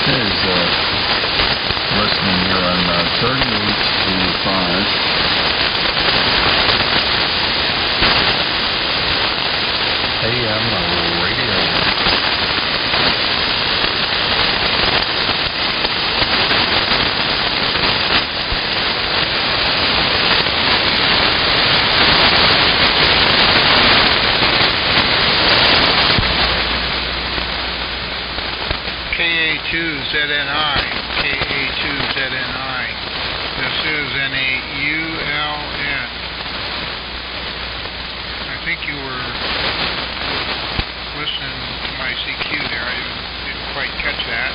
Is listening here on 3825. AM radio. KA2ZNI, KA2ZNI. This is NAULN. I think you were listening to my CQ there. I didn't quite catch that.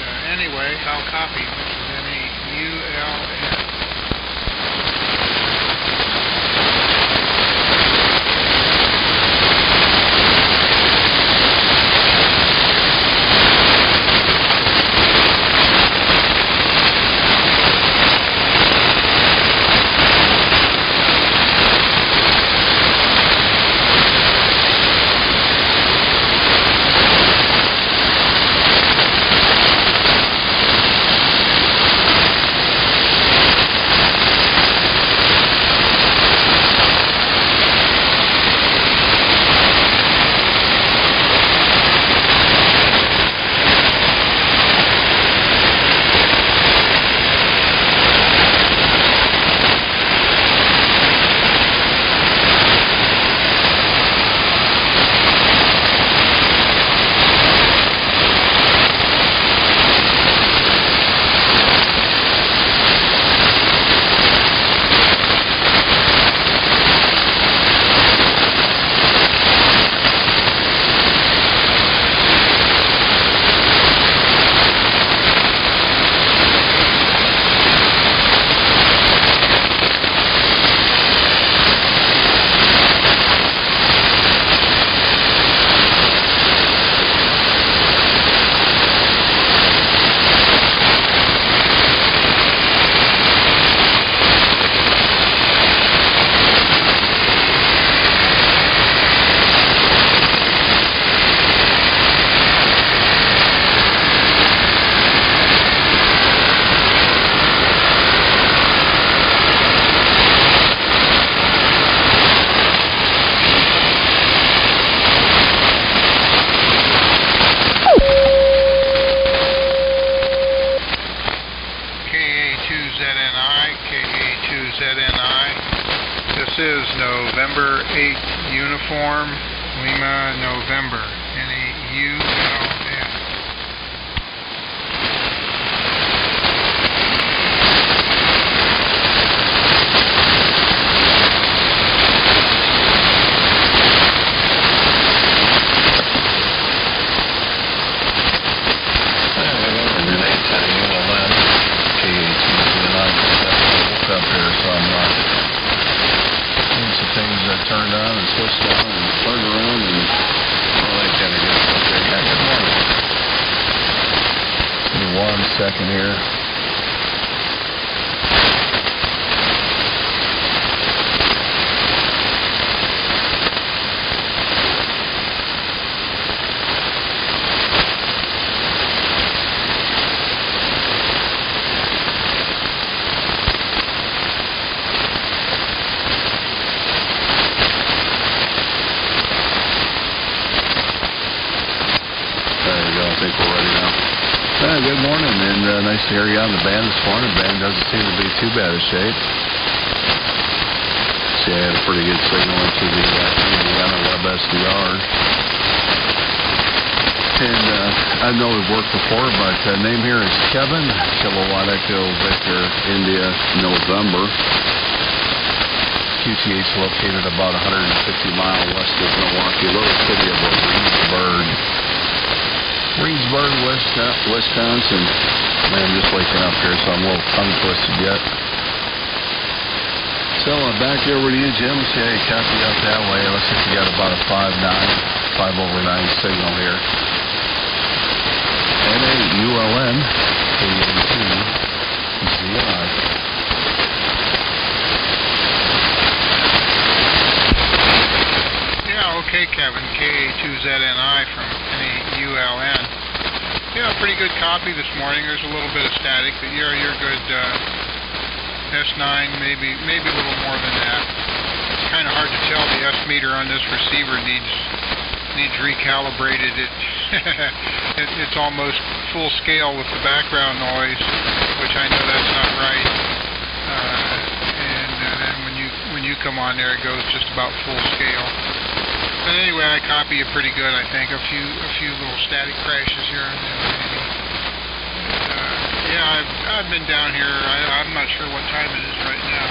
But anyway, I'll copy. This is NAULN. This is November 8 Uniform Lima November, NAULN. Turned on and switched on and turned around and all that kind of good stuff there. Yeah, good morning. Give me 1 second here. Good morning, and nice to hear you on the band this morning. The band doesn't seem to be too bad a shape. See, I had a pretty good signal into the Indiana Web SDR. And I know we've worked before, but name here is Kevin, Kilowatt Echo Victor India November. QTH located about 150 miles west of Milwaukee, little city of Greensburg, Wisconsin. Man, I'm just waking up here, so I'm a little tongue twisted yet. So back over to you, Jim. See how you copy out that way. It looks like you got about a 5/9 signal here. NAULN, KA2ZNI. Yeah, okay, Kevin. KA2ZNI from NAULN. Yeah, pretty good copy this morning. There's a little bit of static, but you're good. S9, maybe a little more than that. It's kind of hard to tell. The S meter on this receiver needs recalibrated. It's almost full scale with the background noise, which I know that's not right. And then when you come on there, it goes just about full scale. But anyway, I copy it pretty good. I think a few little static crashes here and there. Yeah, I've been down here. I'm not sure what time it is right now.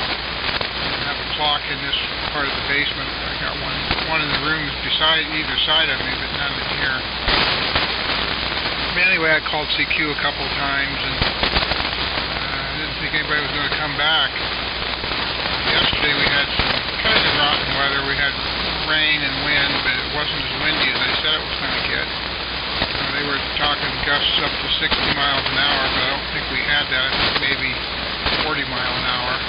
I have a clock in this part of the basement. I got one in the rooms beside either side of me, but none in here. But anyway, I called CQ a couple times, and I didn't think anybody was going to come back. Yesterday we had some kind of rotten weather. We had rain and wind, but it wasn't as windy as they said it was going to get. They were talking gusts up to 60 miles an hour, but I don't think we had that. I think maybe 40 mile an hour.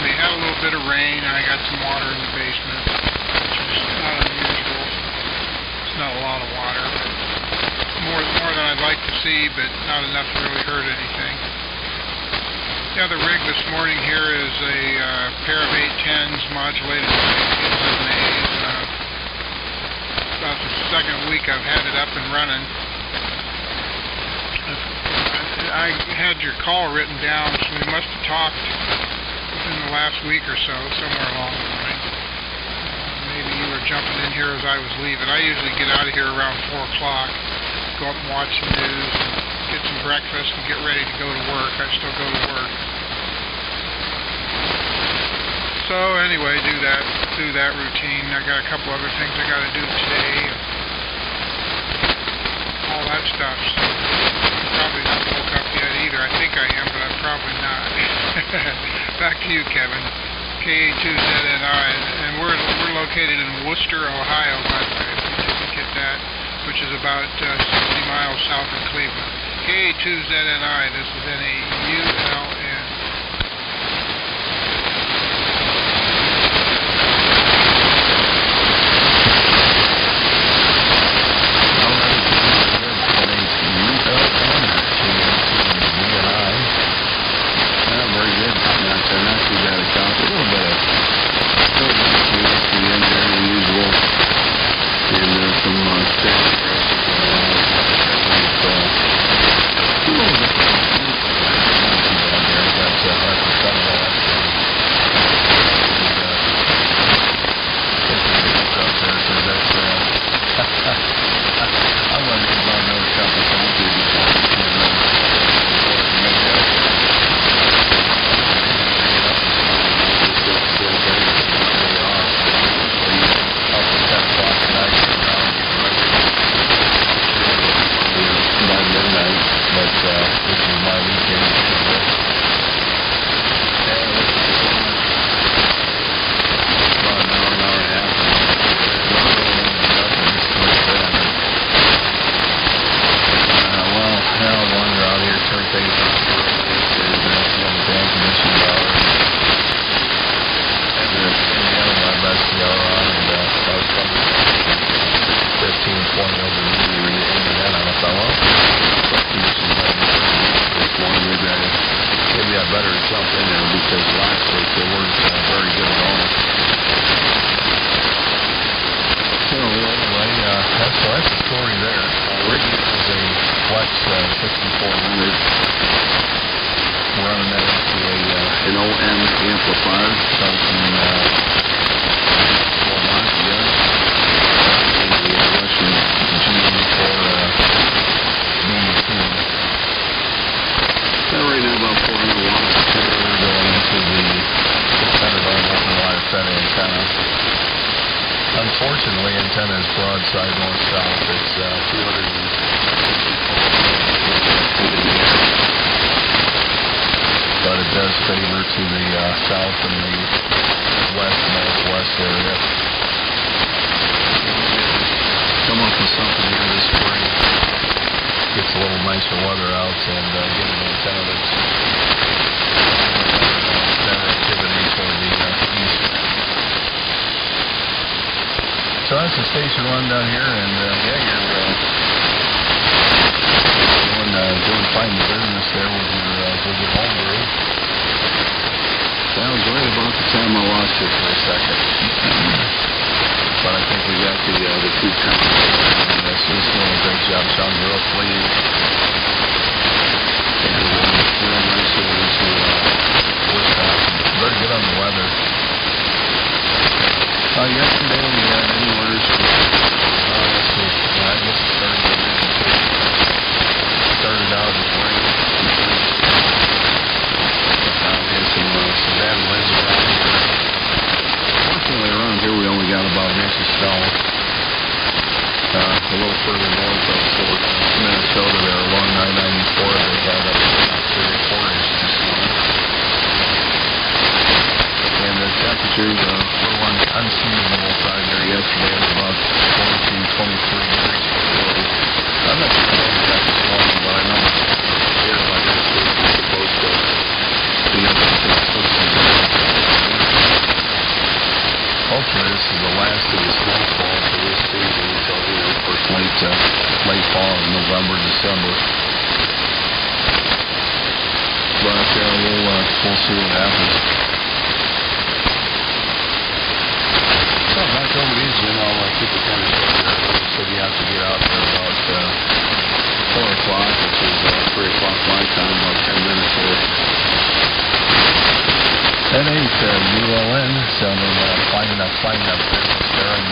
We had a little bit of rain, and I got some water in the basement, which is not unusual. It's not a lot of water. More than I'd like to see, but not enough to really hurt anything. The other rig this morning here is a pair of 810s modulated by 11As. About the second week I've had it up and running. I had your call written down, so we must have talked within the last week or so, somewhere along the line. Maybe you were jumping in here as I was leaving. I usually get out of here around 4 o'clock, go up and watch some news, and get some breakfast, and get ready to go to work. I still go to work. So anyway, do that routine. I got a couple other things I got to do today, all that stuff. So I'm probably not woke up yet either. I think I am, but I'm probably not. Back to you, Kevin. KA2ZNI, and we're located in Worcester, Ohio, by the way, if you didn't get that, which is about 60 miles south of Cleveland. KA2ZNI. This is NAULN. Unfortunately, antenna is broadside north-south. It's 200. But it does favor to the south and the west-northwest area. Come up with something here this spring. Gets a little nicer weather out and get an antenna that's better activity for the east. So that's the station rundown here, and you're doing fine the business there with your home brew. That was right about the time I lost you for a second. But I think we got the two towns. This is doing a great job. Sean's real pleased. And real nice of these very good on the weather. Yesterday we had anywhere from, let's see, I guess it started out as rain. We had some bad winds around here. Fortunately around here we only got about an inch of snow. A little further north of Minnesota there along I-94 they had up 3 or 4 inches of snow. And the temperatures were a little unseasonable side there yesterday. It was about 22, 23 degrees. I'm not sure how long that this morning, but I know here by next week we're supposed to be able to put some hopefully this is the last of the snowfall for this season until, of course, late fall, November, December. But we'll see what happens. So back over to you, I'll keep it kind of short here. So you have to get out there about 4 o'clock, which is 3 o'clock my time, about 10 minutes here. At 8, ULN, sounding fine enough business there on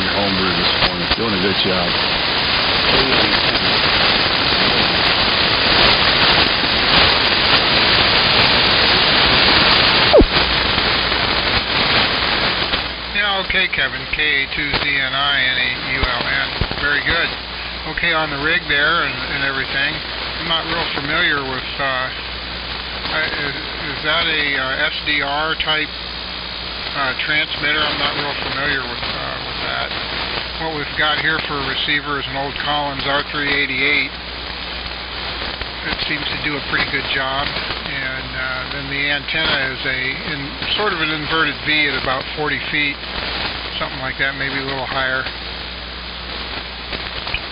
your home brew this morning. Doing a good job. Yeah, okay, Kevin. K2ZNI-NAULN. Very good. Okay, on the rig there and everything. I'm not real familiar with... is that a SDR type transmitter? I'm not real familiar with that. What we've got here for a receiver is an old Collins R388. It seems to do a pretty good job. And then the antenna is sort of an inverted V at about 40 feet, something like that, maybe a little higher.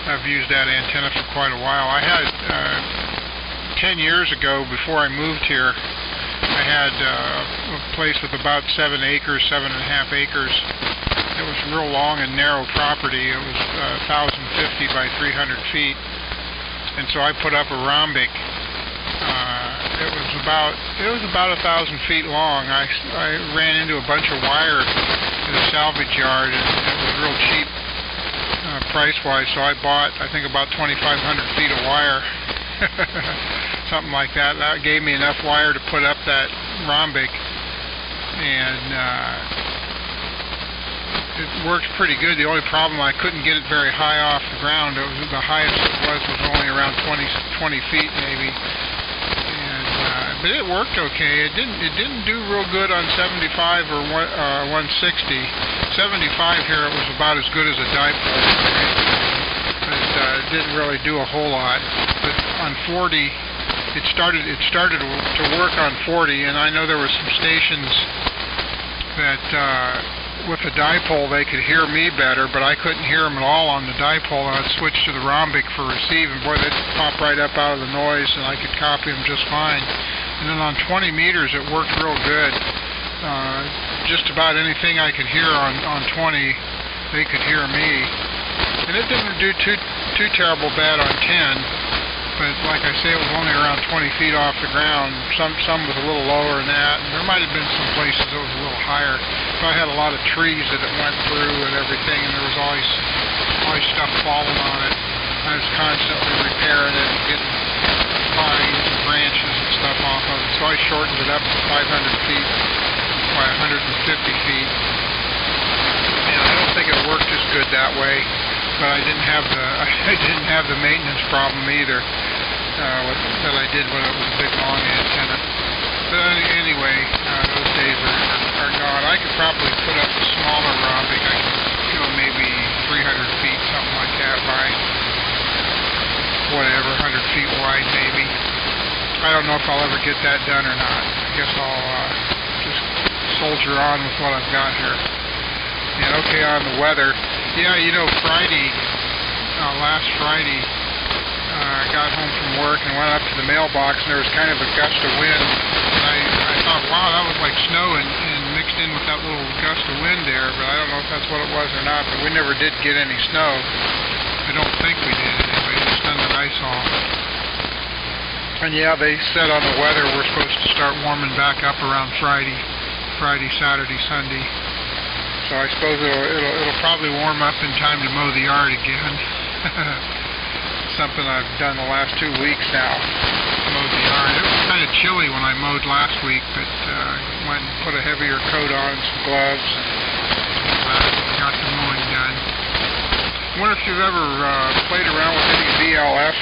I've used that antenna for quite a while. I had 10 years ago, before I moved here, I had a place with about 7.5 acres. It was a real long and narrow property. It was 1,050 by 300 feet. And so I put up a rhombic. It was about 1,000 feet long. I ran into a bunch of wire at a salvage yard, and it was real cheap price-wise. So I bought, I think, about 2,500 feet of wire. Something like that. That gave me enough wire to put up that rhombic, and it worked pretty good. The only problem, I couldn't get it very high off the ground. The highest it was only around 20 feet maybe, and but it worked okay. It didn't do real good on 75 or 160. 75 here, it was about as good as a dipole. It didn't really do a whole lot. But on 40, it started to work on 40, and I know there were some stations that with the dipole they could hear me better, but I couldn't hear them at all on the dipole. And I'd switch to the rhombic for receive, and boy, they'd pop right up out of the noise, and I could copy them just fine. And then on 20 meters, it worked real good. Just about anything I could hear on 20, they could hear me. And it didn't do too terrible bad on 10, but like I say, it was only around 20 feet off the ground. Some was a little lower than that, and there might have been some places that was a little higher. So I had a lot of trees that it went through and everything, and there was always stuff falling on it. I was constantly repairing it and getting pines and branches and stuff off of it. So I shortened it up to 500 feet by 150 feet. And I don't think it worked as good that way. But I didn't have the maintenance problem either that I did when it was a big long antenna. But anyway, those days are gone. I could probably put up a smaller rhombic. I could go maybe 300 feet, something like that, by whatever, 100 feet wide maybe. I don't know if I'll ever get that done or not. I guess I'll just soldier on with what I've got here. And okay on the weather. Yeah, you know, last Friday, I got home from work and went up to the mailbox, and there was kind of a gust of wind. And I thought, wow, that was like snow and mixed in with that little gust of wind there, but I don't know if that's what it was or not, but we never did get any snow. I don't think we did anyway, just none that I saw. And yeah, they said on the weather we're supposed to start warming back up around Friday, Saturday, Sunday. So I suppose it'll probably warm up in time to mow the yard again. Something I've done the last 2 weeks now. Mowed the yard. It was kind of chilly when I mowed last week, but went and put a heavier coat on, some gloves, and got the mowing done. I wonder if you've ever played around with any VLF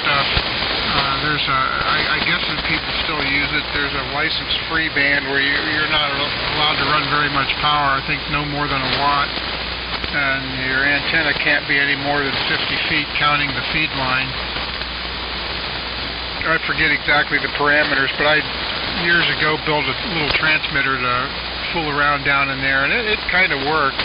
stuff. I guess that people still use it. There's a license-free band where you're not allowed to run very much power. I think no more than a watt. And your antenna can't be any more than 50 feet, counting the feed line. I forget exactly the parameters, but I years ago built a little transmitter to fool around down in there, and it kind of worked.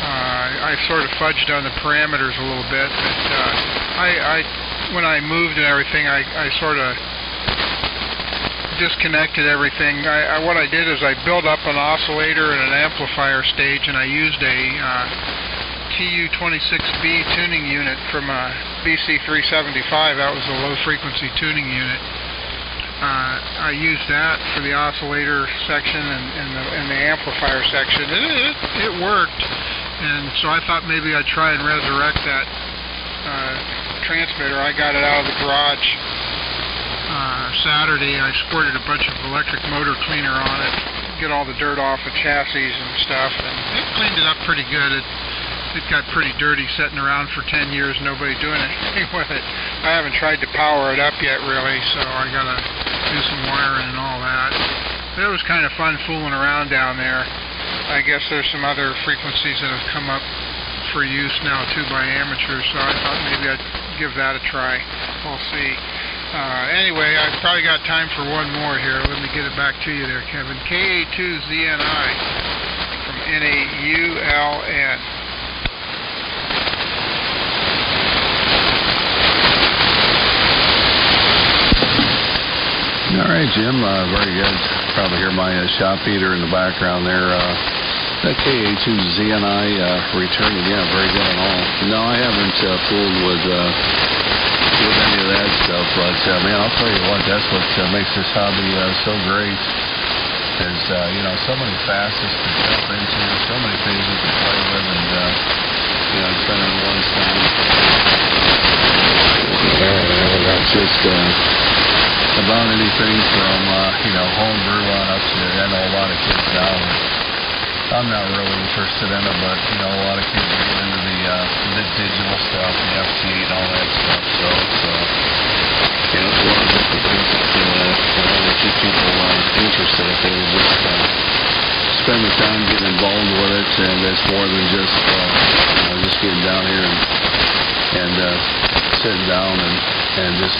I sort of fudged on the parameters a little bit, but when I moved and everything, I sort of disconnected everything. What I did is I built up an oscillator and an amplifier stage, and I used a TU-26B tuning unit from a BC375. That was a low-frequency tuning unit. I used that for the oscillator section and the amplifier section. It worked, and so I thought maybe I'd try and resurrect that transmitter. I got it out of the garage Saturday. I squirted a bunch of electric motor cleaner on it, get all the dirt off the chassis and stuff, and it cleaned it up pretty good. It got pretty dirty sitting around for 10 years, nobody doing anything with it. I haven't tried to power it up yet, really, so I gotta do some wiring and all that. But it was kind of fun fooling around down there. I guess there's some other frequencies that have come up for use now, too, by amateurs, so I thought maybe I'd give that a try. We'll see. Anyway, I've probably got time for one more here. Let me get it back to you there, Kevin. KA2ZNI from NAULN. All right, Jim. Very good. Probably hear my shop heater in the background there. That KA2ZNI returning, yeah, very good and all. No, I haven't fooled with any of that stuff, but man, I'll tell you what, that's what makes this hobby so great. Is so many facets to jump into, so many things you can play with, and depending on one sound, just about anything from homebrew on up to, I know a lot of kids now. I'm not really interested in it, but a lot of kids get into the digital stuff, the FT and all that stuff. So it's it's a lot of different things that will keep people interested if they would just spend the time getting involved with it, and it's more than just just getting down here and sitting down and just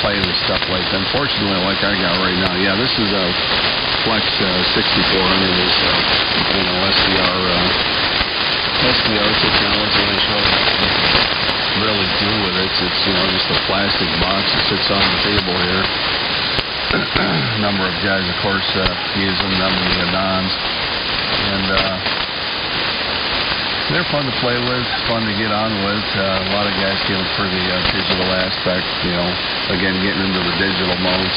playing with stuff like that. Unfortunately, like I got right now, yeah, this is a Flex 6400 is SDR technology. I show you what you can really do with it. It's just a plastic box that sits on the table here. A number of guys, of course, use them, a number of the Adons, and they're fun to play with, fun to get on with. A lot of guys get them for the digital aspect, again, getting into the digital modes.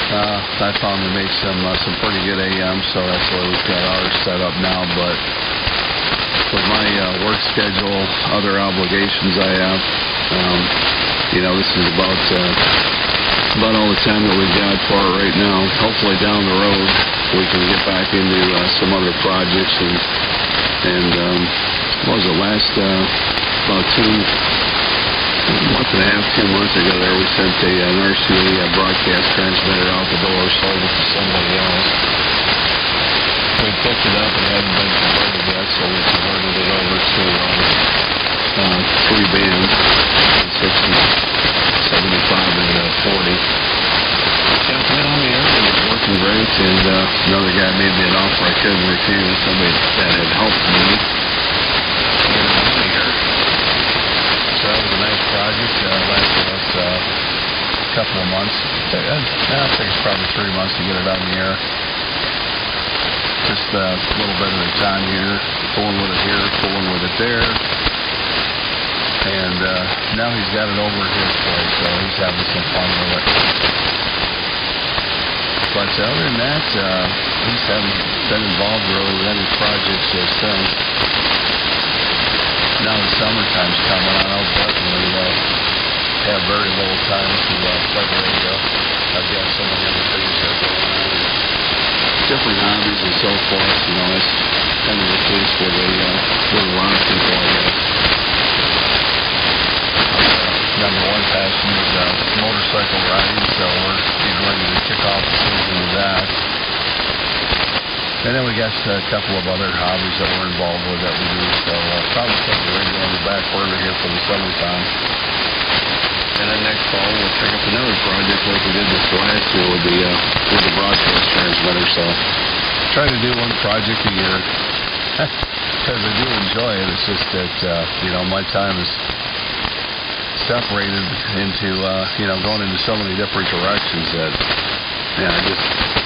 I found to make some pretty good AM, so that's why we've got ours set up now. But with my work schedule, other obligations I have, this is about all the time that we've got for it right now. Hopefully down the road we can get back into some other projects and what was it, last about 2 months ago there, we sent an RCA broadcast transmitter out the door, sold it to somebody else. We picked it up and it hadn't been converted yet, so we converted it over to 3 bands, 60, 75, and 40. Jumped right on the air. It was working great, and another guy made me an offer I couldn't refuse. Somebody that had helped me get it on the air. So that was a nice project. Lasted us a couple of months. I think it's probably 3 months to get it on the air. Just a little bit at a time here, pulling with it here, pulling with it there. And now he's got it over at his place, so he's having some fun with it. But other than that, he's haven't been involved really with any projects since. Now the summertime's coming on, I'll definitely have very little time to play the radio. I've got so many other things that are going on. Different hobbies and so forth, you know, that's kind of the case with a lot of people, I guess. Number one passion is motorcycle riding, so we're getting ready to kick off the season with that. And then we got a couple of other hobbies that we're involved with that we do, so probably put the radio on the back burner here for the summertime. And then next fall we'll pick up another project like we did this last year with the broadcast transmitter. So try to do one project a year because I do enjoy it. It's just that my time is separated into going into so many different directions that I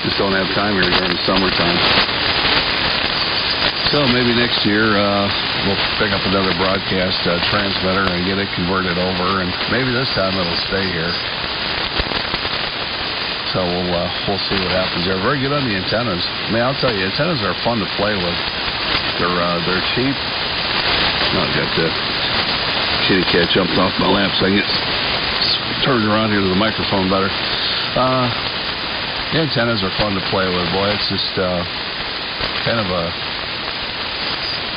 just don't have time here during the summertime. So maybe next year we'll pick up another broadcast transmitter and get it converted over, and maybe this time it'll stay here. So we'll see what happens. They're very good on the antennas. I mean, I'll tell you, antennas are fun to play with. They're cheap. Oh, I got the kitty cat jumped off my lap, so I get turned around here to the microphone better. The antennas are fun to play with. Boy, it's just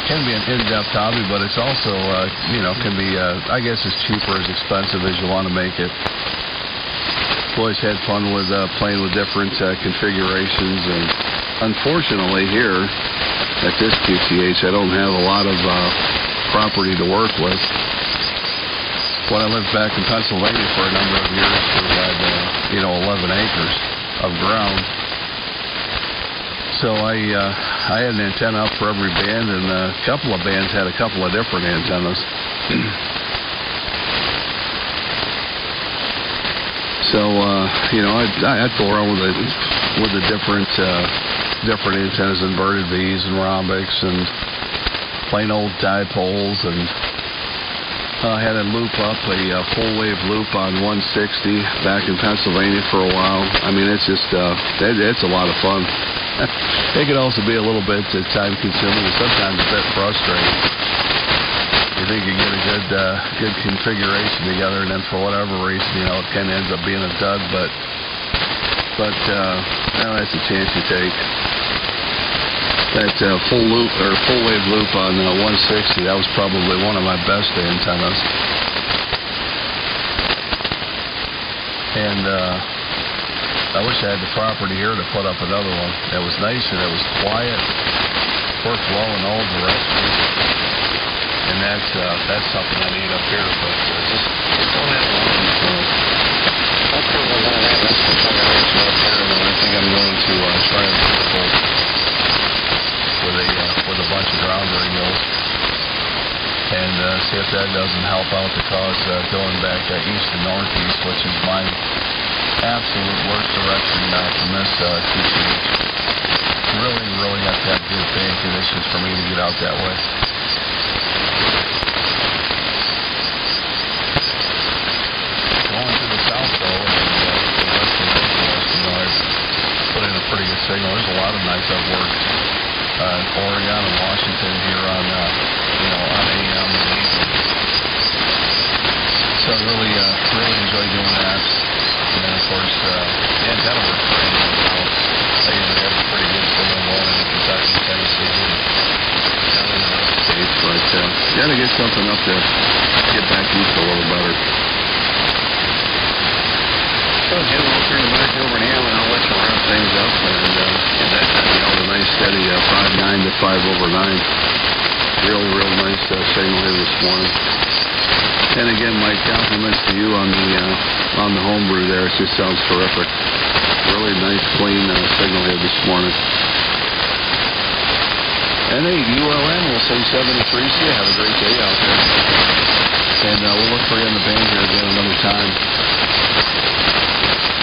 can be an in-depth hobby, but it's also, can be, I guess, as cheap or as expensive as you want to make it. Always had fun with playing with different configurations, and unfortunately here at this QTH, I don't have a lot of property to work with. When I lived back in Pennsylvania for a number of years, we had, 11 acres of ground. So I had an antenna up for every band, and a couple of bands had a couple of different antennas. So I'd go around with the different antennas, inverted V's and rhombics, and plain old dipoles, and I had a loop up, a full wave loop on 160 back in Pennsylvania for a while. I mean, it's just it's a lot of fun. It can also be a little bit time-consuming and sometimes a bit frustrating. You think you get a good configuration together, and then for whatever reason, it kind of ends up being a dud. But that's a chance you take. That full wave loop on 160, that was probably one of my best antennas. And I wish I had the property here to put up another one. It was nice and it was quiet, worked well in all directions, and that's something I need up here. But just don't have one. So I'll put one on that. That's the configuration up here, and I think I'm going to try and put with a bunch of ground radios and see if that doesn't help out the cause going back east to northeast, which is my absolute worst direction from this QTH. Really have to have good fan conditions for me to get out that way. Going to the south though, and the west and northwest, I've put in a pretty good signal. There's a lot of nights I've worked Oregon and Washington here on AM and evening. So I really enjoy doing that. And then, of course, the antenna works great in the house. I usually have a pretty good signal going in Kentucky, Tennessee, and down in the States. But got to get something up there, get back east a little better. So, Jim, I'll turn it back over to you, and I'll let you wrap things up. And get that the nice steady 5.9 to 5/9. Real nice signal here this morning. And again, my compliments to you on the homebrew there. It just sounds terrific. Really nice, clean signal here this morning. NAULN will say 73. So you have a great day out there. And we'll look for you in the band here again another time.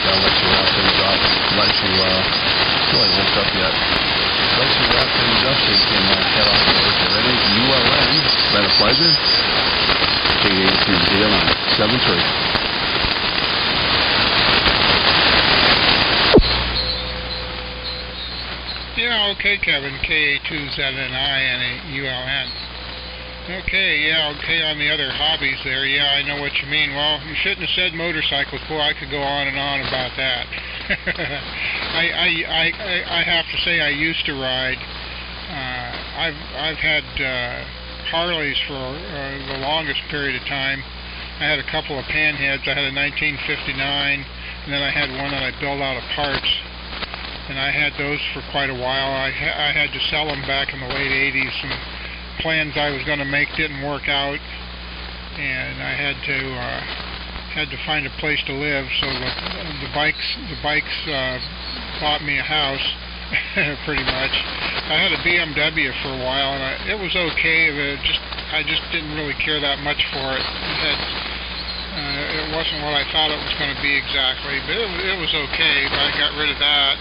I'll let you wrap things up. Let you, still I woke up yet. Let you wrap things up so you can head off to work here. NAULN, it's been a pleasure. KA2ZLN 73. Yeah, okay, Kevin. KA2ZNINAULN. Okay, yeah, okay on the other hobbies there. Yeah, I know what you mean. Well, you shouldn't have said motorcycles. Boy, I could go on and on about that. I have to say I used to ride. I've had Harleys for the longest period of time. I had a couple of panheads. I had a 1959, and then I had one that I built out of parts. And I had those for quite a while. I had to sell them back in the late 80s. Some plans I was going to make didn't work out, and I had to find a place to live. So the bikes bought me a house, pretty much. I had a BMW for a while, and it was okay. I just didn't really care that much for it. It wasn't what I thought it was going to be exactly, but it was okay. But I got rid of that.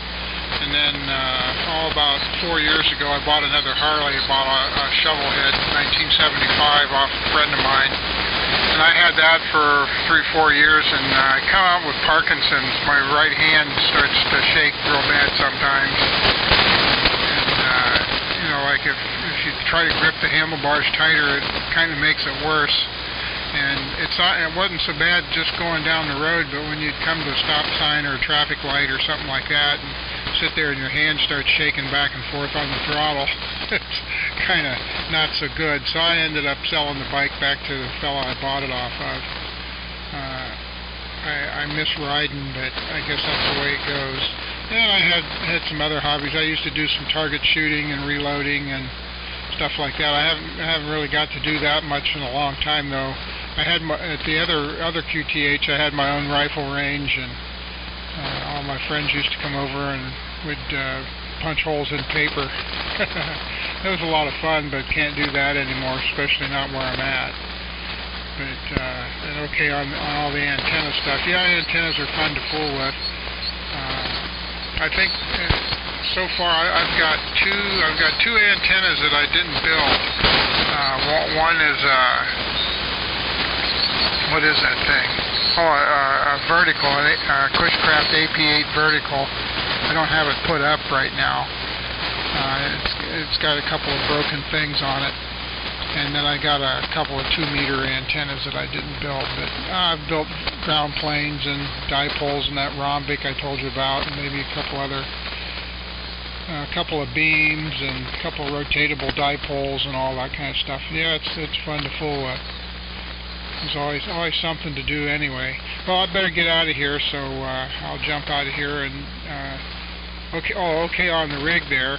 And then, about 4 years ago, I bought another Harley. I bought a Shovelhead 1975 off a friend of mine. And I had that for 3-4 years, and I come out with Parkinson's. My right hand starts to shake real bad sometimes. And, like if you try to grip the handlebars tighter, it kind of makes it worse. And it wasn't so bad just going down the road, but when you'd come to a stop sign or a traffic light or something like that, and sit there and your hand starts shaking back and forth on the throttle, it's kind of not so good. So I ended up selling the bike back to the fella I bought it off of. I miss riding, but I guess that's the way it goes. And I had some other hobbies. I used to do some target shooting and reloading and stuff like that. I haven't really got to do that much in a long time, though. I had at the other QTH, I had my own rifle range, and all my friends used to come over and would punch holes in paper. It was a lot of fun, but can't do that anymore, especially not where I'm at. But and okay on all the antenna stuff. Yeah, antennas are fun to fool with. I think so far I've got two antennas that I didn't build. One is what is that thing? Oh, a vertical, a Cushcraft AP8 vertical. I don't have it put up right now. It's got a couple of broken things on it. And then I got a couple of 2-meter antennas that I didn't build. But I've built ground planes and dipoles and that rhombic I told you about, and maybe a couple of beams and a couple of rotatable dipoles and all that kind of stuff. Yeah, it's fun to fool with. There's always something to do anyway. Well, I better get out of here, so I'll jump out of here and okay on the rig there.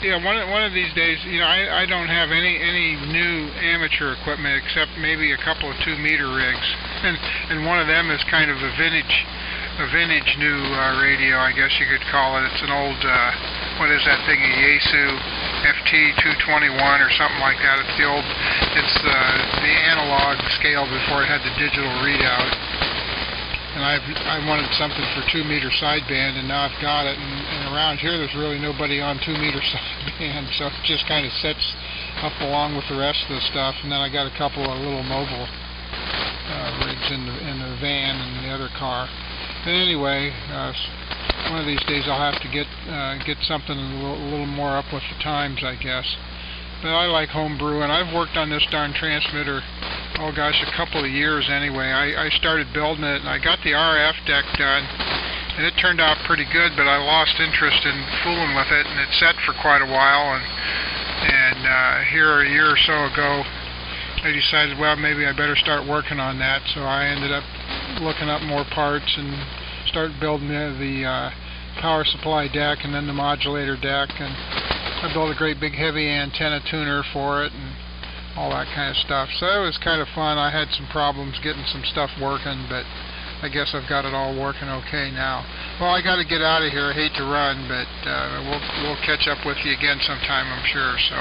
Yeah, one of these days, I don't have any new amateur equipment except maybe a couple of 2-meter rigs, and one of them is kind of a vintage new radio, I guess you could call it. It's an old what is that thing, a Yaesu FT221 or something like that. It's the analog scale before it had the digital readout. And I wanted something for 2-meter sideband, and now I've got it. And around here, there's really nobody on 2-meter sideband, so it just kind of sits up along with the rest of the stuff. And then I got a couple of little mobile rigs in the van and the other car. But anyway, one of these days I'll have to get something a little more up with the times, I guess. But I like homebrew, and I've worked on this darn transmitter, oh gosh, a couple of years anyway. I started building it, and I got the RF deck done, and it turned out pretty good, but I lost interest in fooling with it, and it sat for quite a while, and here a year or so ago, I decided, well, maybe I better start working on that, so I ended up looking up more parts and started building the power supply deck and then the modulator deck, and I built a great big heavy antenna tuner for it and all that kind of stuff. So it was kind of fun. I had some problems getting some stuff working, but I guess I've got it all working okay now. Well, I got to get out of here. I hate to run, but we'll catch up with you again sometime, I'm sure. So,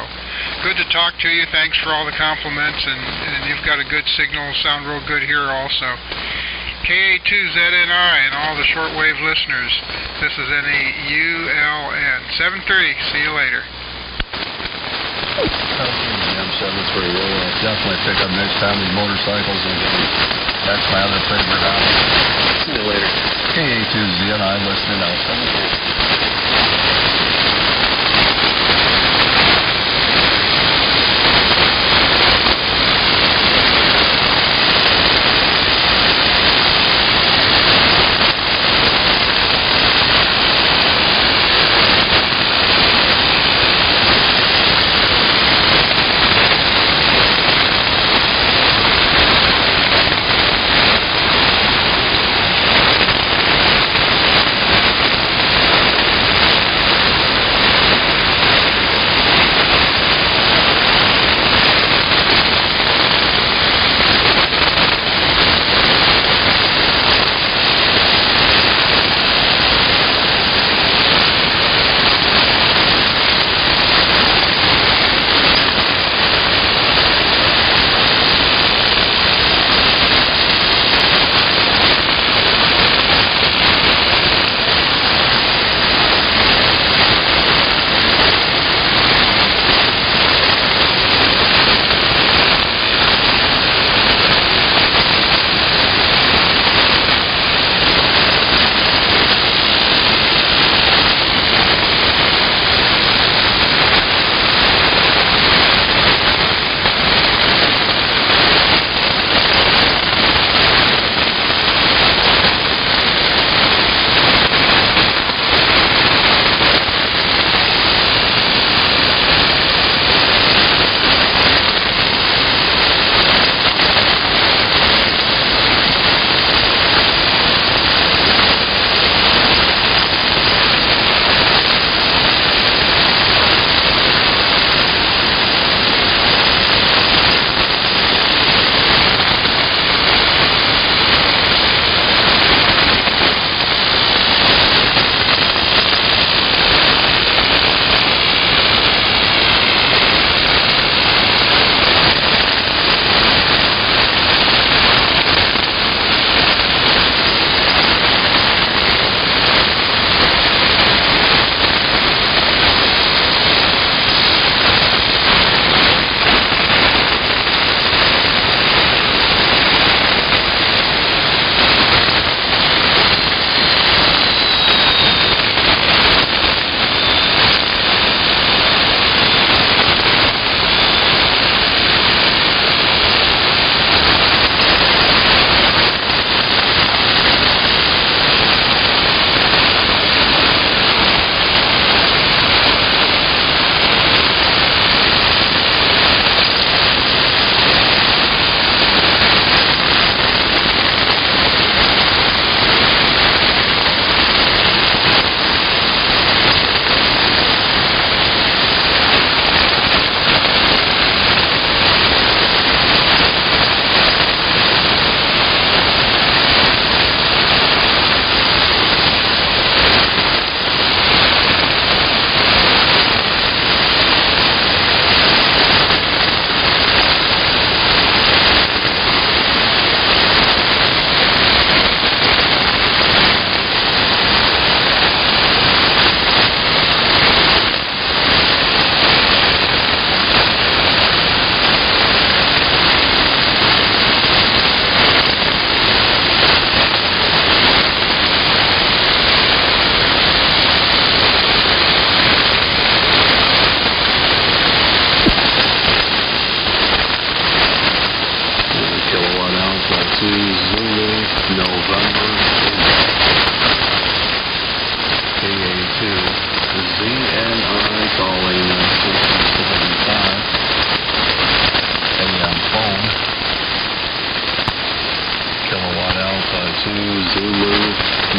good to talk to you. Thanks for all the compliments, and you've got a good signal. Sound real good here also. KA2ZNI and all the shortwave listeners. This is NAULN 730. See you later. M73 will definitely pick up next time with motorcycles, and that's my other favorite album. See you later. KA2ZNI listening out. 730.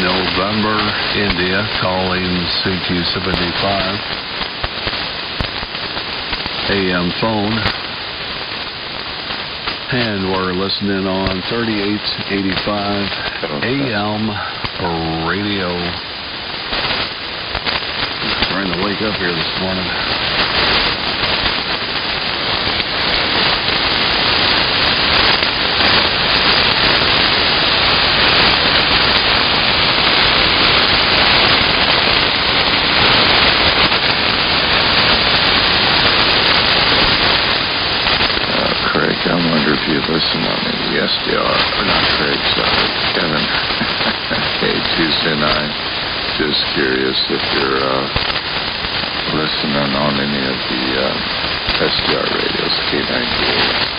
November, India, calling CQ75. AM phone. And we're listening on 3885 AM radio. Trying to wake up here this morning. Craig, I wonder if you listen on the SDR, or not Craig, sorry, Kevin, K229. Just curious if you're listening on any of the SDR radios, K98.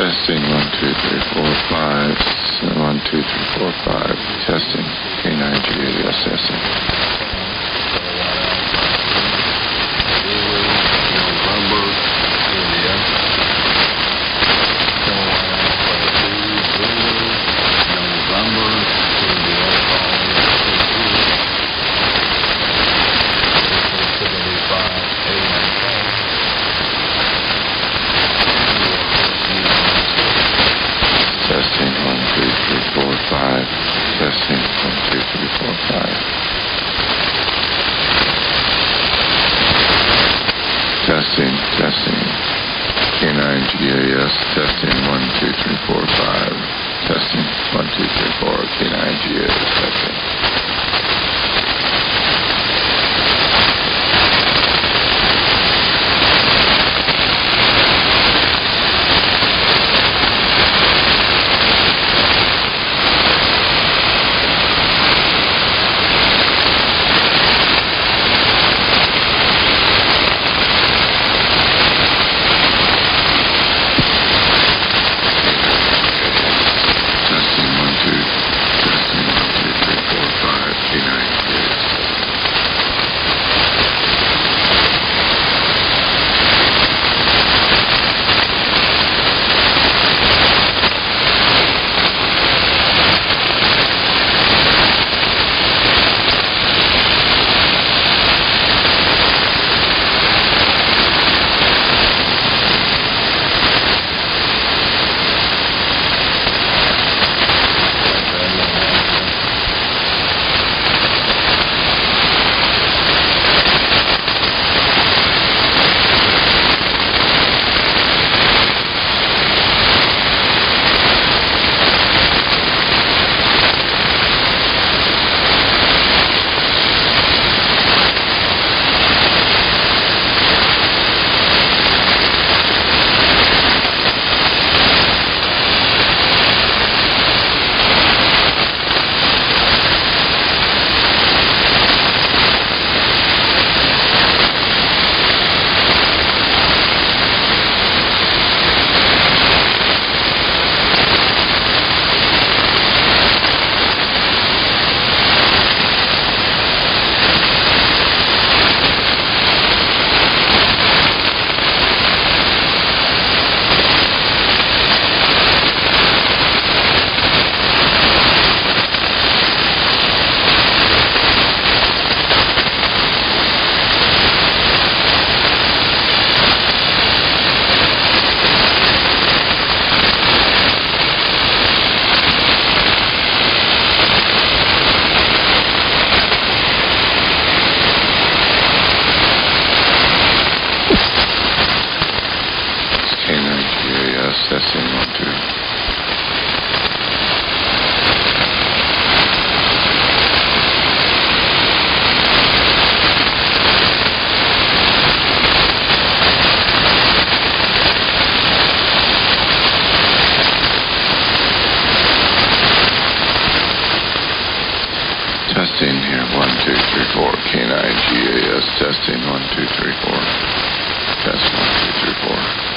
Testing 1, 2, 3, 4, 5. 1, 2, 3, 4, 5. Testing. K9GAS testing. Testing 1, 2, 3, 4, 5. Testing 1, 2, 3, 4, 5. Testing, testing. K9GAS testing 1, 2, 3, 4, 5. Testing 1, 2, 3, 4. K9GAS testing. Testing 1, 2. Testing here, 1, 2, 3, 4. K9GAS testing 1, 2, 3, 4. Test 1, 2, 3, 4.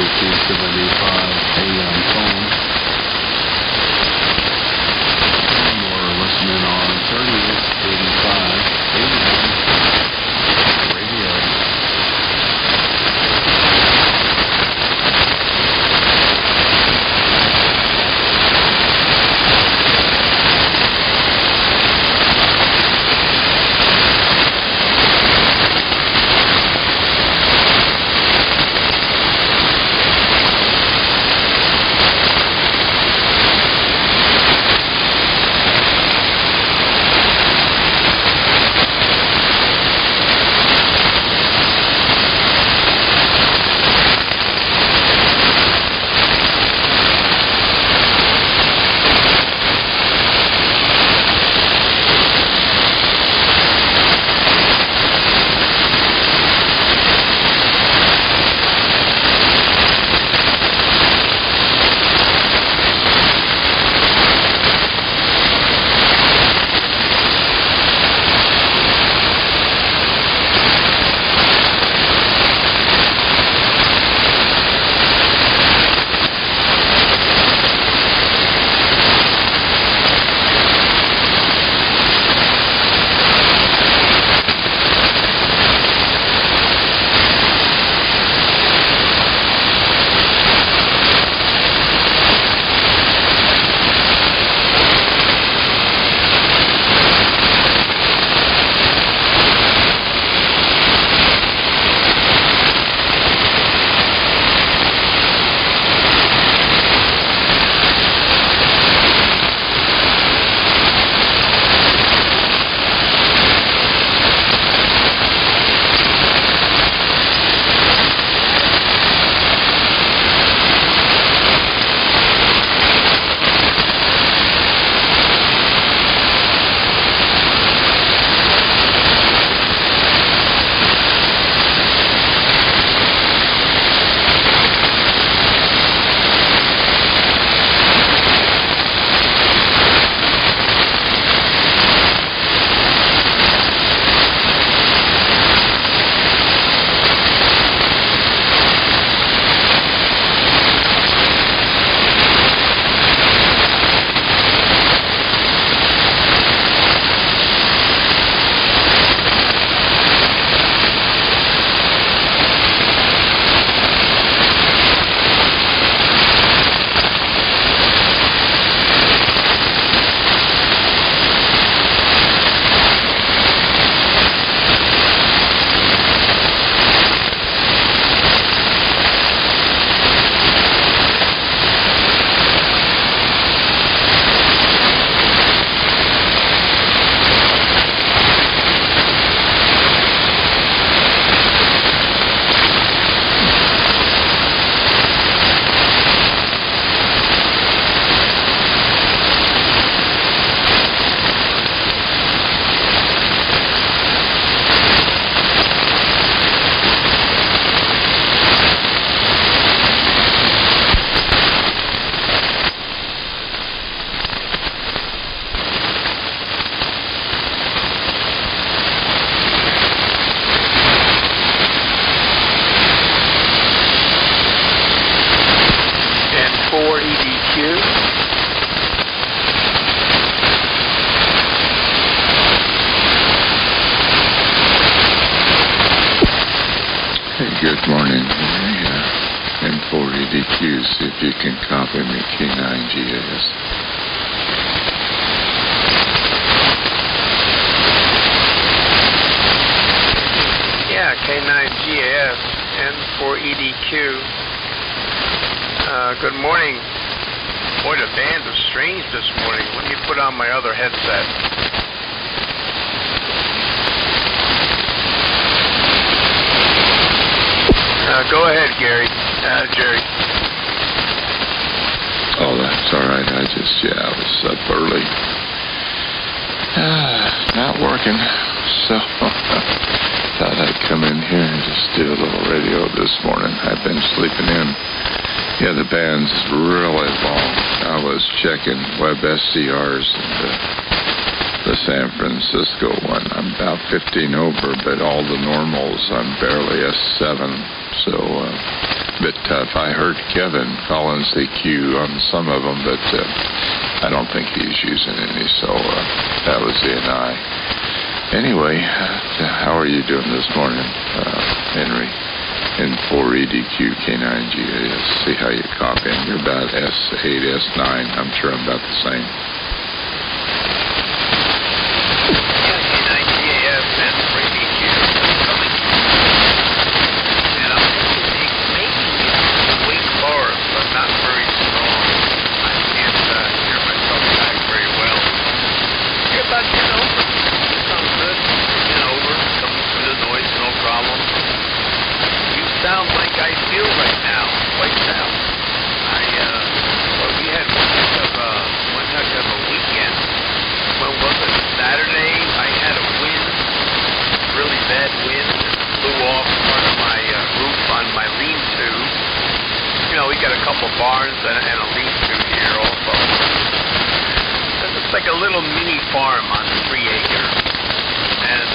1475 AM phone. And you're listening on 3885 AM radio. Good morning. M4EDQ, see if you can copy me, K9GAS. Yeah, K9GAS, M4EDQ. Good morning. Boy, the band was strange this morning. Let me put on my other headset. Go ahead, Gary. Jerry. Oh, that's all right. I was up early. Not working, so thought I'd come in here and just do a little radio this morning. I've been sleeping in. Yeah, the band's really long. I was checking WebSCRs and the San Francisco one. I'm about 15 over, but all the normals, I'm barely S7. So, but if I heard Kevin calling CQ on some of them, but I don't think he's using any, so that was ENI. Anyway, how are you doing this morning, Henry? In 4EDQ K9GAS. See how you copy. You're about S8, S9. I'm sure I'm about the same. Sound like I feel right now, quite south. We had one heck of a weekend. When was it? Saturday, I had a wind, really bad wind, that blew off part of my roof on my lean-to. You know, we got a couple barns and a lean-to here also. It's like a little mini farm on 3 acres. And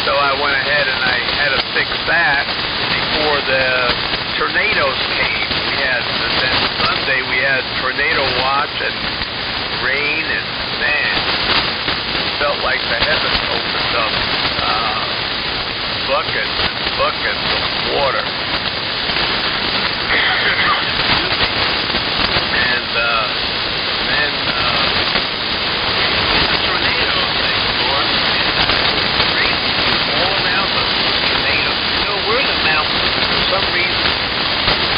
so I went ahead and I had to fix that before the tornadoes came. Then Sunday we had tornado watch and rain and sand. It felt like the heavens opened up, buckets and buckets of water. And then the tornadoes, they storm, and rain all around us with tornadoes. You know, we're in the mountains. For some reason,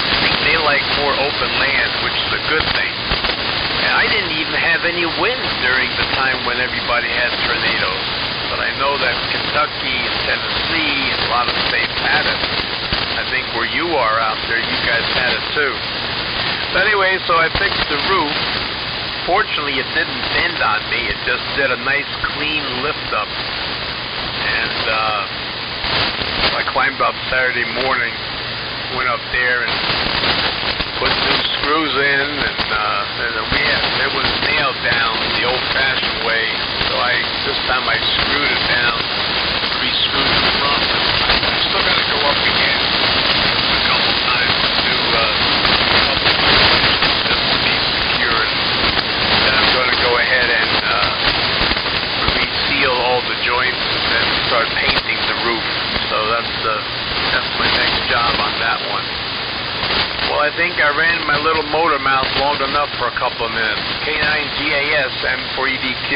I think they like more open land, which is a good thing. And I didn't even have any wind during the time when everybody had tornadoes. But I know that Kentucky and Tennessee and a lot of states had it. I think where you are out there, you guys had it too. But anyway, so I fixed the roof. Fortunately, it didn't bend on me. It just did a nice clean lift up. And I climbed up Saturday morning, went up there and put new screws in, and it was nailed down the old-fashioned way. So this time I screwed it down, re-screwed the front. I still got to go up again a couple times to do a couple of just to be secured. Then I'm going to go ahead and reseal all the joints and then start painting the roof. So that's my next job on that one. Well, I think I ran my little motor mouth long enough for a couple of minutes. K9GAS and 4EDQ.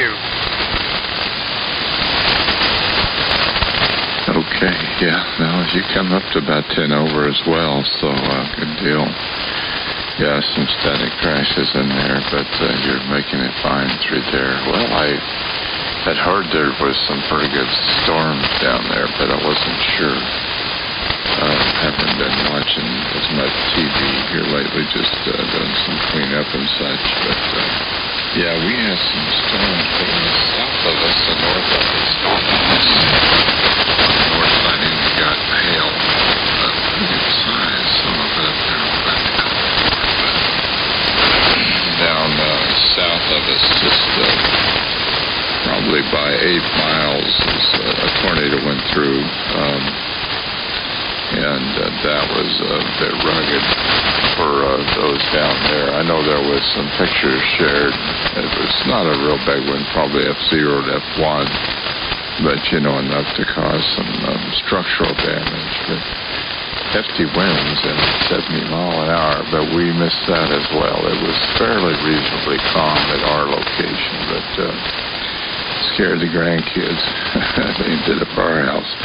Okay, yeah. Now you come up to about 10 over as well, so good deal. Yeah, some static crashes in there, but you're making it fine through there. Well, I had heard there was some pretty good storms down there, but I wasn't sure. Haven't been watching as much TV here lately, just doing some cleanup and such. But yeah, we had some storms south of us and north of us. On the north side, we got hail, pretty good size. Some of it up there on that down south of us, just probably by 8 miles, a tornado went through. And that was a bit rugged for those down there. I know there was some pictures shared. It was not a real big one, probably F0 to F1, but enough to cause some structural damage. But hefty winds and 70 mile an hour, but we missed that as well. It was fairly reasonably calm at our location, but scared the grandkids. They did it for our house.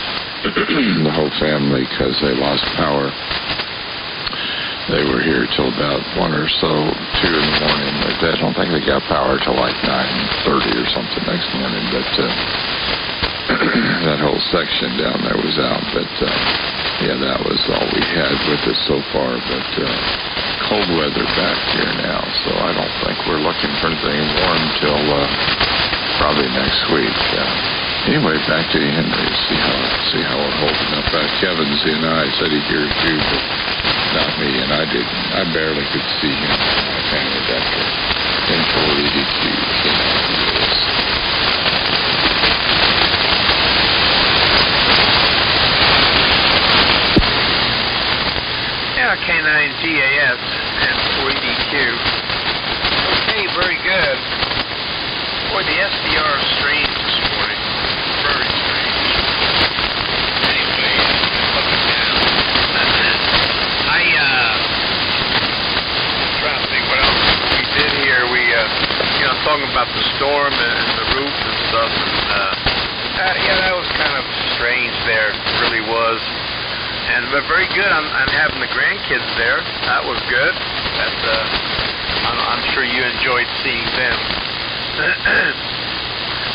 The whole family, because they lost power. They were here till about 1 or so, 2 in the morning. I don't think they got power till like 9:30 or something next morning, but that whole section down there was out. But yeah, that was all we had with us so far. But cold weather back here now, so I don't think we're looking for anything warm till probably next week. Anyway, back to Henry. See how we're holding up. Kevin and I said he hears you, but not me, and I didn't. I barely could see him on my family vector in 4EDQ. Yeah, K9 GAS and 4EDQ. Okay, very good. Boy, the SDR is strange this morning. Very strange. Anyway, up and down. I'm trying to think what else we did here. We, talking about the storm and the roof and stuff. And, yeah, that was kind of strange there. It really was. But very good on having the grandkids there. That was good. I'm sure you enjoyed seeing them.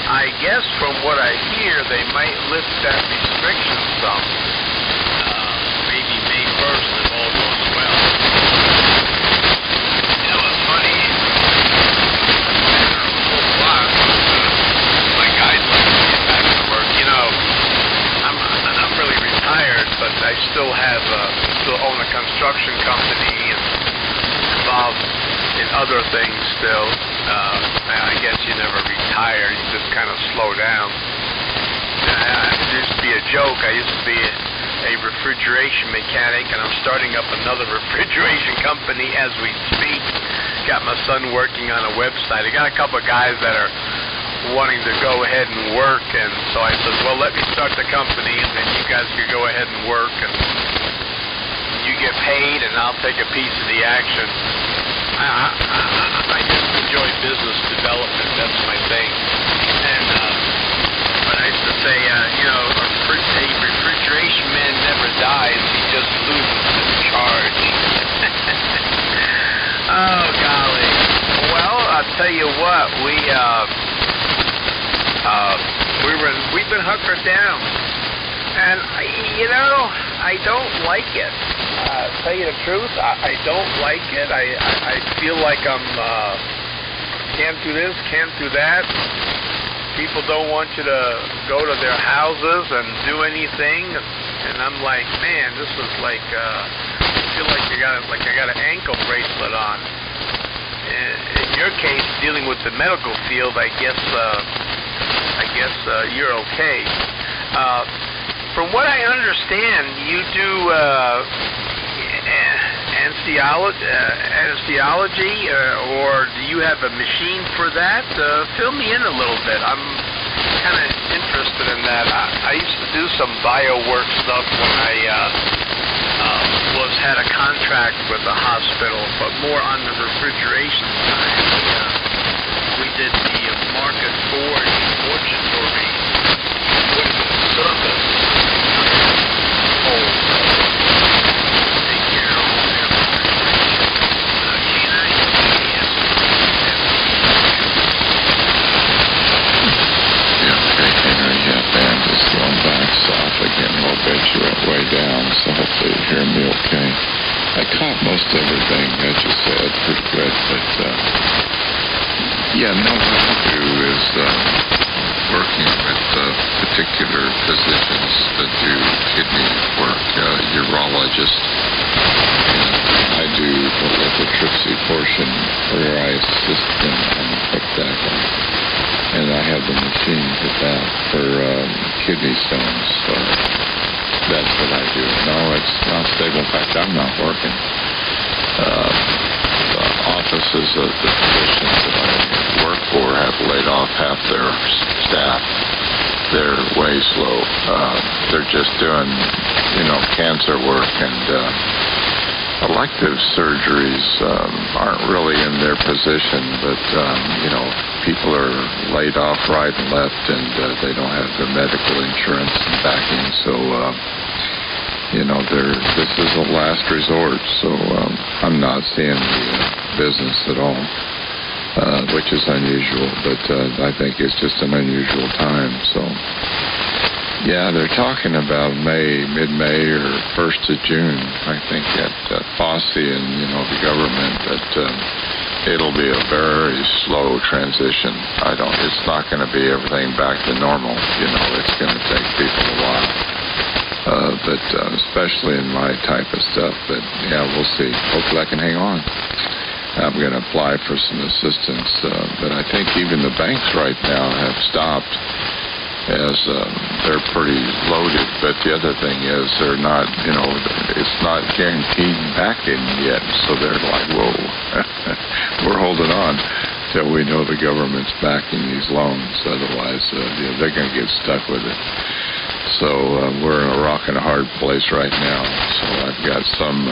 I guess from what I hear, they might lift that restriction some. Maybe May 1st if all goes well. You know what's funny? After a whole lot, my guys like to get back to work. I'm really retired, but I still own a construction company and involved in other things still. I guess you never retire, you just kind of slow down. It used to be a joke. I used to be a refrigeration mechanic, and I'm starting up another refrigeration company as we speak. Got my son working on a website. I got a couple of guys that are wanting to go ahead and work, and so I said, well, let me start the company, and then you guys can go ahead and work, and you get paid, and I'll take a piece of the action. I just enjoy business development. That's my thing. And but I used to say, a refrigeration man never dies. He just loses his charge. Oh, golly. Well, I'll tell you what. We've been hunkered down. And, I don't like it. Tell you the truth, I don't like it. I feel like I'm can't do this, can't do that. People don't want you to go to their houses and do anything, and I'm like, man, this is like I feel like I got an ankle bracelet on. In your case, dealing with the medical field, I guess you're okay. From what I understand, you do anesthesiology, or do you have a machine for that? Fill me in a little bit. I'm kind of interested in that. I used to do some bio work stuff when I had a contract with a hospital, but more on the refrigeration side. We did the Market 4 mortuary service. Band is going back south again a little bit. You went way down, so hopefully you hear me okay. I caught most everything that you said pretty good, but what I do is working with particular physicians that do kidney work, urologists. I do the lithotripsy portion where I assist them on exactly. And I have the machine for that, for kidney stones. So that's what I do. No, it's not stable. In fact, I'm not working. The offices of the physicians that I work for have laid off half their staff. They're way slow. They're just doing, cancer work, and elective surgeries aren't really in their position, but people are laid off right and left, and they don't have the medical insurance and backing, so this is a last resort. So I'm not seeing the business at all, which is unusual, but I think it's just an unusual time. So yeah, they're talking about mid-May or 1st of June, I think, at Fosse and, the government, but it'll be a very slow transition. It's not going to be everything back to normal. It's going to take people a while. But especially in my type of stuff, but yeah, we'll see. Hopefully I can hang on. I'm going to apply for some assistance, but I think even the banks right now have stopped as they're pretty loaded. But the other thing is they're not, it's not guaranteed backing yet. So they're like, whoa, we're holding on till we know the government's backing these loans. Otherwise, they're going to get stuck with it. So we're in a rock and a hard place right now. So I've got some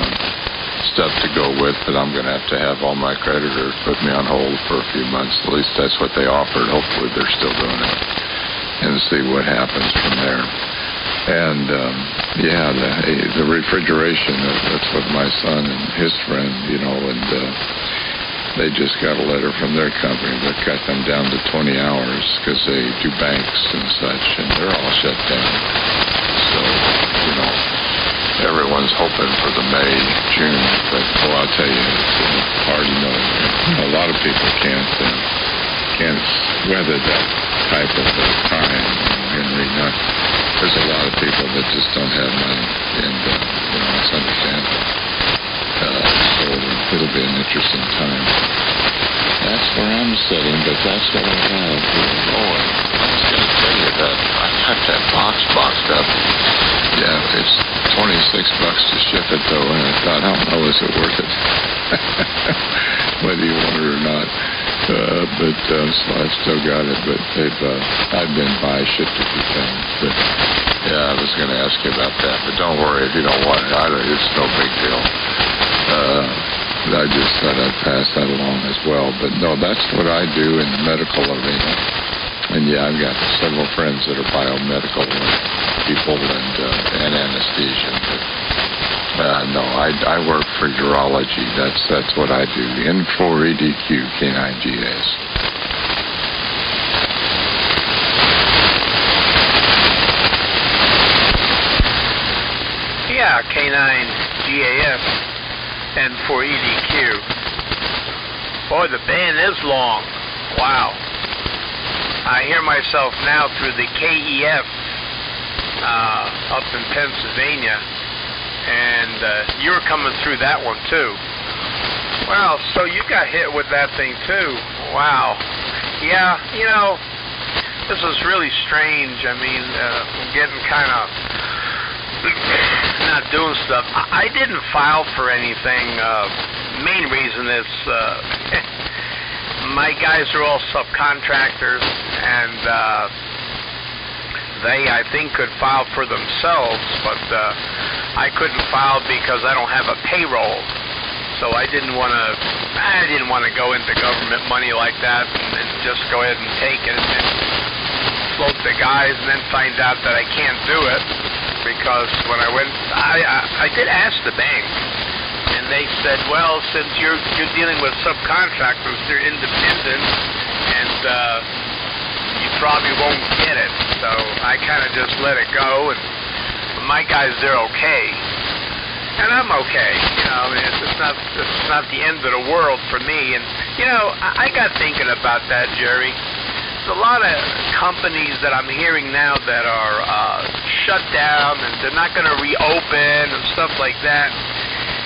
stuff to go with, but I'm going to have all my creditors put me on hold for a few months. At least that's what they offered. Hopefully they're still doing it, and see what happens from there. And the refrigeration, that's what my son and his friend, and they just got a letter from their company that cut them down to 20 hours because they do banks and such, and they're all shut down. So, everyone's hoping for the May, June, but I'll tell you, it's hard to know. A lot of people can't weather that type of time, Henry. There's a lot of people that just don't have money, and it's understandable. So it'll be an interesting time. That's where I'm sitting, but that's what I have. Oh, I was going to tell you that I got that box boxed up. Yeah, it's $26 to ship it, though, and I thought, I don't know, is it worth it? Whether you want it or not. So I've still got it, but I've been by, shipped a few things. But, yeah, I was going to ask you about that, but don't worry if you don't want it. It's no big deal. I just thought I'd pass that along as well. But, no, that's what I do in the medical arena. And, yeah, I've got several friends that are biomedical people and anesthesia. But, no, I work for urology. That's what I do. N4EDQ, K9GAs. Yeah, K9GAF and for EDQ. Boy, the band is long. Wow. I hear myself now through the KEF up in Pennsylvania, and you were coming through that one too. Well, so you got hit with that thing too. Wow. Yeah, this is really strange. I mean, I'm getting kind of not doing stuff. I didn't file for anything. Main reason is my guys are all subcontractors, and they, I think, could file for themselves, but I couldn't file because I don't have a payroll. So I didn't want to go into government money like that and just go ahead and take it and float the guys and then find out that I can't do it. Because when I went, I did ask the bank, and they said, well, since you're dealing with subcontractors, they're independent, and you probably won't get it. So I kind of just let it go, and my guys, they're okay, and I'm okay. It's not the end of the world for me. And I got thinking about that, Jerry. A lot of companies that I'm hearing now that are shut down and they're not going to reopen and stuff like that.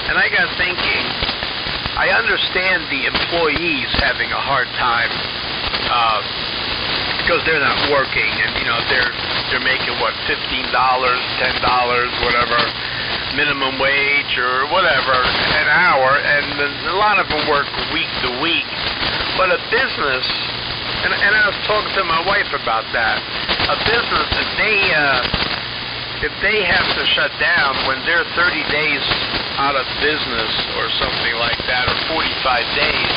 And I got thinking, I understand the employees having a hard time because they're not working, and they're making what, $15, $10, whatever, minimum wage or whatever an hour, and a lot of them work week to week. But a business. And I was talking to my wife about that. A business, if they have to shut down when they're 30 days out of business or something like that, or 45 days,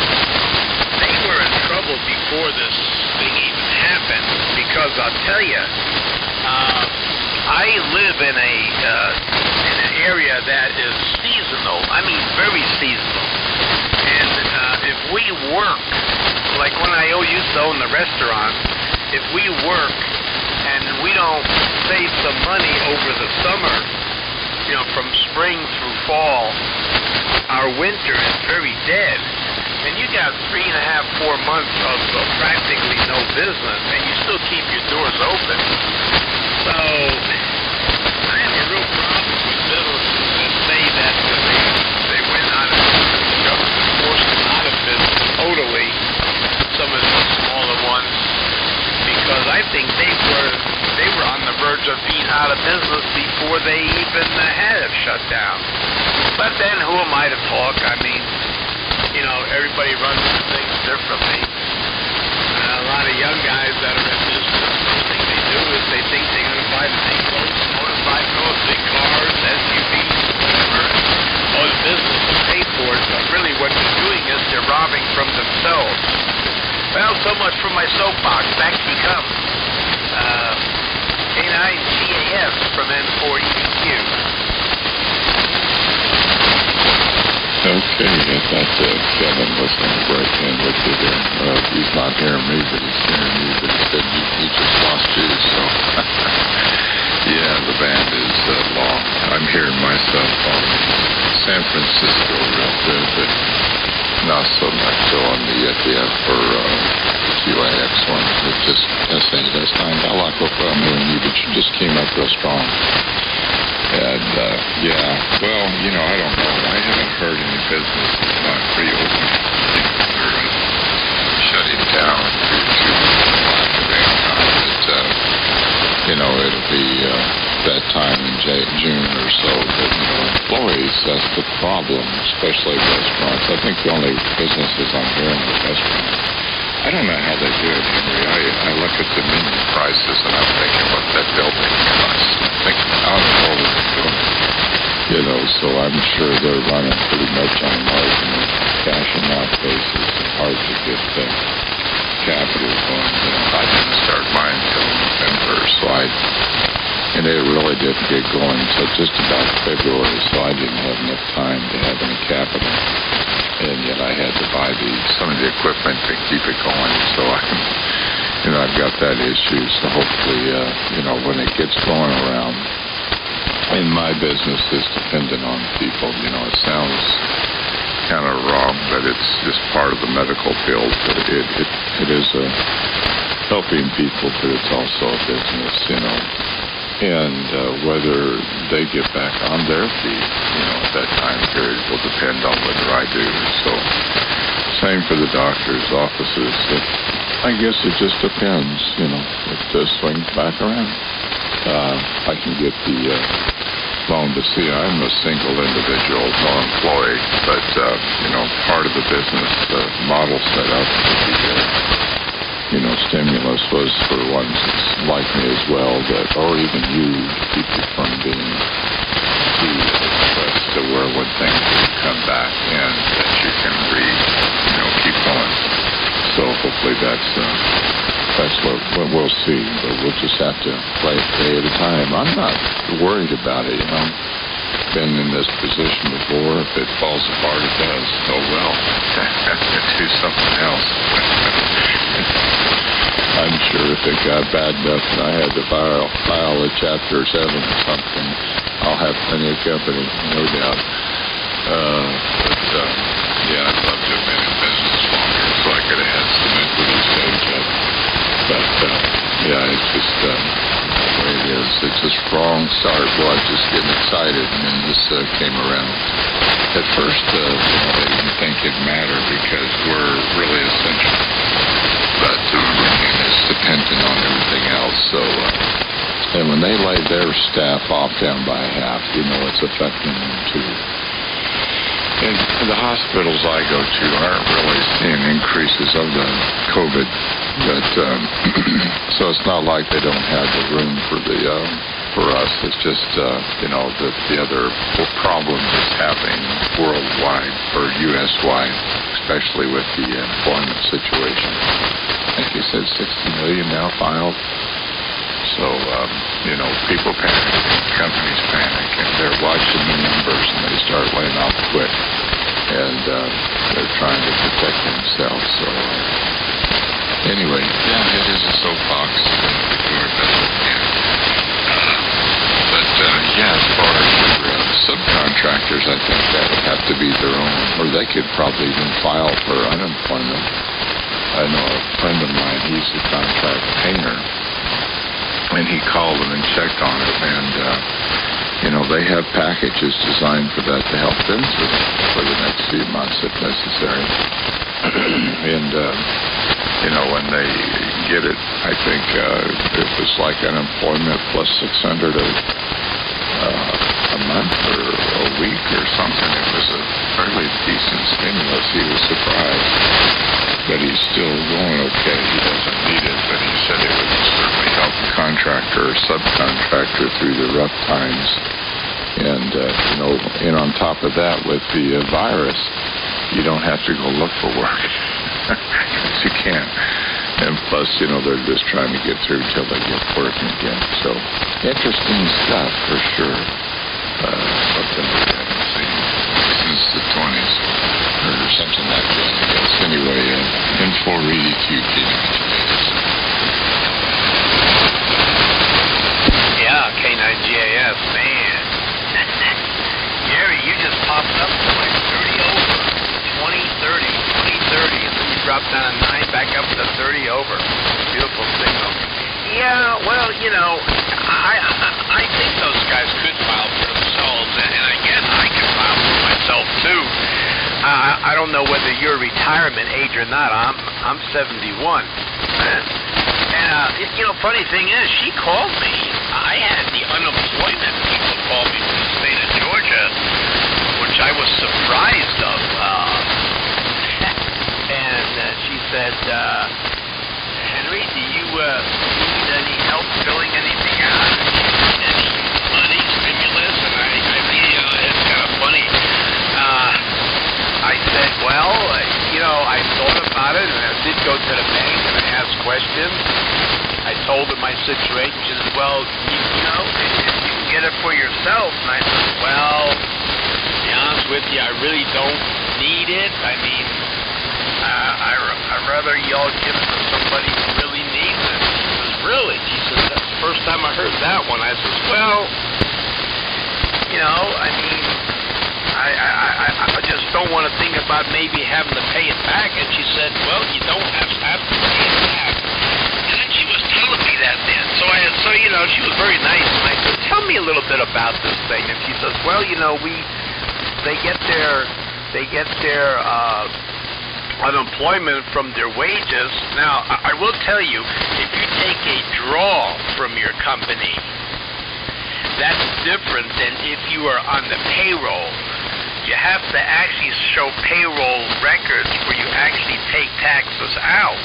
they were in trouble before this thing even happened. Because I'll tell you, I live in an area that is seasonal. I mean, very seasonal. And if we work, like when I used to own the restaurant, if we work and we don't save some money over the summer, from spring through fall, our winter is very dead. And you got 3.5, 4 months of practically no business, and you still keep your doors open. So I have a real problem with businesses that say that they went out of business, the government forced them out of business totally. Some of the smaller ones, because I think they were even had it shut down. But then who am I to talk? I mean, everybody runs things differently. A lot of young guys that are in business, the first thing they do is they think they're going to buy the big boats, motorcycles, big cars, SUVs, whatever. Oh, the business will pay for it, but really what they're doing is they're robbing from themselves. Well, so much for my soapbox. Back he comes. K9GAS from N4EQ. Okay, I thought Kevin was going to break in with you there. He's not hearing me, but he's hearing you. But he said he just lost you, so... Yeah, the band is long. I'm hearing myself on San Francisco real good, but not so much on the FDF or QAX one. It just, S9, I like what I'm hearing you, but you just came up real strong. And, yeah, well, I don't know. I haven't heard any business that's not reopening. They're shutting down due to lack of income. It'll be that time in June or so. But, employees, that's the problem, especially restaurants. I think the only businesses I'm hearing are restaurants. I don't know how they do it, Henry. I look at the menu prices and I'm thinking what that building costs. I'm thinking, how in the world are they doing it? So I'm sure they're running pretty much on margin and cash and out basis. It's hard to get capital going. I didn't start mine until November, and it really didn't get going until just about February, so I didn't have enough time to have any capital. And yet I had to buy some of the equipment to keep it going. So I've got that issue. So hopefully, when it gets going around, and my business is dependent on people. It sounds kind of wrong, but it's just part of the medical field. But it is helping people, but it's also a business. And whether they get back on their feet, at that time period will depend on whether I do. So, same for the doctor's offices. I guess it just depends, if this swings back around. I can get the loan to see. I'm a single individual, no employee, but, part of the business model set up to be stimulus was for ones like me as well, or even you, to keep you from being too depressed to where when things come back in, that you can keep going. So hopefully that's what we'll see, but we'll just have to play it day at a time. I'm not worried about it, Been in this position before. If it falls apart, it does. Oh well, do something else. I'm sure if it got bad enough and I had to file a Chapter 7 or something, I'll have plenty of company, no doubt. Yeah, I'd love to have been in business longer so I could have had some equity stage up. But, yeah, it's just the way it is. It's a strong start. Well, I was just getting excited, and then this came around. At first, they didn't think it'd matter because we're really essential. But it's dependent on everything else. So, and when they lay their staff off down by half, it's affecting them too. And the hospitals I go to aren't really seeing increases of the COVID, but so it's not like they don't have the room for us. It's just the other problem that's happening worldwide or U.S.-wide, especially with the employment situation. I think he said 60 million now filed. So, people panic, companies panic, and they're watching the numbers and they start laying off quick. And they're trying to protect themselves. So, anyway, yeah, it is a soapbox. As far as your subcontractors, I think that would have to be their own, or they could probably even file for unemployment. I know a friend of mine, he's a contract painter, and he called them and checked on it, and they have packages designed for that to help them through for the next few months if necessary. And when they get it, I think it was like unemployment plus 600 of a month or a week or something. It was a fairly decent stimulus. He was surprised, but he's still going okay. He doesn't need it, but he said it would certainly help the contractor or subcontractor through the rough times. And, and on top of that, with the virus, you don't have to go look for work. You can't. And plus, they're just trying to get through till they get working again. So, interesting stuff for sure. Something we haven't seen since the 20s or something like that, I guess. Anyway, in 482 KNGAS. Yeah, K9GAS, man. Gary, you just popped up to like 30 over, 20, 30, 20, 30, and then you dropped down to 9, back up to 30 over. Beautiful signal. Yeah, well, I think those guys could file for themselves, and I guess I could file for myself too. I don't know whether you're retirement age or not. I'm 71. And funny thing is, she called me. I had the unemployment people call me from the state of Georgia, which I was surprised of. And she said, Henry, do you need any help filling anything out? Any money, stimulus? And I it's kind of funny. I said, well, I thought about it, and I did go to the bank, and I asked questions. I told her my situation. She said, well, you can get it for yourself. And I said, well, to be honest with you, I really don't need it. I mean, I'd rather y'all give it to somebody who really needs it. She says, really? She says, that's the first time I heard that one. I says, well, I mean, I just don't want to think about maybe having to pay it back. And she said, well, you don't have to pay it back. And then she was telling me that then. So she was very nice. And I said, tell me a little bit about this thing. And she says, well, they get their unemployment from their wages. Now, I will tell you, if you take a draw from your company, that's different than if you are on the payroll. You have to actually show payroll records where you actually take taxes out.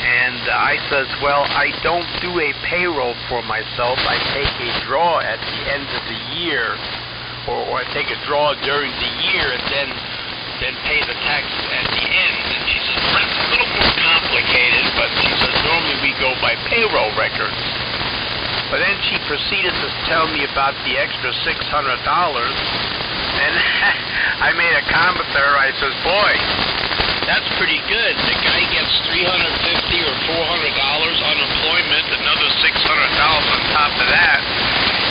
And I says, well, I don't do a payroll for myself. I take a draw at the end of the year, or I take a draw during the year and then pay the taxes at the end. And she says, well, that's a little more complicated, but she says, normally we go by payroll records. But then she proceeded to tell me about the extra $600, and I made a comment to her. I says, boy, that's pretty good. The guy gets $350 or $400 unemployment, another $600 on top of that.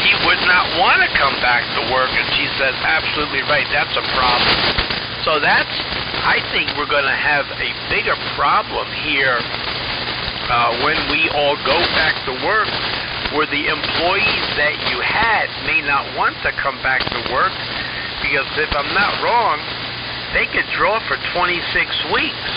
He would not want to come back to work. And she says, absolutely right, that's a problem. So I think we're going to have a bigger problem here when we all go back to work, where the employees that you had may not want to come back to work, because if I'm not wrong, they could draw for 26 weeks.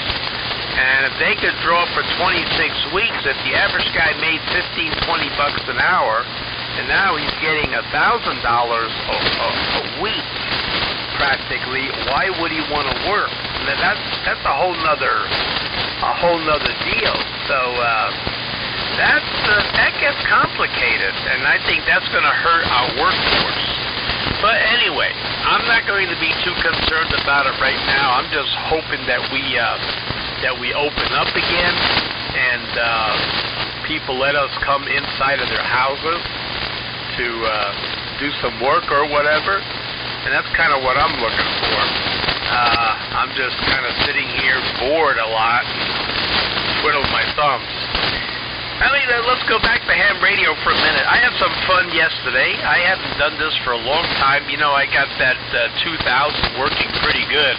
And if they could draw for 26 weeks, if the average guy made $15-20 an hour, and now he's getting $1,000 a week, practically, why would he want to work? Now that's a whole nother deal. So that gets complicated, and I think that's going to hurt our workforce. But anyway, I'm not going to be too concerned about it right now. I'm just hoping that we open up again and people let us come inside of their houses to do some work or whatever. And that's kind of what I'm looking for. I'm just kind of sitting here bored a lot, twiddling my thumbs. Let's go back to ham radio for a minute. I had some fun yesterday. I haven't done this for a long time. I got that 2000 working pretty good.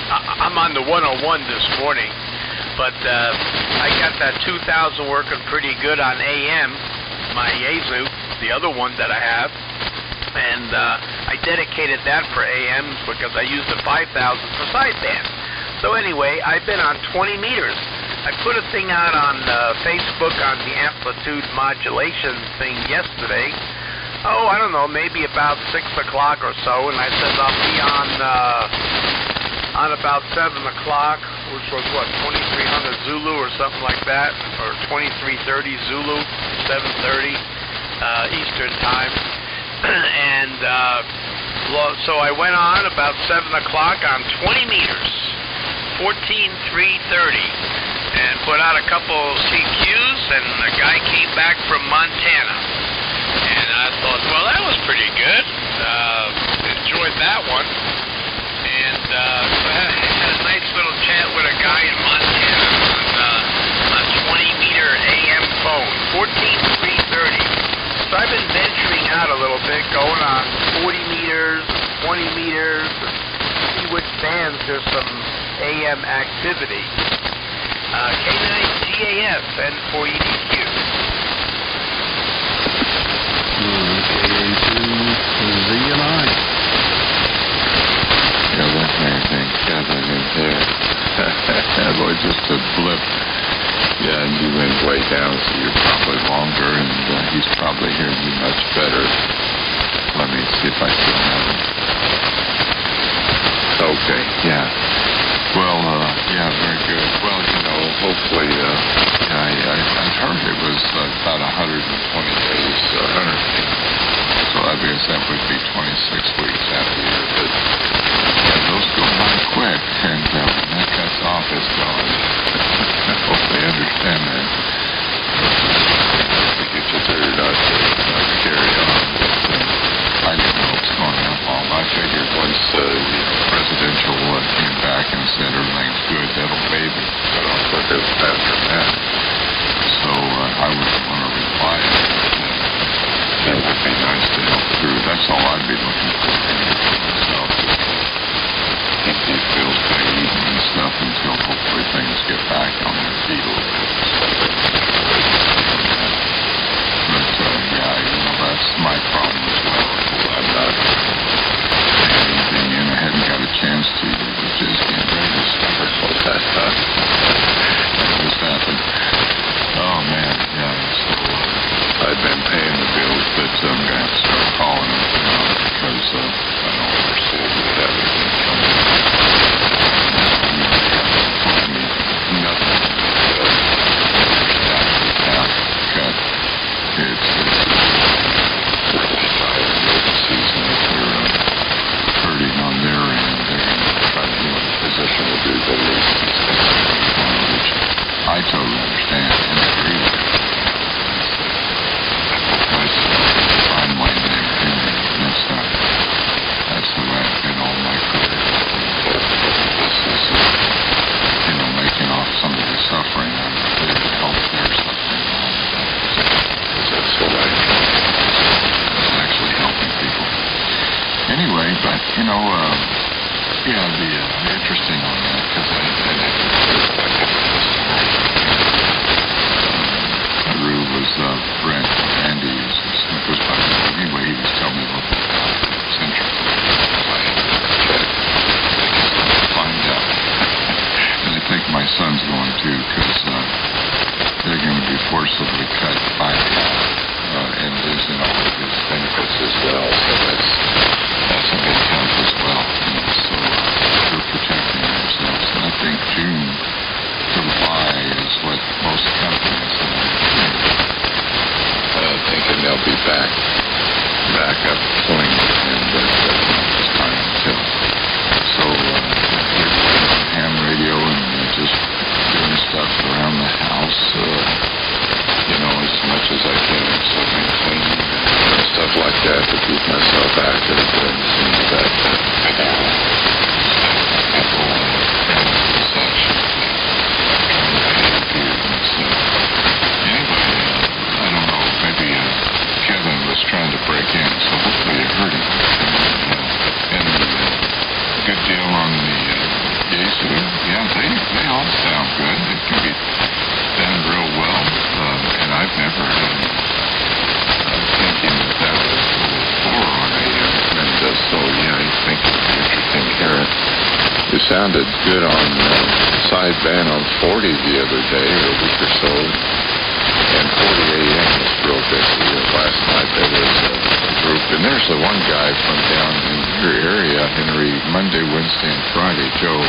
I'm on the 101 this morning, but I got that 2000 working pretty good on AM, my Yaesu, the other one that I have. And I dedicated that for AMs because I used the 5000 for sideband. So anyway, I've been on 20 meters. I put a thing out on Facebook on the amplitude modulation thing yesterday I don't know, maybe about 6 o'clock or so, and I said I'll be on about 7 o'clock, which was what, 2300 Zulu or something like that, or 2330 Zulu, 7:30 Eastern time, and so I went on about 7 o'clock on 20 meters, 14,330, and put out a couple CQs, and the guy came back from Montana. And I thought, well, that was pretty good. Enjoyed that one. And so I had a nice little chat with a guy in Montana on 20-meter AM phone, 14,330. So I've been venturing out a little bit, going on 40 meters, 20 meters, see which bands there's some AM activity. K9GAF and for EDQ. KA2ZNI. Yeah, that very thing, Kevin, in there. Boy, just a blip. Yeah, and you went way down, so you're probably longer, and he's probably hearing you much better. Let me see if I still have him. Okay, yeah. Well, yeah, very good. Well, hopefully, I heard it was about 120 days, so I guess that would be 26 weeks out of the year, but yeah, those go by quick, and when that cuts off, it's gone. I hope they understand that. To get you through, not carry on. I didn't know what's going on long. I figured once the presidential came back and said everything's good, that'll waive it. Cut off what it was after that. So I wouldn't want to reply. That would be nice to help through. That's all I'd be looking for myself. Keep these bills paid and stuff until hopefully things get back on their feet a little bit. But yeah, that's my problem as well. I'm not paying anything in. I hadn't got a chance to. It was just getting ready to start. So that just happened. Oh man, yeah. So I've been paying the bills, but I'm gonna have to start calling them because I don't understand that everything coming. Nothing. Staff cut. It's emergencies, and if they're hurting on their end, they're going to try to do what the physician will do, but at least these things are going on, which I totally understand and agree with. I'm like that's the way I've been all my career. This is, making off somebody's suffering. I'm there to help their suffering. That's so right. It's actually helping people. Anyway, but, yeah, the interesting on that, because I Rue was Brent, Andy was by anyway, he was telling me a little bit about Central. Find out. And I think my son's going to, because they're going to be forcibly cut by half and losing all of his benefits as well. So that's a big help as well. So we're protecting ourselves. And I think June, July is what most companies are thinking they'll be back up swing, and it's time to tell. So ham radio and just doing stuff around the house, as much as I can, except cleaning and stuff like that to keep myself active and things that anyway, I don't know, maybe Kevin was trying to break in, so hopefully it hurt him. And good deal on the Yaesu. Yeah, they all sound good. It can be done real well. And I've never had thinking that was before on AM. And so, yeah, I think it would be interesting to hear it. You sounded good on sideband on 40 the other day, or a week or so. and 40 AM was real busy. Last night there was a group, and there's the one guy from down in your area, Henry, Monday, Wednesday, and Friday, Joe,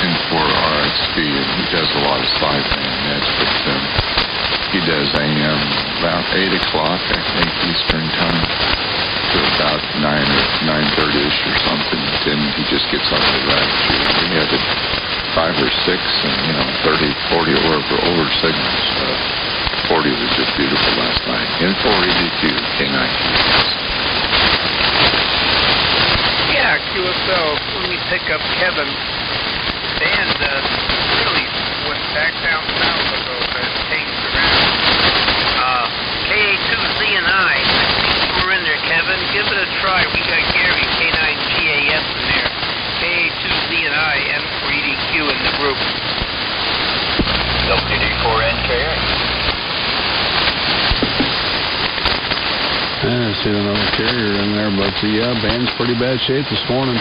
in for RXP, and he does a lot of sideband nets, but he does AM about 8 o'clock, I think, Eastern time, to about 9 or 9:30ish or something. Then he just gets on the rack shooting. We had 5 or 6 and 30, 40 over signals. 40 was just beautiful last night. N4EDQ, K9. Yeah, QSL. Let me pick up Kevin. Band really went back down south a little bit, changed around. KA2Z and I think we're in there, Kevin. Give it a try. We got Gary, K9GAS in there. KA2Z and I, N4EDQ in the group. WD4NKA. I see another carrier in there, but the band's pretty bad shape this morning.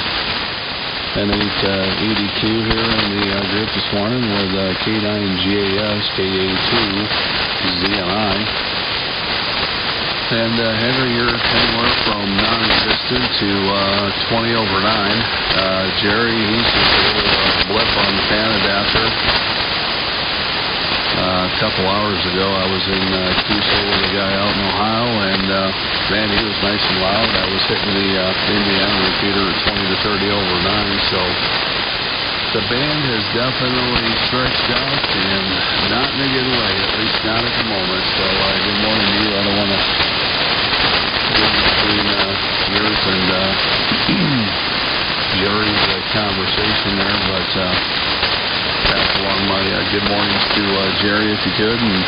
N8 EDQ here in the group this morning with K9GAS, KA2ZNI. And Henry, you're anywhere from non-existent to 20 over 9. Jerry, he's just a little blip on the fan adapter. A couple hours ago, I was in Crusoe with a guy out in Ohio, and man, he was nice and loud. I was hitting the Indiana repeater at 20 to 30 over 9, so the band has definitely stretched out, and not in a good way, at least not at the moment. So good morning to you. I don't want to get between yours and Jerry's conversation there, but pass along my good mornings to Jerry if you could. And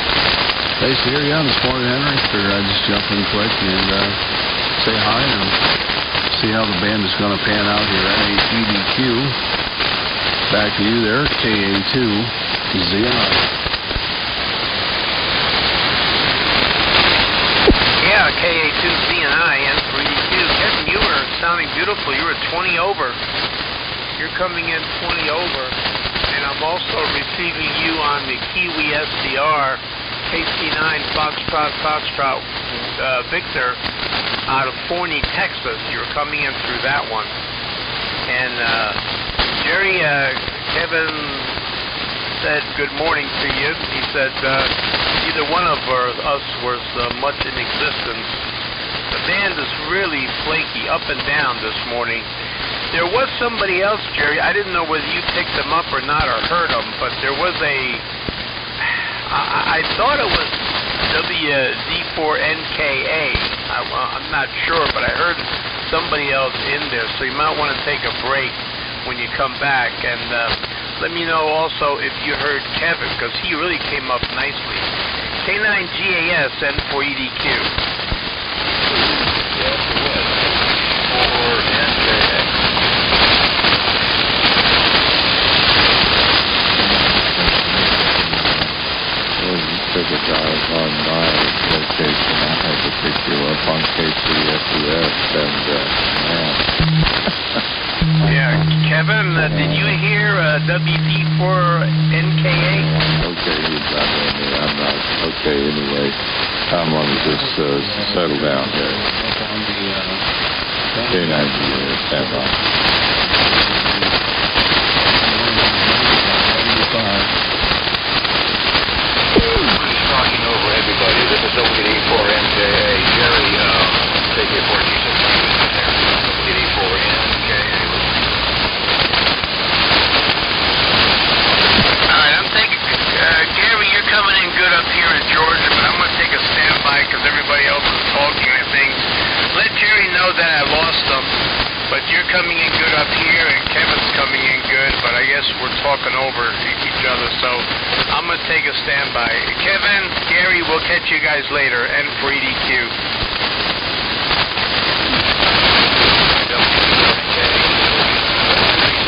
nice to hear you on this morning, Henry. Figured I'd just jump in quick and say hi and see how the band is going to pan out here at EDQ. Back to you there, KA2ZNI. Yeah, KA2ZNI, N4EDQ. Kevin, you were sounding beautiful. You were 20 over. You're coming in 20 over. And I'm also receiving you on the Kiwi SDR, KC9 Foxtrot Victor out of Forney, Texas. You're coming in through that one. And Jerry, Kevin said good morning to you. He said neither one of us was much in existence. The band is really flaky, up and down this morning. There was somebody else, Jerry. I didn't know whether you picked them up or not or heard them, but there was I thought it was WD4NKA. I'm not sure, but I heard somebody else in there, so you might want to take a break when you come back. And let me know also if you heard Kevin, because he really came up nicely. K9GAS, N4EDQ. Yes, it was. 4NKA. Took a dive on my location. I had to pick you up on KCSUS, and man. Yeah, Kevin, did you hear WD4NKA? Okay, you got me. I'm not okay anyway. I'm going to just settle down here. K9GAS, stand by. Talking over everybody. This is WD4NKA. Jerry, take it for you. WD4NKA. Alright, I'm taking, Gary, you're coming in good up here in Georgia, but I'm going to take a standby because everybody else is talking, I think. Let Jerry know that I lost him, but you're coming in good up here, and Kevin's coming in good, but I guess we're talking over each other, so I'm going to take a standby. Kevin, Gary, we'll catch you guys later, and for EDQ.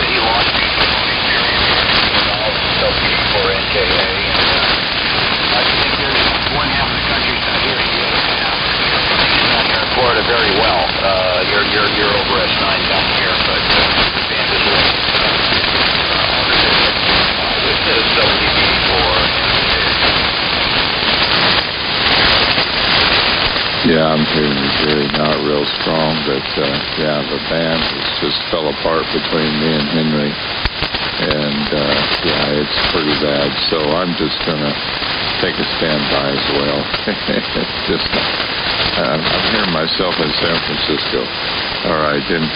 He lost me for NKA, and I think there's one half of the country's not hearing the other half. He's not hearing Florida very well. You're over S9 down here, but the band is really this is WD4. but yeah, the band just fell apart between me and Henry, and yeah, it's pretty bad. So I'm just gonna take a standby as well. It's just I'm hearing myself in San Francisco. All right, and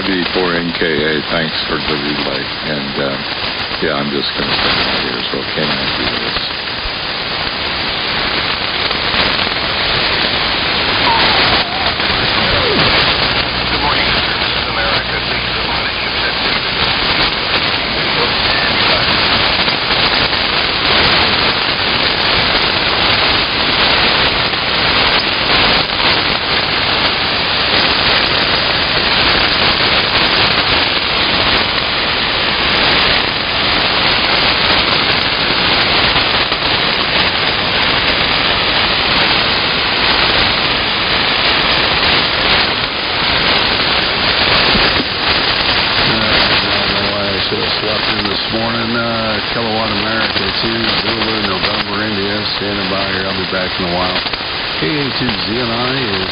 W4NKA, thanks for the relay, and yeah, I'm just gonna stay right here. So can I do this? Kilowatt America 2, Zulu, November, India, standing by here. I'll be back in a while. KA2ZNI is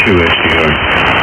2 SDR.